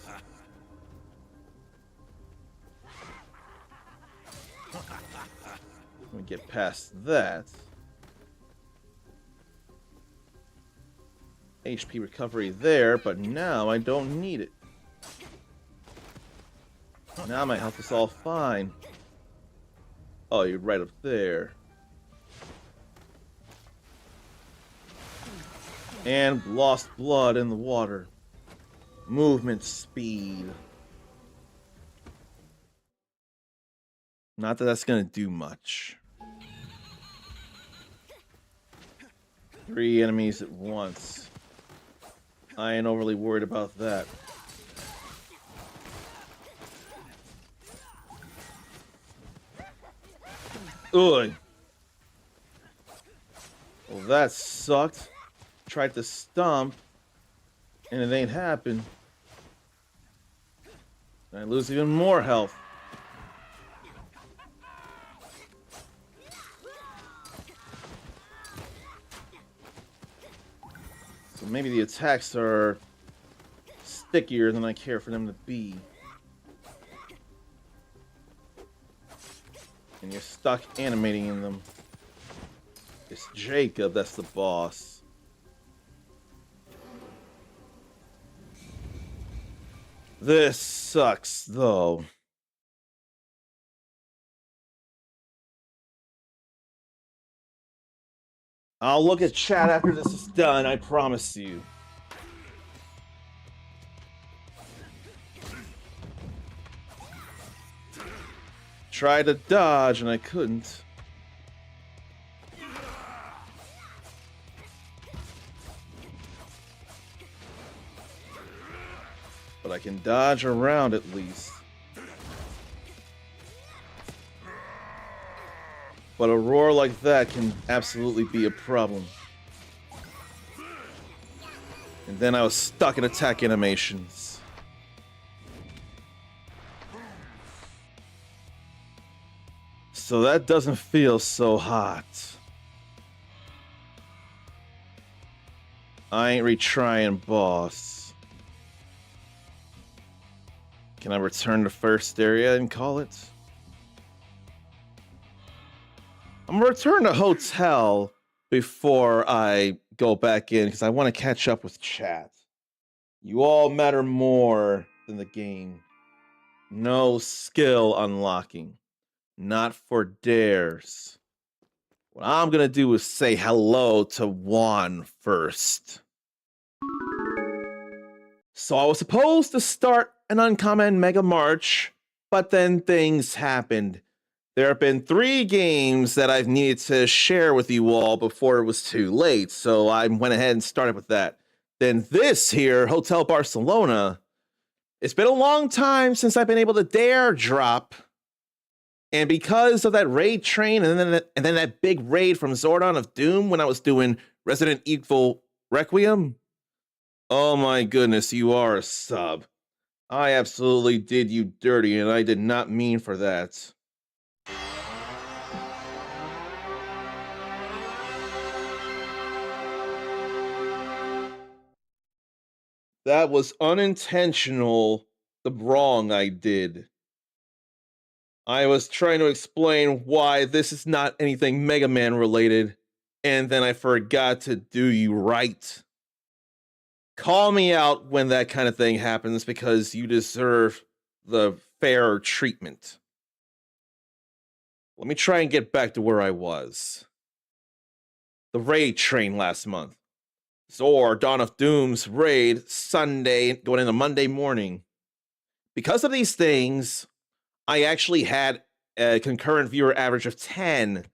Let me get past that. HP recovery there, but now I don't need it. Now my health is all fine. Oh, you're right up there. And lost blood in the water. Movement speed. Not that that's gonna do much. 3 enemies at once. I ain't overly worried about that. Ugh. Well, that sucked. Tried to stomp, and it ain't happened. And I lose even more health. So maybe the attacks are stickier than I care for them to be. And you're stuck animating in them. It's Jacob that's the boss. This sucks, though. I'll look at chat after this is done, I promise you. Tried to dodge and I couldn't. But I can dodge around at least. But a roar like that can absolutely be a problem. And then I was stuck in attack animations. So that doesn't feel so hot. I ain't retrying, boss. Can I return to first area and call it? I'm gonna return to hotel before I go back in because I want to catch up with chat. You all matter more than the game. No skill unlocking. Not for dares. What I'm gonna do is say hello to Juan first. So I was supposed to start an uncommon Mega March, but then things happened. There have been 3 games that I've needed to share with you all before it was too late, so I went ahead and started with that. Then this here, Hotel Barcelona. It's been a long time since I've been able to dare drop, and because of that raid train and then that big raid from Zordon of Doom when I was doing Resident Evil Requiem, oh my goodness, you are a sub. I absolutely did you dirty, and I did not mean for that. That was unintentional, the wrong I did. I was trying to explain why this is not anything Mega Man related, and then I forgot to do you right. Call me out when that kind of thing happens because you deserve the fair treatment. Let me try and get back to where I was. The raid train last month. Zor, Dawn of Doom's raid, Sunday, going into Monday morning. Because of these things, I actually had a concurrent viewer average of 10,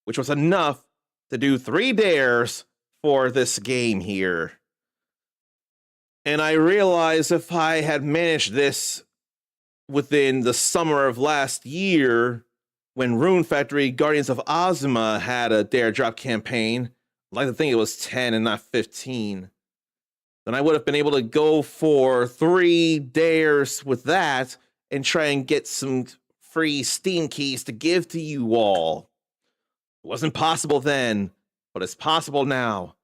which was enough to do 3 dares for this game here. And I realized if I had managed this within the summer of last year, when Rune Factory Guardians of Ozma had a dare drop campaign, I'd like to think it was 10 and not 15, then I would have been able to go for 3 dares with that and try and get some free Steam keys to give to you all. It wasn't possible then, but it's possible now.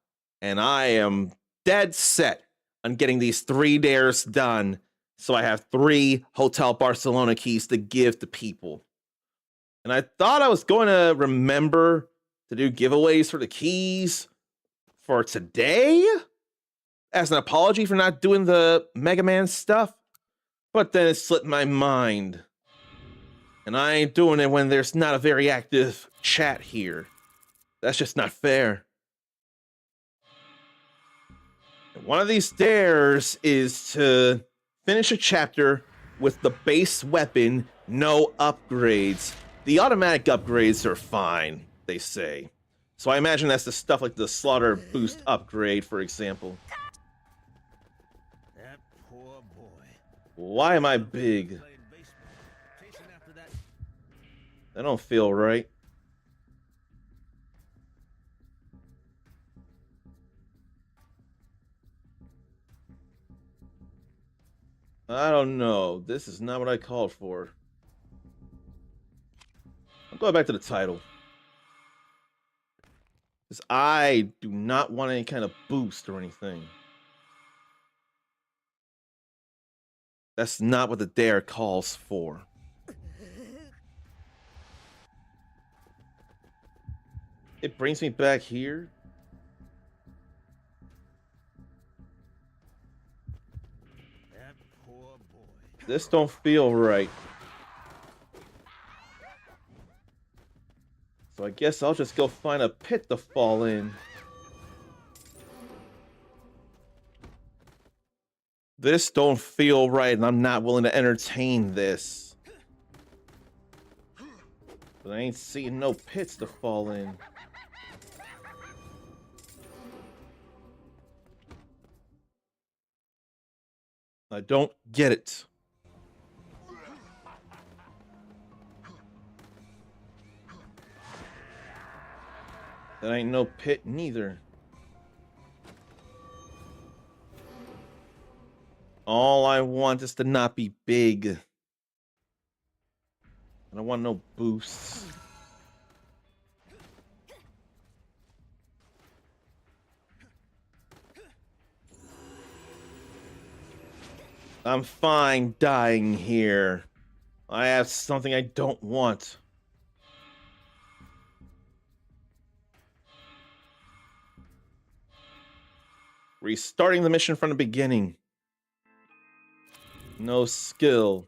And I am dead set on getting these 3 dares done so I have 3 Hotel Barcelona keys to give to people. And I thought I was going to remember to do giveaways for the keys for today as an apology for not doing the Mega Man stuff, but then it slipped my mind. And I ain't doing it when there's not a very active chat here. That's just not fair. And one of these dares is to finish a chapter with the base weapon, no upgrades. The automatic upgrades are fine, they say. So I imagine that's the stuff like the Slaughter Boost upgrade, for example. That poor boy. Why am I big? That don't feel right. I don't know. This is not what I called for. I'm going back to the title. Because I do not want any kind of boost or anything. That's not what the dare calls for. It brings me back here. That poor boy. This don't feel right. So I guess I'll just go find a pit to fall in. This don't feel right, and I'm not willing to entertain this. But I ain't seeing no pits to fall in. I don't get it. That ain't no pit neither. All I want is to not be big. I don't want no boosts. I'm fine dying here. I have something I don't want. Restarting the mission from the beginning. No skill.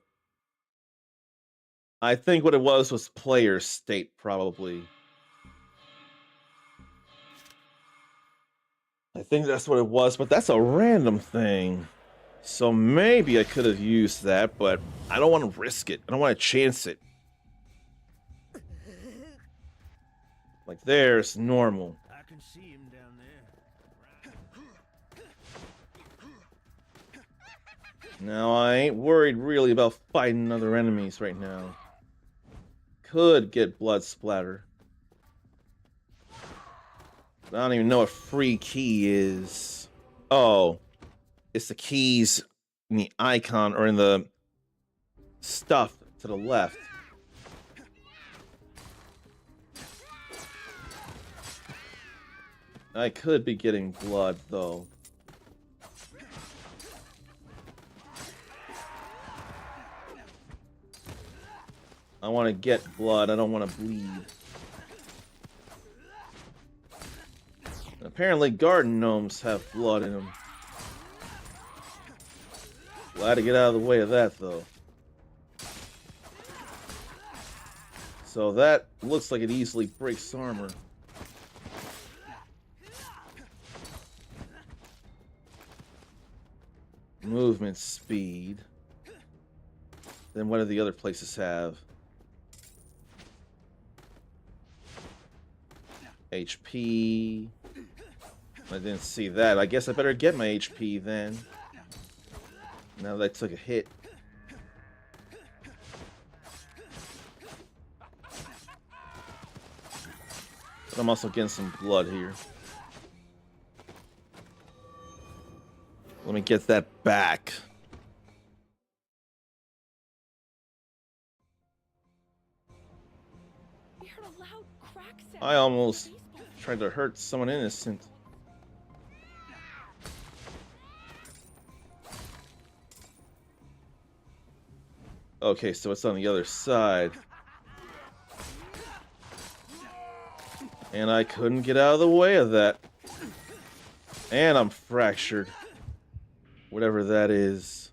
I think what it was player state, probably. I think that's what it was, but that's a random thing. So maybe I could have used that, but I don't want to risk it. I don't want to chance it. Like there's normal. I can see him down there. Now I ain't worried really about fighting other enemies right now. Could get blood splatter. But I don't even know what free key is. Oh. It's the keys in the icon or in the stuff to the left. I could be getting blood, though. I want to get blood. I don't want to bleed. Apparently, garden gnomes have blood in them. Glad to get out of the way of that, though. So that looks like it easily breaks armor. Movement speed. Then what do the other places have? HP. I didn't see that. I guess I better get my HP then. Now that I took a hit. But I'm also getting some blood here. Let me get that back. I almost tried to hurt someone innocent. Okay, so it's on the other side. And I couldn't get out of the way of that. And I'm fractured. Whatever that is.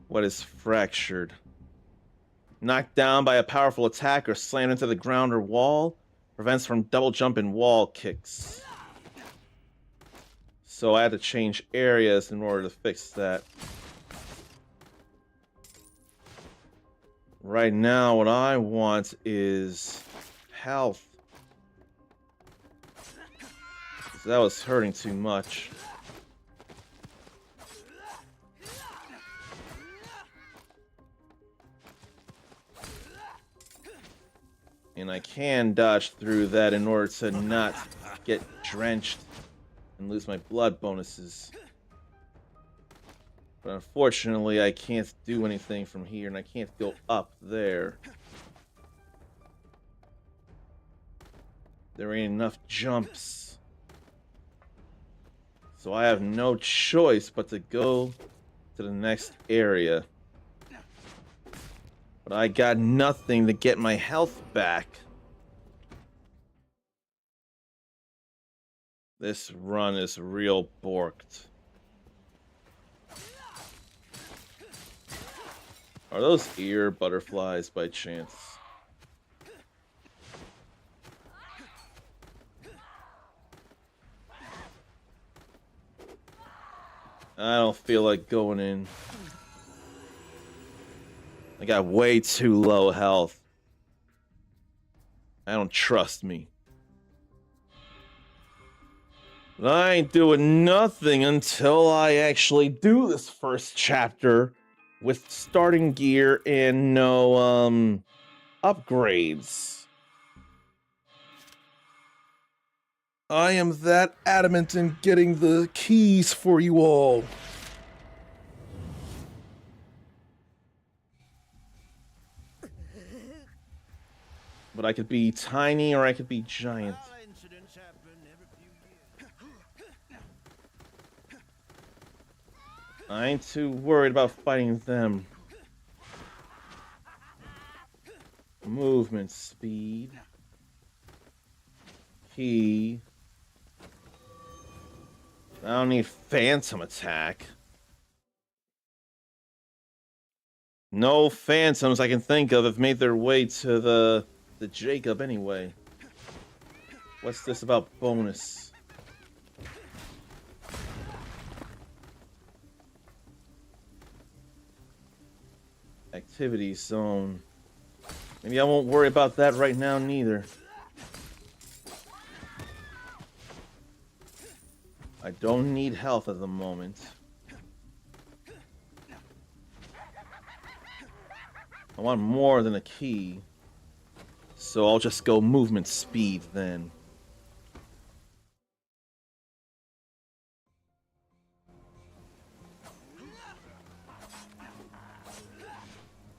What is fractured? Knocked down by a powerful attack or slammed into the ground or wall. Prevents from double jumping wall kicks. So I had to change areas in order to fix that. Right now, what I want is health. 'Cause that was hurting too much. And I can dodge through that in order to not get drenched and lose my blood bonuses. But unfortunately, I can't do anything from here, and I can't go up there. There ain't enough jumps. So I have no choice but to go to the next area. But I got nothing to get my health back. This run is real borked. Are those ear butterflies by chance? I don't feel like going in. I got way too low health. I don't trust me. But I ain't doing nothing until I actually do this first chapter with starting gear and no upgrades. I am that adamant in getting the keys for you all. But I could be tiny or I could be giant. I ain't too worried about fighting them. Movement speed. Key. I don't need phantom attack. No phantoms I can think of have made their way to the Jacob anyway. What's this about bonus? Activity zone. Maybe I won't worry about that right now neither. I don't need health at the moment. I want more than a key. So I'll just go movement speed then.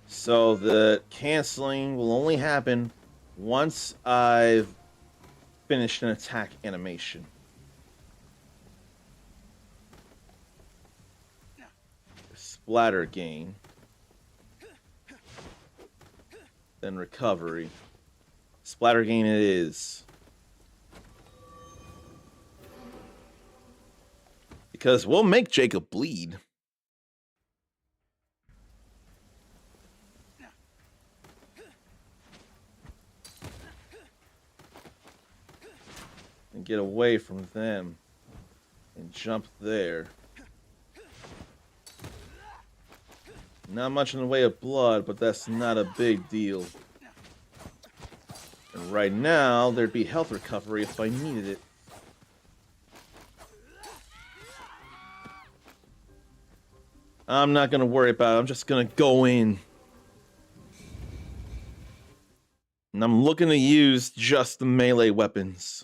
So the canceling will only happen once I've finished an attack animation. Splatter gain. Then recovery. Splatter gain it is. Because we'll make Jacob bleed. And get away from them. And jump there. Not much in the way of blood, but that's not a big deal. And right now, there'd be health recovery if I needed it. I'm not going to worry about it. I'm just going to go in. And I'm looking to use just the melee weapons.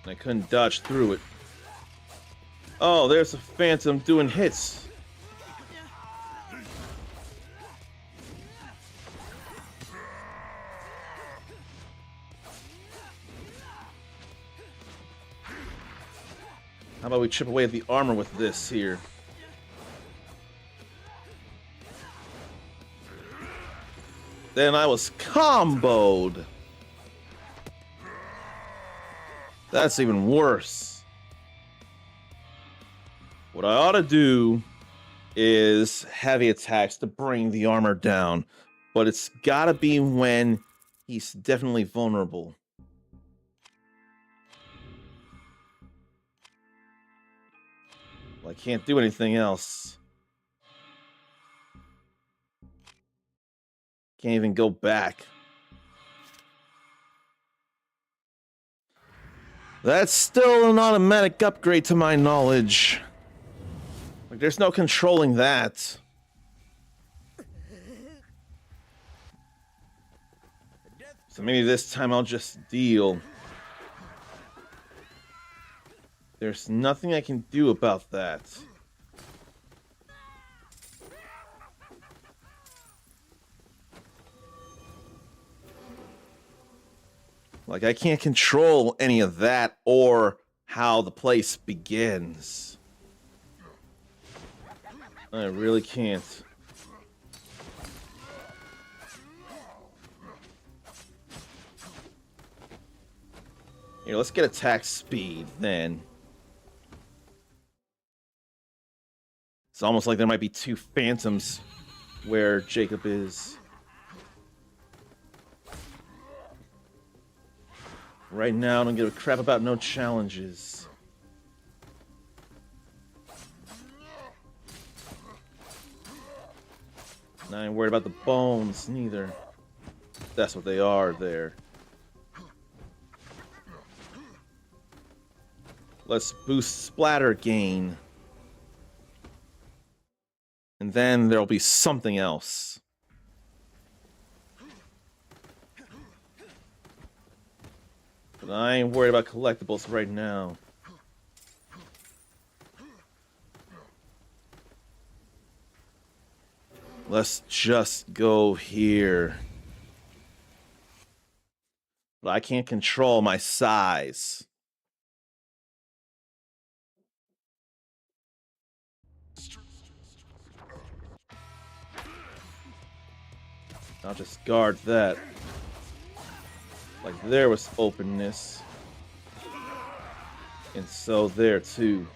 I couldn't dodge through it. Oh, there's a phantom doing hits. How about we chip away at the armor with this here? Then I was comboed. That's even worse. What I ought to do is heavy attacks to bring the armor down. But it's gotta be when he's definitely vulnerable. Well, I can't do anything else. Can't even go back. That's still an automatic upgrade to my knowledge. Like, there's no controlling that. So maybe this time I'll just deal. There's nothing I can do about that. Like, I can't control any of that or how the place begins. I really can't. Here, let's get attack speed then. It's almost like there might be two phantoms where Jacob is. Right now, I don't give a crap about no challenges. And I ain't worried about the bones, neither. That's what they are there. Let's boost splatter gain. And then there'll be something else. But I ain't worried about collectibles right now. Let's just go here. But I can't control my size. I'll just guard that. Like there was openness. And so there too.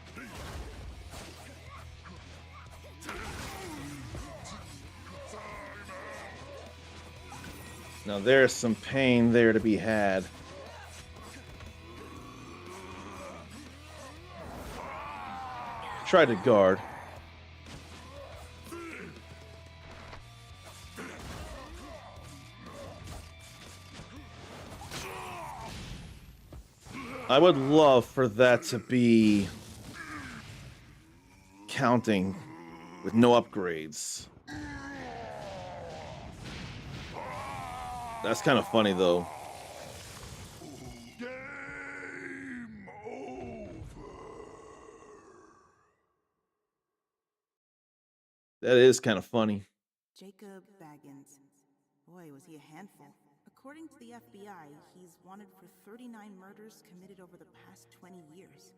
Now there's some pain there to be had. Try to guard. I would love for that to be counting with no upgrades. That's kind of funny though. That is kind of funny. Jacob Baggins. Boy, was he a handful. According to the FBI, he's wanted for 39 murders committed over the past 20 years.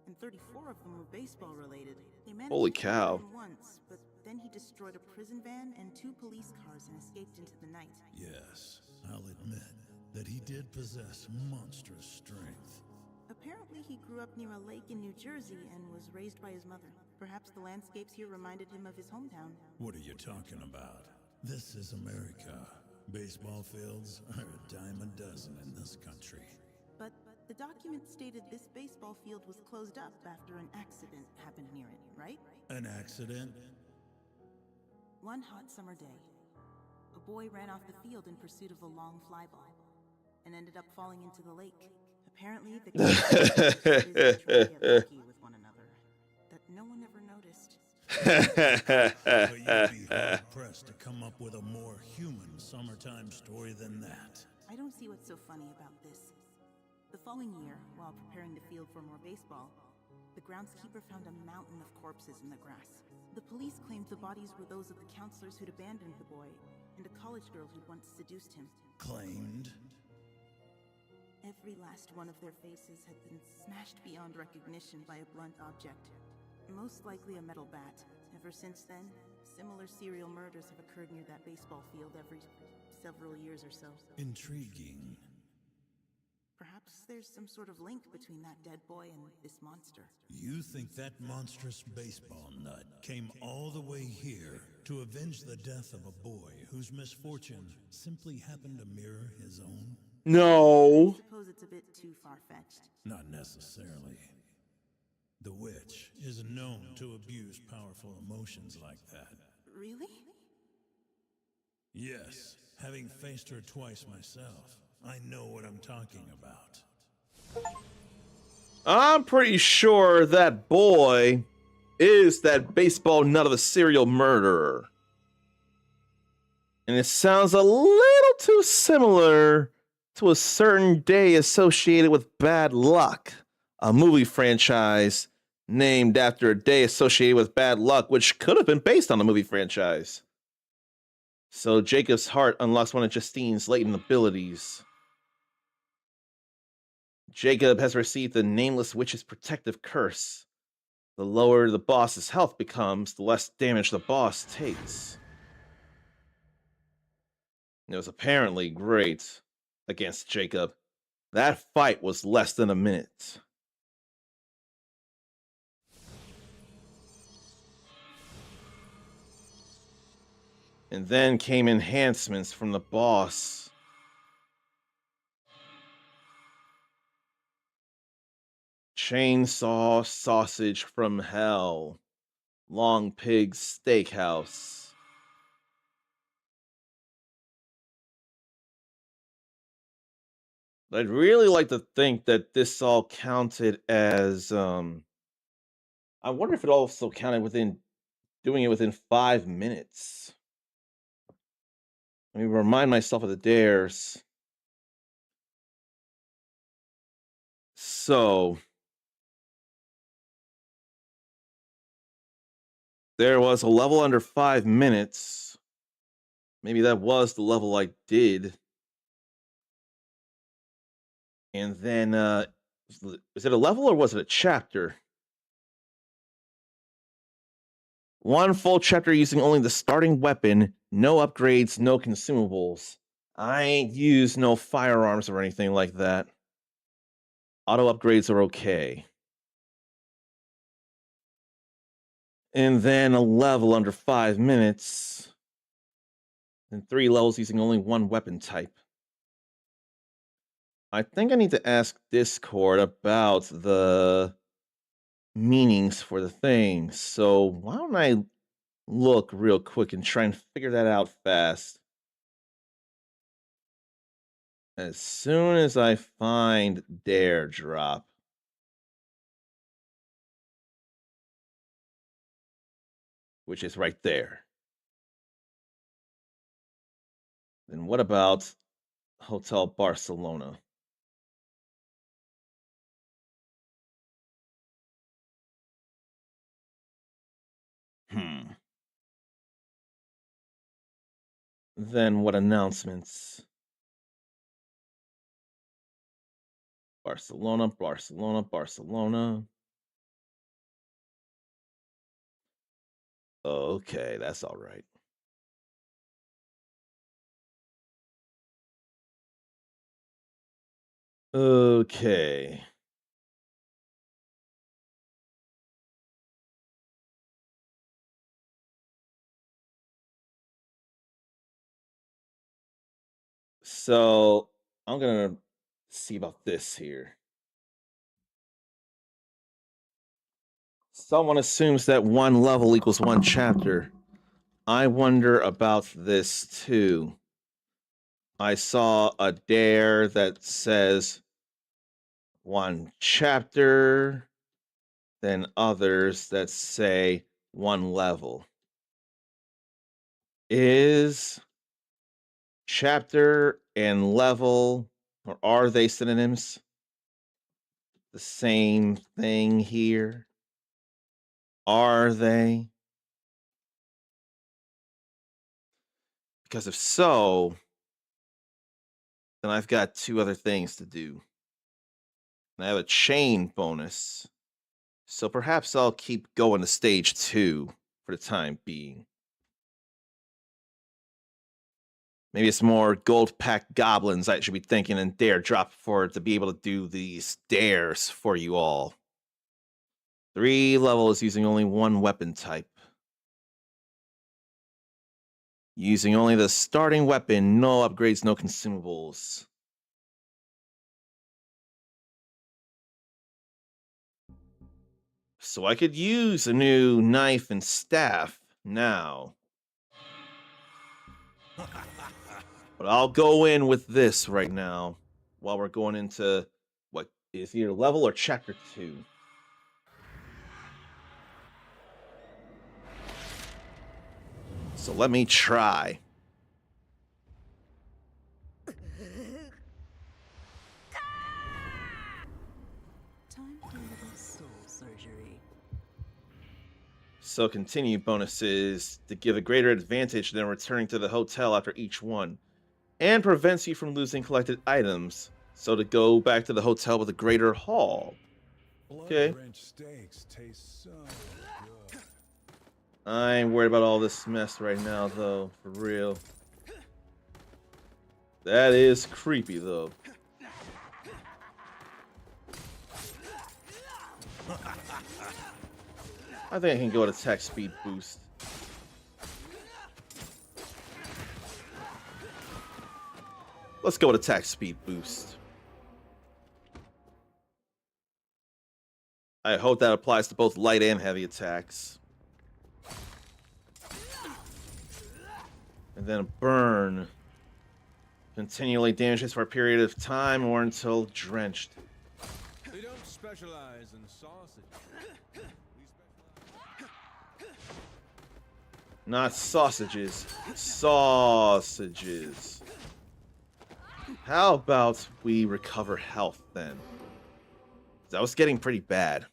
And 34 of them were baseball related. They managed Holy to cow. capture him once, but then he destroyed a prison van and 2 police cars and escaped into the night. Yes, I'll admit that he did possess monstrous strength. Apparently he grew up near a lake in New Jersey and was raised by his mother. Perhaps the landscapes here reminded him of his hometown. What are you talking about? This is America. Baseball fields are a dime a dozen in this country. But the document stated this baseball field was closed up after an accident happened near it, right? An accident? One hot summer day, a boy ran off the field in pursuit of a long fly ball and ended up falling into the lake. Apparently, the kids were so busy trying to get lucky with one another that no one ever noticed. But you'd be hard-pressed to come up with a more human summertime story than that. I don't see what's so funny about this. The following year, while preparing the field for more baseball, the groundskeeper found a mountain of corpses in the grass. The police claimed the bodies were those of the counselors who'd abandoned the boy and a college girl who'd once seduced him. Claimed? Every last one of their faces had been smashed beyond recognition by a blunt object, most likely a metal bat. Ever since then, similar serial murders have occurred near that baseball field every several years or so. Intriguing. Perhaps there's some sort of link between that dead boy and this monster. You think that monstrous baseball nut came all the way here to avenge the death of a boy whose misfortune simply happened to mirror his own? No. I suppose it's a bit too far-fetched. Not necessarily. The witch is known to abuse powerful emotions like that. Really? Yes, having faced her twice myself, I know what I'm talking about. I'm pretty sure that boy is that baseball nut of a serial murderer. And it sounds a little too similar to a certain day associated with bad luck, a movie franchise named after a day associated with bad luck, which could have been based on the movie franchise. So Jacob's heart unlocks one of Justine's latent abilities. Jacob has received the Nameless Witch's protective curse. The lower the boss's health becomes, the less damage the boss takes. It was apparently great against Jacob. That fight was less than a minute. And then came enhancements from the boss. Chainsaw sausage from hell. Long pig steakhouse. I'd really like to think that this all counted as I wonder if it also counted within doing it within 5 minutes. Let me remind myself of the dares. So there was a level under 5 minutes. Maybe that was the level I did. And then, is it a level or was it a chapter? One full chapter using only the starting weapon, no upgrades, no consumables. I ain't used no firearms or anything like that. Auto upgrades are okay. And then a level under 5 minutes. And 3 levels using only one weapon type. I think I need to ask Discord about the meanings for the things. So why don't I look real quick and try and figure that out fast. As soon as I find Dare Drop. Which is right there. Then what about Hotel Barcelona? Then what announcements? Barcelona, Barcelona, Barcelona. Okay, that's all right. Okay. So I'm gonna see about this here. Someone assumes that one level equals one chapter. I wonder about this too. I saw a dare that says one chapter, then others that say one level. Is chapter and level, or are they synonyms? The same thing here? Are they? Because if so, then I've got 2 other things to do. And I have a chain bonus. So perhaps I'll keep going to stage 2 for the time being. Maybe it's more gold pack goblins I should be thinking and dare drop for to be able to do these dares for you all. 3 levels using only one weapon type. Using only the starting weapon, no upgrades, no consumables. So I could use a new knife and staff now. But I'll go in with this right now while we're going into what is either level or chapter 2. So let me try. Time for a little soul surgery. So continue bonuses to give a greater advantage than returning to the hotel after each one, and prevents you from losing collected items. So to go back to the hotel with a greater haul. Okay. Blood-drenched steaks taste so good. I ain't worried about all this mess right now, though, for real. That is creepy, though. I think I can go to attack speed boost. Let's go with attack speed boost. I hope that applies to both light and heavy attacks. And then burn. Continually damages for a period of time or until drenched. We don't specialize in sausage. Not sausages. Sausages. How about we recover health then? That was getting pretty bad.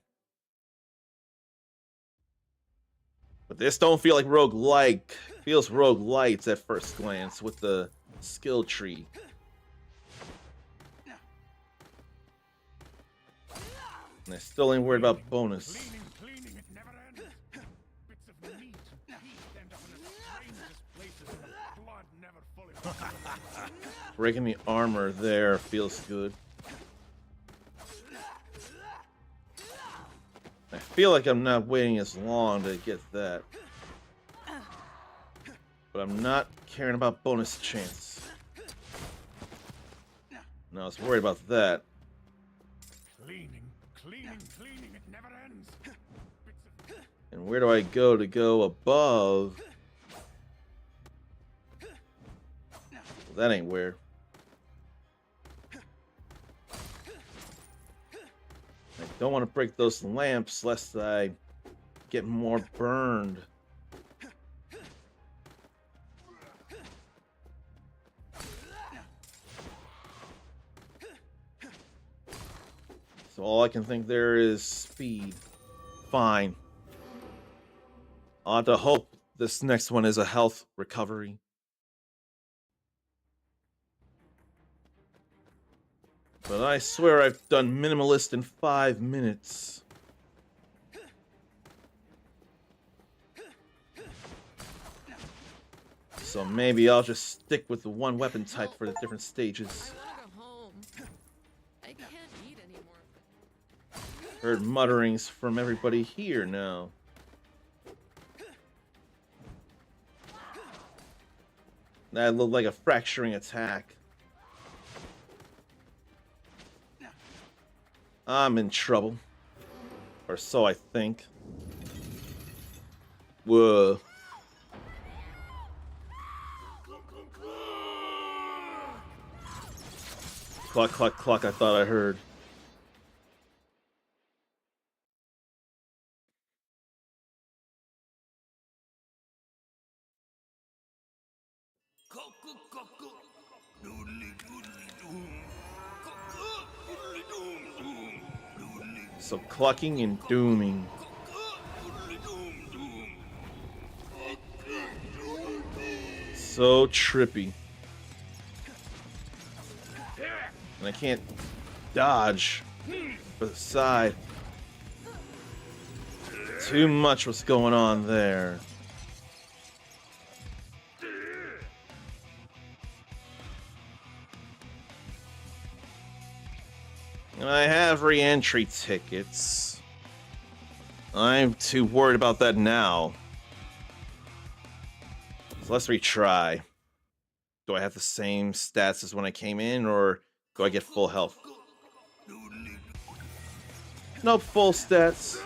But this don't feel like roguelike. Feels roguelite at first glance with the skill tree. And I still ain't worried about bonus. Cleaning, it never ends. Bits of meat and heat end up in the strangest places, and the blood never fully. Breaking the armor there feels good. I feel like I'm not waiting as long to get that. But I'm not caring about bonus chance. No, I was worried about that. Cleaning, it never ends. And where do I go to go above? Well, that ain't where. I don't want to break those lamps lest I get more burned. So all I can think there is speed. Fine. I'll have to hope this next one is a health recovery. But I swear I've done minimalist in 5 minutes. So maybe I'll just stick with the one weapon type for the different stages. I wanna go home. I can't eat anymore. Heard mutterings from everybody here now. That looked like a fracturing attack. I'm in trouble. Or so I think. Whoa. Cluck, cluck, cluck, I thought I heard. So clucking and dooming. So trippy. And I can't dodge for the side. Too much what's going on there. And I have re-entry tickets. I'm too worried about that now. So let's retry. Do I have the same stats as when I came in, or do I get full health? Nope, full stats.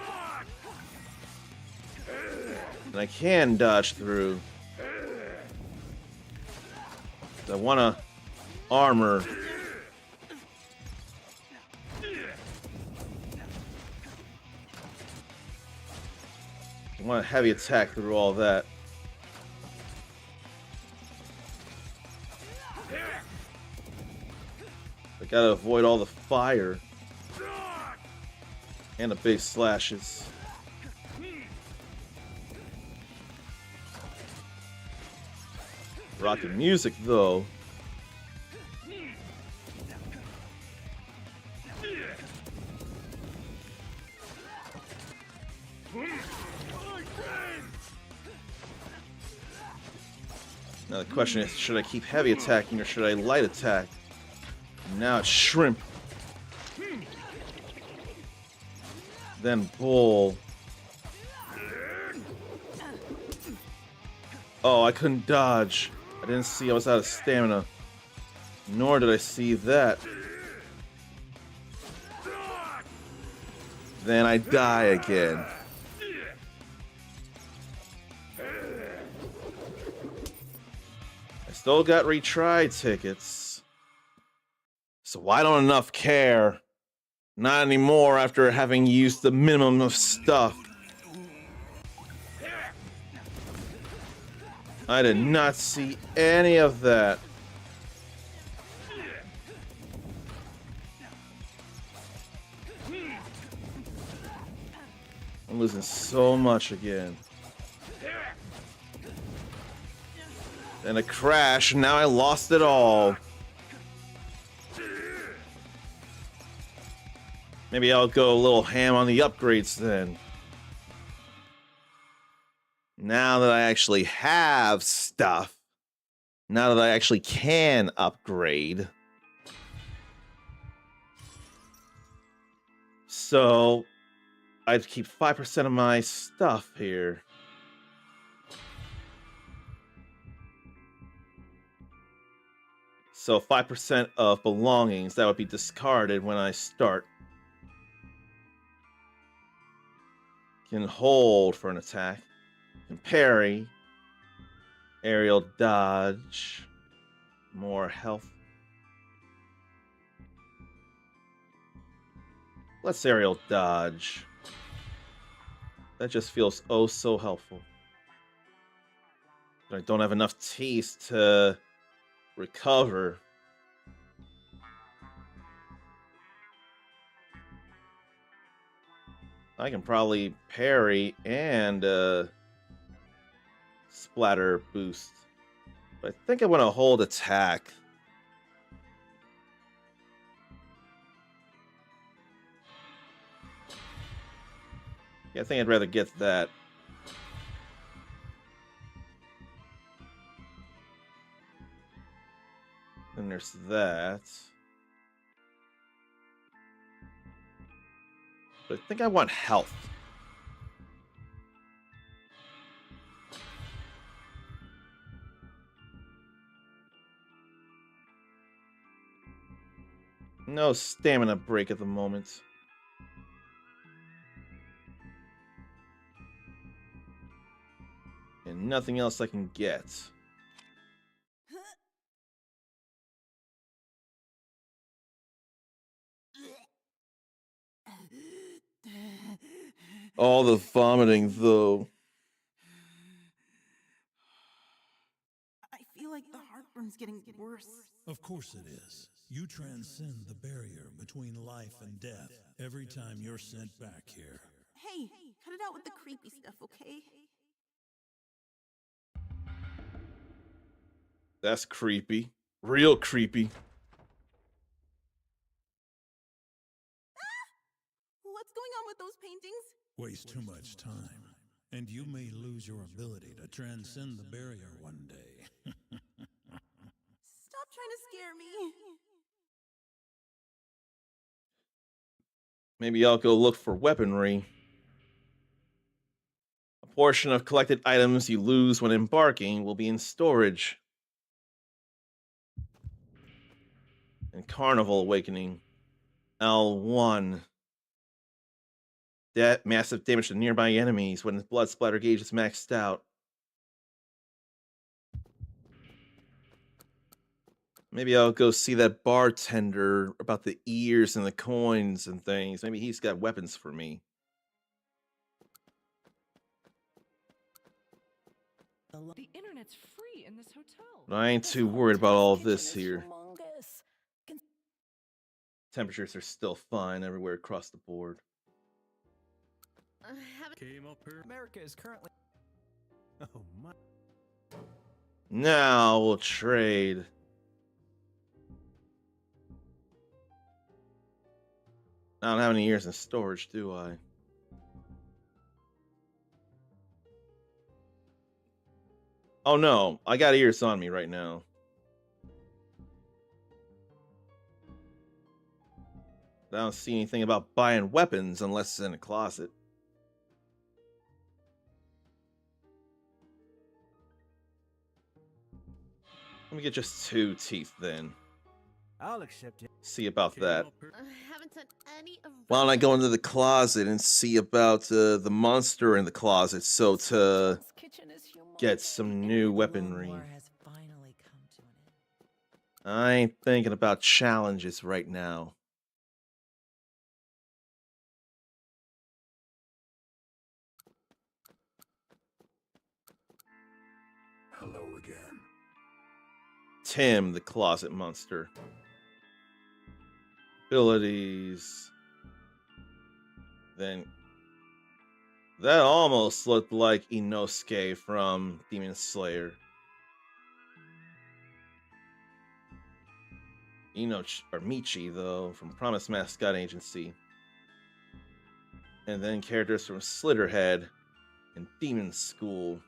And I can dodge through. I want to armor. I want a heavy attack through all that. I gotta avoid all the fire. And the big slashes. Rockin' music though. Now the question is, should I keep heavy attacking or should I light attack? Now it's shrimp. Then bull. Oh, I couldn't dodge. I didn't see I was out of stamina. Nor did I see that. Then I die again. I still got retry tickets. So why don't enough care? Not anymore after having used the minimum of stuff. I did not see any of that. I'm losing so much again. Then a crash, and now I lost it all. Maybe I'll go a little ham on the upgrades then. Now that I actually have stuff, now that I actually can upgrade. So, I'd keep 5% of my stuff here. So 5% of belongings that would be discarded when I start. Can hold for an attack. Can parry. Aerial dodge. More health. Let's aerial dodge. That just feels oh so helpful. I don't have enough teeth to recover. I can probably parry and splatter boost. But I think I want to hold attack. Yeah, I think I'd rather get that. Then there's that. But I think I want health. No stamina break at the moment. And nothing else I can get. All the vomiting, though. I feel like the heartburn's getting worse. Of course it is. You transcend the barrier between life and death every time you're sent back here. Hey, cut it out with the creepy stuff, okay? That's creepy. Real creepy. What's going on with those paintings? Waste too much time, and you may lose your ability to transcend the barrier one day. Stop trying to scare me. Maybe I'll go look for weaponry. A portion of collected items you lose when embarking will be in storage. And Carnival Awakening. L1. That massive damage to nearby enemies when the blood splatter gauge is maxed out. Maybe I'll go see that bartender about the ears and the coins and things. Maybe he's got weapons for me. The internet's free in this hotel. But I ain't too worried about all this here. Temperatures are still fine everywhere across the board. Came up here. America is currently. Oh my. Now we'll trade. I don't have any ears in storage, do I? Oh no, I got ears on me right now. I don't see anything about buying weapons unless it's in a closet. Let me get just 2 teeth then. I'll accept it. See about that. Haven't done any of Why don't I go into the closet and see about the monster in the closet so to get some new weaponry. I ain't thinking about challenges right now. Hello again. Tim, the closet monster. Abilities. Then that almost looked like Inosuke from Demon Slayer. Michi, though, from Promise Mascot Agency. and then characters from Slitterhead and Demon School.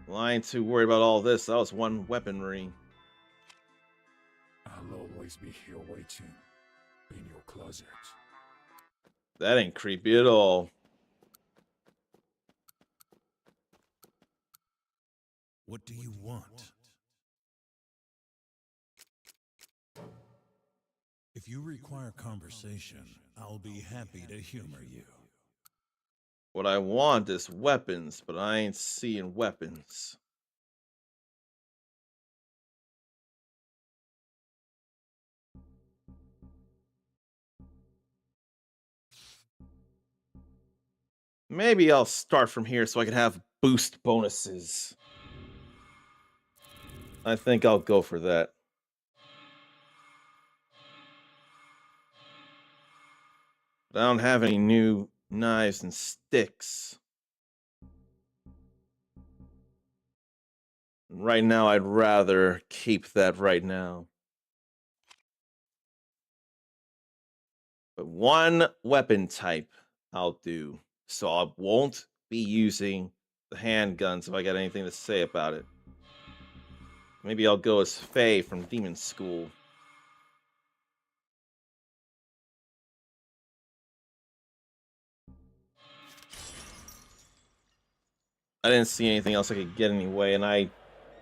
Well, I ain't too worried about all this. That was one weaponry. I'll always be here waiting in your closet. That ain't creepy at all. What do you want? If you require conversation, I'll be happy to humor you. What I want is weapons, but I ain't seeing weapons. Maybe I'll start from here so I can have boost bonuses. I think I'll go for that. But I don't have any new knives and sticks. Right now, I'd rather keep that right now. But one weapon type I'll do. So I won't be using the handguns if I got anything to say about it. Maybe I'll go as Faye from Demon School. I didn't see anything else I could get anyway, and I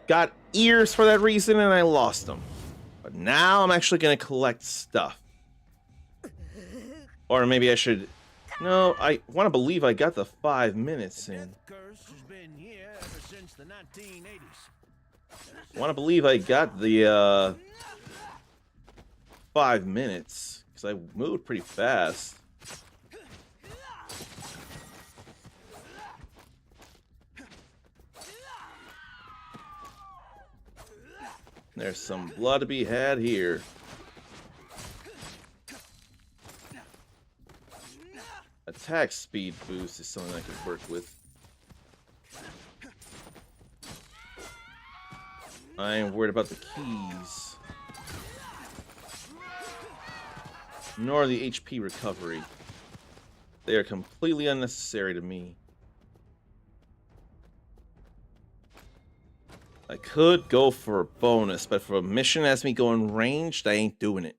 got ears for that reason, and I lost them. But now I'm actually going to collect stuff. Or maybe I should... No, I want to believe I got the 5 minutes in. I want to believe I got the 5 minutes, because I moved pretty fast. There's some blood to be had here. Attack speed boost is something I could work with. I ain't worried about the keys. Nor the HP recovery. They are completely unnecessary to me. I could go for a bonus, but for a mission that has me going ranged, I ain't doing it.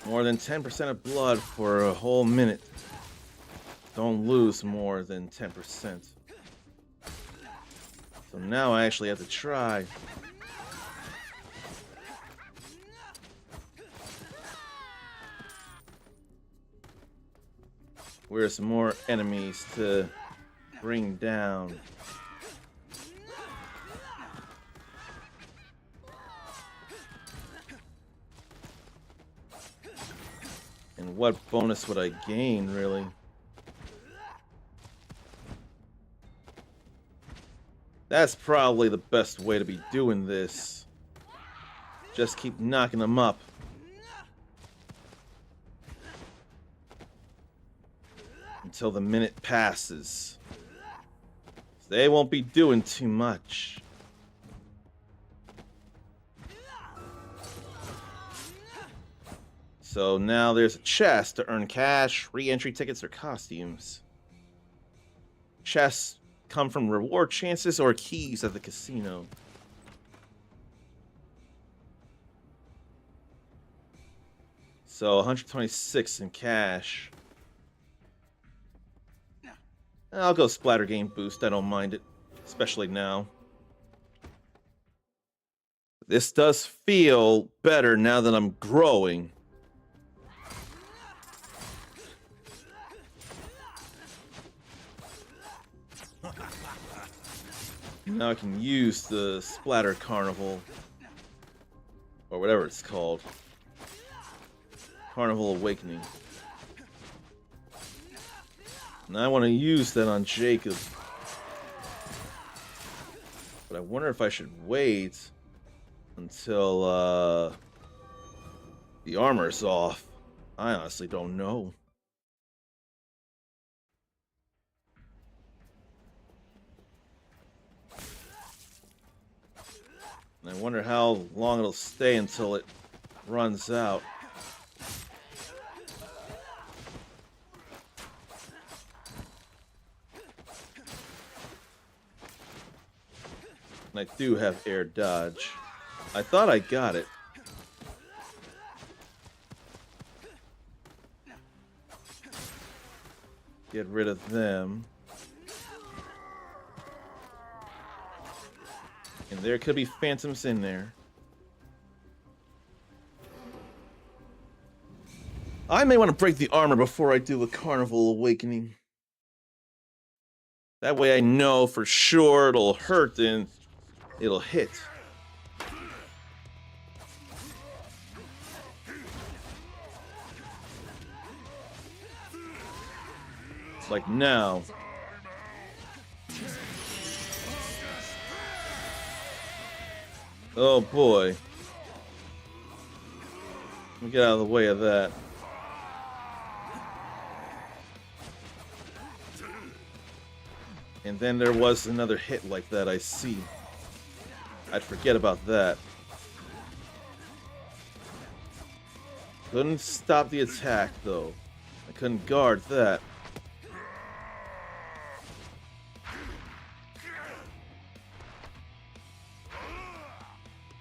More than 10% of blood for a whole minute. Don't lose more than 10%. So now I actually have to try. Where's some more enemies to bring down? And what bonus would I gain, really? That's probably the best way to be doing this. Just keep knocking them up. Until the minute passes. They won't be doing too much. So now there's a chest to earn cash, re-entry tickets, or costumes. Chests come from reward chances or keys at the casino. So 126 in cash. I'll go splatter game boost, I don't mind it. Especially now. This does feel better now that I'm growing. Now I can use the Splatter Carnival. Or whatever it's called. Carnival Awakening. And I want to use that on Jacob. But I wonder if I should wait until the armor's off. I honestly don't know. I wonder how long it'll stay until it runs out. And I do have air dodge. I thought I got it. Get rid of them. And there could be phantoms in there. I may want to break the armor before I do a Carnival Awakening. That way I know for sure it'll hurt and it'll hit. Like now. Oh boy. Let me get out of the way of that. And then there was another hit like that, I see. I'd forget about that. Couldn't stop the attack though. I couldn't guard that.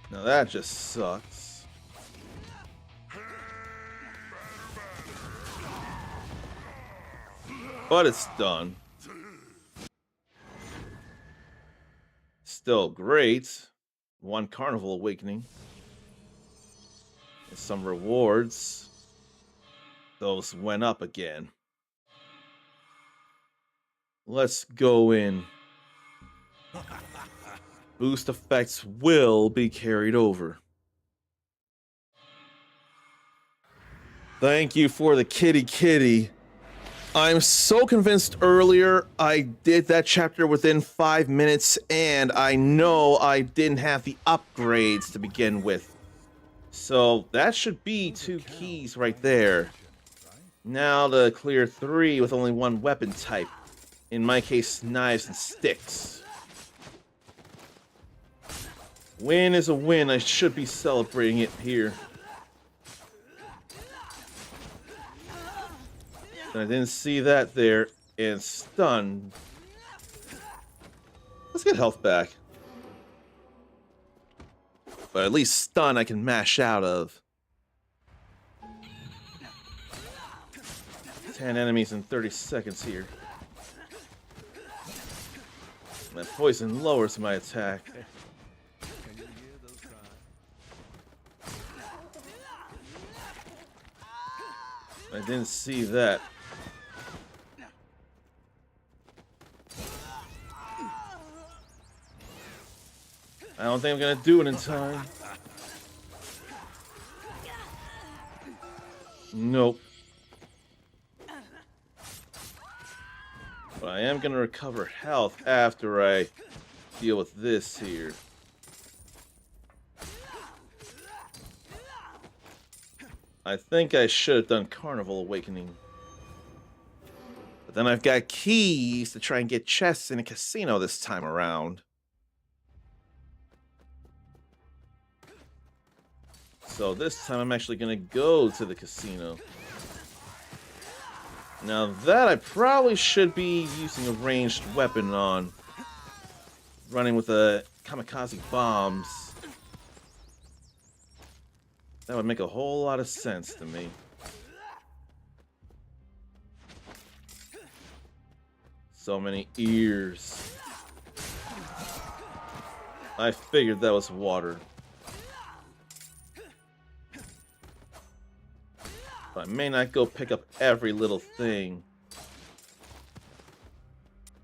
Now that just sucks. But it's done. Still great. One Carnival Awakening. And some rewards. Those went up again. Let's go in. Boost effects will be carried over. Thank you for the kitty. I'm so convinced earlier I did that chapter within 5 minutes, and I know I didn't have the upgrades to begin with. So that should be 2 keys right there. Now to clear 3 with only 1 weapon type. In my case, knives and sticks. Win is a win. I should be celebrating it here. I didn't see that there, and stunned. Let's get health back. But at least stun I can mash out of. 10 enemies in 30 seconds here. That poison lowers my attack. I didn't see that. I don't think I'm gonna do it in time. Nope. But I am gonna recover health after I deal with this here. I think I should have done Carnival Awakening. But then I've got keys to try and get chests in a casino this time around. So this time I'm actually going to go to the casino. Now that I probably should be using a ranged weapon on. Running with a kamikaze bombs. That would make a whole lot of sense to me. So many ears. I figured that was water. But I may not go pick up every little thing.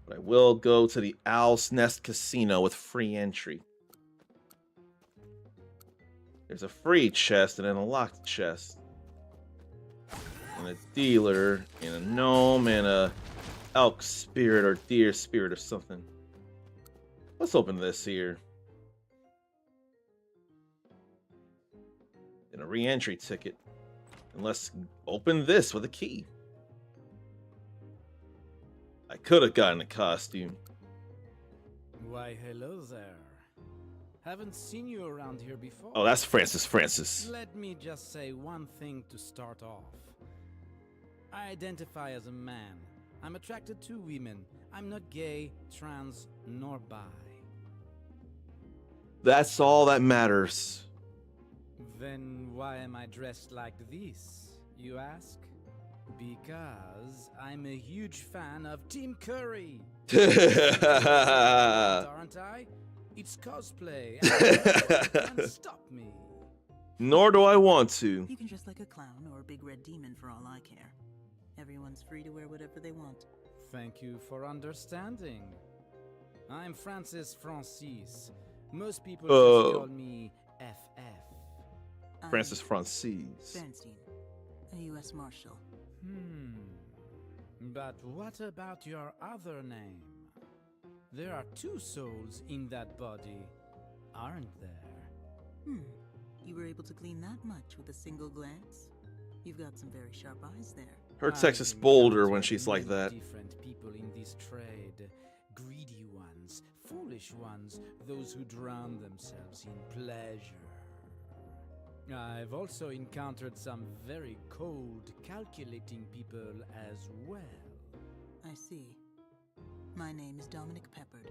But I will go to the Owl's Nest Casino with free entry. There's a free chest and an unlocked chest. And a dealer, and a gnome, and a elk spirit or deer spirit or something. Let's open this here. And a re-entry ticket. And let's open this with a key. I could have gotten a costume. Why, hello there. Haven't seen you around here before. Oh, that's Francis. Let me just say one thing to start off. I identify as a man. I'm attracted to women. I'm not gay, trans, nor bi. That's all that matters. Then why am I dressed like this, you ask? Because I'm a huge fan of Team Curry. Aren't I? It's cosplay. And can't stop me. Nor do I want to. You can dress like a clown or a big red demon for all I care. Everyone's free to wear whatever they want. Thank you for understanding. I'm Francis. Most people just call me FF. Francis Francis. Bernstein, a U.S. Marshal. But what about your other name? There are 2 souls in that body, aren't there? You were able to glean that much with a single glance? You've got some very sharp eyes there. Her text is bolder when she's like that. Different people in this trade. Greedy ones, foolish ones, those who drown themselves in pleasure. I've also encountered some very cold, calculating people as well. I see. My name is Dominic Peppard.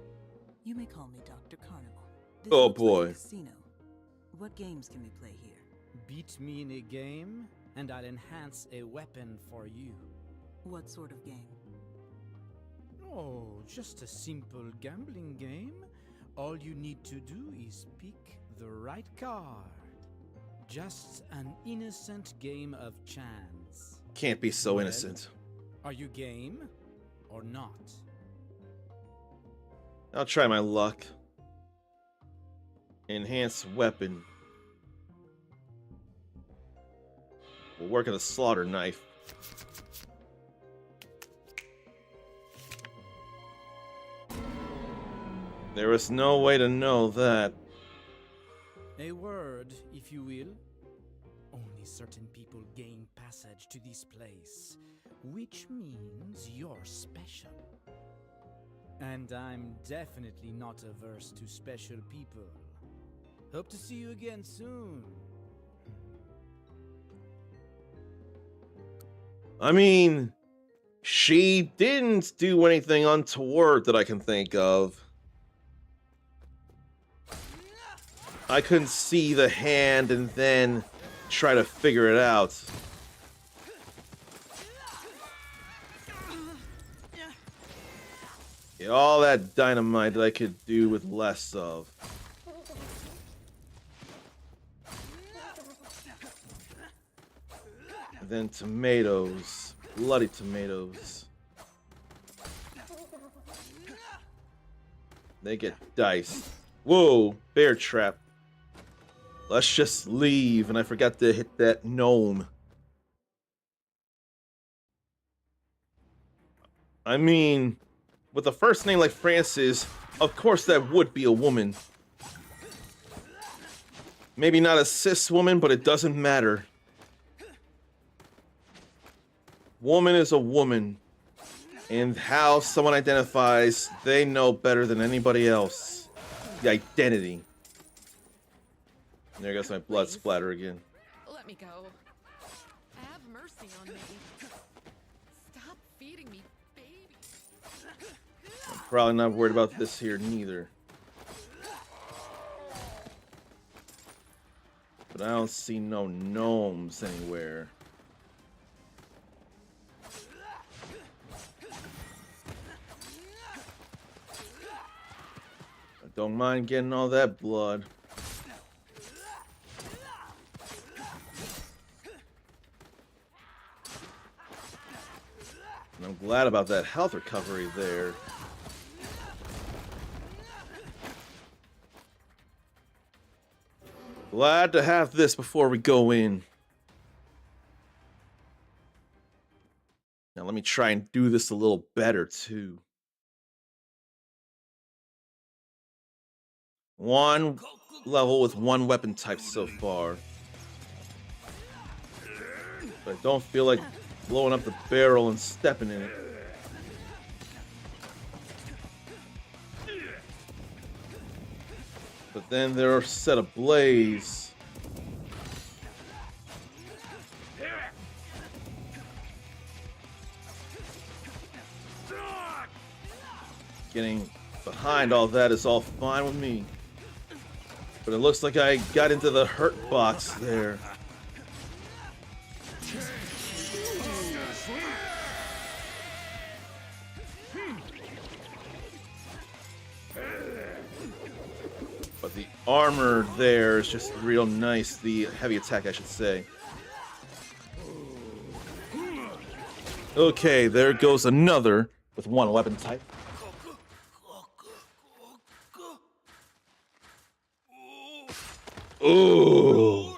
You may call me Dr. Carnival. This Oh looks like boy. a casino. What games can we play here? Beat me in a game, and I'll enhance a weapon for you. What sort of game? Oh, just a simple gambling game. All you need to do is pick the right card. Just an innocent game of chance. Can't be so innocent. Are you game or not? I'll try my luck. Enhanced weapon. We'll work on a slaughter knife. There was no way to know that. A word, if you will. Only certain people gain passage to this place, which means you're special. And I'm definitely not averse to special people. Hope to see you again soon. I mean, she didn't do anything untoward that I can think of. I couldn't see the hand and then try to figure it out. Yeah, all that dynamite that I could do with less of. And then tomatoes. Bloody tomatoes. They get diced. Whoa, bear trap. Let's just leave, and I forgot to hit that gnome. I mean, with a first name like Francis, of course that would be a woman. Maybe not a cis woman, but it doesn't matter. Woman is a woman. And how someone identifies, they know better than anybody else. The identity. There goes my blood splatter again. Let me go. Have mercy on me. Stop feeding me, baby. I'm probably not worried about this here neither. But I don't see no gnomes anywhere. I don't mind getting all that blood. And I'm glad about that health recovery there. Glad to have this before we go in. Now let me try and do this a little better too. One level with one weapon type so far. But I don't feel like blowing up the barrel and stepping in it. But then they're set ablaze. Getting behind all that is all fine with me. But it looks like I got into the hurt box there. But the armor there is just real nice. The heavy attack, I should say. Okay, there goes another with one weapon type. Ooh.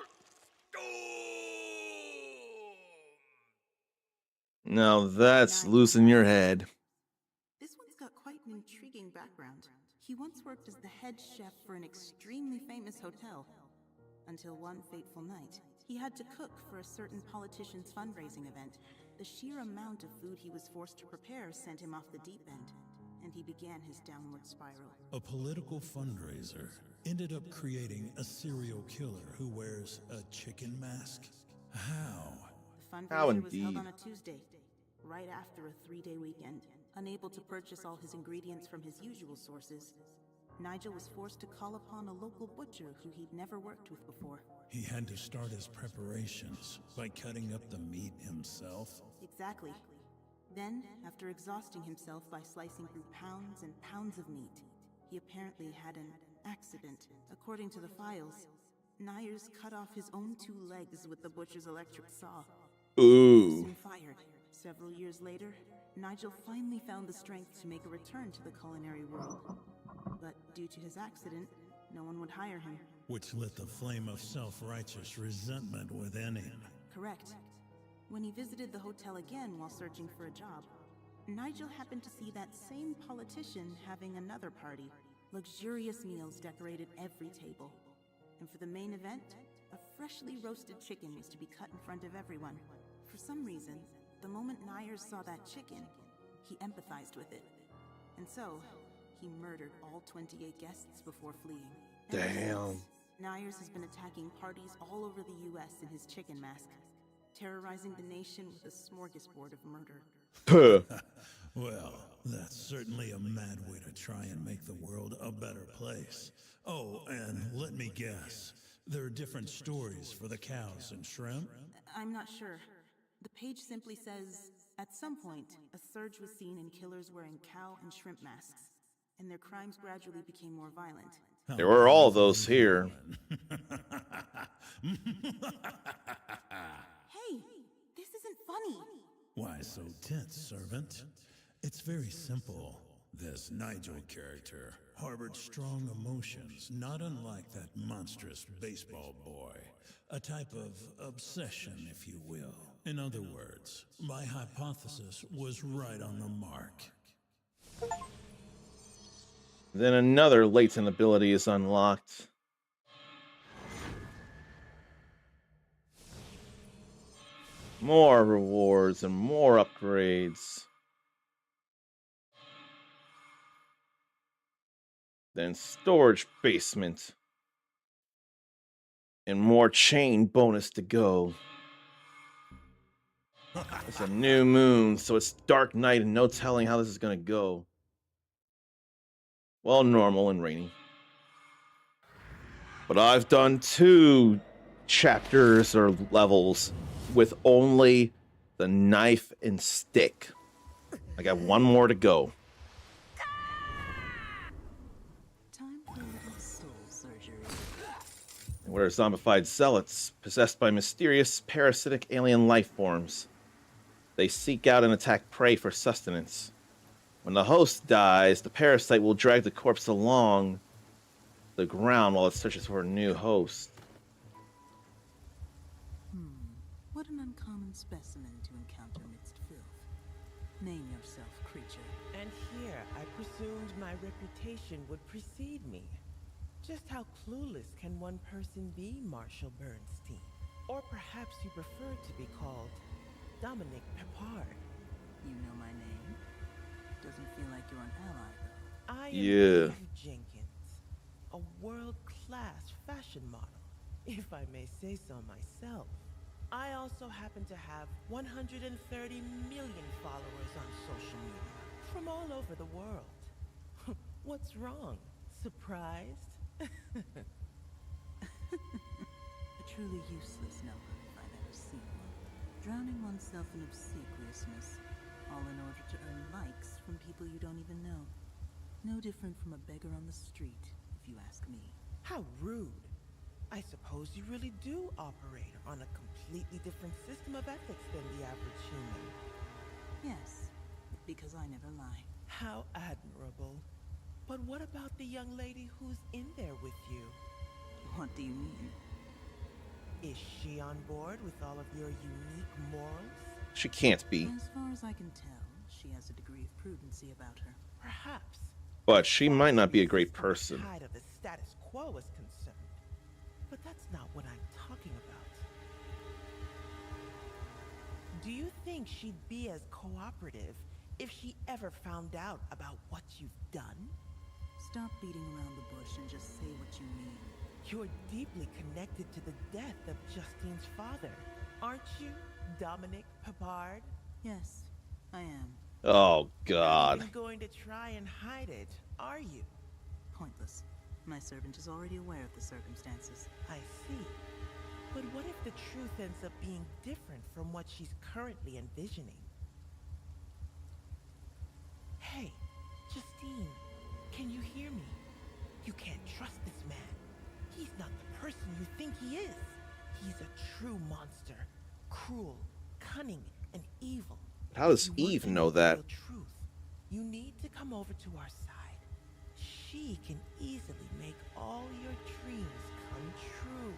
Now that's losing your head. This one's got quite an intriguing background. He once worked as the head chef for an extremely famous hotel. Until one fateful night, he had to cook for a certain politician's fundraising event. The sheer amount of food he was forced to prepare sent him off the deep end, and he began his downward spiral. A political fundraiser ended up creating a serial killer who wears a chicken mask? How? The fundraiser was held on a Tuesday, right after a 3-day weekend. Unable to purchase all his ingredients from his usual sources, Nigel was forced to call upon a local butcher who he'd never worked with before. He had to start his preparations by cutting up the meat himself? Exactly. Then, after exhausting himself by slicing through pounds and pounds of meat, he apparently had an accident. According to the files, Nyers cut off his own 2 legs with the butcher's electric saw. Ooh. Soon fired. Several years later, Nigel finally found the strength to make a return to the culinary world. But due to his accident, no one would hire him. Which lit the flame of self-righteous resentment within him. Correct. When he visited the hotel again while searching for a job, Nigel happened to see that same politician having another party. Luxurious meals decorated every table. And for the main event, a freshly roasted chicken was to be cut in front of everyone. For some reason, the moment Nyers saw that chicken, he empathized with it. And so, he murdered all 28 guests before fleeing. Damn. Nyers has been attacking parties all over the US in his chicken mask, terrorizing the nation with a smorgasbord of murder. Well, that's certainly a mad way to try and make the world a better place. Oh, and let me guess, there are different stories for the cows and shrimp? I'm not sure. The page simply says, at some point, a surge was seen in killers wearing cow and shrimp masks, and their crimes gradually became more violent. There were all those here. Hey, this isn't funny. Why so tense, servant? It's very simple. This Nigel character harbored strong emotions, not unlike that monstrous baseball boy. A type of obsession, if you will. In other words, my hypothesis was right on the mark. Then another latent ability is unlocked. More rewards and more upgrades. Then storage basement. And more chain bonus to go. It's a new moon, so it's dark night and no telling how this is gonna go. Well, normal and rainy. But I've done 2 chapters or levels with only the knife and stick. I got 1 more to go. Time for a little soul surgery. We're zombified zealots possessed by mysterious parasitic alien life forms. They seek out and attack prey for sustenance. When the host dies, the parasite will drag the corpse along the ground while it searches for a new host. What an uncommon specimen to encounter amidst filth. Name yourself, creature. And here, I presumed my reputation would precede me. Just how clueless can one person be, Marshal Bernstein? Or perhaps you prefer to be called Dominic Pepard. You know my name? Doesn't feel like you're an ally, though. I am Yeah. Dave Jenkins, a world-class class fashion model, if I may say so myself. I also happen to have 130 million followers on social media from all over the world. What's wrong? Surprised? A truly useless number if I've ever seen one. Drowning oneself in obsequiousness, all in order to earn likes from people you don't even know. No different from a beggar on the street, if you ask me. How rude. I suppose you really do operate on a completely different system of ethics than the average human. Yes, because I never lie. How admirable. But what about the young lady who's in there with you? What do you mean? Is she on board with all of your unique morals? She can't be. As far as I can tell, she has a degree of prudency about her. Perhaps. But she might not be a great person. Tide of the status quo is concerned. But that's not what I'm talking about. Do you think she'd be as cooperative if she ever found out about what you've done? Stop beating around the bush and just say what you mean. You're deeply connected to the death of Justine's father, aren't you, Dominic Pepard? Yes, I am. Oh, God. You're going to try and hide it, are you? Pointless. My servant is already aware of the circumstances. I see. But what if the truth ends up being different from what she's currently envisioning? Hey, Justine, can you hear me? You can't trust this man. He's not the person you think he is. He's a true monster. Cruel, cunning, and evil. How does Eve know that? Truth, you need to come over to our side. She can easily make all your dreams come true.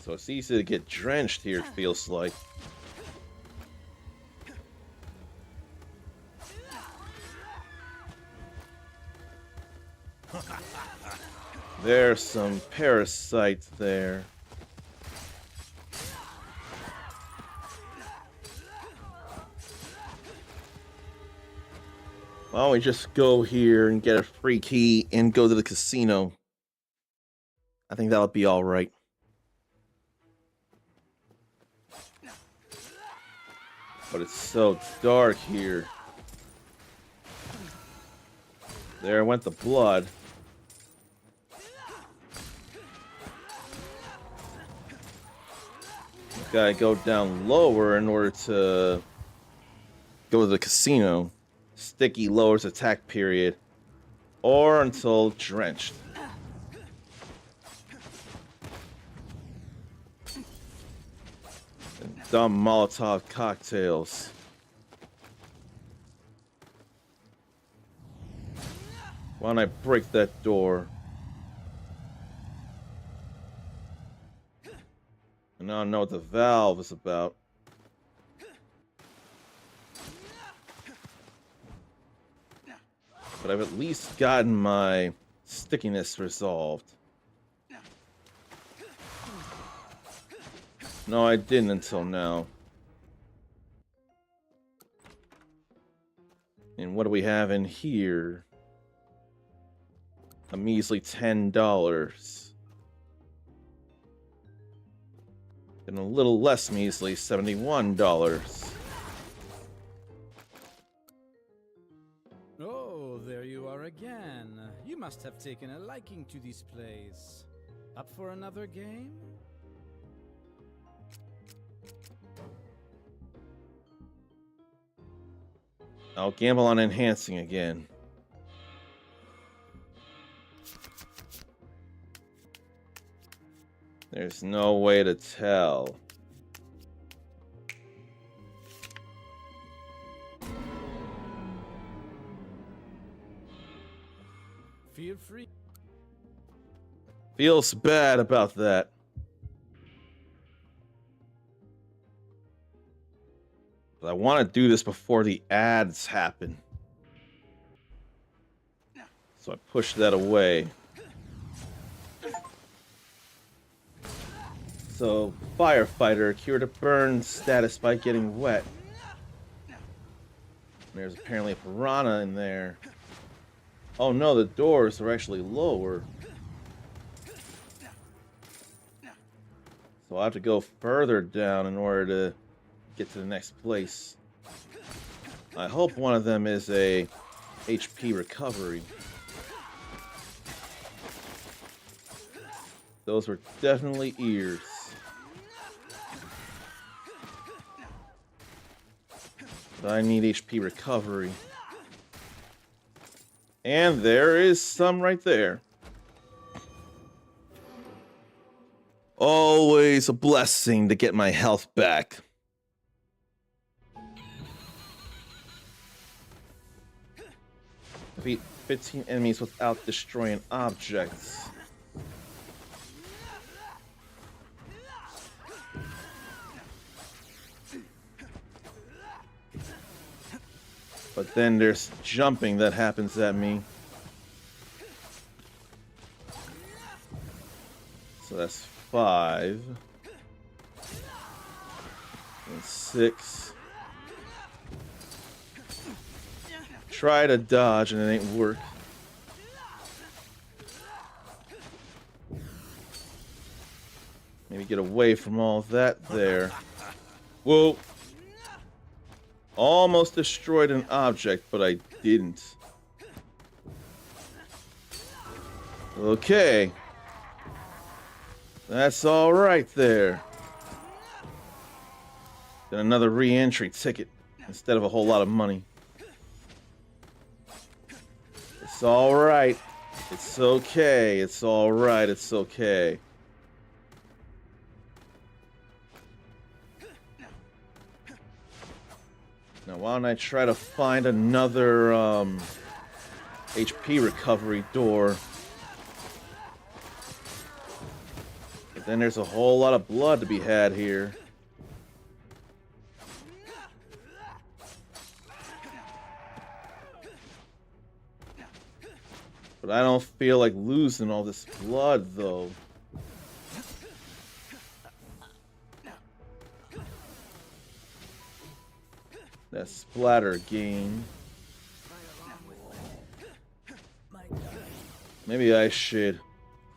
So it's easy to get drenched here, it feels like. There's some parasites there. Why don't we just go here and get a free key and go to the casino? I think that'll be alright. But it's so dark here. There went the blood. Gotta go down lower in order to go to the casino. Sticky lowers attack period. Or until drenched. And dumb Molotov cocktails. Why don't I break that door? And now I know what the valve is about. But I've at least gotten my stickiness resolved. No, I didn't until now. And what do we have in here? A measly $10. And a little less measly, $71. Oh, there you are again. You must have taken a liking to this place. Up for another game? I'll gamble on enhancing again. There's no way to tell. Feel free. Feels bad about that. But I want to do this before the ads happen. So I push that away. So, firefighter, cure to burn status by getting wet. There's apparently a piranha in there. Oh no, the doors are actually lower. So I have to go further down in order to get to the next place. I hope one of them is a HP recovery. Those were definitely ears. But I need HP recovery. And there is some right there. Always a blessing to get my health back. Defeat 15 enemies without destroying objects. But then there's jumping that happens at me. So that's 5. And 6. Try to dodge and it ain't work. Maybe get away from all that there. Whoa. Almost destroyed an object, but I didn't. Okay. That's all right there. Then another re-entry ticket instead of a whole lot of money. It's all right. It's okay. It's all right. It's okay. Now, why don't I try to find another HP recovery door? But then there's a whole lot of blood to be had here. But I don't feel like losing all this blood, though. That splatter gain. Maybe I should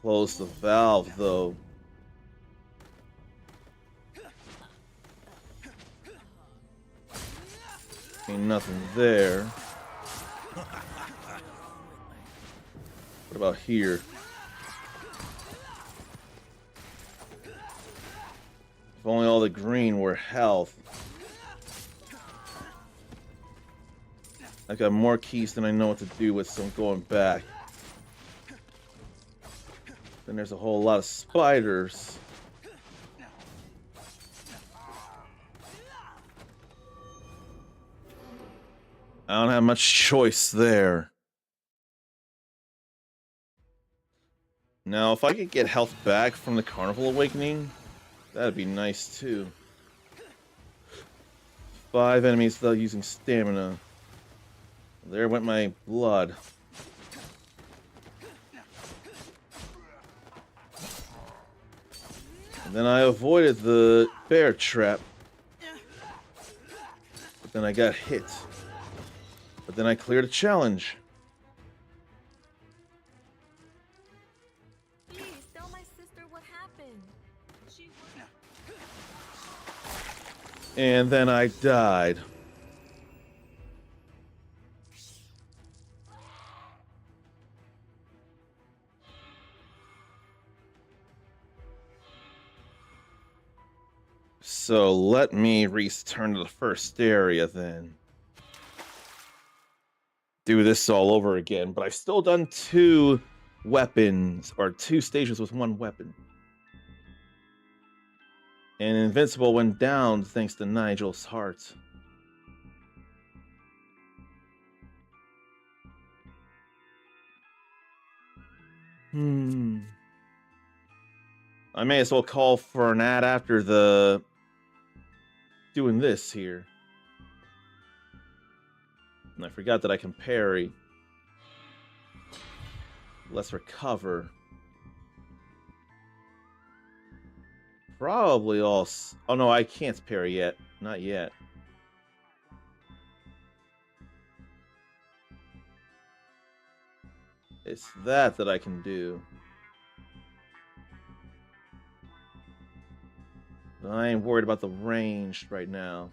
close the valve, though. Ain't nothing there. What about here? If only all the green were health. I got more keys than I know what to do with, so I'm going back. Then there's a whole lot of spiders. I don't have much choice there. Now, if I could get health back from the Carnival Awakening, that'd be nice too. 5 enemies without using stamina. There went my blood. And then I avoided the bear trap. But then I got hit. But then I cleared a challenge. Please tell my sister what happened. She And then I died. So let me return to the first area then. Do this all over again, but I've still done 2 weapons, or 2 stages with 1 weapon. And Invincible went down thanks to Nigel's heart. I may as well call for an ad after the doing this here. And I forgot that I can parry. Let's recover. Probably all... Oh no, I can't parry yet. Not yet. It's that I can do. I ain't worried about the range right now.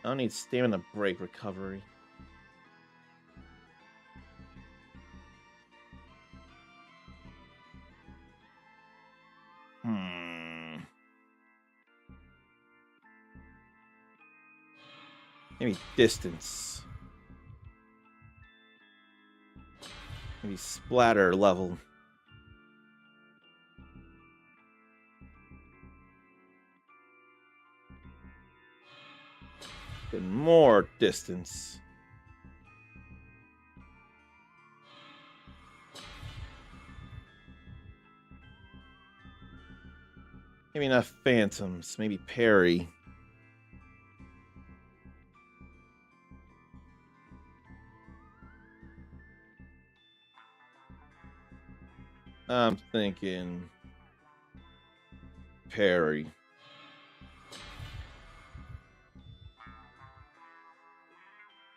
I don't need stamina break recovery. Maybe distance. Maybe splatter level. And more distance. Maybe not phantoms, maybe parry. I'm thinking parry.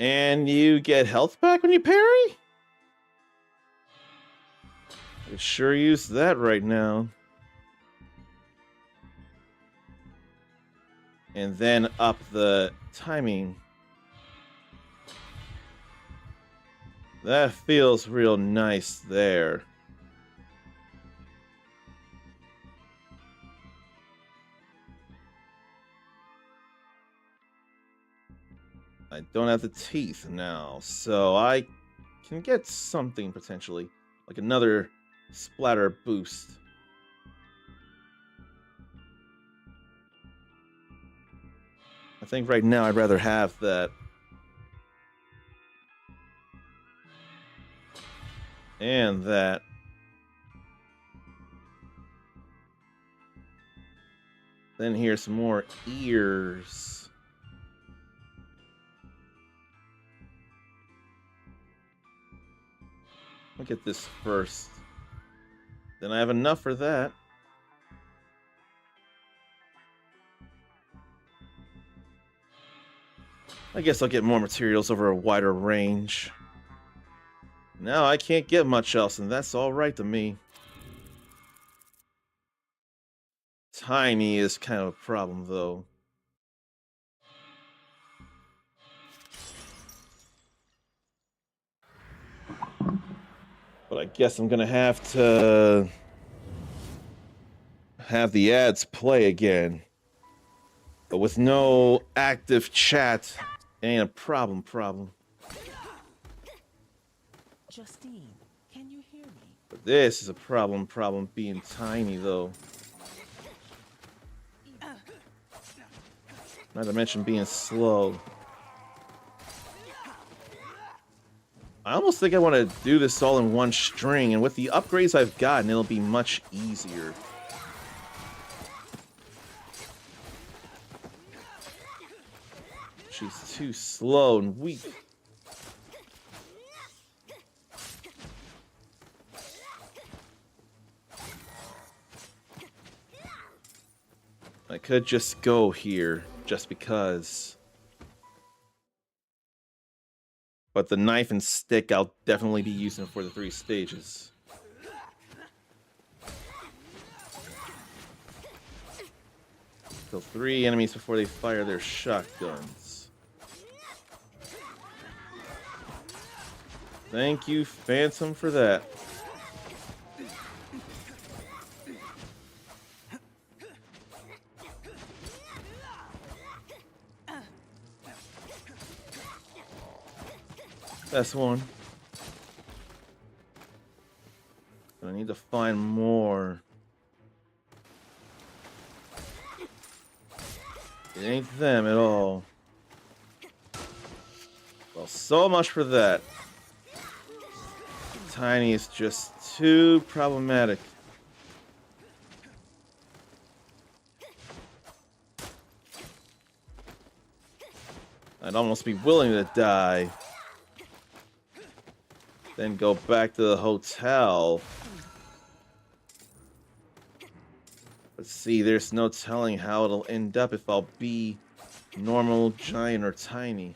And you get health back when you parry? I could sure use that right now. And then up the timing. That feels real nice there. I don't have the teeth now, so I can get something potentially, like another splatter boost. I think right now I'd rather have that. And that. Then here's some more ears. Look at this first. Then I have enough for that. I guess I'll get more materials over a wider range. Now I can't get much else, and that's alright to me. Tiny is kind of a problem, though. But I guess I'm gonna have to have the ads play again. But with no active chat, ain't a problem. Justine, can you hear me? But this is a problem being tiny, though. Not to mention being slow. I almost think I want to do this all in one string, and with the upgrades I've gotten, it'll be much easier. She's too slow and weak. I could just go here, just because. But the knife and stick I'll definitely be using for the 3 stages. Kill 3 enemies before they fire their shotguns. Thank you, Phantom, for that. That's one. But I need to find more. It ain't them at all. Well, so much for that. Tiny is just too problematic. I'd almost be willing to die. Then go back to the hotel. But Let's see, there's no telling how it'll end up if I'll be normal, giant, or tiny.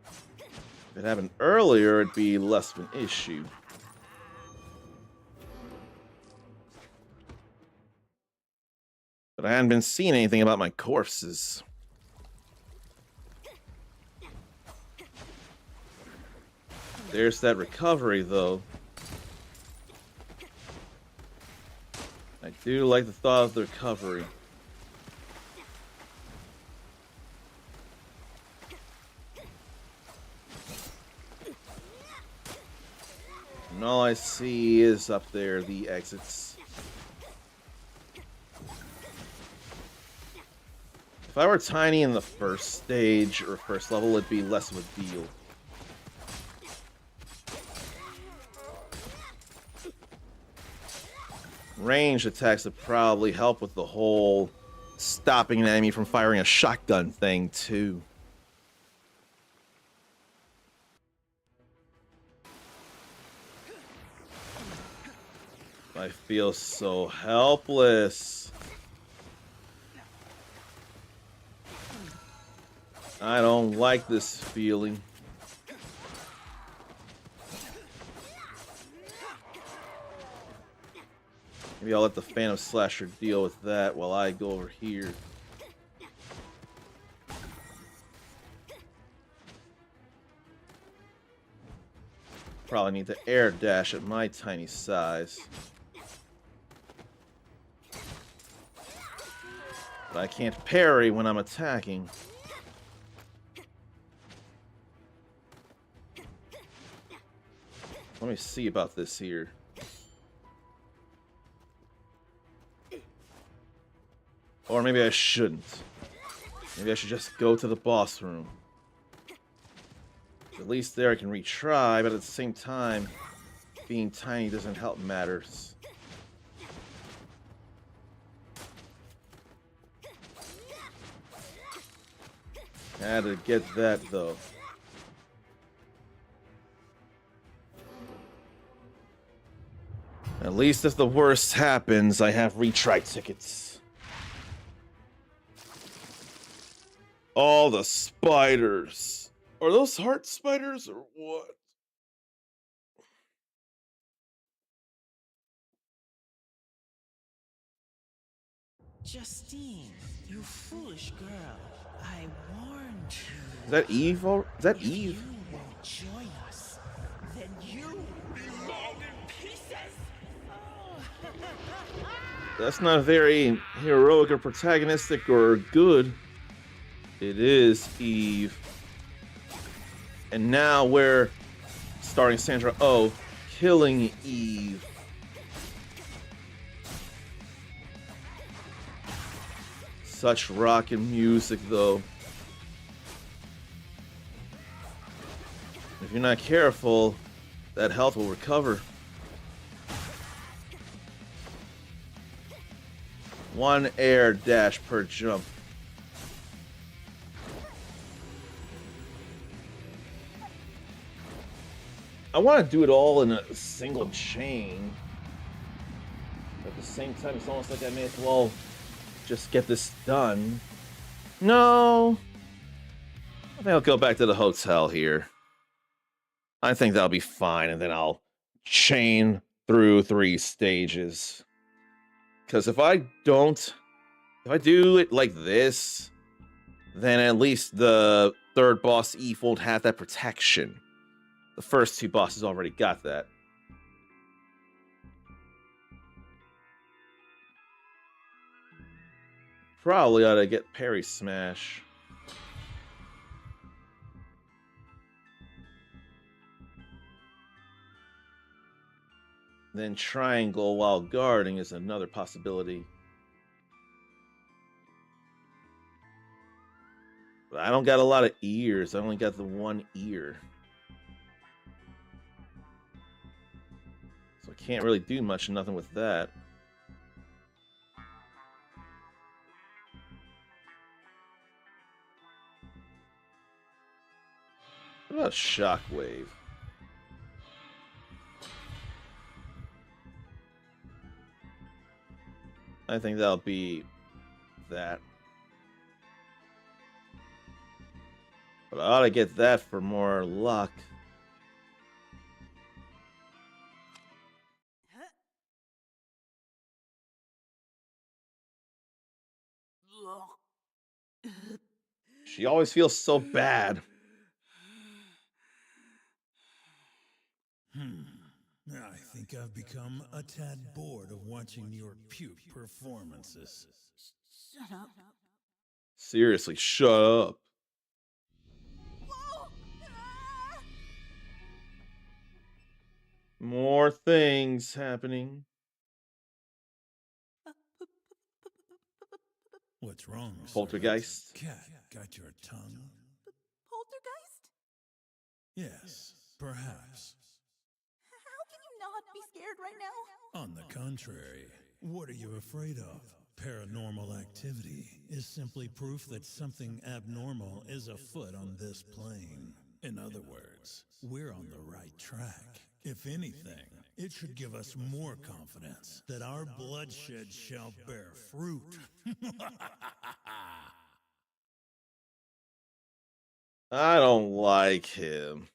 If it happened earlier, it'd be less of an issue. But I hadn't been seeing anything about my corpses. There's that recovery, though. I do like the thought of the recovery. And all I see is up there, the exits. If I were tiny in the first stage or first level, it'd be less of a deal. Ranged attacks would probably help with the whole stopping an enemy from firing a shotgun thing, too. I feel so helpless. I don't like this feeling. Maybe I'll let the Phantom Slasher deal with that while I go over here. Probably need to air dash at my tiny size. But I can't parry when I'm attacking. Let me see about this here. Or maybe I shouldn't. Maybe I should just go to the boss room. At least there I can retry, but at the same time, being tiny doesn't help matters. Had to get that, though. At least if the worst happens, I have retry tickets. All the spiders. Are those heart spiders or what? Justine, you foolish girl. I warned you. Is that Eve? Is that If Eve? you won't join us, then you belong in pieces. That's not very heroic or protagonistic or good. It is Eve. And now we're starring Sandra Oh, killing Eve. Such rockin' music, though. If you're not careful, that health will recover. One air dash per jump. I want to do it all in a single chain. But at the same time, it's almost like I may as well just get this done. No. I think I'll go back to the hotel here. I think that'll be fine, and then I'll chain through 3 stages. Because if I do it like this, then at least the third boss Eve won't have that protection. The first 2 bosses already got that. Probably ought to get parry smash. Then triangle while guarding is another possibility. But I don't got a lot of ears. I only got the 1 ear. So I can't really do much, nothing with that. What about Shockwave? I think that'll be that. But I ought to get that for more luck. She always feels so bad. I think I've become a tad bored of watching your puke performances. Shut up. Seriously, shut up. More things happening. What's wrong, Poltergeist? Cat got your tongue? Poltergeist? Yes, perhaps. How can you not be scared right now? On the contrary, what are you afraid of? Paranormal activity is simply proof that something abnormal is afoot on this plane. In other words, we're on the right track. If anything, it should give us more confidence that our bloodshed shall bear fruit. I don't like him.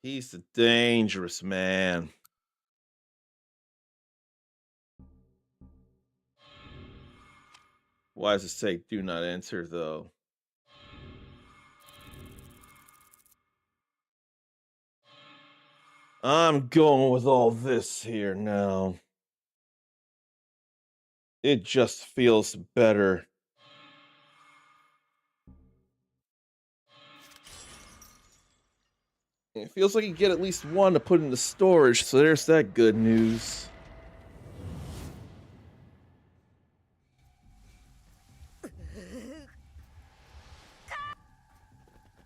He's a dangerous man. Why does it say do not enter, though? I'm going with all this here now. It just feels better. It feels like you get at least one to put into storage, so there's that good news.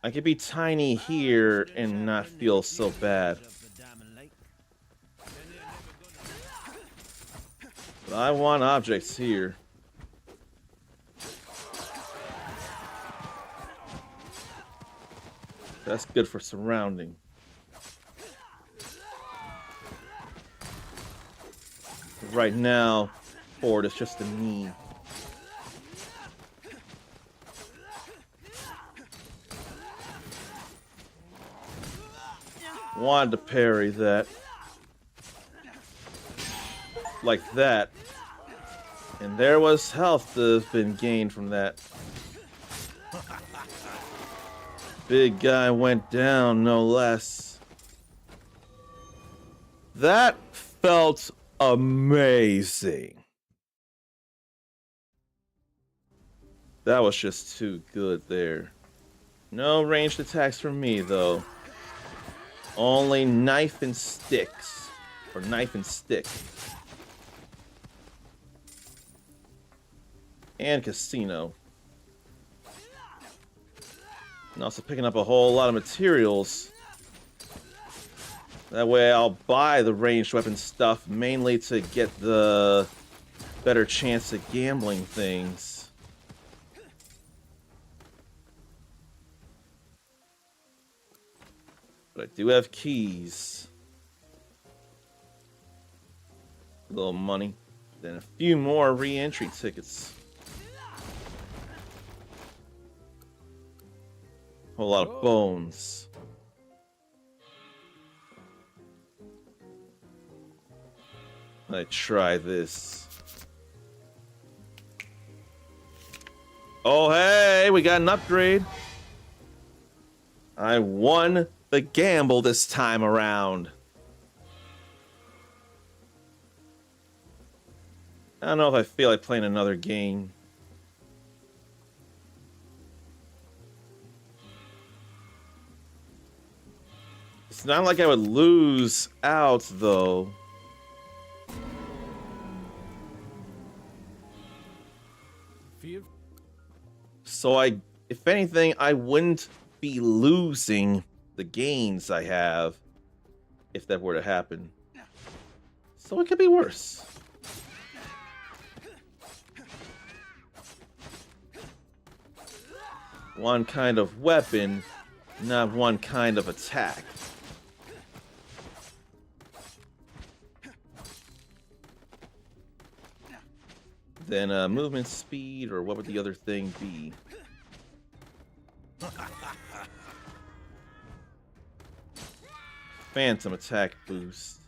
I could be tiny here and not feel so bad. But I want objects here. That's good for surrounding. Right now, forward is just a knee. Wanted to parry that. Like that. And there was health that has been gained from that. Big guy went down, no less. That felt amazing. That was just too good there. No ranged attacks from me, though. Only knife and sticks. Or knife and stick. And casino. And also picking up a whole lot of materials. That way I'll buy the ranged weapon stuff mainly to get the better chance at gambling things. But I do have keys. A little money. Then a few more re-entry tickets. Whole lot of bones. Let's try this. Oh, hey, we got an upgrade. I won the gamble this time around. I don't know if I feel like playing another game. It's not like I would lose out, though. So if anything, I wouldn't be losing the gains I have if that were to happen. So it could be worse. One kind of weapon, not one kind of attack. Then movement speed, or what would the other thing be? Phantom attack boost.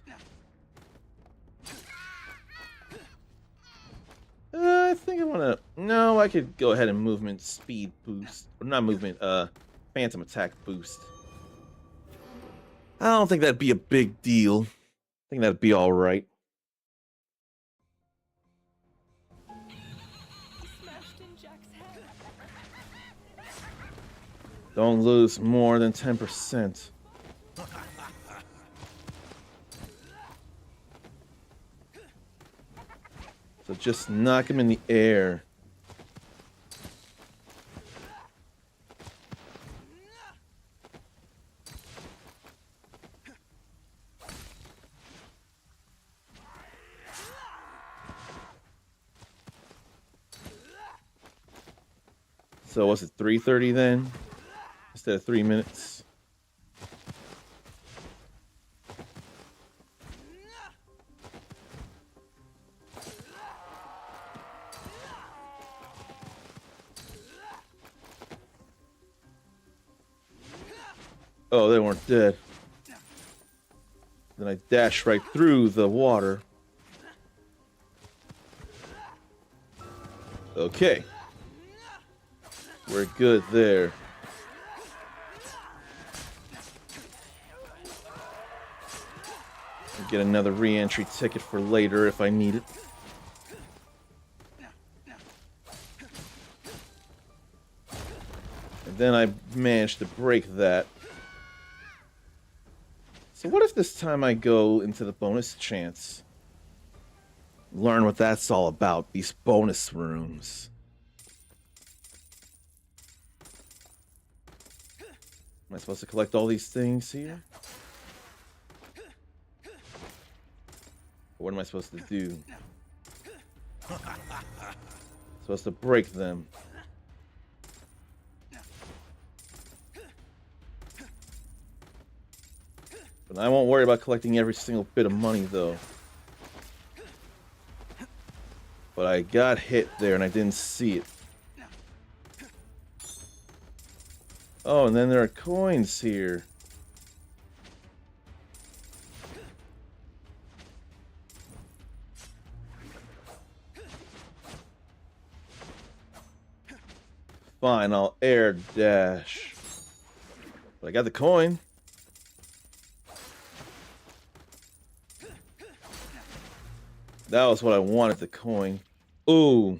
I think I want to... No, I could go ahead and movement speed boost. Or not movement, phantom attack boost. I don't think that'd be a big deal. I think that'd be alright. Don't lose more than 10%. So just knock him in the air. So was it 3:30 then? Instead of 3 minutes? Oh, they weren't dead. Then I dashed right through the water. Okay. We're good there. I'll get another re-entry ticket for later if I need it. And then I managed to break that. So what if this time I go into the bonus chance? Learn what that's all about, these bonus rooms. Am I supposed to collect all these things here? What am I supposed to do? Supposed to break them. But I won't worry about collecting every single bit of money, though. But I got hit there and I didn't see it. Oh, and then there are coins here. Fine, I'll air dash. But I got the coin. That was what I wanted, the coin. Ooh.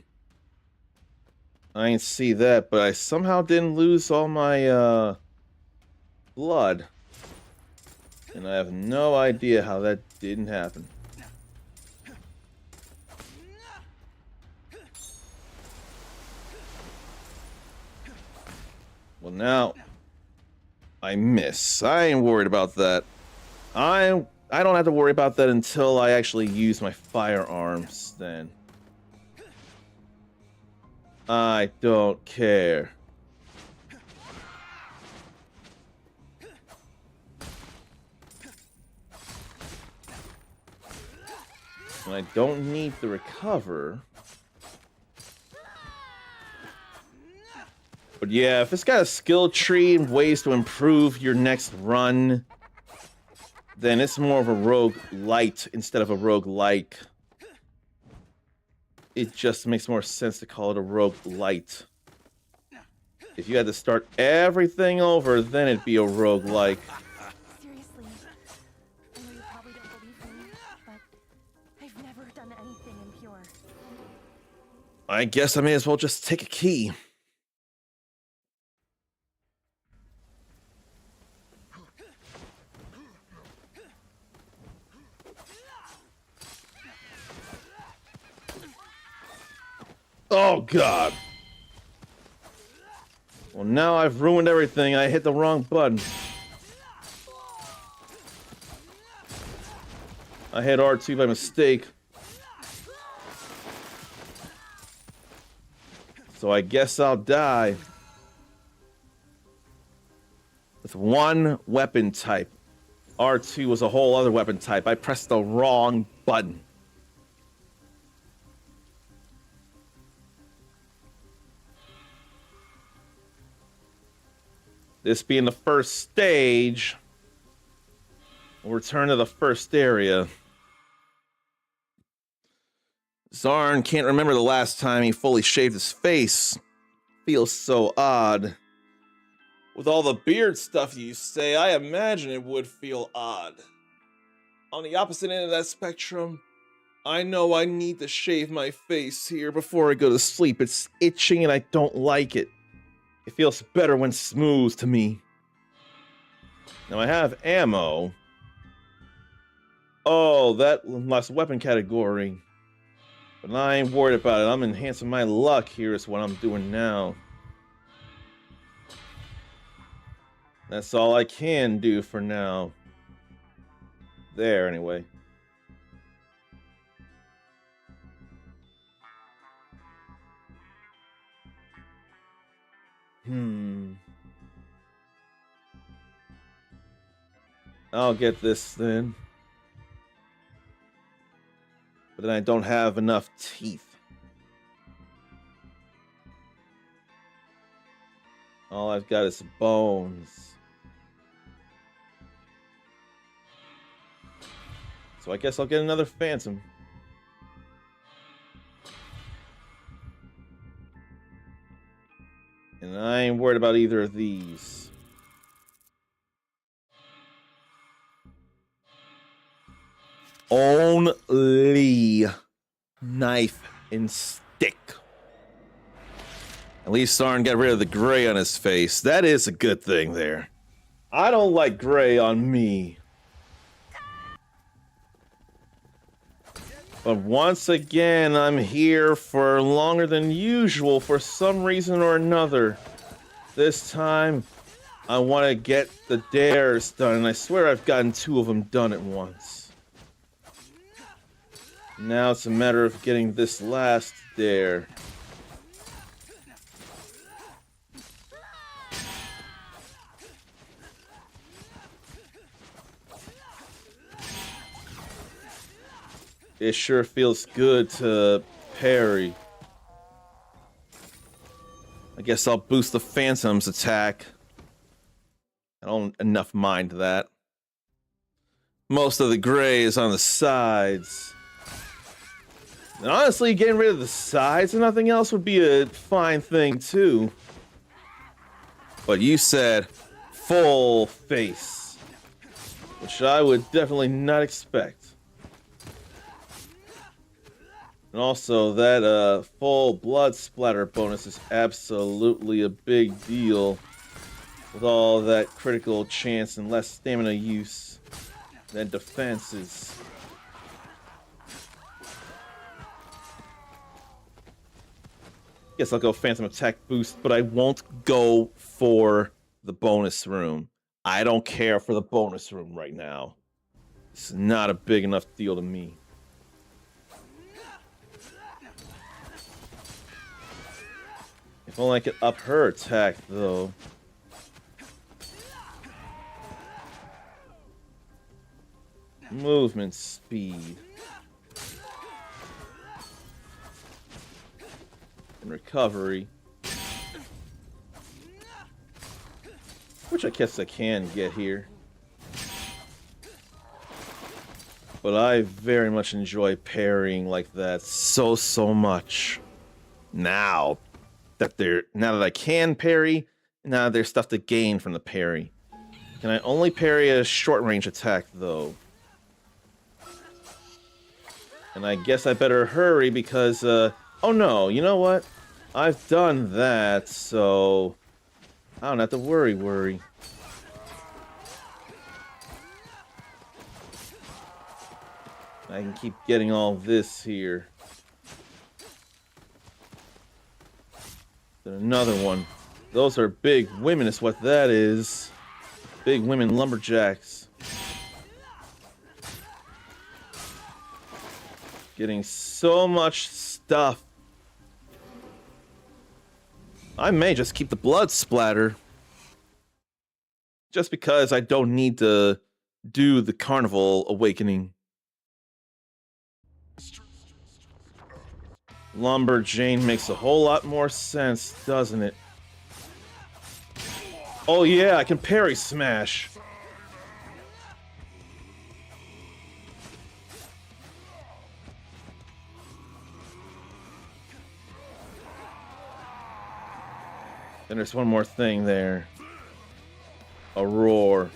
I ain't see that, but I somehow didn't lose all my, blood. And I have no idea how that didn't happen. Well, now I miss. I ain't worried about that. I don't have to worry about that until I actually use my firearms, then. I don't care. And I don't need to recover. But yeah, if it's got a skill tree and ways to improve your next run, then it's more of a rogue light instead of a rogue like. It just makes more sense to call it a rogue light. If you had to start everything over, then it'd be a rogue like. Seriously, I know you probably don't believe me, but I've never done anything impure. I guess I may as well just take a key. Oh, God. Well, now I've ruined everything. I hit the wrong button. I hit R2 by mistake. So I guess I'll die. With one weapon type. R2 was a whole other weapon type. I pressed the wrong button. This being the first stage, we'll return to the first area. Zarn can't remember the last time he fully shaved his face. Feels so odd. With all the beard stuff you say, I imagine it would feel odd. On the opposite end of that spectrum, I know I need to shave my face here before I go to sleep. It's itching and I don't like it. It feels better when smooth to me. Now I have ammo. Oh, that last weapon category. But I ain't worried about it. I'm enhancing my luck here is what I'm doing now. That's all I can do for now. There, anyway. I'll get this then. But then I don't have enough teeth. All I've got is bones. So I guess I'll get another phantom. And I ain't worried about either of these. Only knife and stick. At least Sarn got rid of the gray on his face. That is a good thing there. I don't like gray on me. But once again, I'm here for longer than usual for some reason or another. This time, I want to get the dares done, and I swear I've gotten 2 of them done at once. Now it's a matter of getting this last dare. It sure feels good to parry. I guess I'll boost the Phantom's attack. I don't enough mind that. Most of the gray is on the sides. And honestly, getting rid of the sides and nothing else would be a fine thing too. But you said full face, which I would definitely not expect. And also, that full blood splatter bonus is absolutely a big deal. With all that critical chance and less stamina use than defenses. Guess I'll go Phantom Attack Boost, but I won't go for the bonus room. I don't care for the bonus room right now. It's not a big enough deal to me. If only I could up her attack, though. Movement speed. And recovery. Which I guess I can get here. But I very much enjoy parrying like that so much. Now that I can parry, now there's stuff to gain from the parry. Can I only parry a short range attack though? And I guess I better hurry because, oh no, you know what? I've done that, so I don't have to worry. I can keep getting all this here. Then another one. Those are big women is what that is. Big women lumberjacks. Getting so much stuff. I may just keep the blood splatter. Just because I don't need to do the carnival awakening. Lumberjane makes a whole lot more sense, doesn't it? Oh yeah, I can parry smash. Then there's one more thing there. A roar.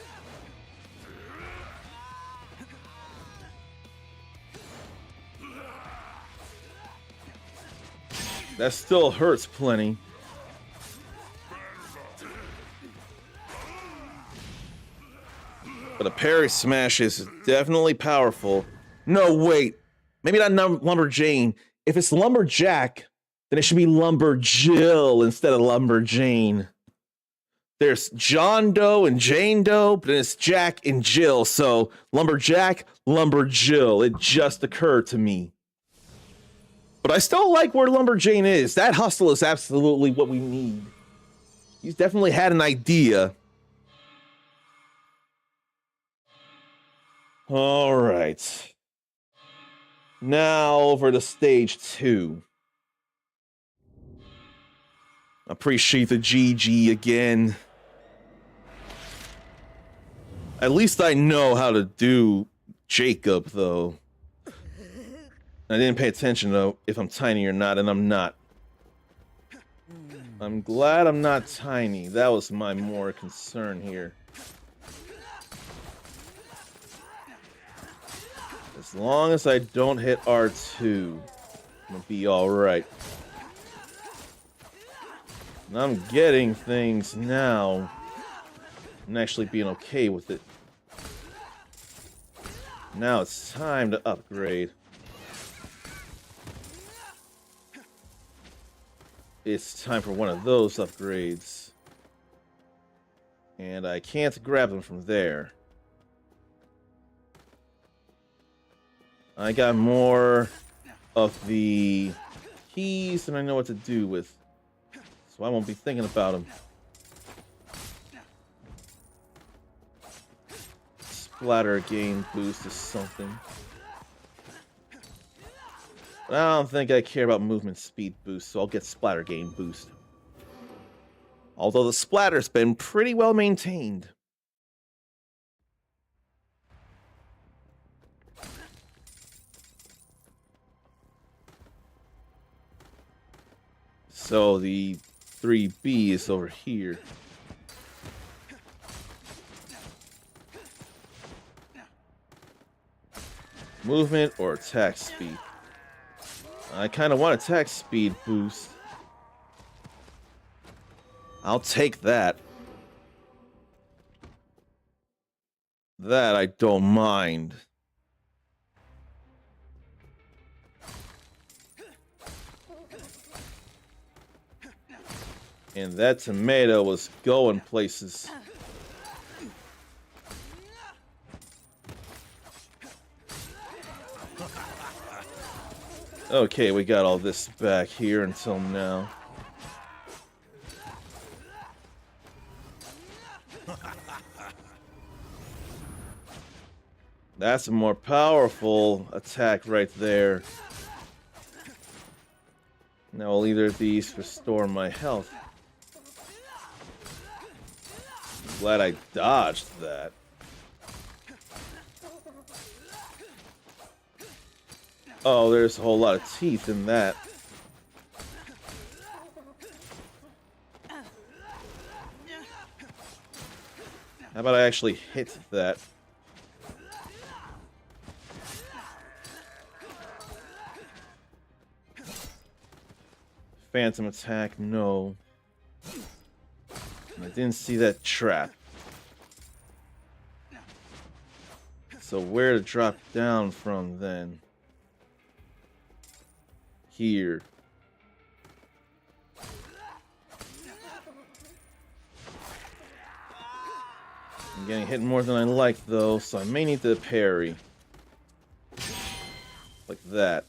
That still hurts plenty. But a parry smash is definitely powerful. No, wait. Maybe not Lumberjane. If it's Lumberjack, then it should be Lumberjill instead of Lumberjane. There's John Doe and Jane Doe, but then it's Jack and Jill. So Lumberjack, Lumberjill. It just occurred to me. But I still like where Lumberjane is. That hustle is absolutely what we need. He's definitely had an idea. All right. Now over to stage 2. Appreciate the GG again. At least I know how to do Jacob, though. I didn't pay attention, though, if I'm tiny or not, and I'm not. I'm glad I'm not tiny. That was my more concern here. As long as I don't hit R2, I'm gonna be alright. And I'm getting things now. I'm actually being okay with it. Now it's time to upgrade. It's time for one of those upgrades. And I can't grab them from there. I got more of the keys than I know what to do with. So I won't be thinking about them. Splatter game boost is something. But I don't think I care about movement speed boost, so I'll get splatter game boost. Although the splatter's been pretty well maintained. So the 3B is over here. Movement or attack speed? I kind of want attack speed boost. I'll take that. That I don't mind. And that tomato was going places. Okay, we got all this back here until now. That's a more powerful attack right there. Now will either of these restore my health? Glad I dodged that. Oh, there's a whole lot of teeth in that. How about I actually hit that? Phantom attack, no. I didn't see that trap. So where to drop down from then? Here. I'm getting hit more than I like though, so I may need to parry. Like that.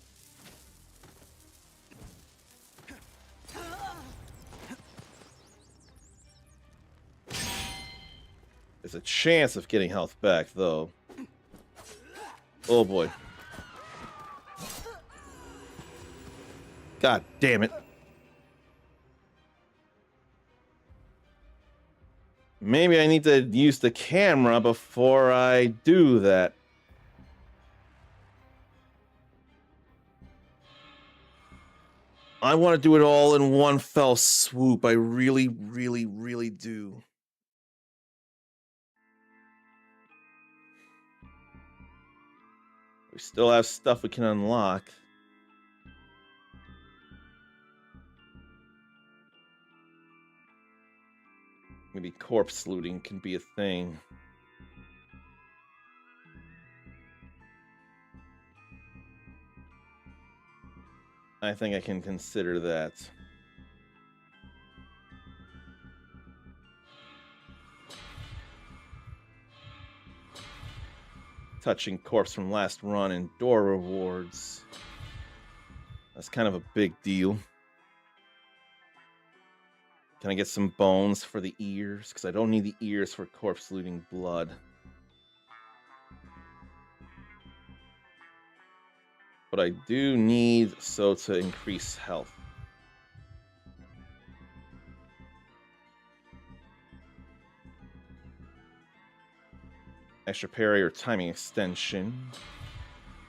There's a chance of getting health back though. Oh boy. God damn it. Maybe I need to use the camera before I do that. I want to do it all in one fell swoop. I really, really, really do. We still have stuff we can unlock. Maybe corpse looting can be a thing. I think I can consider that. Touching corpse from last run and door rewards. That's kind of a big deal. Can I get some bones for the ears? Because I don't need the ears for corpse looting blood. But I do need so to increase health. Extra parry or timing extension.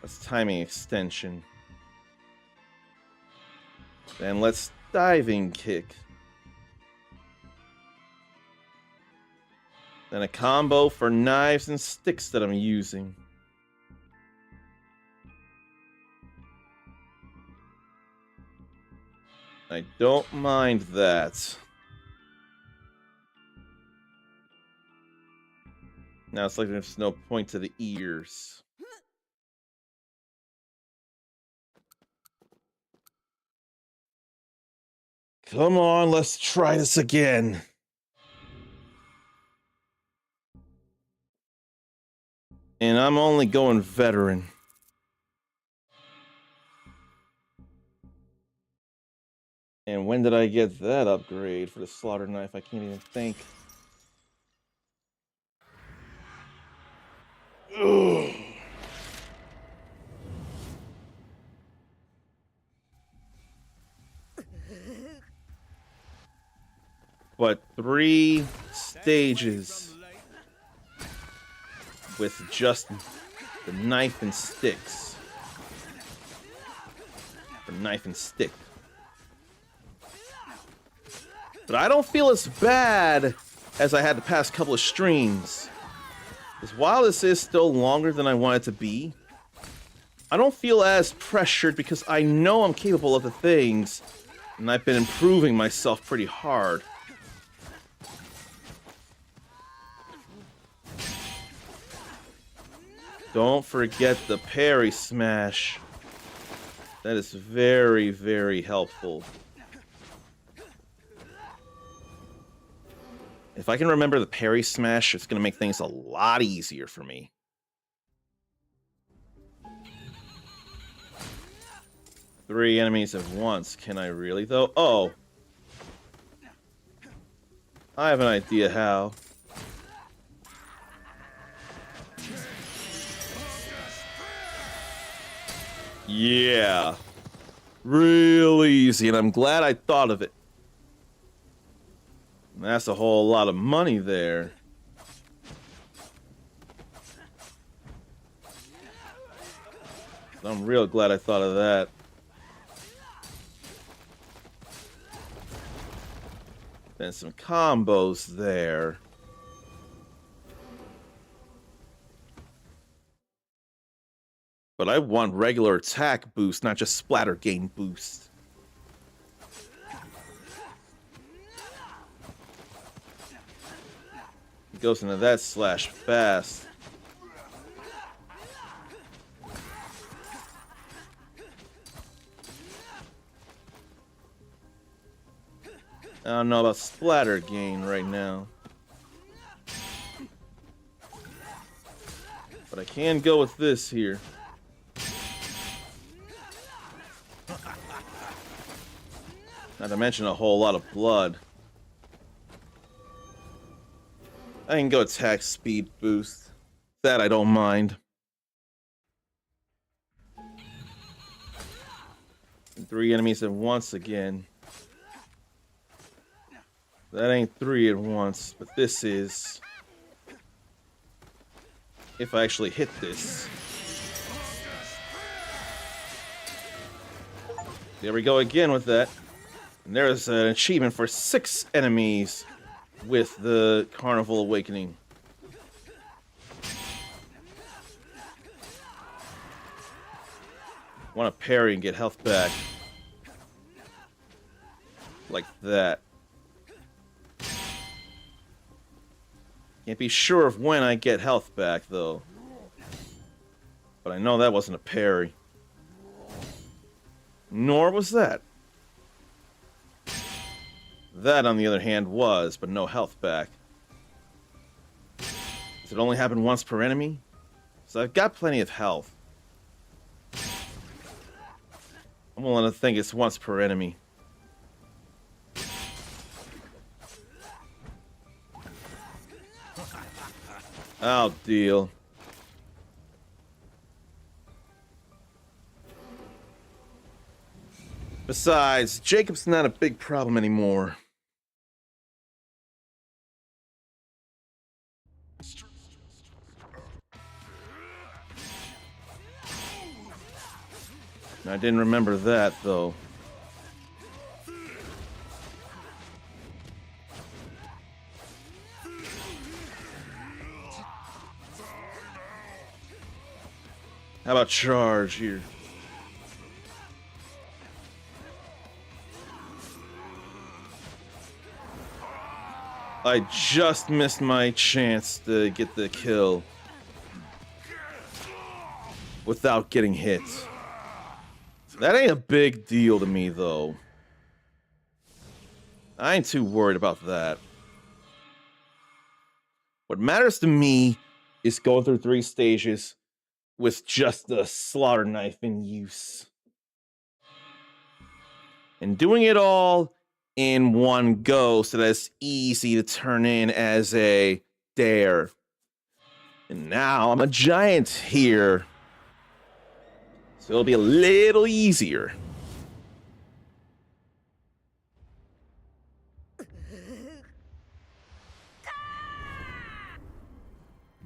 Let's timing extension. Then let's diving kick. Then a combo for knives and sticks that I'm using. I don't mind that. Now it's like there's no point to the ears. Come on, let's try this again. And I'm only going veteran. And when did I get that upgrade for the slaughter knife? I can't even think. Ugh. But 3 stages with just the knife and sticks. Or knife and stick. But I don't feel as bad as I had the past couple of streams. Because while this is still longer than I want it to be, I don't feel as pressured because I know I'm capable of the things, and I've been improving myself pretty hard. Don't forget the parry smash. That is very, very helpful. If I can remember the parry smash, it's going to make things a lot easier for me. Three enemies at once. Can I really, though? Oh. I have an idea how. Yeah. Real easy, and I'm glad I thought of it. That's a whole lot of money there. I'm real glad I thought of that. Then some combos there. But I want regular attack boost, not just splatter game boost. He goes into that slash fast. I don't know about splatter gain right now. But I can go with this here. Not to mention a whole lot of blood. I can go attack speed boost. That I don't mind. And 3 enemies at once again. That ain't 3 at once, but this is. If I actually hit this. There we go again with that. And there's an achievement for 6 enemies with the Carnival Awakening. Want to parry and get health back. Like that. Can't be sure of when I get health back, though. But I know that wasn't a parry. Nor was that. That, on the other hand, was, but no health back. Does it only happen once per enemy? So I've got plenty of health. I'm willing to think it's once per enemy. I'll deal. Besides, Jacob's not a big problem anymore. I didn't remember that, though. How about charge here? I just missed my chance to get the kill without getting hit. That ain't a big deal to me, though. I ain't too worried about that. What matters to me is going through 3 stages with just the slaughter knife in use. And doing it all in one go so that it's easy to turn in as a dare. And now I'm a giant here. So it'll be a little easier.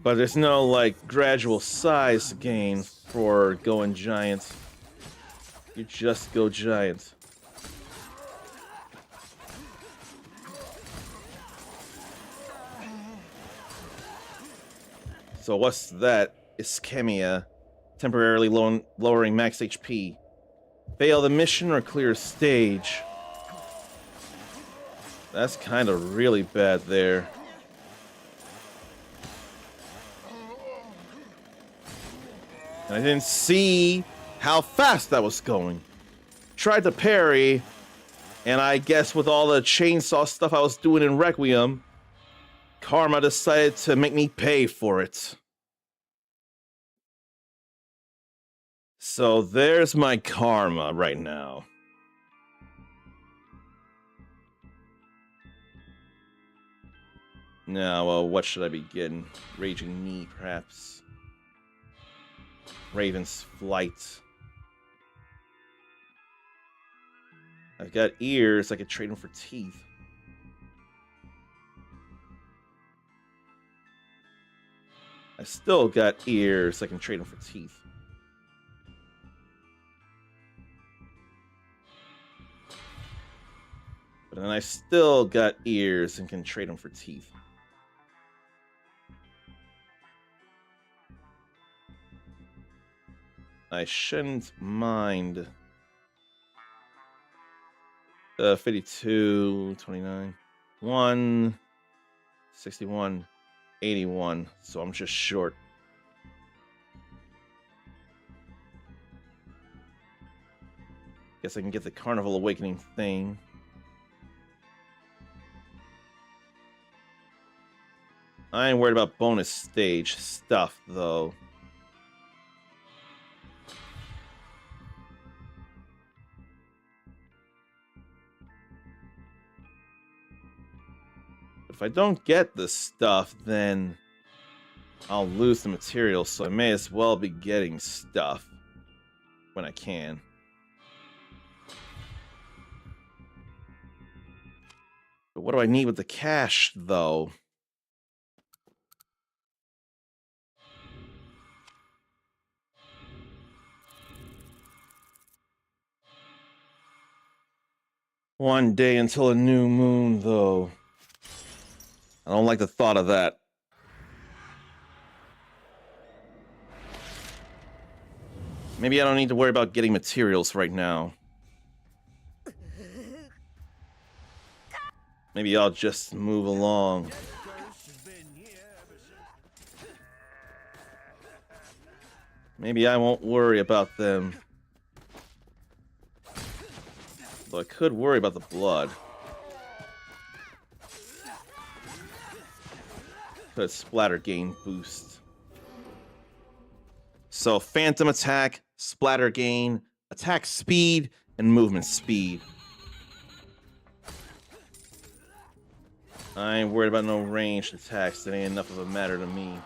But there's no, like, gradual size gain for going giant. You just go giant. So what's that? Ischemia. Temporarily lowering max HP. Fail the mission or clear stage. That's kind of really bad there. And I didn't see how fast that was going. Tried to parry, and I guess with all the chainsaw stuff I was doing in Requiem, Karma decided to make me pay for it. So there's my karma right now. Now, what should I be getting? Raging Knee, perhaps. Raven's Flight. I've got ears, I could trade them for teeth. I still got ears, I can trade them for teeth. But then I still got ears and can trade them for teeth. I shouldn't mind. 52, 29, 1, 61, 81. So I'm just short. Guess I can get the Carnival Awakening thing. I ain't worried about bonus stage stuff, though. If I don't get the stuff, then I'll lose the material, so I may as well be getting stuff when I can. But what do I need with the cash, though? One day until a new moon, though. I don't like the thought of that. Maybe I don't need to worry about getting materials right now. Maybe I'll just move along. Maybe I won't worry about them. Though I could worry about the blood. Could splatter gain boost. So phantom attack, splatter gain, attack speed, and movement speed. I ain't worried about no ranged attacks. That ain't enough of a matter to me.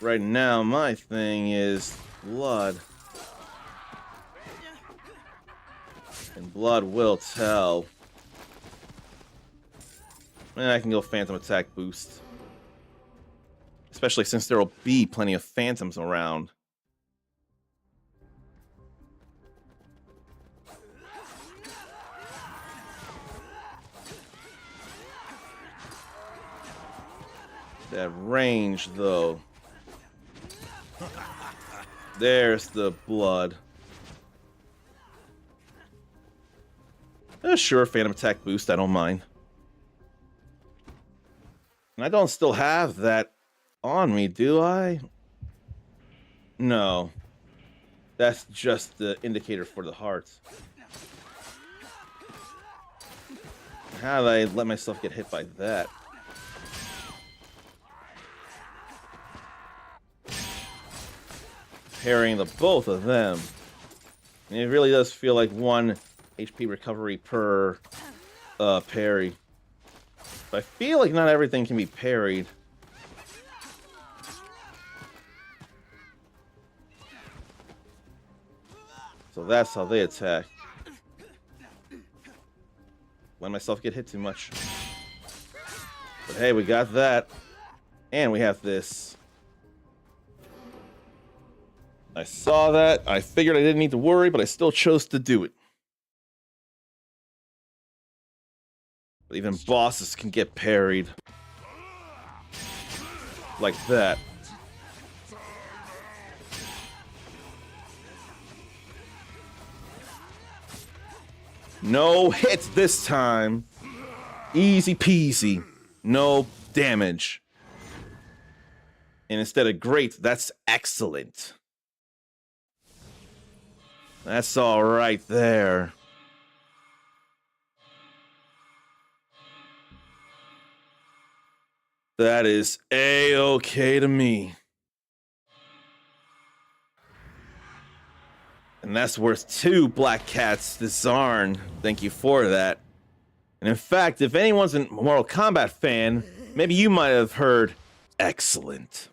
Right now, my thing is blood. And blood will tell. And I can go phantom attack boost. Especially since there will be plenty of phantoms around. That range, though. There's the blood. Sure, phantom attack boost, I don't mind. And I don't still have that on me, do I? No. That's just the indicator for the hearts. How did I let myself get hit by that? Parrying the both of them. And it really does feel like 1 HP recovery per parry. But I feel like not everything can be parried. So that's how they attack. Let myself get hit too much. But hey, we got that. And we have this. I saw that. I figured I didn't need to worry, but I still chose to do it. But even bosses can get parried. Like that. No hits this time. Easy peasy. No damage. And instead of great, that's excellent. That's all right there. That is A-okay to me. And that's worth 2 Black Cats to Zarn. Thank you for that. And in fact, if anyone's a Mortal Kombat fan, maybe you might have heard excellent.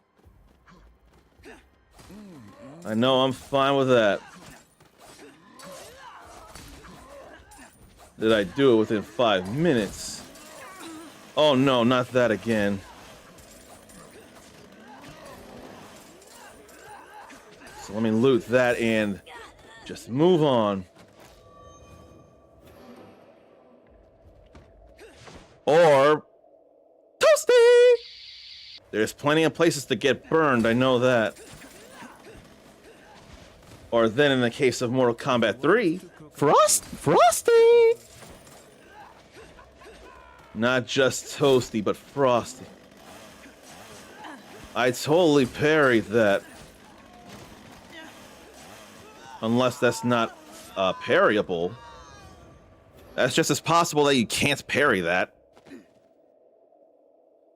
I know I'm fine with that. Did I do it within 5 minutes? Oh no, not that again. So let me loot that and just move on. Or toasty! There's plenty of places to get burned, I know that. Or then in the case of Mortal Kombat 3, Frosty! Not just toasty, but frosty. I totally parried that. Unless that's not parryable. That's just as possible that you can't parry that.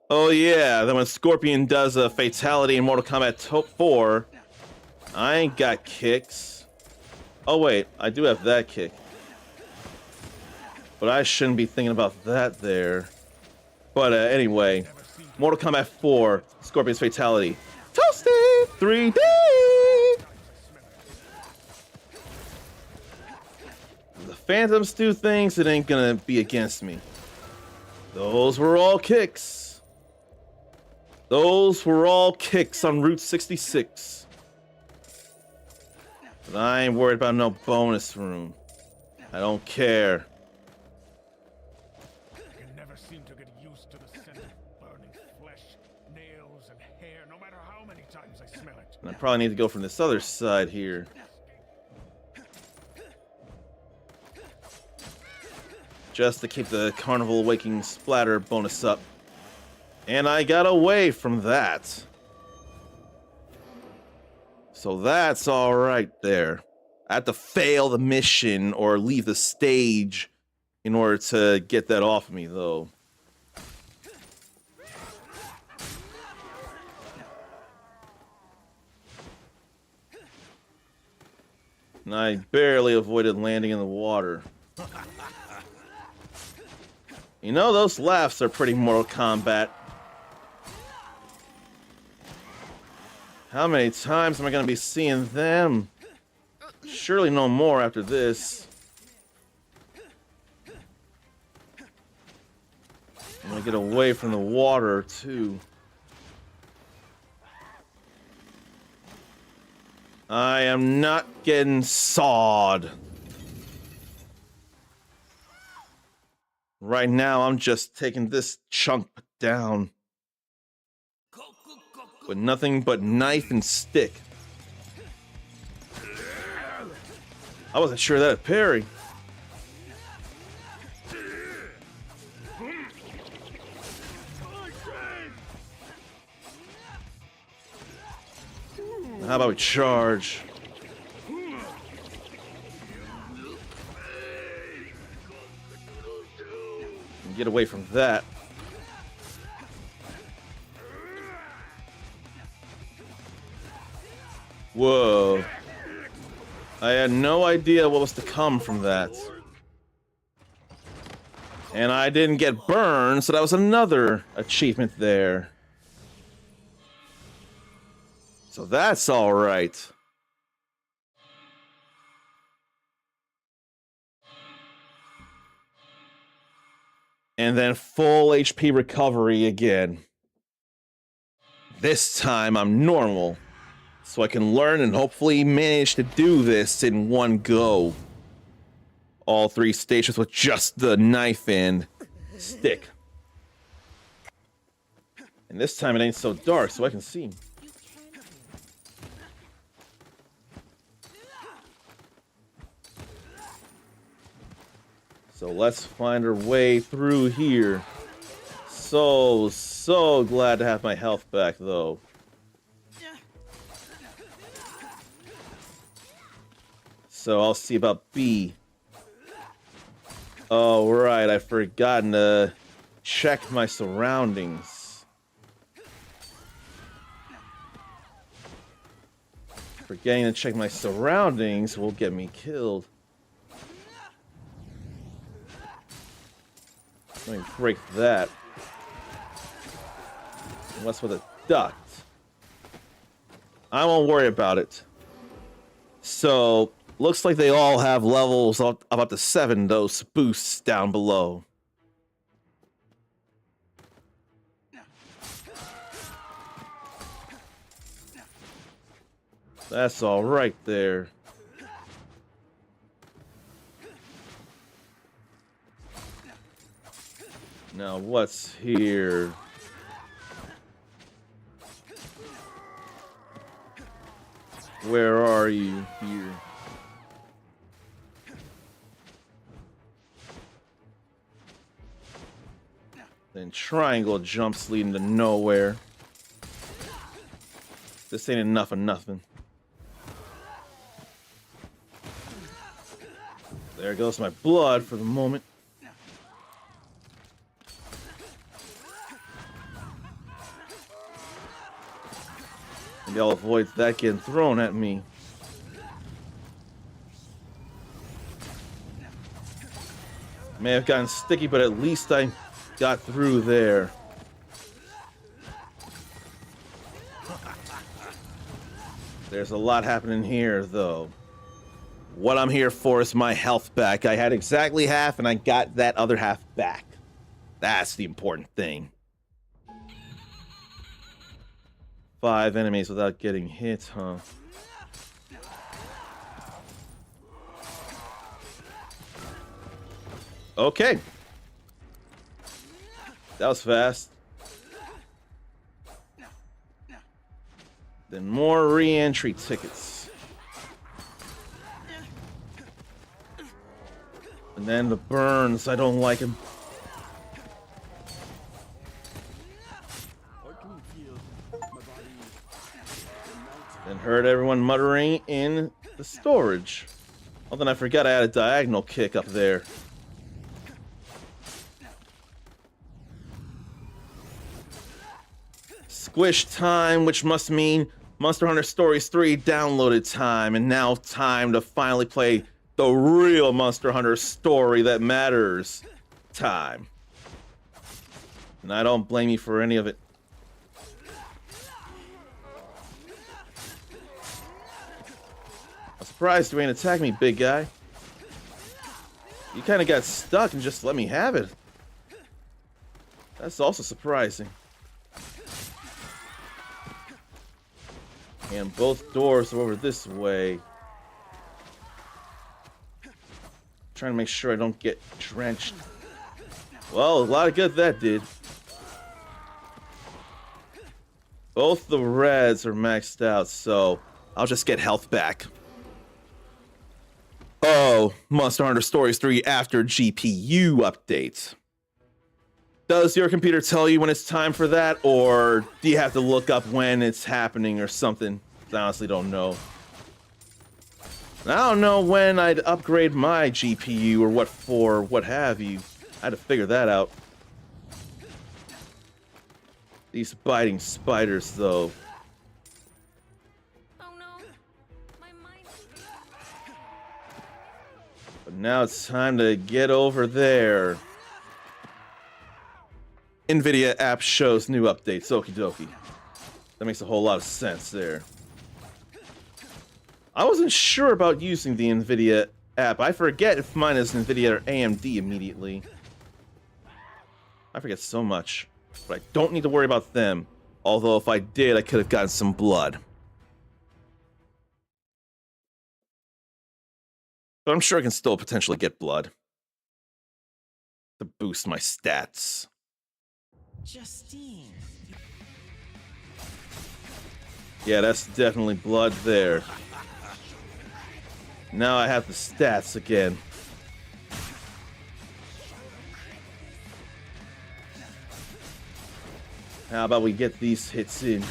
Oh yeah, then when Scorpion does a fatality in Mortal Kombat 4, I ain't got kicks. Oh wait, I do have that kick. But I shouldn't be thinking about that there. But anyway, Mortal Kombat 4, Scorpion's fatality. Toasty! 3D! phantoms do things, it ain't gonna be against me. Those were all kicks. Those were all kicks on Route 66. But I ain't worried about no bonus room. I don't care. I can never seem to get used to the scent of burning flesh, nails, and hair, no matter how many times I smell it. And I probably need to go from this other side here. Just to keep the Carnival Waking Splatter bonus up. And I got away from that. So that's alright there. I had to fail the mission or leave the stage in order to get that off of me, though. And I barely avoided landing in the water. You know, those laughs are pretty Mortal Kombat. How many times am I going to be seeing them? Surely no more after this. I'm going to get away from the water, too. I am not getting sawed. Right now, I'm just taking this chunk down. With nothing but knife and stick. I wasn't sure that would parry. How about we charge? And get away from that. Whoa. I had no idea what was to come from that. And I didn't get burned, so that was another achievement there. So that's alright. And then full HP recovery again. This time I'm normal. So I can learn and hopefully manage to do this in one go. All 3 stages with just the knife and stick. And this time it ain't so dark, so I can see. So let's find our way through here. So glad to have my health back, though. So I'll see about B. Oh, right, I've forgotten to check my surroundings. Forgetting to check my surroundings will get me killed. Let me break that. What's with a duct? I won't worry about it. So, looks like they all have levels of up to 7, those boosts down below. That's all right there. Now, what's here? Where are you here? Then triangle jumps leading to nowhere. This ain't enough of nothing. There goes my blood for the moment. Maybe I'll avoid that getting thrown at me. May have gotten sticky, but at least I got through there. There's a lot happening here, though. What I'm here for is my health back. I had exactly half, and I got that other half back. That's the important thing. 5 enemies without getting hit, huh? Okay. That was fast. Then more re-entry tickets. And then the burns. I don't like him. Then heard everyone muttering in the storage. Oh, then I forgot I had a diagonal kick up there. Squish time, which must mean Monster Hunter Stories 3 downloaded time, and now time to finally play the real Monster Hunter story that matters time. And I don't blame you for any of it. I'm surprised you ain't attack me, big guy. You kind of got stuck and just let me have it. That's also surprising. And both doors are over this way. Trying to make sure I don't get drenched. Well, a lot of good that did. Both the reds are maxed out, so I'll just get health back. Oh, Monster Hunter Stories 3 after GPU update. Does your computer tell you when it's time for that, or do you have to look up when it's happening or something? I honestly don't know. I don't know when I'd upgrade my GPU or what for, what have you. I had to figure that out. These biting spiders, though. But now it's time to get over there. NVIDIA app shows new updates. Okie dokie. That makes a whole lot of sense there. I wasn't sure about using the NVIDIA app. I forget if mine is NVIDIA or AMD immediately. I forget so much. But I don't need to worry about them. Although if I did, I could have gotten some blood. But I'm sure I can still potentially get blood. To boost my stats. Justine. Yeah, that's definitely blood there. Now I have the stats again. How about we get these hits in?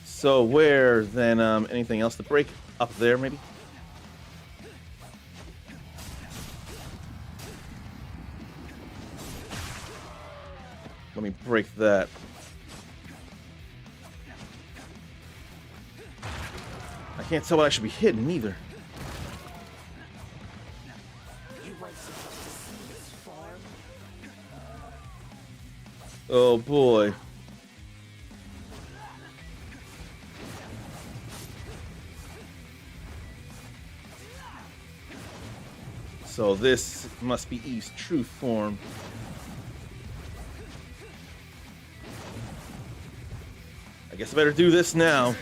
So where then, anything else to break? Up there, maybe? Let me break that. I can't tell what I should be hitting either. Oh boy. So this must be Eve's true form. I guess I better do this now.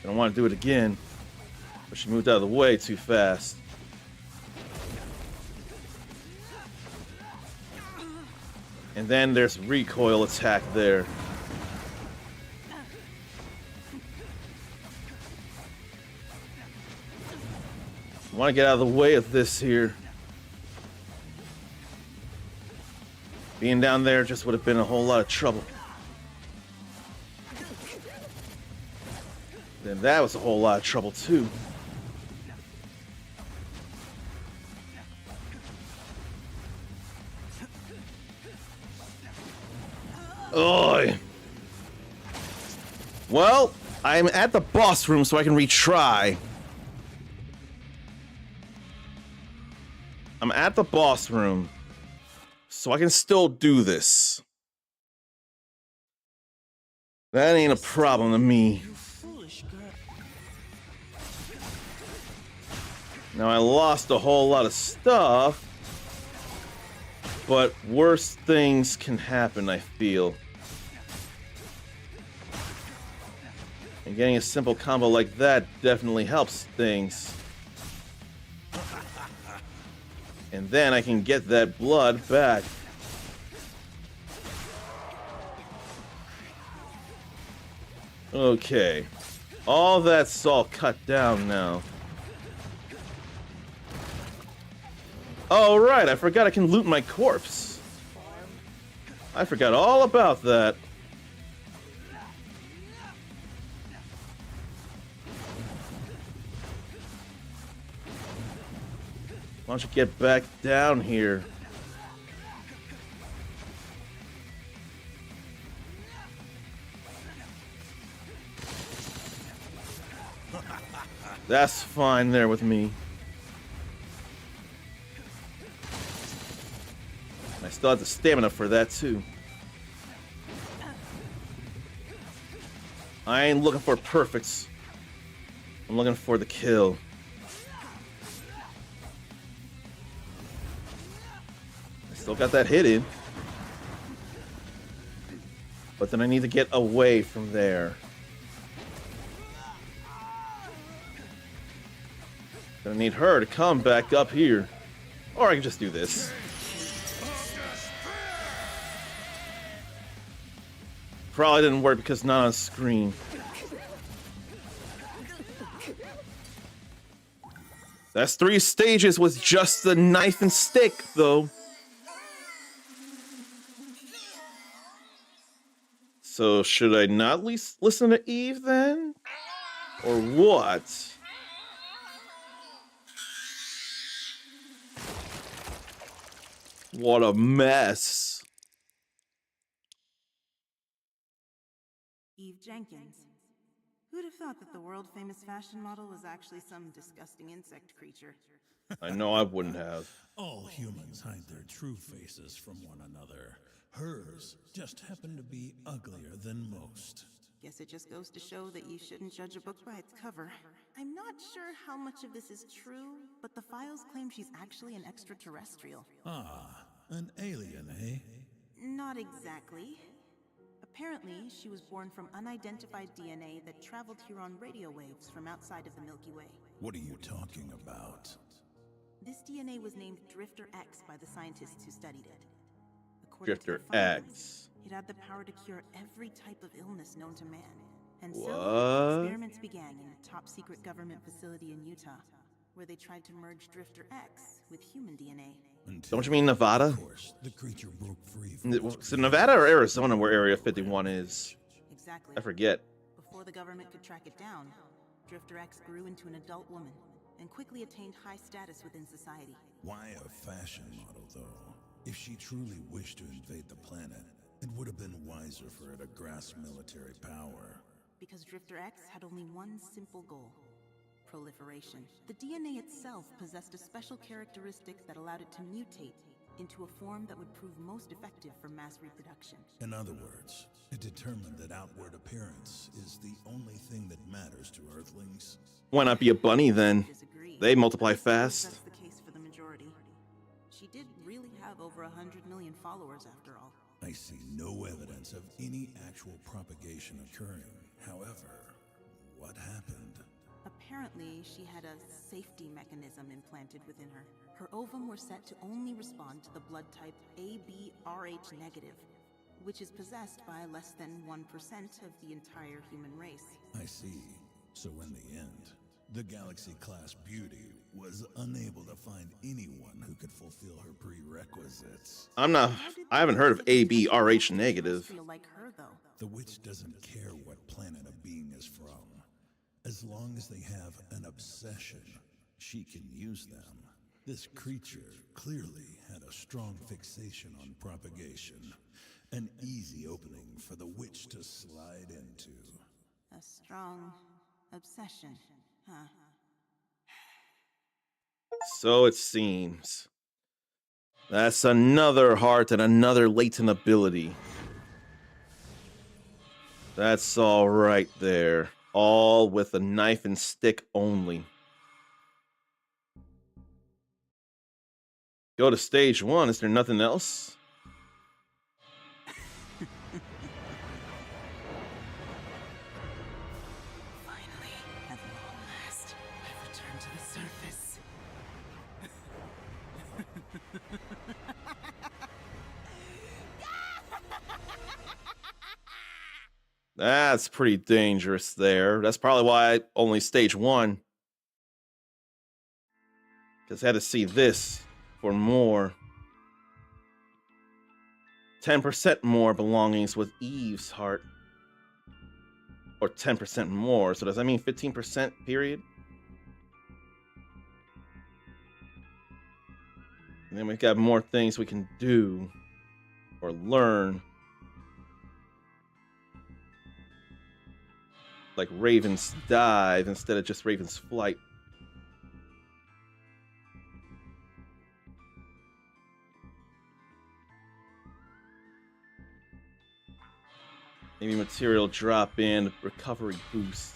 I don't want to do it again. But she moved out of the way too fast. And then there's recoil attack there. I want to get out of the way of this here. Being down there just would have been a whole lot of trouble. Then that was a whole lot of trouble too. Oi. Well, I'm at the boss room so I can retry. at the boss room, so I can still do this. That ain't a problem to me. Now, I lost a whole lot of stuff, but worse things can happen, I feel. And getting a simple combo like that definitely helps things. And then I can get that blood back. Okay. All that's all cut down now. Oh, right, I forgot I can loot my corpse. I forgot all about that. Why don't you get back down here? That's fine there with me. I still have the stamina for that too. I ain't looking for perfects. I'm looking for the kill. I still got that hit in. But then I need to get away from there. Gonna need her to come back up here. Or I can just do this. Probably didn't work because not on screen. That's 3 stages with just the knife and stick, though. So should I not listen to Eve then? Or what? What a mess. Eve Jenkins. Who'd have thought that the world-famous fashion model was actually some disgusting insect creature? I know I wouldn't have. All humans hide their true faces from one another. Hers just happened to be uglier than most. Guess it just goes to show that you shouldn't judge a book by its cover. I'm not sure how much of this is true, but the files claim she's actually an extraterrestrial. Ah, an alien, eh? Not exactly. Apparently, she was born from unidentified DNA that traveled here on radio waves from outside of the Milky Way. What are you talking about? This DNA was named Drifter X by the scientists who studied it. Drifter X. It had the power to cure every type of illness known to man. And What? so, experiments began in a top-secret government facility in Utah, where they tried to merge Drifter X with human DNA. Don't you mean Nevada? Of course, the creature broke free from Is it Nevada or Arizona where Area 51 is? Exactly. I forget. Before the government could track it down, Drifter X grew into an adult woman and quickly attained high status within society. Why a fashion model, though? If she truly wished to invade the planet, it would have been wiser for her to grasp military power. Because Drifter X had only one simple goal: proliferation. The DNA itself possessed a special characteristic that allowed it to mutate into a form that would prove most effective for mass reproduction. In other words, it determined that outward appearance is the only thing that matters to Earthlings. Why not be a bunny then? They multiply fast. That's the case for the majority. She did really have over 100 million followers after all. I see no evidence of any actual propagation occurring. However, what happened? Apparently, she had a safety mechanism implanted within her. Her ovum were set to only respond to the blood type AB-RH negative, which is possessed by less than 1% of the entire human race. I see. So in the end, the Galaxy-class beauty was unable to find anyone who could fulfill her prerequisites. I haven't heard of AB-RH negative. Feel like her, though. The witch doesn't care what planet a being is from. As long as they have an obsession, she can use them. This creature clearly had a strong fixation on propagation. An easy opening for the witch to slide into. A strong obsession, huh? So it seems. That's another heart and another latent ability. That's all right there. All with a knife and stick only. Go to stage 1. Is there nothing else? Finally, at long last, I've returned to the surface. That's pretty dangerous there. That's probably why only stage 1. Because I had to see this for more. 10% more belongings with Eve's heart. Or 10% more. So does that mean 15% period? And then we've got more things we can do or learn. Like Raven's dive instead of just Raven's flight. Maybe material drop in, recovery boost.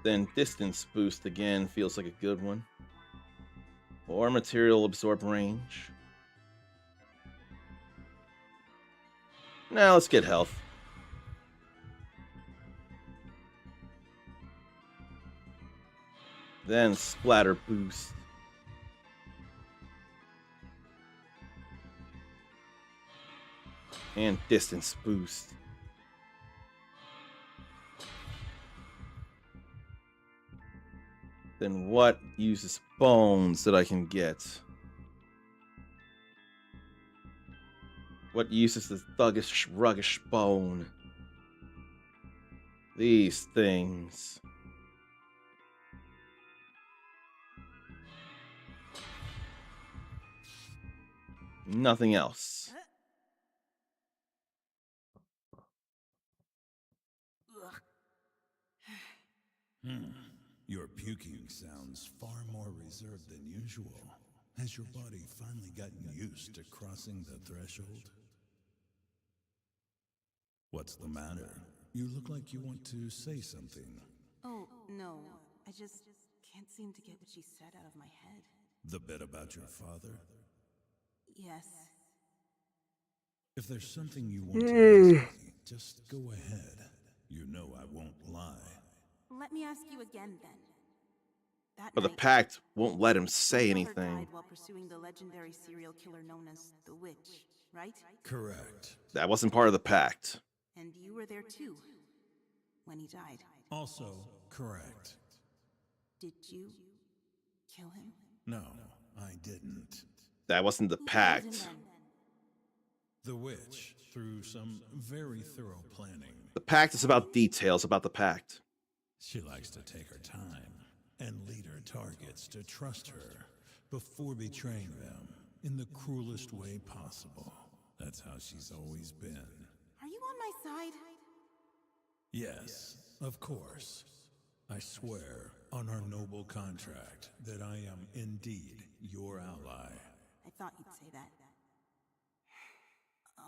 Then distance boost again feels like a good one. Or material absorb range. Now let's get health. Then splatter boost. And distance boost. Then what uses bones that I can get? What uses the thuggish, ruggish bone? These things. Nothing else. Your puking sounds far more reserved than usual. Has your body finally gotten used to crossing the threshold? What's the matter? You look like you want to say something. Oh, no. I just can't seem to get what she said out of my head. The bit about your father? Yes. If there's something you want to ask me, just go ahead. You know I won't lie. Let me ask you again, then. That But the night, pact won't let him say my father anything. died while pursuing the legendary serial killer known as the Witch, right? Correct. That wasn't part of the pact. And you were there too, when he died. Also correct. Did you kill him? No, I didn't. That wasn't the Who killed him pact. then? The witch, through some very thorough planning. The pact is about details about the pact. She likes to take her time and lead her targets to trust her before betraying them in the cruelest way possible. That's how she's always been. Are you on my side? Yes, of course. I swear on our noble contract that I am indeed your ally. I thought you'd say that.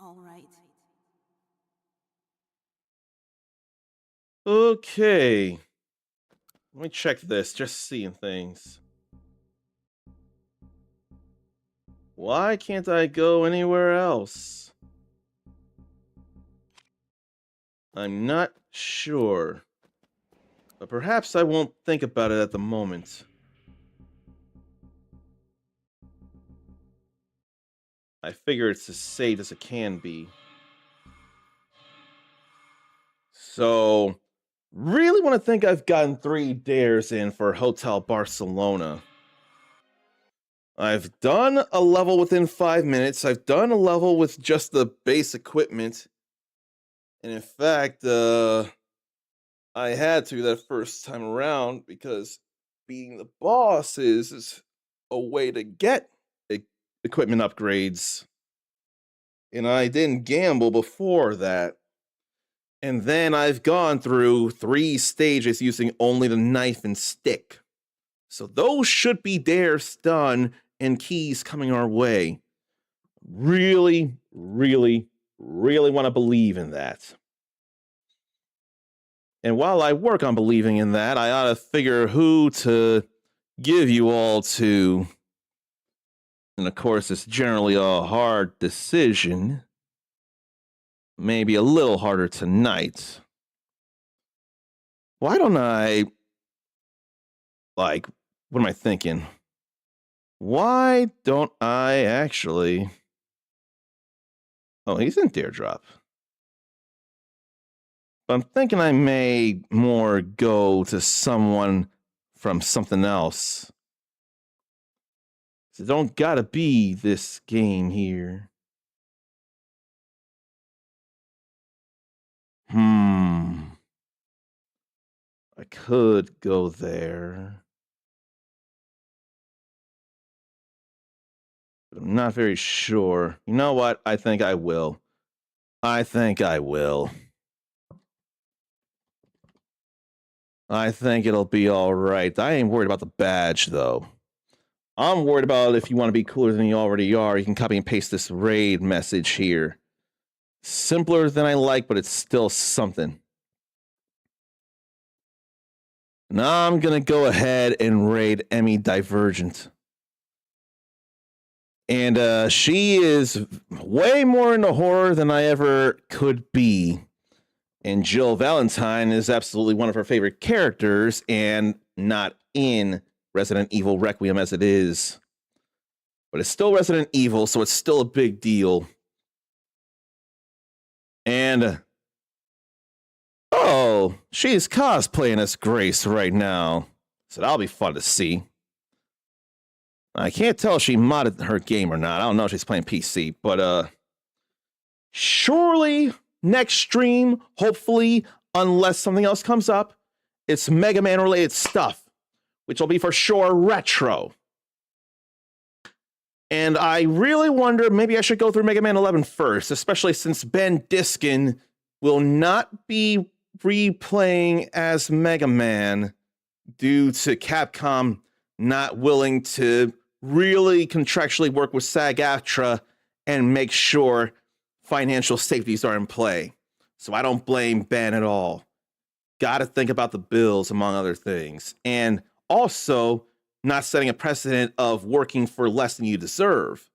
All right. Okay. Let me check this, just seeing things. Why can't I go anywhere else? I'm not sure. But perhaps I won't think about it at the moment. I figure it's as safe as it can be. So, really want to think I've gotten 3 dares in for Hotel Barcelona. I've done a level within 5 minutes. I've done a level with just the base equipment. And in fact, I had to that first time around because being the boss is a way to get equipment upgrades. And I didn't gamble before that. And then I've gone through 3 stages using only the knife and stick. So those should be dares done and keys coming our way. Really, really, really want to believe in that. And while I work on believing in that, I ought to figure who to give you all to. And of course, it's generally a hard decision. Maybe a little harder tonight. Why don't I... Like, what am I thinking? Why don't I actually... Oh, he's in Daredrop. But I'm thinking I may more go to someone from something else. So don't gotta be this game here. I could go there. But I'm not very sure. You know what? I think I will. I think it'll be alright. I ain't worried about the badge, though. I'm worried about if you want to be cooler than you already are, you can copy and paste this raid message here. Simpler than I like, but it's still something. Now I'm going to go ahead and raid Emmy Divergent. And she is way more into horror than I ever could be. And Jill Valentine is absolutely one of her favorite characters, and not in Resident Evil Requiem as it is. But it's still Resident Evil, so it's still a big deal. And oh, she's cosplaying as Grace right now. So that'll be fun to see. I can't tell if she modded her game or not. I don't know if she's playing PC, but surely next stream, hopefully, unless something else comes up, it's Mega Man related stuff, which will be for sure retro. And I really wonder, maybe I should go through Mega Man 11 first, especially since Ben Diskin will not be replaying as Mega Man due to Capcom not willing to really contractually work with SAG-AFTRA and make sure financial safeties are in play. So I don't blame Ben at all. Got to think about the bills, among other things. And also not setting a precedent of working for less than you deserve.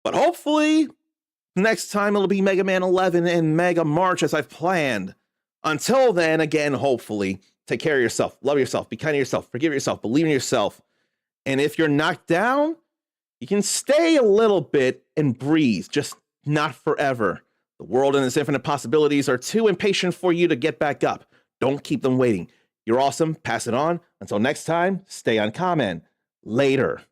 But hopefully, next time it'll be Mega Man 11 and Mega March as I've planned. Until then, again, hopefully, take care of yourself, love yourself, be kind to yourself, forgive yourself, believe in yourself. And if you're knocked down, you can stay a little bit and breathe, just not forever. The world and its infinite possibilities are too impatient for you to get back up. Don't keep them waiting. You're awesome. Pass it on. Until next time, stay uncommon. Later.